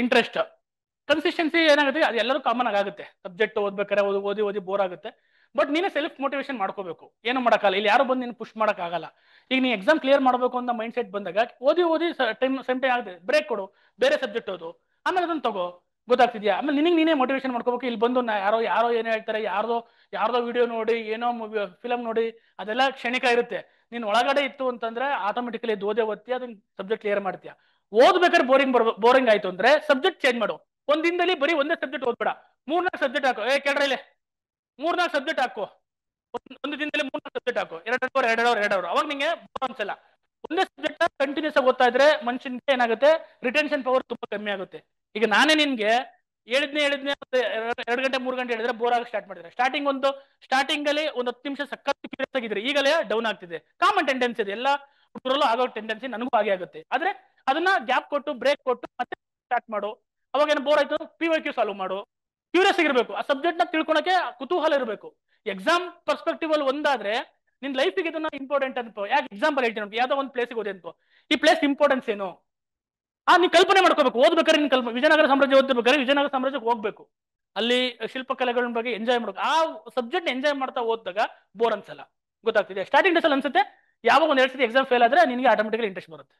ಇಂಟ್ರೆಸ್ಟ್, ಕನ್ಸಿಸ್ಟೆನ್ಸಿ ಏನಾಗುತ್ತೆ, ಅದು ಎಲ್ಲರೂ ಕಾಮನ್ ಆಗುತ್ತೆ. ಸಬ್ಜೆಕ್ಟ್ ಓದ್ಬೇಕಾದ್ರೆ ಓದಿ ಬೋರ್ ಆಗುತ್ತೆ. ಬಟ್ ನೀನೇ ಸೆಲ್ಫ್ ಮೋಟಿವೇಶನ್ ಮಾಡ್ಕೋಬೇಕು. ಏನು ಮಾಡೋಕ್ಕಾಗಲ್ಲ, ಇಲ್ಲಿ ಯಾರು ಬಂದು ನೀನು ಪುಷ್ ಮಾಡೋಕ್ಕಾಗಲ್ಲ. ಈಗ ನೀ ಎಕ್ಸಾಮ್ ಕ್ಲಿಯರ್ ಮಾಡಬೇಕು ಅಂತ ಮೈಂಡ್ ಸೆಟ್ ಬಂದಾಗ ಓದಿ ಟೈಮ್ ಆಗುತ್ತೆ, ಬ್ರೇಕ್ ಕೊಡು, ಬೇರೆ ಸಬ್ಜೆಕ್ಟ್ ಓದು, ಆಮೇಲೆ ಅದನ್ನ ತಗೋ. ಗೊತ್ತಾಗ್ತಿದ್ಯಾ? ಆಮೇಲೆ ನಿನಗೆ ನೀನೇ ಮೋಟಿವೇಶನ್ ಮಾಡ್ಕೋಬೇಕು. ಇಲ್ಲಿ ಬಂದು ಯಾರೋ ಏನು ಹೇಳ್ತಾರೆ, ಯಾರ್ದೋ ವಿಡಿಯೋ ನೋಡಿ, ಏನೋ ಫಿಲಮ್ ನೋಡಿ, ಅದೆಲ್ಲ ಕ್ಷಣಿಕ ಇರುತ್ತೆ. ನೀನ್ ಒಳಗಡೆ ಇತ್ತು ಅಂತಂದ್ರೆ ಆಟೋಮೆಟಿಕಲಿ ಓದ್ತಿ, ಅದನ್ನ ಸಬ್ಜೆಕ್ಟ್ ಕ್ಲಿಯರ್ ಮಾಡ್ತೀಯ. ಓದ್ಬೇಕಾದ್ರೆ ಬೋರಿಂಗ್ ಆಯ್ತು ಅಂದ್ರೆ ಸಬ್ಜೆಕ್ಟ್ ಚೇಂಜ್ ಮಾಡು. ಒಂದಿನದಲ್ಲಿ ಬರೀ ಒಂದೇ ಸಬ್ಜೆಕ್ಟ್ ಓದ್ಬೇಡ, 3-4 ಸಬ್ಜೆಕ್ಟ್ ಹಾಕು. ಕೇಳ್ರ ಇಲ್ಲಿ, 3-4 ಸಬ್ಜೆಕ್ಟ್ ಹಾಕು. ಒಂದು ದಿನದಲ್ಲಿ 3-4 ಸಬ್ಜೆಕ್ಟ್ ಹಾಕು. 2 ಅವರ್ ಅವಾಗ ನಿಂಗೆ ಅನ್ಸಲ್ಲ. ಒಂದೇ ಸಬ್ಜೆಕ್ಟ್ ಕಂಟಿನ್ಯೂಸ್ ಆಗಿ ಓದ್ತಾ ಇದ್ರೆ ಮನುಷ್ಯನ್ಗೆ ಏನಾಗುತ್ತೆ, ರಿಟೆನ್ಷನ್ ಪವರ್ ತುಂಬಾ ಕಮ್ಮಿ ಆಗುತ್ತೆ. ಈಗ ನಾನೇ ನಿನ್ಗೆ ಹೇಳಿದ್ನೆ 2 ಗಂಟೆ 3 ಗಂಟೆ ಹೇಳಿದ್ರೆ ಬೋರ್ ಆಗಿ ಸ್ಟಾರ್ಟ್ ಮಾಡಿದ್ರೆ, ಸ್ಟಾರ್ಟಿಂಗ್ ಅಲ್ಲಿ ಒಂದು 10 ನಿಮಿಷ ಸಖತ್ ಕ್ಯೂರಿಯಸ್ ಆಗಿದ್ರೆ ಈಗಲೇ ಡೌನ್ ಆಗ್ತಿದೆ. ಕಾಮನ್ ಟೆಂಡೆನ್ಸಿ ಇದೆ, ಎಲ್ಲ ಹುಡುಗರಲ್ಲೂ ಆಗೋ ಟೆಂಡೆನ್ಸಿ ನನಗೂ ಹಾಗೆ ಆಗುತ್ತೆ. ಆದ್ರೆ ಅದನ್ನ ಗ್ಯಾಪ್ ಕೊಟ್ಟು ಬ್ರೇಕ್ ಕೊಟ್ಟು ಮತ್ತೆ ಸ್ಟಾರ್ಟ್ ಮಾಡು. ಅವಾಗ ಏನು ಬೋರ್ ಆಯ್ತು, PYQ ಸಾಲ್ವ್ ಮಾಡು. ಕ್ಯೂರಿಯಸ್ ಆಗಿರ್ಬೇಕು, ಆ ಸಬ್ಜೆಕ್ಟ್ ನ ತಿಳ್ಕೊಳಕ್ಕೆ ಕುತೂಹಲ ಇರಬೇಕು. ಎಕ್ಸಾಮ್ ಪರ್ಸ್ಪೆಕ್ಟಿವ್ ಅಲ್ಲಿ ಒಂದಾದ್ರೆ ನಿನ್ ಲೈಫಿಗೆ ಇದನ್ನ ಇಂಪಾರ್ಟೆಂಟ್ ಅನ್ಕೋ. ಯಾಕೆ ಎಕ್ಸಾಂಪಲ್ ಹೇಳ್ತೀನಿ, ಯಾವ್ದೋ ಒಂದು ಪ್ಲೇಸ್ಗೆ ಹೋದೆ ಅನ್ಕೋ, ಈ ಪ್ಲೇಸ್ ಇಂಪಾರ್ಟೆನ್ಸ್ ಏನು ನೀ ಕಲ್ಪನೆ ಮಾಡ್ಕೋಬೇಕು. ಓದ್ಬೇಕಾದ್ರೆ ನೀನ್ ವಿಜಯನಗರ ಸಾಮ್ರಾಜ್ಯ ಓದ್ಬೇಕಾದ್ರೆ ವಿಜಯನಗರ ಸಾಮ್ರಾಜ್ಯಕ್ಕೆ ಹೋಗ್ಬೇಕು, ಅಲ್ಲಿ ಶಿಲ್ಪಕಲೆಗಳ ಬಗ್ಗೆ ಎಂಜಾಯ್ ಮಾಡ್ಬೇಕು. ಆ ಸಬ್ಜೆಕ್ಟ್ ಎಂಜಾಯ್ ಮಾಡ್ತಾ ಓದಿದಾಗ ಬೋರ್ ಅನ್ಸಲ್ಲ. ಗೊತ್ತಾಗ್ತಿದೆ? ಸ್ಟಾರ್ಟಿಂಗ್ ಡೇಸ್ ಅಲ್ಲಿ ಅನ್ಸುತ್ತೆ ಯಾವಾಗ ಒಂದ್ 2 ಸತಿ ಎಕ್ಸಾಮ್ ಫೇಲ್ ಆದ್ರೆ ನಿನಗೆ ಆಟೋಮೆಟಿಕಲಿ ಇಂಟ್ರೆಸ್ಟ್ ಬರುತ್ತೆ.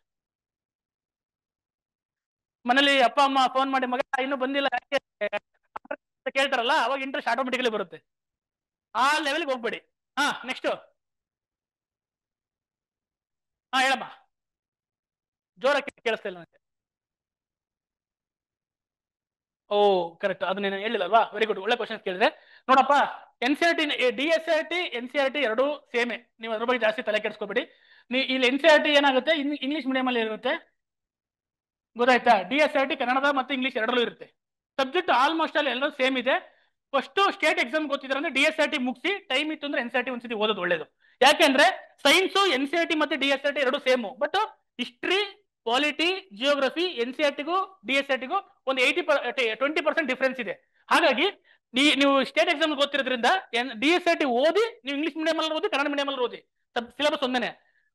ಮನೇಲಿ ಅಪ್ಪ ಅಮ್ಮ ಫೋನ್ ಮಾಡಿ ಮಗ ಇನ್ನೂ ಬಂದಿಲ್ಲ ಯಾಕೆ ಅಂತ ಕೇಳ್ತಾರಲ್ಲ, ಅವಾಗ ಇಂಟ್ರೆಸ್ಟ್ ಆಟೋಮೆಟಿಕಲಿ ಬರುತ್ತೆ. ಆ ಲೆವೆಲ್ಗೆ ಹೋಗ್ಬೇಡಿ. ಹಾ ನೆಕ್ಸ್ಟ್. ಹಾ ಹೇಳಮ್ಮ, ಜೋರಾಗಿ ಕೇಳಿಸ್ತಾ ಇಲ್ಲ ನನಗೆ. ಓ ಕರೆಕ್ಟ್, ಅದು ನೀನು ಹೇಳಿಲ್ಲಲ್ವಾ? ವೆರಿ ಗುಡ್, ಒಳ್ಳೆ ಕ್ವಶನ್ ಕೇಳಿದ್ರೆ. ನೋಡಪ್ಪ, NCERT DSIT NCERT ಎರಡೂ ಸೇಮೆ, ನೀವು ಅದ್ರ ಬಗ್ಗೆ ಜಾಸ್ತಿ ತಲೆ ಕೆಡಿಸ್ಕೋಬೇಡಿ. ಇಲ್ಲಿ NCERT ಏನಾಗುತ್ತೆ, ಇಂಗ್ಲಿಷ್ ಮೀಡಿಯಂ ಅಲ್ಲಿ ಇರುತ್ತೆ, ಗೊತ್ತಾಯ್ತಾ? DSIT ಕನ್ನಡದ ಮತ್ತು ಇಂಗ್ಲಿಷ್ ಎರಡರಲ್ಲೂ ಇರುತ್ತೆ. ಸಬ್ಜೆಕ್ಟ್ ಆಲ್ಮೋಸ್ಟ್ ಅಲ್ಲಿ ಎಲ್ಲರೂ ಸೇಮ್ ಇದೆ. ಫಸ್ಟ್ ಸ್ಟೇಟ್ ಎಕ್ಸಾಮ್ ಗೊತ್ತಿದ್ರೆ ಅಂದ್ರೆ DSIT ಮುಗಿಸಿ, ಟೈಮ್ ಇತ್ತು ಅಂದ್ರೆ NCERT ಒಂದ್ಸತಿ ಓದೋದು ಒಳ್ಳೇದು. ಯಾಕೆಂದ್ರೆ ಸೈನ್ಸ್ NCERT ಮತ್ತೆ DSIT ಎರಡು same, but history, polity, geography NCERTಗೂ DSITಗೂ ಒಂದು 20% ಡಿಫ್ರೆನ್ಸ್ ಇದೆ. ಹಾಗಾಗಿ ನೀವು ಸ್ಟೇಟ್ ಎಕ್ಸಾಮ್ ಗೊತ್ತಿರೋದ್ರಿಂದ DSIT ಓದಿ, ನೀವು ಇಂಗ್ಲಿಷ್ ಮೀಡಿಯಂ ಅಲ್ಲಿ ಓದಿ, ಕನ್ನಡ ಮೀಡಿಯಂ ಅಲ್ಲಿ ಓದಿ, ಸಿಲೆಬಸ್ ಒಂದೇನೆ.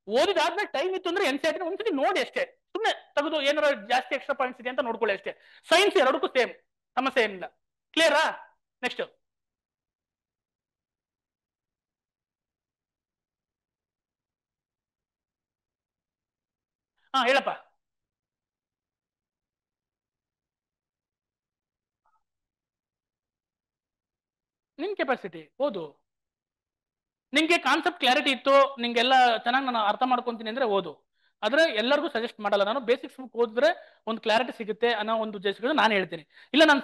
ಓದಿದಾದ್ಮೇಲೆ ಟೈಮ್ ಇತ್ತು ಅಂದ್ರೆ NCERT ಒಂದ್ಸತಿ ನೋಡಿ ಅಷ್ಟೇ, ಸುಮ್ಮನೆ ತೆಗೆದು ಏನಾರ ಜಾಸ್ತಿ ಎಕ್ಸ್ಟ್ರಾ ಪಾಯಿಂಟ್ಸ್ ಇದೆ ಅಂತ ನೋಡ್ಕೊಳ್ಳಿ ಅಷ್ಟೇ. ಸೈನ್ಸ್ ಎರಡಕ್ಕೂ ಸೇಮ್, ಸಮಸ್ಯೆ ಏನಿಲ್ಲ. ಕ್ಲಿಯರಾ? ನೆಕ್ಸ್ಟ್. ಹಾ ಹೇಳಪ್ಪ. ನಿನ್ ಕೆಪಾಸಿಟಿ ಓದು. ನಿಂಗೆ ಕಾನ್ಸೆಪ್ಟ್ ಕ್ಲಾರಿಟಿ ಇತ್ತು, ನಿಂಗೆಲ್ಲ ಚೆನ್ನಾಗಿ ನಾನು ಅರ್ಥ ಮಾಡ್ಕೊಂತೀನಿ ಅಂದ್ರೆ ಓದು. ಆದ್ರೆ ಎಲ್ಲರಿಗೂ ಸಜೆಸ್ಟ್ ಮಾಡಲ್ಲ ನಾನು. ಬೇಸಿಕ್ಸ್ ಬುಕ್ ಓದಿದ್ರೆ ಒಂದು ಕ್ಲಾರಿಟಿ ಸಿಗುತ್ತೆ ಅನ್ನೋ ಒಂದು ಉದ್ದೇಶಗಳು ನಾನು ಹೇಳ್ತೀನಿ. ಇಲ್ಲ ನಾನು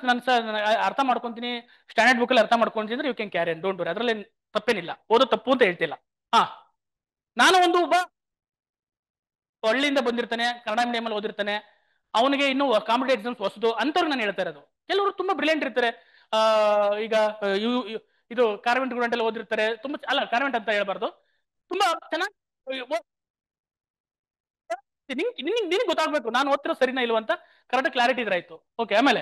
ಅರ್ಥ ಮಾಡ್ಕೊಂತೀನಿ, ಸ್ಟ್ಯಾಂಡರ್ಡ್ ಬುಕ್ ಅಲ್ಲಿ ಅರ್ಥ ಮಾಡ್ಕೊಂತೀನಿ ಅಂದ್ರೆ you can carry, don't worry, ಅದರಲ್ಲಿ ತಪ್ಪೇನಿಲ್ಲ, ಓದೋ ತಪ್ಪು ಅಂತ ಹೇಳ್ತಿಲ್ಲ. ಹಾ, ನಾನು ಒಂದು ಒಬ್ಬ ಹಳ್ಳಿಯಿಂದ ಬಂದಿರ್ತಾನೆ, ಕನ್ನಡ ಮೀಡಿಯಂ ಅಲ್ಲಿ ಓದಿರ್ತಾನೆ, ಅವನಿಗೆ ಇನ್ನು ಕಾಂಪಿಟೇಟಿವ್ ಎಕ್ಸಾಮ್ಸ್ ಹೊಸದು ಅಂತವ್ರಿಗೆ ನಾನು ಹೇಳ್ತಾ ಇರೋದು. ಕೆಲವರು ತುಂಬಾ ಬ್ರಿಲಿಯಂಟ್ ಇರ್ತಾರೆ. ಆ ಈಗ ಇದು ಕಾರ್ಮೆಂಟ್ ಗೂಡೆಂಟ್ ಎಲ್ಲ ಓದಿರ್ತಾರೆ, ತುಂಬಾ ಅಲ್ಲ ಕಾರ್ಮೆಂಟ್ ಅಂತ ಹೇಳ್ಬಾರ್ದು, ತುಂಬಾ ಚೆನ್ನಾಗಿ ನಿನಗೆ ಗೊತ್ತಾಗ್ಬೇಕು ನಾನು ಓದ್ತಿರೋ ಸರಿನಾ ಇಲ್ವಾ ಅಂತ, ಕರೆಕ್ಟ್ ಕ್ಲಾರಿಟಿ ಇದ್ರೆ ಆಯ್ತು. ಓಕೆ, ಆಮೇಲೆ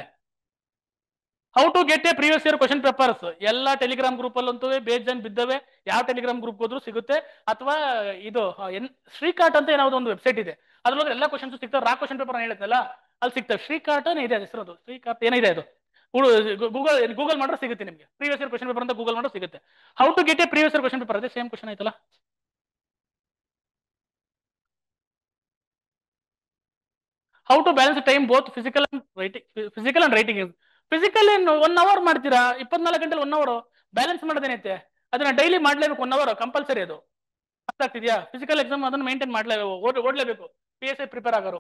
how to get a previous year question papers ಎಲ್ಲ ಟೆಲಿಗ್ರಾಮ್ ಗ್ರೂಪ್ ಅಲ್ಲಂತೂ ಬೇಜಾನ್ ಬಿದ್ದವೆ. ಯಾವ ಟೆಲಿಗ್ರಾಮ್ ಗ್ರೂಪ್ ಹೋದ್ರು ಸಿಗುತ್ತೆ. ಅಥವಾ ಇದು ಶ್ರೀಕಾಟ್ ಅಂತ ಏನಾದ್ರು ಒಂದು ವೆಬ್ಸೈಟ್ ಇದೆ, ಅದ್ರೊಳಗೆ ಎಲ್ಲ ಕ್ವಶನ್ಸ್ ಸಿಗ್ತವೆ. ರಾ ಕ್ವಶನ್ ಪೇಪರ್ ಹೇಳಿದ್ನಲ್ಲ, ಅಲ್ಲಿ ಸಿಗ್ತವೆ. ಶ್ರೀಕಾಟ್ ಇದೆ ಹೆಸರು, ಶ್ರೀಕಾಟ್ ಏನಿದೆ ಅದು, ಗೂಗಲ್ ಮಾಡಿದ್ರೆ ಸಿಗುತ್ತೆ ನಿಮಗೆ. ಪ್ರೀವಿಯಸ್ ಇಯರ್ ಕ್ವಶನ್ ಪೇಪರ್ ಅಂತ ಗೂಗಲ್ ಮಾಡಿದ್ರೆ ಸಿಗುತ್ತೆ. How to get a previous year question paper, ಅದೇ ಸೇಮ್ ಕ್ವಶನ್ ಆಯ್ತಲ್ಲ. How to balance time both physical and writing. Physical ಏನು 1 ಅವರ್ ಮಾಡ್ತೀರಾ, 24 ಗಂಟೆಲಿ 1 ಅವರ್ ಬ್ಯಾಲೆನ್ಸ್ ಮಾಡೋದೇನೈತೆ? ಅದನ್ನ ಡೈಲಿ ಮಾಡ್ಲೇಬೇಕು, 1 ಅವರ್ ಕಂಪಲ್ಸರಿ ಅದು. ಅರ್ಥ ಆಗ್ತಿದ್ಯಾ? ಫಿಸಿಕಲ್ ಎಕ್ಸಾಮ್ ಅದನ್ನ ಮೇಂಟೈನ್ ಮಾಡ್ಲೇಬೇಕು, ಓಡ್ಲೇಬೇಕು, PSI ಪ್ರಿಪೇರ್ ಆಗೋರು.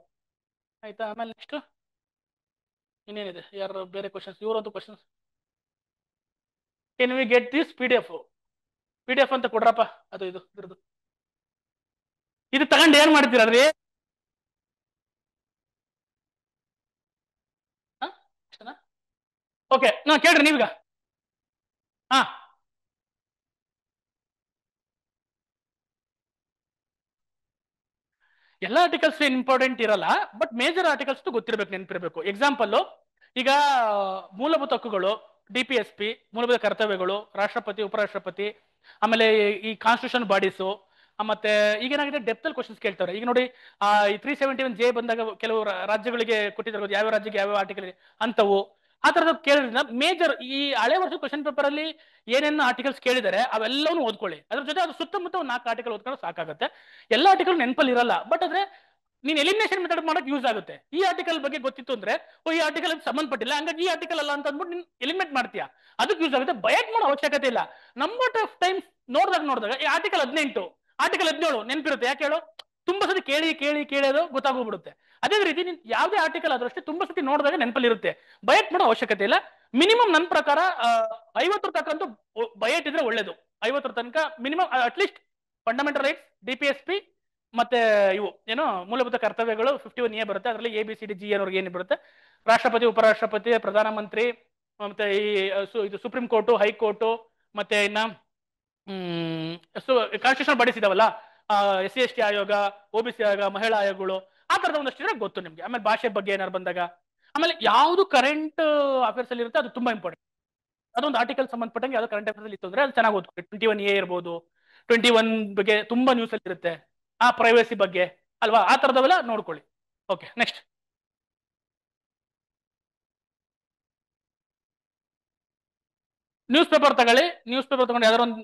ಆಯ್ತಾ? ಆಮೇಲೆ ನೆಕ್ಸ್ಟ್ ಇನ್ನೇನಿದೆ, ಯಾರು ಬೇರೆ ಕ್ವಶನ್ಸ್? ಇವರೊಂದು questions, can we get this PDF ಅಂತ ಕೊಡ್ರಪ್ಪ, ಅದು ಇದು ಇದ್ರದ್ದು. ಇದು ತಗೊಂಡು ಏನ್ ಮಾಡ್ತೀರಲ್ರಿ? ಓಕೆ, ನಾ ಕೇಳ್ರಿ ನೀವೀಗ. ಹಾ, ಎಲ್ಲ ಆರ್ಟಿಕಲ್ಸ್ ಇಂಪಾರ್ಟೆಂಟ್ ಇರಲ್ಲ, ಬಟ್ ಮೇಜರ್ ಆರ್ಟಿಕಲ್ಸ್ ಗೊತ್ತಿರಬೇಕು, ನೆನಪಿರಬೇಕು. ಎಕ್ಸಾಂಪಲ್, ಈಗ ಮೂಲಭೂತ ಹಕ್ಕುಗಳು, DPSP, ಮೂಲಭೂತ ಕರ್ತವ್ಯಗಳು, ರಾಷ್ಟ್ರಪತಿ, ಉಪರಾಷ್ಟ್ರಪತಿ, ಆಮೇಲೆ ಈ ಕಾನ್ಸ್ಟಿಟ್ಯೂಷನ್ ಬಾಡೀಸು, ಮತ್ತೆ ಈಗೇನಾಗಿದೆ ಡೆಪ್ತ್ ಅಲ್ಲಿ ಕ್ವಶನ್ಸ್ ಕೇಳ್ತಾರೆ. ಈಗ ನೋಡಿ, ಈ 371J ಬಂದಾಗ ಕೆಲವು ರಾಜ್ಯಗಳಿಗೆ ಕೊಟ್ಟಿದ್ದಾರೆ, ಯಾವ ರಾಜ್ಯಕ್ಕೆ ಯಾವ ಆರ್ಟಿಕಲ್ ಅಂತವು. ಆ ತರದ ಕೇಳಿದ್ರಿಂದ ಮೇಜರ್ ಈ ಹಳೆ ವರ್ಷದ ಕ್ವಶನ್ ಪೇಪರ್ ಅಲ್ಲಿ ಏನೇನು ಆರ್ಟಿಕಲ್ಸ್ ಕೇಳಿದ್ದಾರೆ ಅವೆಲ್ಲವೂ ಓದ್ಕೊಳ್ಳಿ. ಅದ್ರ ಜೊತೆ ಅದು ಸುತ್ತಮುತ್ತ ಒಂದು 4 ಆರ್ಟಿಕಲ್ ಓದ್ಕೊಂಡು ಸಾಕಾಗುತ್ತೆ. ಎಲ್ಲ ಆರ್ಟಿಕಲ್ ನೆನಪಲ್ಲಿ ಇರಲ್ಲ, ಬಟ್ ಆದ್ರೆ ನೀನ್ ಎಲಿಮಿನೇಷನ್ ಮೆಥಡ್ ಮಾಡಕ್ ಯೂಸ್ ಆಗುತ್ತೆ. ಈ ಆರ್ಟಿಕಲ್ ಬಗ್ಗೆ ಗೊತ್ತಿತ್ತು ಅಂದ್ರೆ, ಈ ಆರ್ಟಿಕಲ್ ಸಂಬಂಧಪಟ್ಟಿಲ್ಲ, ಹಂಗಾಗಿ ಈ ಆರ್ಟಿಕಲ್ ಅಲ್ಲ ಅಂತ ಅಂದ್ಬಿಟ್ಟು ನೀನ್ ಎಲಿಮಿನೇಟ್ ಮಾಡ್ತೀಯಾ, ಅದಕ್ಕೆ ಯೂಸ್ ಆಗುತ್ತೆ. ಬಯಕ್ ಮಾಡೋ ಅವಶ್ಯಕತೆ ಇಲ್ಲ. ನಂಬರ್ ಆಫ್ ಟೈಮ್ಸ್ ನೋಡಿದಾಗ ಈ ಆರ್ಟಿಕಲ್ 18, ಆರ್ಟಿಕಲ್ 17 ನೆನಪಿರುತ್ತೆ. ಯಾಕೆ ಹೇಳು? ತುಂಬಾ ಸತಿ ಕೇಳಿ ಕೇಳಿ ಕೇಳೋದು ಗೊತ್ತಾಗೋಗ್ಬಿಡುತ್ತೆ. ಅದೇ ರೀತಿ ನೀನ್ ಯಾವುದೇ ಆರ್ಟಿಕಲ್ ಆದ್ರೂ ಅಷ್ಟೇ ತುಂಬಾ ಸತಿ ನೋಡಿದಾಗ ನೆನಪಲ್ಲಿ ಇರುತ್ತೆ. ಬಯಟ್ ಮಾಡೋ ಅವಶ್ಯಕತೆ ಇಲ್ಲ. ಮಿನಿಮಮ್ ನನ್ನ ಪ್ರಕಾರ 50 ತನಕ ಅಂತೂ ಬಯಟ್ ಇದ್ರೆ ಒಳ್ಳೇದು. 50 ತನಕ minimum, at least fundamental rights, DPSP, ಮತ್ತೆ ಇವು ಏನು ಮೂಲಭೂತ ಕರ್ತವ್ಯಗಳು 51A ಬರುತ್ತೆ, ಅದರಲ್ಲಿ ABCD G ಅನ್ನೋರ್ಗೆ ಏನು ಬರುತ್ತೆ, ರಾಷ್ಟ್ರಪತಿ, ಉಪರಾಷ್ಟ್ರಪತಿ, ಪ್ರಧಾನಮಂತ್ರಿ, ಮತ್ತೆ ಈ ಇದು ಸುಪ್ರೀಂ ಕೋರ್ಟು, ಹೈಕೋರ್ಟು, ಮತ್ತೆ ಇನ್ನ ಕಾನ್ಸ್ಟಿಟ್ಯೂಷನ್ ಬಾಡೀಸ್ ಇದಾವಲ್ಲ, SC ST ಆಯೋಗ, OBC ಆಯೋಗ, ಮಹಿಳಾ ಆಯೋಗಗಳು, ಆ ತರದ ಒಂದಷ್ಟು ಗೊತ್ತು ನಿಮ್ಗೆ. ಆಮೇಲೆ ಭಾಷೆ ಬಗ್ಗೆ ಏನಾರು ಬಂದಾಗ, ಆಮೇಲೆ ಯಾವುದು ಕರೆಂಟ್ ಅಫೇರ್ಸ್ ಅಲ್ಲಿ ಇರುತ್ತೆ ಅದು ತುಂಬಾ ಇಂಪಾರ್ಟೆಂಟ್. ಅದೊಂದು ಆರ್ಟಿಕಲ್ ಸಂಬಂಧಪಟ್ಟಂಗೆ ಯಾವ್ದು ಕರೆಂಟ್ ಅಫೇರ್ಸ್ ಅಲ್ಲಿ ಇತ್ತು ಅಂದ್ರೆ ಅದು ಚೆನ್ನಾಗಿ ಓದ್ಕೊಳ್ಳಿ. 21A ಇರ್ಬೋದು, 21 ಬಗ್ಗೆ ತುಂಬಾ ನ್ಯೂಸ್ ಅಲ್ಲಿ ಇರುತ್ತೆ. ಆ ಪ್ರೈವಸಿ ಬಗ್ಗೆ ಅಲ್ವಾ, ಆ ತರದವೆಲ್ಲ ನೋಡ್ಕೊಳ್ಳಿ. Okay, next. ನ್ಯೂಸ್ ಪೇಪರ್ ತಗೊಳ್ಳಿ, ನ್ಯೂಸ್ ಪೇಪರ್ ತಗೊಂಡು ಯಾವ್ದಾರ ಒಂದು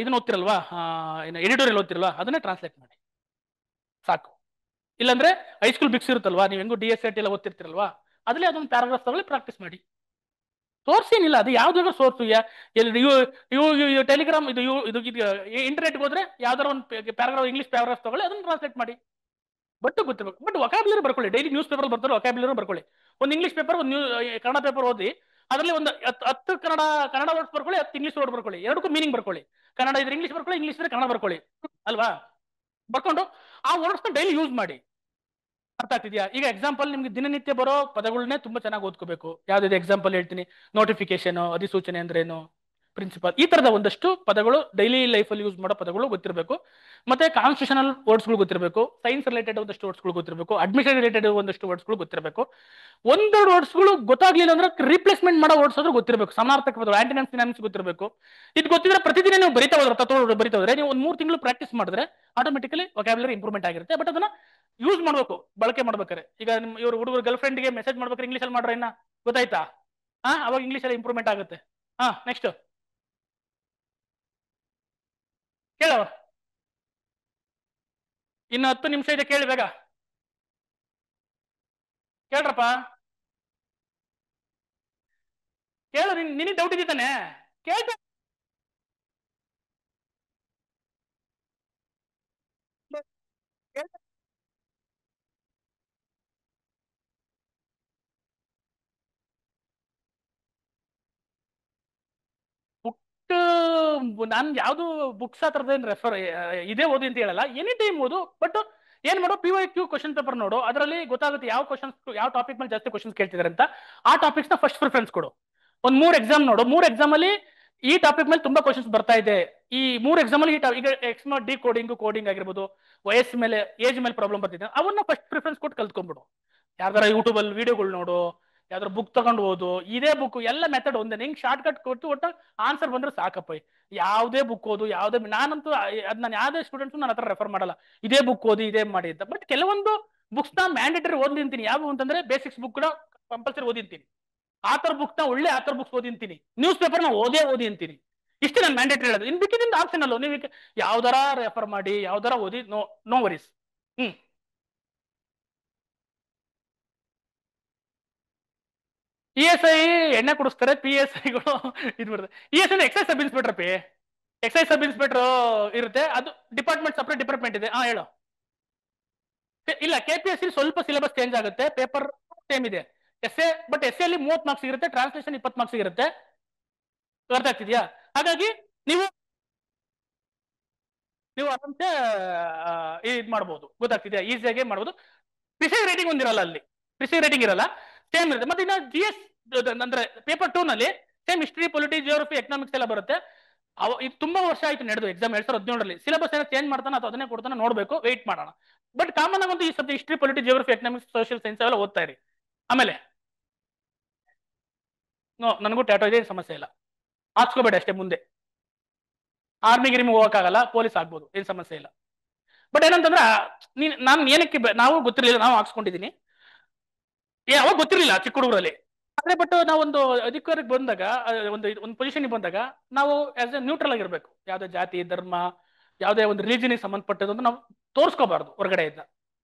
ಇದನ್ನ ಓದ್ತಿರಲ್ವಾ, ಎಡಿಟೋರಿಯಲ್ ಓದ್ತಿರಲ್ವಾ, ಅದನ್ನೇ ಟ್ರಾನ್ಸ್ಲೇಟ್ ಮಾಡಿ ಸಾಕು. ಇಲ್ಲಾಂದ್ರೆ ಹೈಸ್ಕೂಲ್ ಬಿಕ್ಸ್ ಇರುತ್ತಲ್ವಾ, ನೀವು ಹೆಂಗು DSAT ಎಲ್ಲ ಓದ್ತಿರ್ತಿರಲ್ವಾ, ಅದ್ರಲ್ಲಿ ಅದೊಂದು ಪ್ಯಾರಾಗ್ರಾಫ್ ತಗೊಳ್ಳಿ, ಪ್ರಾಕ್ಟೀಸ್ ಮಾಡಿ. ಸೋರ್ಸ್ ಏನಿಲ್ಲ, ಅದು ಯಾವ್ದಾದ್ರು ಸೋರ್ಸ್. ಟೆಲಿಗ್ರಾಮ್ ಇದು ಇಂಟರ್ನೆಟ್ಗೆ ಹೋದ್ರೆ ಯಾವ್ದಾರ ಒಂದು ಪ್ಯಾರಾಗ್ರಾಫ್, ಇಂಗ್ಲಿಷ್ ಪ್ಯಾರಾಗ್ರಾಫ್ ತಗೊಳ್ಳಿ, ಅದನ್ನ ಟ್ರಾನ್ಸ್ಲೇಟ್ ಮಾಡಿ. ಬಟ್ ಗೊತ್ತಿರ್ಬೇಕು. ಬಟ್ ವೊಕ್ಯಾಬ್ಯುಲರಿ ಬರ್ಕೊಳ್ಳಿ. ಡೈಲಿ ನ್ಯೂಸ್ ಪೇಪರ್ ಬರ್ತಾರೆ, ವೊಕ್ಯಾಬ್ಯುಲರಿ ಬರ್ಕೊಳ್ಳಿ. ಒಂದು ಇಂಗ್ಲಿಷ್ ಪೇಪರ್, ಒಂದು ಕನ್ನಡ ಪೇಪರ್ ಓದಿ, ಅದರಲ್ಲಿ ಒಂದು 10 ಕನ್ನಡ ವರ್ಡ್ಸ್ ಬರ್ಕೊಳ್ಳಿ, 10 ಇಂಗ್ಲಿಷ್ ವರ್ಡ್ ಬರ್ಕೊಳ್ಳಿ, ಎರಡಕ್ಕೂ ಮೀನಿಂಗ್ ಬರ್ಕೊಳ್ಳಿ. ಕನ್ನಡ ಇದ್ರೆ ಇಂಗ್ಲಿಷ್ ಬರ್ಕೊಳ್ಳಿ, ಇಂಗ್ಲಿಷ್ ಇದ್ರೆ ಕನ್ನಡ ಬರ್ಕೊಳ್ಳಿ, ಅಲ್ವಾ? ಬರ್ಕೊಂಡು ಆ ವರ್ಡ್ಸ್ ಡೈಲಿ ಯೂಸ್ ಮಾಡಿ. ಅರ್ಥ ಆಗ್ತಿದ್ಯಾ? ಈಗ ಎಕ್ಸಾಂಪಲ್, ನಿಮ್ಗೆ ದಿನನಿತ್ಯ ಬರೋ ಪದಗಳನ್ನೇ ತುಂಬಾ ಚೆನ್ನಾಗಿ ಓದ್ಕೋಬೇಕು. ಯಾವ್ದು ಎಕ್ಸಾಂಪಲ್ ಹೇಳ್ತೀನಿ. ನೋಟಿಫಿಕೇಶನ್, ಅಧಿಸೂಚನೆ ಅಂದ್ರೇನು, ಪ್ರಿನ್ಸಿಪಲ್, ಈ ತರದ ಒಂದಷ್ಟು ಪದಗಳು ಡೈಲಿ ಲೈಫಲ್ಲಿ ಯೂಸ್ ಮಾಡೋ ಪದಗಳು ಗೊತ್ತಿರಬೇಕು. ಮತ್ತೆ ಕಾನ್ಸ್ಟಿಟ್ಯೂಷನಲ್ ವರ್ಡ್ಸ್ಗಳು ಗೊತ್ತಿರಬೇಕು, ಸೈನ್ಸ್ ರಿಲೇಟೆಡ್ ಒಂದಷ್ಟು ವರ್ಡ್ಸ್ಗಳು ಗೊತ್ತಿರಬೇಕು, ಅಡ್ಮಿಷನ್ ರಿಲೇಟೆಡ್ ಒಂದಷ್ಟು ವರ್ಡ್ಸ್ಗಳು ಗೊತ್ತಿರಬೇಕು. ಒಂದೆರಡು ವರ್ಡ್ಸ್ಗಳು ಗೊತ್ತಾಗ್ಲಿಲ್ಲ ಅಂದ್ರೆ ರಿಪ್ಲೇಸ್ಮೆಂಟ್ ಮಾಡೋ ವರ್ಡ್ಸ್ ಆದ್ರೂ ಗೊತ್ತಿರಬೇಕು. ಸಮಾನಾರ್ಥಕ ಪದಗಳು, ಆಂಟಿನಮ್ಸ್ ಸಿನಾನಿಮ್ಸ್ ಗೊತ್ತಿರಬೇಕು. ಇದು ಗೊತ್ತಿದ್ರೆ ಪ್ರತಿದಿನ ನೀವು ಬರಿತಾ ಹೋದ್ರೆ, ಬರಿತಾ ಹೋದ್ರೆ, ನೀವು ಒಂದು 3 ತಿಂಗಳು ಪ್ರಾಕ್ಟೀಸ್ ಮಾಡಿದ್ರೆ ಆಟೋಮೆಟಿಕಲಿ ವೊಕ್ಯಾಬ್ಯುಲರಿ ಇಂಪ್ರೂವ್ಮೆಂಟ್ ಆಗಿರುತ್ತೆ. ಬಟ್ ಅದನ್ನ ಯೂಸ್ ಮಾಡ್ಬೇಕು, ಬಳಕೆ ಮಾಡ್ಬೇಕಾರೆ. ಈಗ ಇವ್ರ ಹುಡುಗರು ಗರ್ಲ್ ಫ್ರೆಂಡ್ಗೆ ಮೆಸೇಜ್ ಮಾಡ್ಬೇಕಾದ್ರೆ ಇಂಗ್ಲಿಷ್ ಅಲ್ಲಿ ಮಾಡ್ರೆ ಇನ್ನ ಗೊತ್ತಾಯ್ತಾ? ಅವಾಗ ಇಂಗ್ಲಿಷ್ ಅಲ್ಲಿ ಇಂಪ್ರೂವ್ಮೆಂಟ್ ಆಗುತ್ತೆ. ನೆಕ್ಸ್ಟ್ ಕೇಳೋ. ಇನ್ನು 10 ನಿಮಿಷ ಇದೆ, ಕೇಳಿ ಬೇಗ ಕೇಳ್ರಪ್ಪ. ಕೇಳು, ನಿನಗೆ ಡೌಟ್ ಇದ್ದಾನೆ ಕೇಳ್ತ. ಬುಕ್ ನಾನು ಯಾವ್ದು ಬುಕ್ಸ್ ಆ ಥರದ್ದು ರೆಫರ್ ಇದೇ ಓದಿ ಅಂತ ಹೇಳಲ್ಲ, ಎನಿ ಟೈಮ್ ಓದು. ಬಟ್ ಏನ್ ಮಾಡು, PYQ ಕ್ವಶನ್ ಪೇಪರ್ ನೋಡು, ಅದರಲ್ಲಿ ಗೊತ್ತಾಗುತ್ತೆ ಯಾವ ಕ್ವಶನ್ಸ್, ಯಾವ ಟಾಪಿಕ್ ಮೇಲೆ ಜಾಸ್ತಿ ಕ್ವಶನ್ಸ್ ಕೇಳ್ತಿದ್ದಾರೆ ಅಂತ. ಆ ಟಾಪಿಕ್ಸ್ ನ ಫಸ್ಟ್ ಪ್ರಿಫರೆನ್ಸ್ ಕೊಡು. ಒಂದ್ 3 ಎಕ್ಸಾಮ್ ನೋಡು, 3 ಎಕ್ಸಾಮ್ ಅಲ್ಲಿ ಈ ಟಾಪಿಕ್ ಮೇಲೆ ತುಂಬಾ ಕ್ವಶನ್ಸ್ ಬರ್ತಾ ಇದೆ. ಈ 3 ಎಕ್ಸಾಮ್ ಅಲ್ಲಿ ಈಗ ಡಿ ಕೋಡಿಂಗ್ ಆಗಿರ್ಬೋದು, ವಯಸ್ಸು ಮೇಲೆ, ಏಜ್ ಮೇಲೆ ಪ್ರಾಬ್ಲಮ್ ಬರ್ತಿದೆ, ಅವನ್ನ ಫಸ್ಟ್ ಪ್ರಿಫರೆನ್ಸ್ ಕೊಟ್ಟು ಕಲ್ತ್ಕೊಂಡ್ಬಿಡು. ಯಾವ್ದಾರ ಯೂಟ್ಯೂಬ್ ಅಲ್ಲಿ ವಿಡಿಯೋಗಳು ನೋಡು, ಯಾವ್ದಾರ ಬುಕ್ ತಗೊಂಡು ಓದು. ಇದೇ ಬುಕ್ ಎಲ್ಲ ಮೆಥಡ್ ಒಂದೇ, ನಿಂಗೆ ಶಾರ್ಟ್ ಕಟ್ ಕೊಟ್ಟು ಒಟ್ಟು ಆನ್ಸರ್ ಬಂದ್ರೆ ಸಾಕಪ್ಪ. ಯಾವುದೇ ಬುಕ್ ಓದು, ಯಾವುದೇ, ನಾನಂತೂ ಅದ್ ನಾನು ಯಾವುದೇ ಸ್ಟೂಡೆಂಟ್ಸ್ ನನ್ನ ಹತ್ರ ರೆಫರ್ ಮಾಡಲ್ಲ, ಇದೇ ಬುಕ್ ಓದಿ ಇದೇ ಮಾಡಿ ಅಂತ. ಬಟ್ ಕೆಲವೊಂದು ಬುಕ್ಸ್ ನ ಮ್ಯಾಂಡೇಟರಿ ಓದಿಂತೀನಿ. ಯಾವ ಅಂತಂದ್ರೆ ಬೇಸಿಕ್ಸ್ ಬುಕ್ ಕೂಡ ಕಂಪಲ್ಸರಿ ಓದಿಂತೀನಿ. ಆಥರ್ ಬುಕ್ ನ ಒಳ್ಳೆ ಆಥರ್ ಬುಕ್ಸ್ ಓದಿಂತೀನಿ. ನ್ಯೂಸ್ ಪೇಪರ್ ನ ಓದಿ ಅಂತೀನಿ. ಇಷ್ಟೇ ನಾನು ಮ್ಯಾಂಡೇಟರಿ ಹೇಳೋದು. ಇನ್ ಬಿಟ್ಟಿದಿಂದ ಆಪ್ಷನ್ ಅಲ್ಲ, ನೀವು ಯಾವ್ದಾರ ರೆಫರ್ ಮಾಡಿ, ಯಾವ್ದಾರ ಓದಿ, ನೋ ವರೀಸ್. PSI ಎಣ್ಣೆ ಕುಡಿಸ್ತಾರೆ, PSIಗಳು ಇದು ಬರ್ತದೆ. ESI exercise sub inspector P, exercise sub inspector ಇರುತ್ತೆ, ಅದು ಡಿಪಾರ್ಟ್ಮೆಂಟ್, ಸಪ್ರೇಟ್ ಡಿಪಾರ್ಟ್ಮೆಂಟ್ ಇದೆ. ಹೇಳು. ಇಲ್ಲ, KPSC ಸ್ವಲ್ಪ ಸಿಲೆಬಸ್ ಚೇಂಜ್ ಆಗುತ್ತೆ, ಪೇಪರ್ ಸೇಮ್ ಇದೆ. ಬಟ್ SA ಅಲ್ಲಿ 30 ಮಾರ್ಕ್ಸ್ ಇರುತ್ತೆ, ಟ್ರಾನ್ಸ್ಲೇಷನ್ 20 ಮಾರ್ಕ್ಸ್ ಇರುತ್ತೆ. ಅರ್ಥ ಆಗ್ತಿದ್ಯಾ? ಹಾಗಾಗಿ ನೀವು ಆರಾಮ್ಸೆ ಇದು ಮಾಡ್ಬೋದು. ಗೊತ್ತಾಗ್ತಿದ್ಯಾ? ಈಸಿಯಾಗಿ ಮಾಡ್ಬೋದು. ಪ್ರಿಸೈಸ್ ರೇಟಿಂಗ್ ಒಂದಿರಲ್ಲ ಅಲ್ಲಿ, ಪ್ರಿಸೈಸ್ ರೇಟಿಂಗ್ ಇರಲ್ಲ, ಸೇಮ್ ಇರುತ್ತೆ. ಮತ್ತೆ ಇನ್ನು GS ಅಂದ್ರೆ ಪೇಪರ್ 2 ನಲ್ಲಿ same history, polity, geography, economics ಎಲ್ಲ ಬರುತ್ತೆ. ಇದು ತುಂಬಾ ವರ್ಷ ಆಯ್ತು ನಡೆದು ಎಕ್ಸಾಮ್ 2017ರಲ್ಲಿ. ಸಿಲೆಬಸ್ ಏನೋ ಚೇಂಜ್ ಮಾಡ್ತಾನೆ ಅಥವಾ ಅದನ್ನೇ ಕೊಡ್ತಾನೆ ನೋಡ್ಬೇಕು, ವೆಯ್ಟ್ ಮಾಡೋಣ. ಬಟ್ ಕಾಮನ್ ಆಗಿ ಈ subject history, polity, geography, economics, social science ಎಲ್ಲ ಓದ್ತಾ ಇರಿ. ಆಮೇಲೆ ನನಗೂ ಟ್ಯಾಟೋ ಇದೆ, ಸಮಸ್ಯೆ ಇಲ್ಲ, ಹಾಕ್ಸ್ಕೋಬೇಡಿ ಅಷ್ಟೇ. ಮುಂದೆ ಆರ್ಮಿ ಗಿರ್ಮಿ ಹೋಗಕ್ಕಾಗಲ್ಲ, ಪೊಲೀಸ್ ಆಗ್ಬೋದು, ಏನ್ ಸಮಸ್ಯೆ ಇಲ್ಲ. ಬಟ್ ಏನಂತಂದ್ರೆ ನಾನು ಏನಕ್ಕೆ ನಾವು ಗೊತ್ತಿರಲಿಲ್ಲ, ನಾವು ಹಾಕ್ಸ್ಕೊಂಡಿದೀನಿ. ಅವಾಗ ಗೊತ್ತಿರಲಿಲ್ಲ ಚಿಕ್ಕ ಹುಡುಗರಲ್ಲಿ. ಆದ್ರೆ ಬಟ್ ನಾವೊಂದು ಅಧಿಕಾರಕ್ಕೆ ಬಂದಾಗ, ಒಂದು ಪೊಸಿಷನ್ ಬಂದಾಗ ನಾವು ಆಸ್ ಎ ನ್ಯೂಟ್ರಲ್ ಆಗಿರ್ಬೇಕು. ಯಾವ್ದೇ ಜಾತಿ, ಧರ್ಮ, ಯಾವುದೇ ಒಂದು ರಿಲಿಜನ್ಗೆ ಸಂಬಂಧಪಟ್ಟದ್ದು ನಾವು ತೋರಿಸ್ಕೋಬಾರ್ದು ಹೊರಗಡೆಯಿಂದ.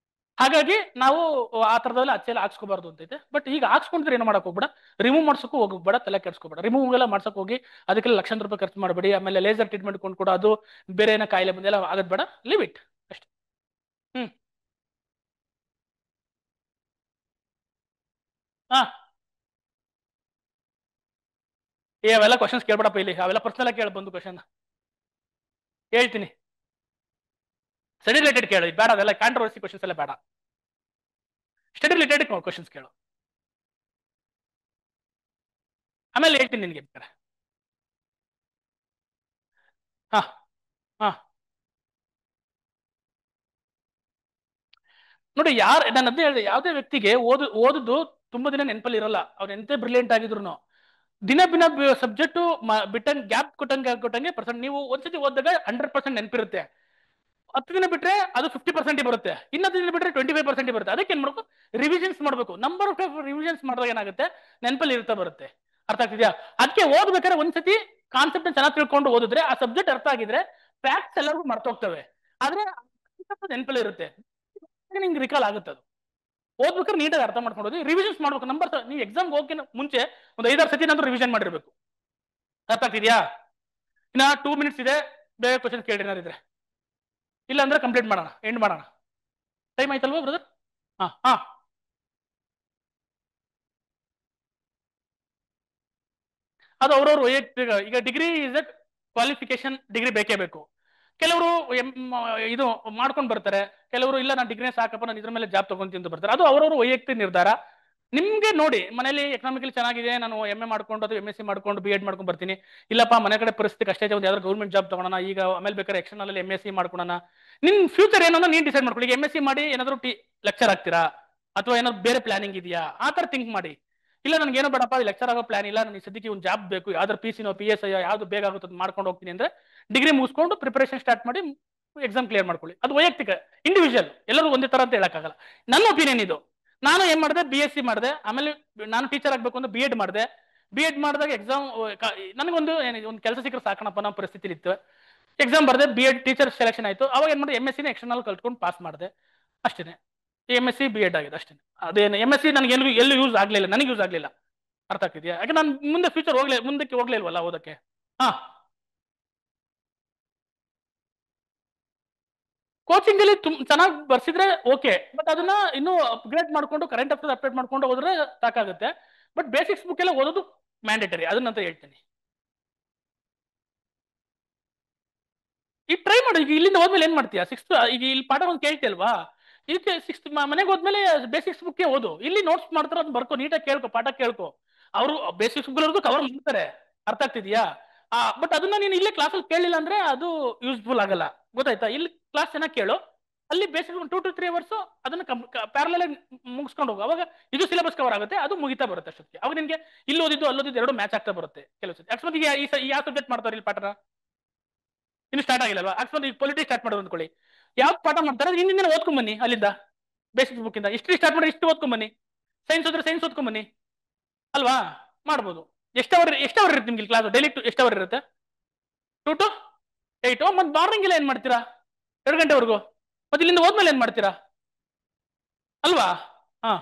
ಹಾಗಾಗಿ ನಾವು ಆ ತರದಲ್ಲಿ ಅಚ್ಚೆಲ್ಲ ಹಾಕ್ಸ್ಕೋಬಾರ್ದು ಅಂತೈತೆ. ಬಟ್ ಈಗ ಹಾಕ್ಸ್ಕೊಂಡ್ರೆ ಏನು ಮಾಡಕ್ ಹೋಗ್ಬೇಡ, ರಿಮೂವ್ ಮಾಡ್ಸಕ್ಕೂ ಹೋಗ್ಬೇಡ, ತಲೆ ಕೆಡ್ಸ್ಕೋಬೇಡ. ರಿಮೂವ್ ಎಲ್ಲ ಮಾಡ್ಸಕ್ ಹೋಗಿ ಅದಕ್ಕೆಲ್ಲ ಲಕ್ಷಾಂತರ ರೂಪಾಯಿ ಖರ್ಚು ಮಾಡಬೇಡಿ. ಆಮೇಲೆ ಲೇಸರ್ ಟ್ರೀಟ್ಮೆಂಟ್ ಕೊಂಡು ಕೂಡ ಅದು ಬೇರೆ ಏನೋ ಕಾಯಿಲೆ ಬಂದೆಲ್ಲ ಆಗದ್ ಬೇಡ, ಲಿವ್ ಇಟ್ ಅಷ್ಟೇ. ಹಾ, ಅವೆಲ್ಲ ಕ್ವಶನ್ಸ್ ಕೇಳ್ಬೇಡಪ್ಪ ಇಲ್ಲಿ, ಅವೆಲ್ಲ ಪರ್ಸನಲ್ ಆಗಿ ಕೇಳಿ ಬಂದು ಕ್ವಶನ್ ಹೇಳ್ತೀನಿ. ಸ್ಟಡಿ ರಿಲೇಟೆಡ್ ಕೇಳಿ, ಬೇಡ ಅದೆಲ್ಲ ಕಾಂಟ್ರವರ್ಸಿ ಕ್ವಶನ್ಸ್ ಎಲ್ಲ ಬೇಡ. ಸ್ಟಡಿ ರಿಲೇಟೆಡ್ ಕ್ವಶನ್ಸ್ ಕೇಳು, ಆಮೇಲೆ ಹೇಳ್ತೀನಿ ನಿನ್ಗೆ ಬೇಕಾರೆ. ಹಾ ಹಾ ನೋಡಿ, ನಾನು ಅದೇ ಹೇಳಿದೆ, ಯಾವುದೇ ವ್ಯಕ್ತಿಗೆ ಓದುದು ತುಂಬಾ ದಿನ ನೆನಪಲ್ಲಿ ಇರಲ್ಲ. ಅವ್ರು ಎಂತ ಬ್ರಿಲಿಯಂಟ್ ಆಗಿದ್ರು ದಿನ ಸಬ್ಜೆಕ್ಟ್ ಗ್ಯಾಪ್ ಕೊಟ್ಟಂಗೆ ಪರ್ಸೆಂಟ್. ನೀವು ಒಂದ್ಸತಿ ಓದಿದಾಗ 100% ನೆನಪಿರುತ್ತೆ. 10 ದಿನ ಬಿಟ್ರೆ ಅದು 50% ಬರುತ್ತೆ, ಇನ್ನು 10 ದಿನ ಬಿಟ್ರೆ 25% ಬರುತ್ತೆ. ಅದಕ್ಕೆ ಏನ್ ಮಾಡ್ಬೇಕು, ರಿವಿಷನ್ಸ್ ಮಾಡ್ಬೇಕು. ನಂಬರ್ ಆಫ್ ರಿವಿಷನ್ಸ್ ಮಾಡಿದಾಗ ಏನಾಗುತ್ತೆ, ನೆನಪಲ್ಲಿ ಇರ್ತಾ ಬರುತ್ತೆ. ಅರ್ಥ ಆಗ್ತಿದ್ಯಾ? ಅದಕ್ಕೆ ಓದ್ಬೇಕಾದ್ರೆ ಒಂದ್ಸತಿ ಕಾನ್ಸೆಪ್ಟ್ ಚೆನ್ನಾಗಿ ತಿಳ್ಕೊಂಡು ಓದಿದ್ರೆ ಆ ಸಬ್ಜೆಕ್ಟ್ ಅರ್ಥ ಆಗಿದ್ರೆ ಫ್ಯಾಕ್ಟ್ಸ್ ಎಲ್ಲರಿಗೂ ಮರ್ತೋಗ್ತವೆ. ಆದ್ರೆ ನೆನಪಲ್ಲಿ ಇರುತ್ತೆ, ನಿಂಗೆ ರಿಕಾಲ್ ಆಗುತ್ತೆ. ಅದು ಓದ್ಬೇಕಾದ್ರೆ ನೀಟಾಗಿ ಅರ್ಥ ಮಾಡ್ಕೊಂಡು ರಿವಿಷನ್ಸ್ ಮಾಡ್ಬೇಕು. ನಂಬರ್ ನೀವು ಎಕ್ಸಾಮ್ ಹೋಗಿ ಮುಂಚೆ ಒಂದು 5-6 ಸತಿ ನಂತರ ರಿವಿಷನ್ ಮಾಡಿರ್ಬೇಕು. ಅರ್ಥ ಆಗ್ತಿದ್ಯಾ? ಇನ್ನ 2 ಮಿನಿಟ್ಸ್ ಇದೆ, ಬೇಗ ಕ್ವಶನ್ ಕೇಳಿ ಏನಾರಿದ್ರೆ, ಇಲ್ಲ ಅಂದ್ರೆ ಕಂಪ್ಲೀಟ್ ಮಾಡೋಣ, ಎಂಡ್ ಮಾಡೋಣ. ಟೈಮ್ ಆಯ್ತಲ್ವಾ ಬ್ರದರ್? ಹಾ ಅದು ಅವ್ರವ್ರ ವೈಯಕ್ತಿಕ. ಈಗ degree is A qualification, degree ಬೇಕೇ ಬೇಕು. ಕೆಲವರು ಇದು ಮಾಡ್ಕೊಂಡು ಬರ್ತಾರೆ, ಕೆಲವರು ಇಲ್ಲ ನಾನು ಡಿಗ್ರಿ ಸಾಕಪ್ಪ ನಾನು ಇದ್ರ ಮೇಲೆ ಜಾಬ್ ತಗೊಂತೀನಿ ಅಂತ ಬರ್ತಾರೆ. ಅದು ಅವ್ರವ್ರ ವೈಯಕ್ತಿಕ ನಿರ್ಧಾರ. ನಿಮ್ಗೆ ನೋಡಿ, ಮನೇಲಿ ಎಕನಾಮಿಕಲಿ ಚೆನ್ನಾಗಿದೆ, ನಾನು MA ಮಾಡ್ಕೊಂಡು ಅಥವಾ MSc ಮಾಡ್ಕೊಂಡು BEd ಮಾಡ್ಕೊಂಡು ಬರ್ತೀನಿ, ಇಲ್ಲಪ್ಪ ಮನೆ ಕಡೆ ಪರಿಸ್ಥಿತಿ ಅಷ್ಟೇ ಇದೆ, ಒಂದು ಯಾವ್ದಾದ್ರು ಗೌರ್ಮೆಂಟ್ ಜಾಬ್ ತಗೊಳ್ಳೋಣ, ಈಗ ಆಮೇಲೆ ಬೇಕಾದ್ರೆ ಎಕ್ಸ್ಟರ್ನಲ್ ಅಲ್ಲಿ MSc ಮಾಡ್ಕೊಳ್ಳೋಣ. ನಿನ್ ಫ್ಯೂಚರ್ ಏನೋ ನೀನ್ ಡಿಸೈಡ್ ಮಾಡ್ಕೊಳ್ಳಿ. ಈಗ MSc ಮಾಡಿ ಏನಾದ್ರು ಲೆಕ್ಚರ್ ಆಗ್ತೀರಾ ಅಥವಾ ಏನಾದ್ರು ಬೇರೆ ಪ್ಲಾನಿಂಗ್ ಇದೆಯಾ, ಆ ತರ ಥಿಂಕ್ ಮಾಡಿ. ಇಲ್ಲ ನನ್ಗೆ ಏನೋ ಬೇಡಪ್ಪ ಲೆಕ್ಚರ್ ಆಗೋ ಪ್ಲಾನ್ ಇಲ್ಲ, ನನಗೆ ಸದ್ಯಕ್ಕೆ ಒಂದು ಜಾಬ್ ಬೇಕು, ಯಾವ್ದಾದ್ರು PCನೋ PSI ಯಾವ್ದು ಬೇಗ ಆಗುತ್ತೆ ಅದು ಮಾಡ್ಕೊಂಡು ಹೋಗ್ತೀನಿ ಅಂದ್ರೆ ಡಿಗ್ರಿ ಮುಗಿಸ್ಕೊಂಡು ಪ್ರಿಪರೇಷನ್ ಸ್ಟಾರ್ಟ್ ಮಾಡಿ ಎಕ್ಸಾಮ್ ಕ್ಲಿಯರ್ ಮಾಡ್ಕೊಳ್ಳಿ. ಅದು ವೈಯಕ್ತಿಕ, ಇಂಡಿವಿಜುವಲ್, ಎಲ್ಲರೂ ಒಂದೇ ತರ ಅಂತ ಹೇಳಕ್ಕಾಗಲ್ಲ. ನನ್ನ ಒಪಿನಿಯನ್ ಇದು. ನಾನು ಏನ್ ಮಾಡಿದೆ, BSc ಮಾಡಿದೆ, ಆಮೇಲೆ ನಾನು ಟೀಚರ್ ಆಗ್ಬೇಕು ಅಂತ BEd ಮಾಡಿದೆ. BEd ಮಾಡಿದಾಗ ಎಕ್ಸಾಮ್ ನನಗೊಂದು ಒಂದು ಕೆಲಸ ಸಿಕ್ಕರೆ ಸಾಕಣಪ್ಪ ನಮ್ಮ ಪರಿಸ್ಥಿತಿ ಇತ್ತು. ಎಕ್ಸಾಮ್ ಬರ್ದೆ, BEd ಟೀಚರ್ ಸೆಲೆಕ್ಷನ್ ಆಯ್ತು. ಅವಾಗ ಏನ್ ಮಾಡಿದೆ, MSc ಎಕ್ಸ್ಟರ್ನಲ್ ಕಲ್ತ್ಕೊಂಡು ಪಾಸ್ ಮಾಡಿದೆ. ಅಷ್ಟೇನೆ. MSc BEd ಆಗಿದೆ ಅಷ್ಟೇ. ಅದೇನು MSc ನನಗೆ ಎಲ್ಲೂ ಯೂಸ್ ಆಗ್ಲಿಲ್ಲ, ನನಗೆ ಯೂಸ್ ಆಗ್ಲಿಲ್ಲ. ಅರ್ಥ ಆಗ್ತಿದ್ಯಾ? ಯಾಕೆ ನಾನು ಮುಂದೆ ಫ್ಯೂಚರ್ ಮುಂದಕ್ಕೆ ಹೋಗ್ಲಿಲ್ವಲ್ಲ ಓದಕ್ಕೆ. ಹಾ, ಕೋಚಿಂಗ್ ಅಲ್ಲಿ ಚೆನ್ನಾಗಿ ಬರ್ಸಿದ್ರೆ ಓಕೆ, ಬಟ್ ಅದನ್ನ ಇನ್ನೂ ಅಪ್ಗ್ರೇಡ್ ಮಾಡ್ಕೊಂಡು ಕರೆಂಟ್ ಅಫೇರ್ಸ್ ಅಪ್ಡೇಟ್ ಮಾಡ್ಕೊಂಡು ಹೋದ್ರೆ ಸಾಕಾಗುತ್ತೆ. ಬಟ್ ಬೇಸಿಕ್ಸ್ ಬುಕ್ ಎಲ್ಲ ಓದೋದು ಮ್ಯಾಂಡೇಟರಿ, ಅದನ್ನಂತ ಹೇಳ್ತೀನಿ. ಈಗ ಟ್ರೈ ಮಾಡಿ. ಈಗ ಇಲ್ಲಿಂದ ಹೋದ್ಮೇಲೆ ಏನ್ ಮಾಡ್ತೀಯಾ? ಈಗ ಇಲ್ಲಿ ಪಾಠ ಒಂದು ಕೇಳ್ತಿಲ್ವಾ, ಇದಕ್ಕೆ 6th ಮನೆಗೆ ಹೋದ್ಮೇಲೆ ಬೇಸಿಕ್ಸ್ ಬುಕ್ ಓದು. ಇಲ್ಲಿ ನೋಟ್ಸ್ ಮಾಡ್ತಾರ, ಅದನ್ನ ಬರ್ಕೋ, ನೀಟಾಗಿ ಕೇಳ್ಕೊ, ಪಾಠ ಕೇಳ್ಕೊ. ಅವರು ಬೇಸಿಕ್ಸ್ ಬುಕ್ ಕವರ್ ಮಾಡ್ತಾರೆ. ಅರ್ಥ ಆಗ್ತಿದ್ಯಾ? ಬಟ್ ಅದನ್ನ ನೀನು ಇಲ್ಲೇ ಕ್ಲಾಸಲ್ಲಿ ಕೇಳಿಲ್ಲ ಅಂದ್ರೆ ಅದು ಯೂಸ್ಫುಲ್ ಆಗಲ್ಲ. ಗೊತ್ತಾಯ್ತಾ? ಇಲ್ಲಿ ಕ್ಲಾಸ್ ಚೆನ್ನಾಗಿ ಕೇಳು, ಅಲ್ಲಿ ಬೇಸಿಕ್ 2 to 3 ಅವರ್ಸ್ ಅದನ್ನ ಪ್ಯಾರಲಲ್ ಮುಗಿಸ್ಕೊಂಡು ಹೋಗು. ಅವಾಗ ಇದು ಸಿಲೆಬಸ್ ಕವರ್ ಆಗುತ್ತೆ, ಅದು ಮುಗಿತಾ ಬರುತ್ತೆ ಅಷ್ಟೊತ್ತಿಗೆ. ಅವಾಗ ನಿನ್ಗೆ ಇಲ್ಲಿ ಓದಿದ್ದು ಅಲ್ಲೋದಿದ್ದು ಎರಡು ಮ್ಯಾಚ್ ಆಗ್ತಾ ಬರುತ್ತೆ ಕೆಲವು ಸತಿ. ಅಕಸ್ಮಾತ್ ಈಗ ಯಾವ ಸಬ್ಜೆಕ್ಟ್ ಮಾಡ್ತಾರೆ ಇಲ್ಲಿ ಪಾಠನ ಇನ್ನು ಸ್ಟಾರ್ಟ್ ಆಗಿಲ್ಲಲ್ವಾ? ಅಕಸ್ಮಾತ್ ಈಗ ಪೊಲಿಟಿಕ್ಸ್ ಸ್ಟಾರ್ಟ್ ಮಾಡೋದು ಅಂದ್ಕೊಳ್ಳಿ, ಯಾವ್ದು ಪಾಠ ಮಾಡ್ತಾರೆ ಹಿಂದಿನ ಓದ್ಕೊಂಡ್ ಬನ್ನಿ ಅಲ್ಲಿಂದ, ಬೇಸಿಕ್ ಬುಕ್ ಇಂದ. ಹಿಸ್ಟ್ರಿ ಸ್ಟಾರ್ಟ್ ಮಾಡಿ ಹಿಸ್ಟ್ರಿ ಓದ್ಕೊಂಡ್ ಬನ್ನಿ, ಸೈನ್ಸ್ ಹೋದ್ರೆ ಸೈನ್ಸ್ ಓದ್ಕೊಂಡ್ ಬನ್ನಿ, ಅಲ್ವಾ? ಮಾಡ್ಬೋದು. ಎಷ್ಟು ಅವರ್ ಇರುತ್ತೆ ನಿಮ್ಗೆ ಕ್ಲಾಸ್? ಡೈಲಿ ಎಷ್ಟು ಅವರ್ ಇರುತ್ತೆ? 2 to 8. ಮತ್ತೆ ಮಾರ್ನಿಂಗ್ ಎಲ್ಲ ಏನ್ ಮಾಡ್ತೀರಾ? 2 ಗಂಟೆವರೆಗೂ. ಮತ್ತೆ ಇಲ್ಲಿಂದ ಹೋದ್ಮೇಲೆ ಏನ್ ಮಾಡ್ತೀರಾ? ಅಲ್ವಾ? ಹಾ,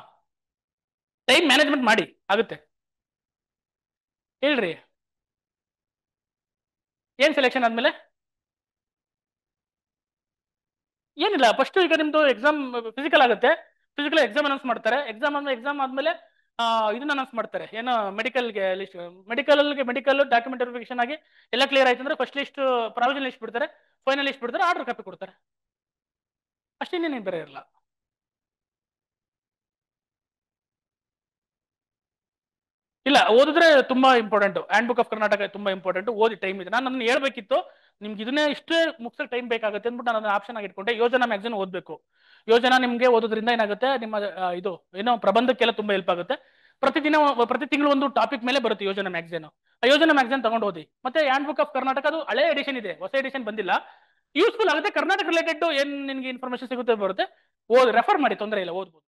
ಟೈಮ್ ಮ್ಯಾನೇಜ್ಮೆಂಟ್ ಮಾಡಿ, ಆಗುತ್ತೆ. ಹೇಳ್ರಿ, ಏನ್ ಸೆಲೆಕ್ಷನ್ ಆದ್ಮೇಲೆ? ಏನಿಲ್ಲ, ಫಸ್ಟ್ ಈಗ ನಿಮ್ದು ಎಕ್ಸಾಮ್ ಫಿಸಿಕಲ್ ಆಗುತ್ತೆ. ಫಿಸಿಕಲ್ ಎಕ್ಸಾಮ್ ಅನೌನ್ಸ್ ಮಾಡ್ತಾರೆ. ಎಕ್ಸಾಮ್ ಆದ್ಮೇಲೆ ಇದನ್ನ ಅನೌನ್ಸ್ ಮಾಡ್ತಾರೆ, ಏನೋ ಮೆಡಿಕಲ್ಗೆ ಲಿಸ್ಟ್. ಮೆಡಿಕಲ್ ಡಾಕ್ಯುಮೆಂಟ್ ವೆರಿಫಿಕೇಶನ್ ಆಗಿ ಎಲ್ಲ ಕ್ಲಿಯರ್ ಆಯ್ತು ಅಂದ್ರೆ ಫಸ್ಟ್ ಲಿಸ್ಟ್, ಪ್ರಾವಿಷನಲ್ ಲಿಸ್ಟ್ ಬಿಡ್ತಾರೆ, ಫೈನಲ್ ಲಿಸ್ಟ್ ಬಿಡ್ತಾರೆ, ಆರ್ಡರ್ ಕಾಪಿ ಕೊಡ್ತಾರೆ. ಅಷ್ಟೇ, ಇನ್ನೇನು ಬೇರೆ ಇರಲ್ಲ. ಇಲ್ಲ, ಓದಿದ್ರೆ ತುಂಬಾ important. Hand book of Karnataka ತುಂಬಾ ಇಂಪಾರ್ಟೆಂಟ್. ಓದಿ, ಟೈಮ್ ಇದೆ. ನಾನು ಅದನ್ನ ಹೇಳ್ಬೇಕಿತ್ತು ನಿಮ್ಗೆ, ಇದನ್ನೇ ಇಷ್ಟೇ ಮುಗಿಸೋ ಟೈಮ್ ಬೇಕಾಗುತ್ತೆ ಅಂದ್ಬಿಟ್ಟು ನಾನು ಅದನ್ನ ಆಪ್ಷನ್ ಆಗಿ ಇಟ್ಕೊಂಡೆ. ಯೋಜನಾ ಮ್ಯಾಗ್ಝಿನ್ ಓದಬೇಕು. ಯೋಜನಾ ನಿಮ್ಗೆ ಓದೋದ್ರಿಂದ ಏನಾಗುತ್ತೆ, ನಿಮ್ಮ ಇದು ಏನೋ ಪ್ರಬಂಧಕ್ಕೆಲ್ಲ ತುಂಬಾ ಹೆಲ್ಪ್ ಆಗುತ್ತೆ. ಪ್ರತಿ ತಿಂಗಳು ಒಂದು ಟಾಪಿಕ್ ಮೇಲೆ ಬರುತ್ತೆ ಯೋಜನಾ ಮ್ಯಾಗ್ಝಿನ್. ಆ ಯೋಜನಾ ಮ್ಯಾಗ್ಝಿನ್ ತಗೊಂಡು ಓದಿ. ಮತ್ತೆ ಹ್ಯಾಂಡ್ ಬುಕ್ ಆಫ್ ಕರ್ನಾಟಕ ಅದು ಹಳೆ ಎಡಿಷನ್ ಇದೆ, ಹೊಸ ಎಡಿಷನ್ ಬಂದಿಲ್ಲ. ಯೂಸ್ಫುಲ್ ಆಗುತ್ತೆ. ಕರ್ನಾಟಕ ರಿಲೇಟೆಡ್ ಏನ್ ನಿನ್ಗೆ ಇನ್ಫಾರ್ಮೇಶನ್ ಸಿಗುತ್ತೆ ಬರುತ್ತೆ, ರೆಫರ್ ಮಾಡಿ, ತೊಂದರೆ ಇಲ್ಲ, ಓದ್ಬೋದು.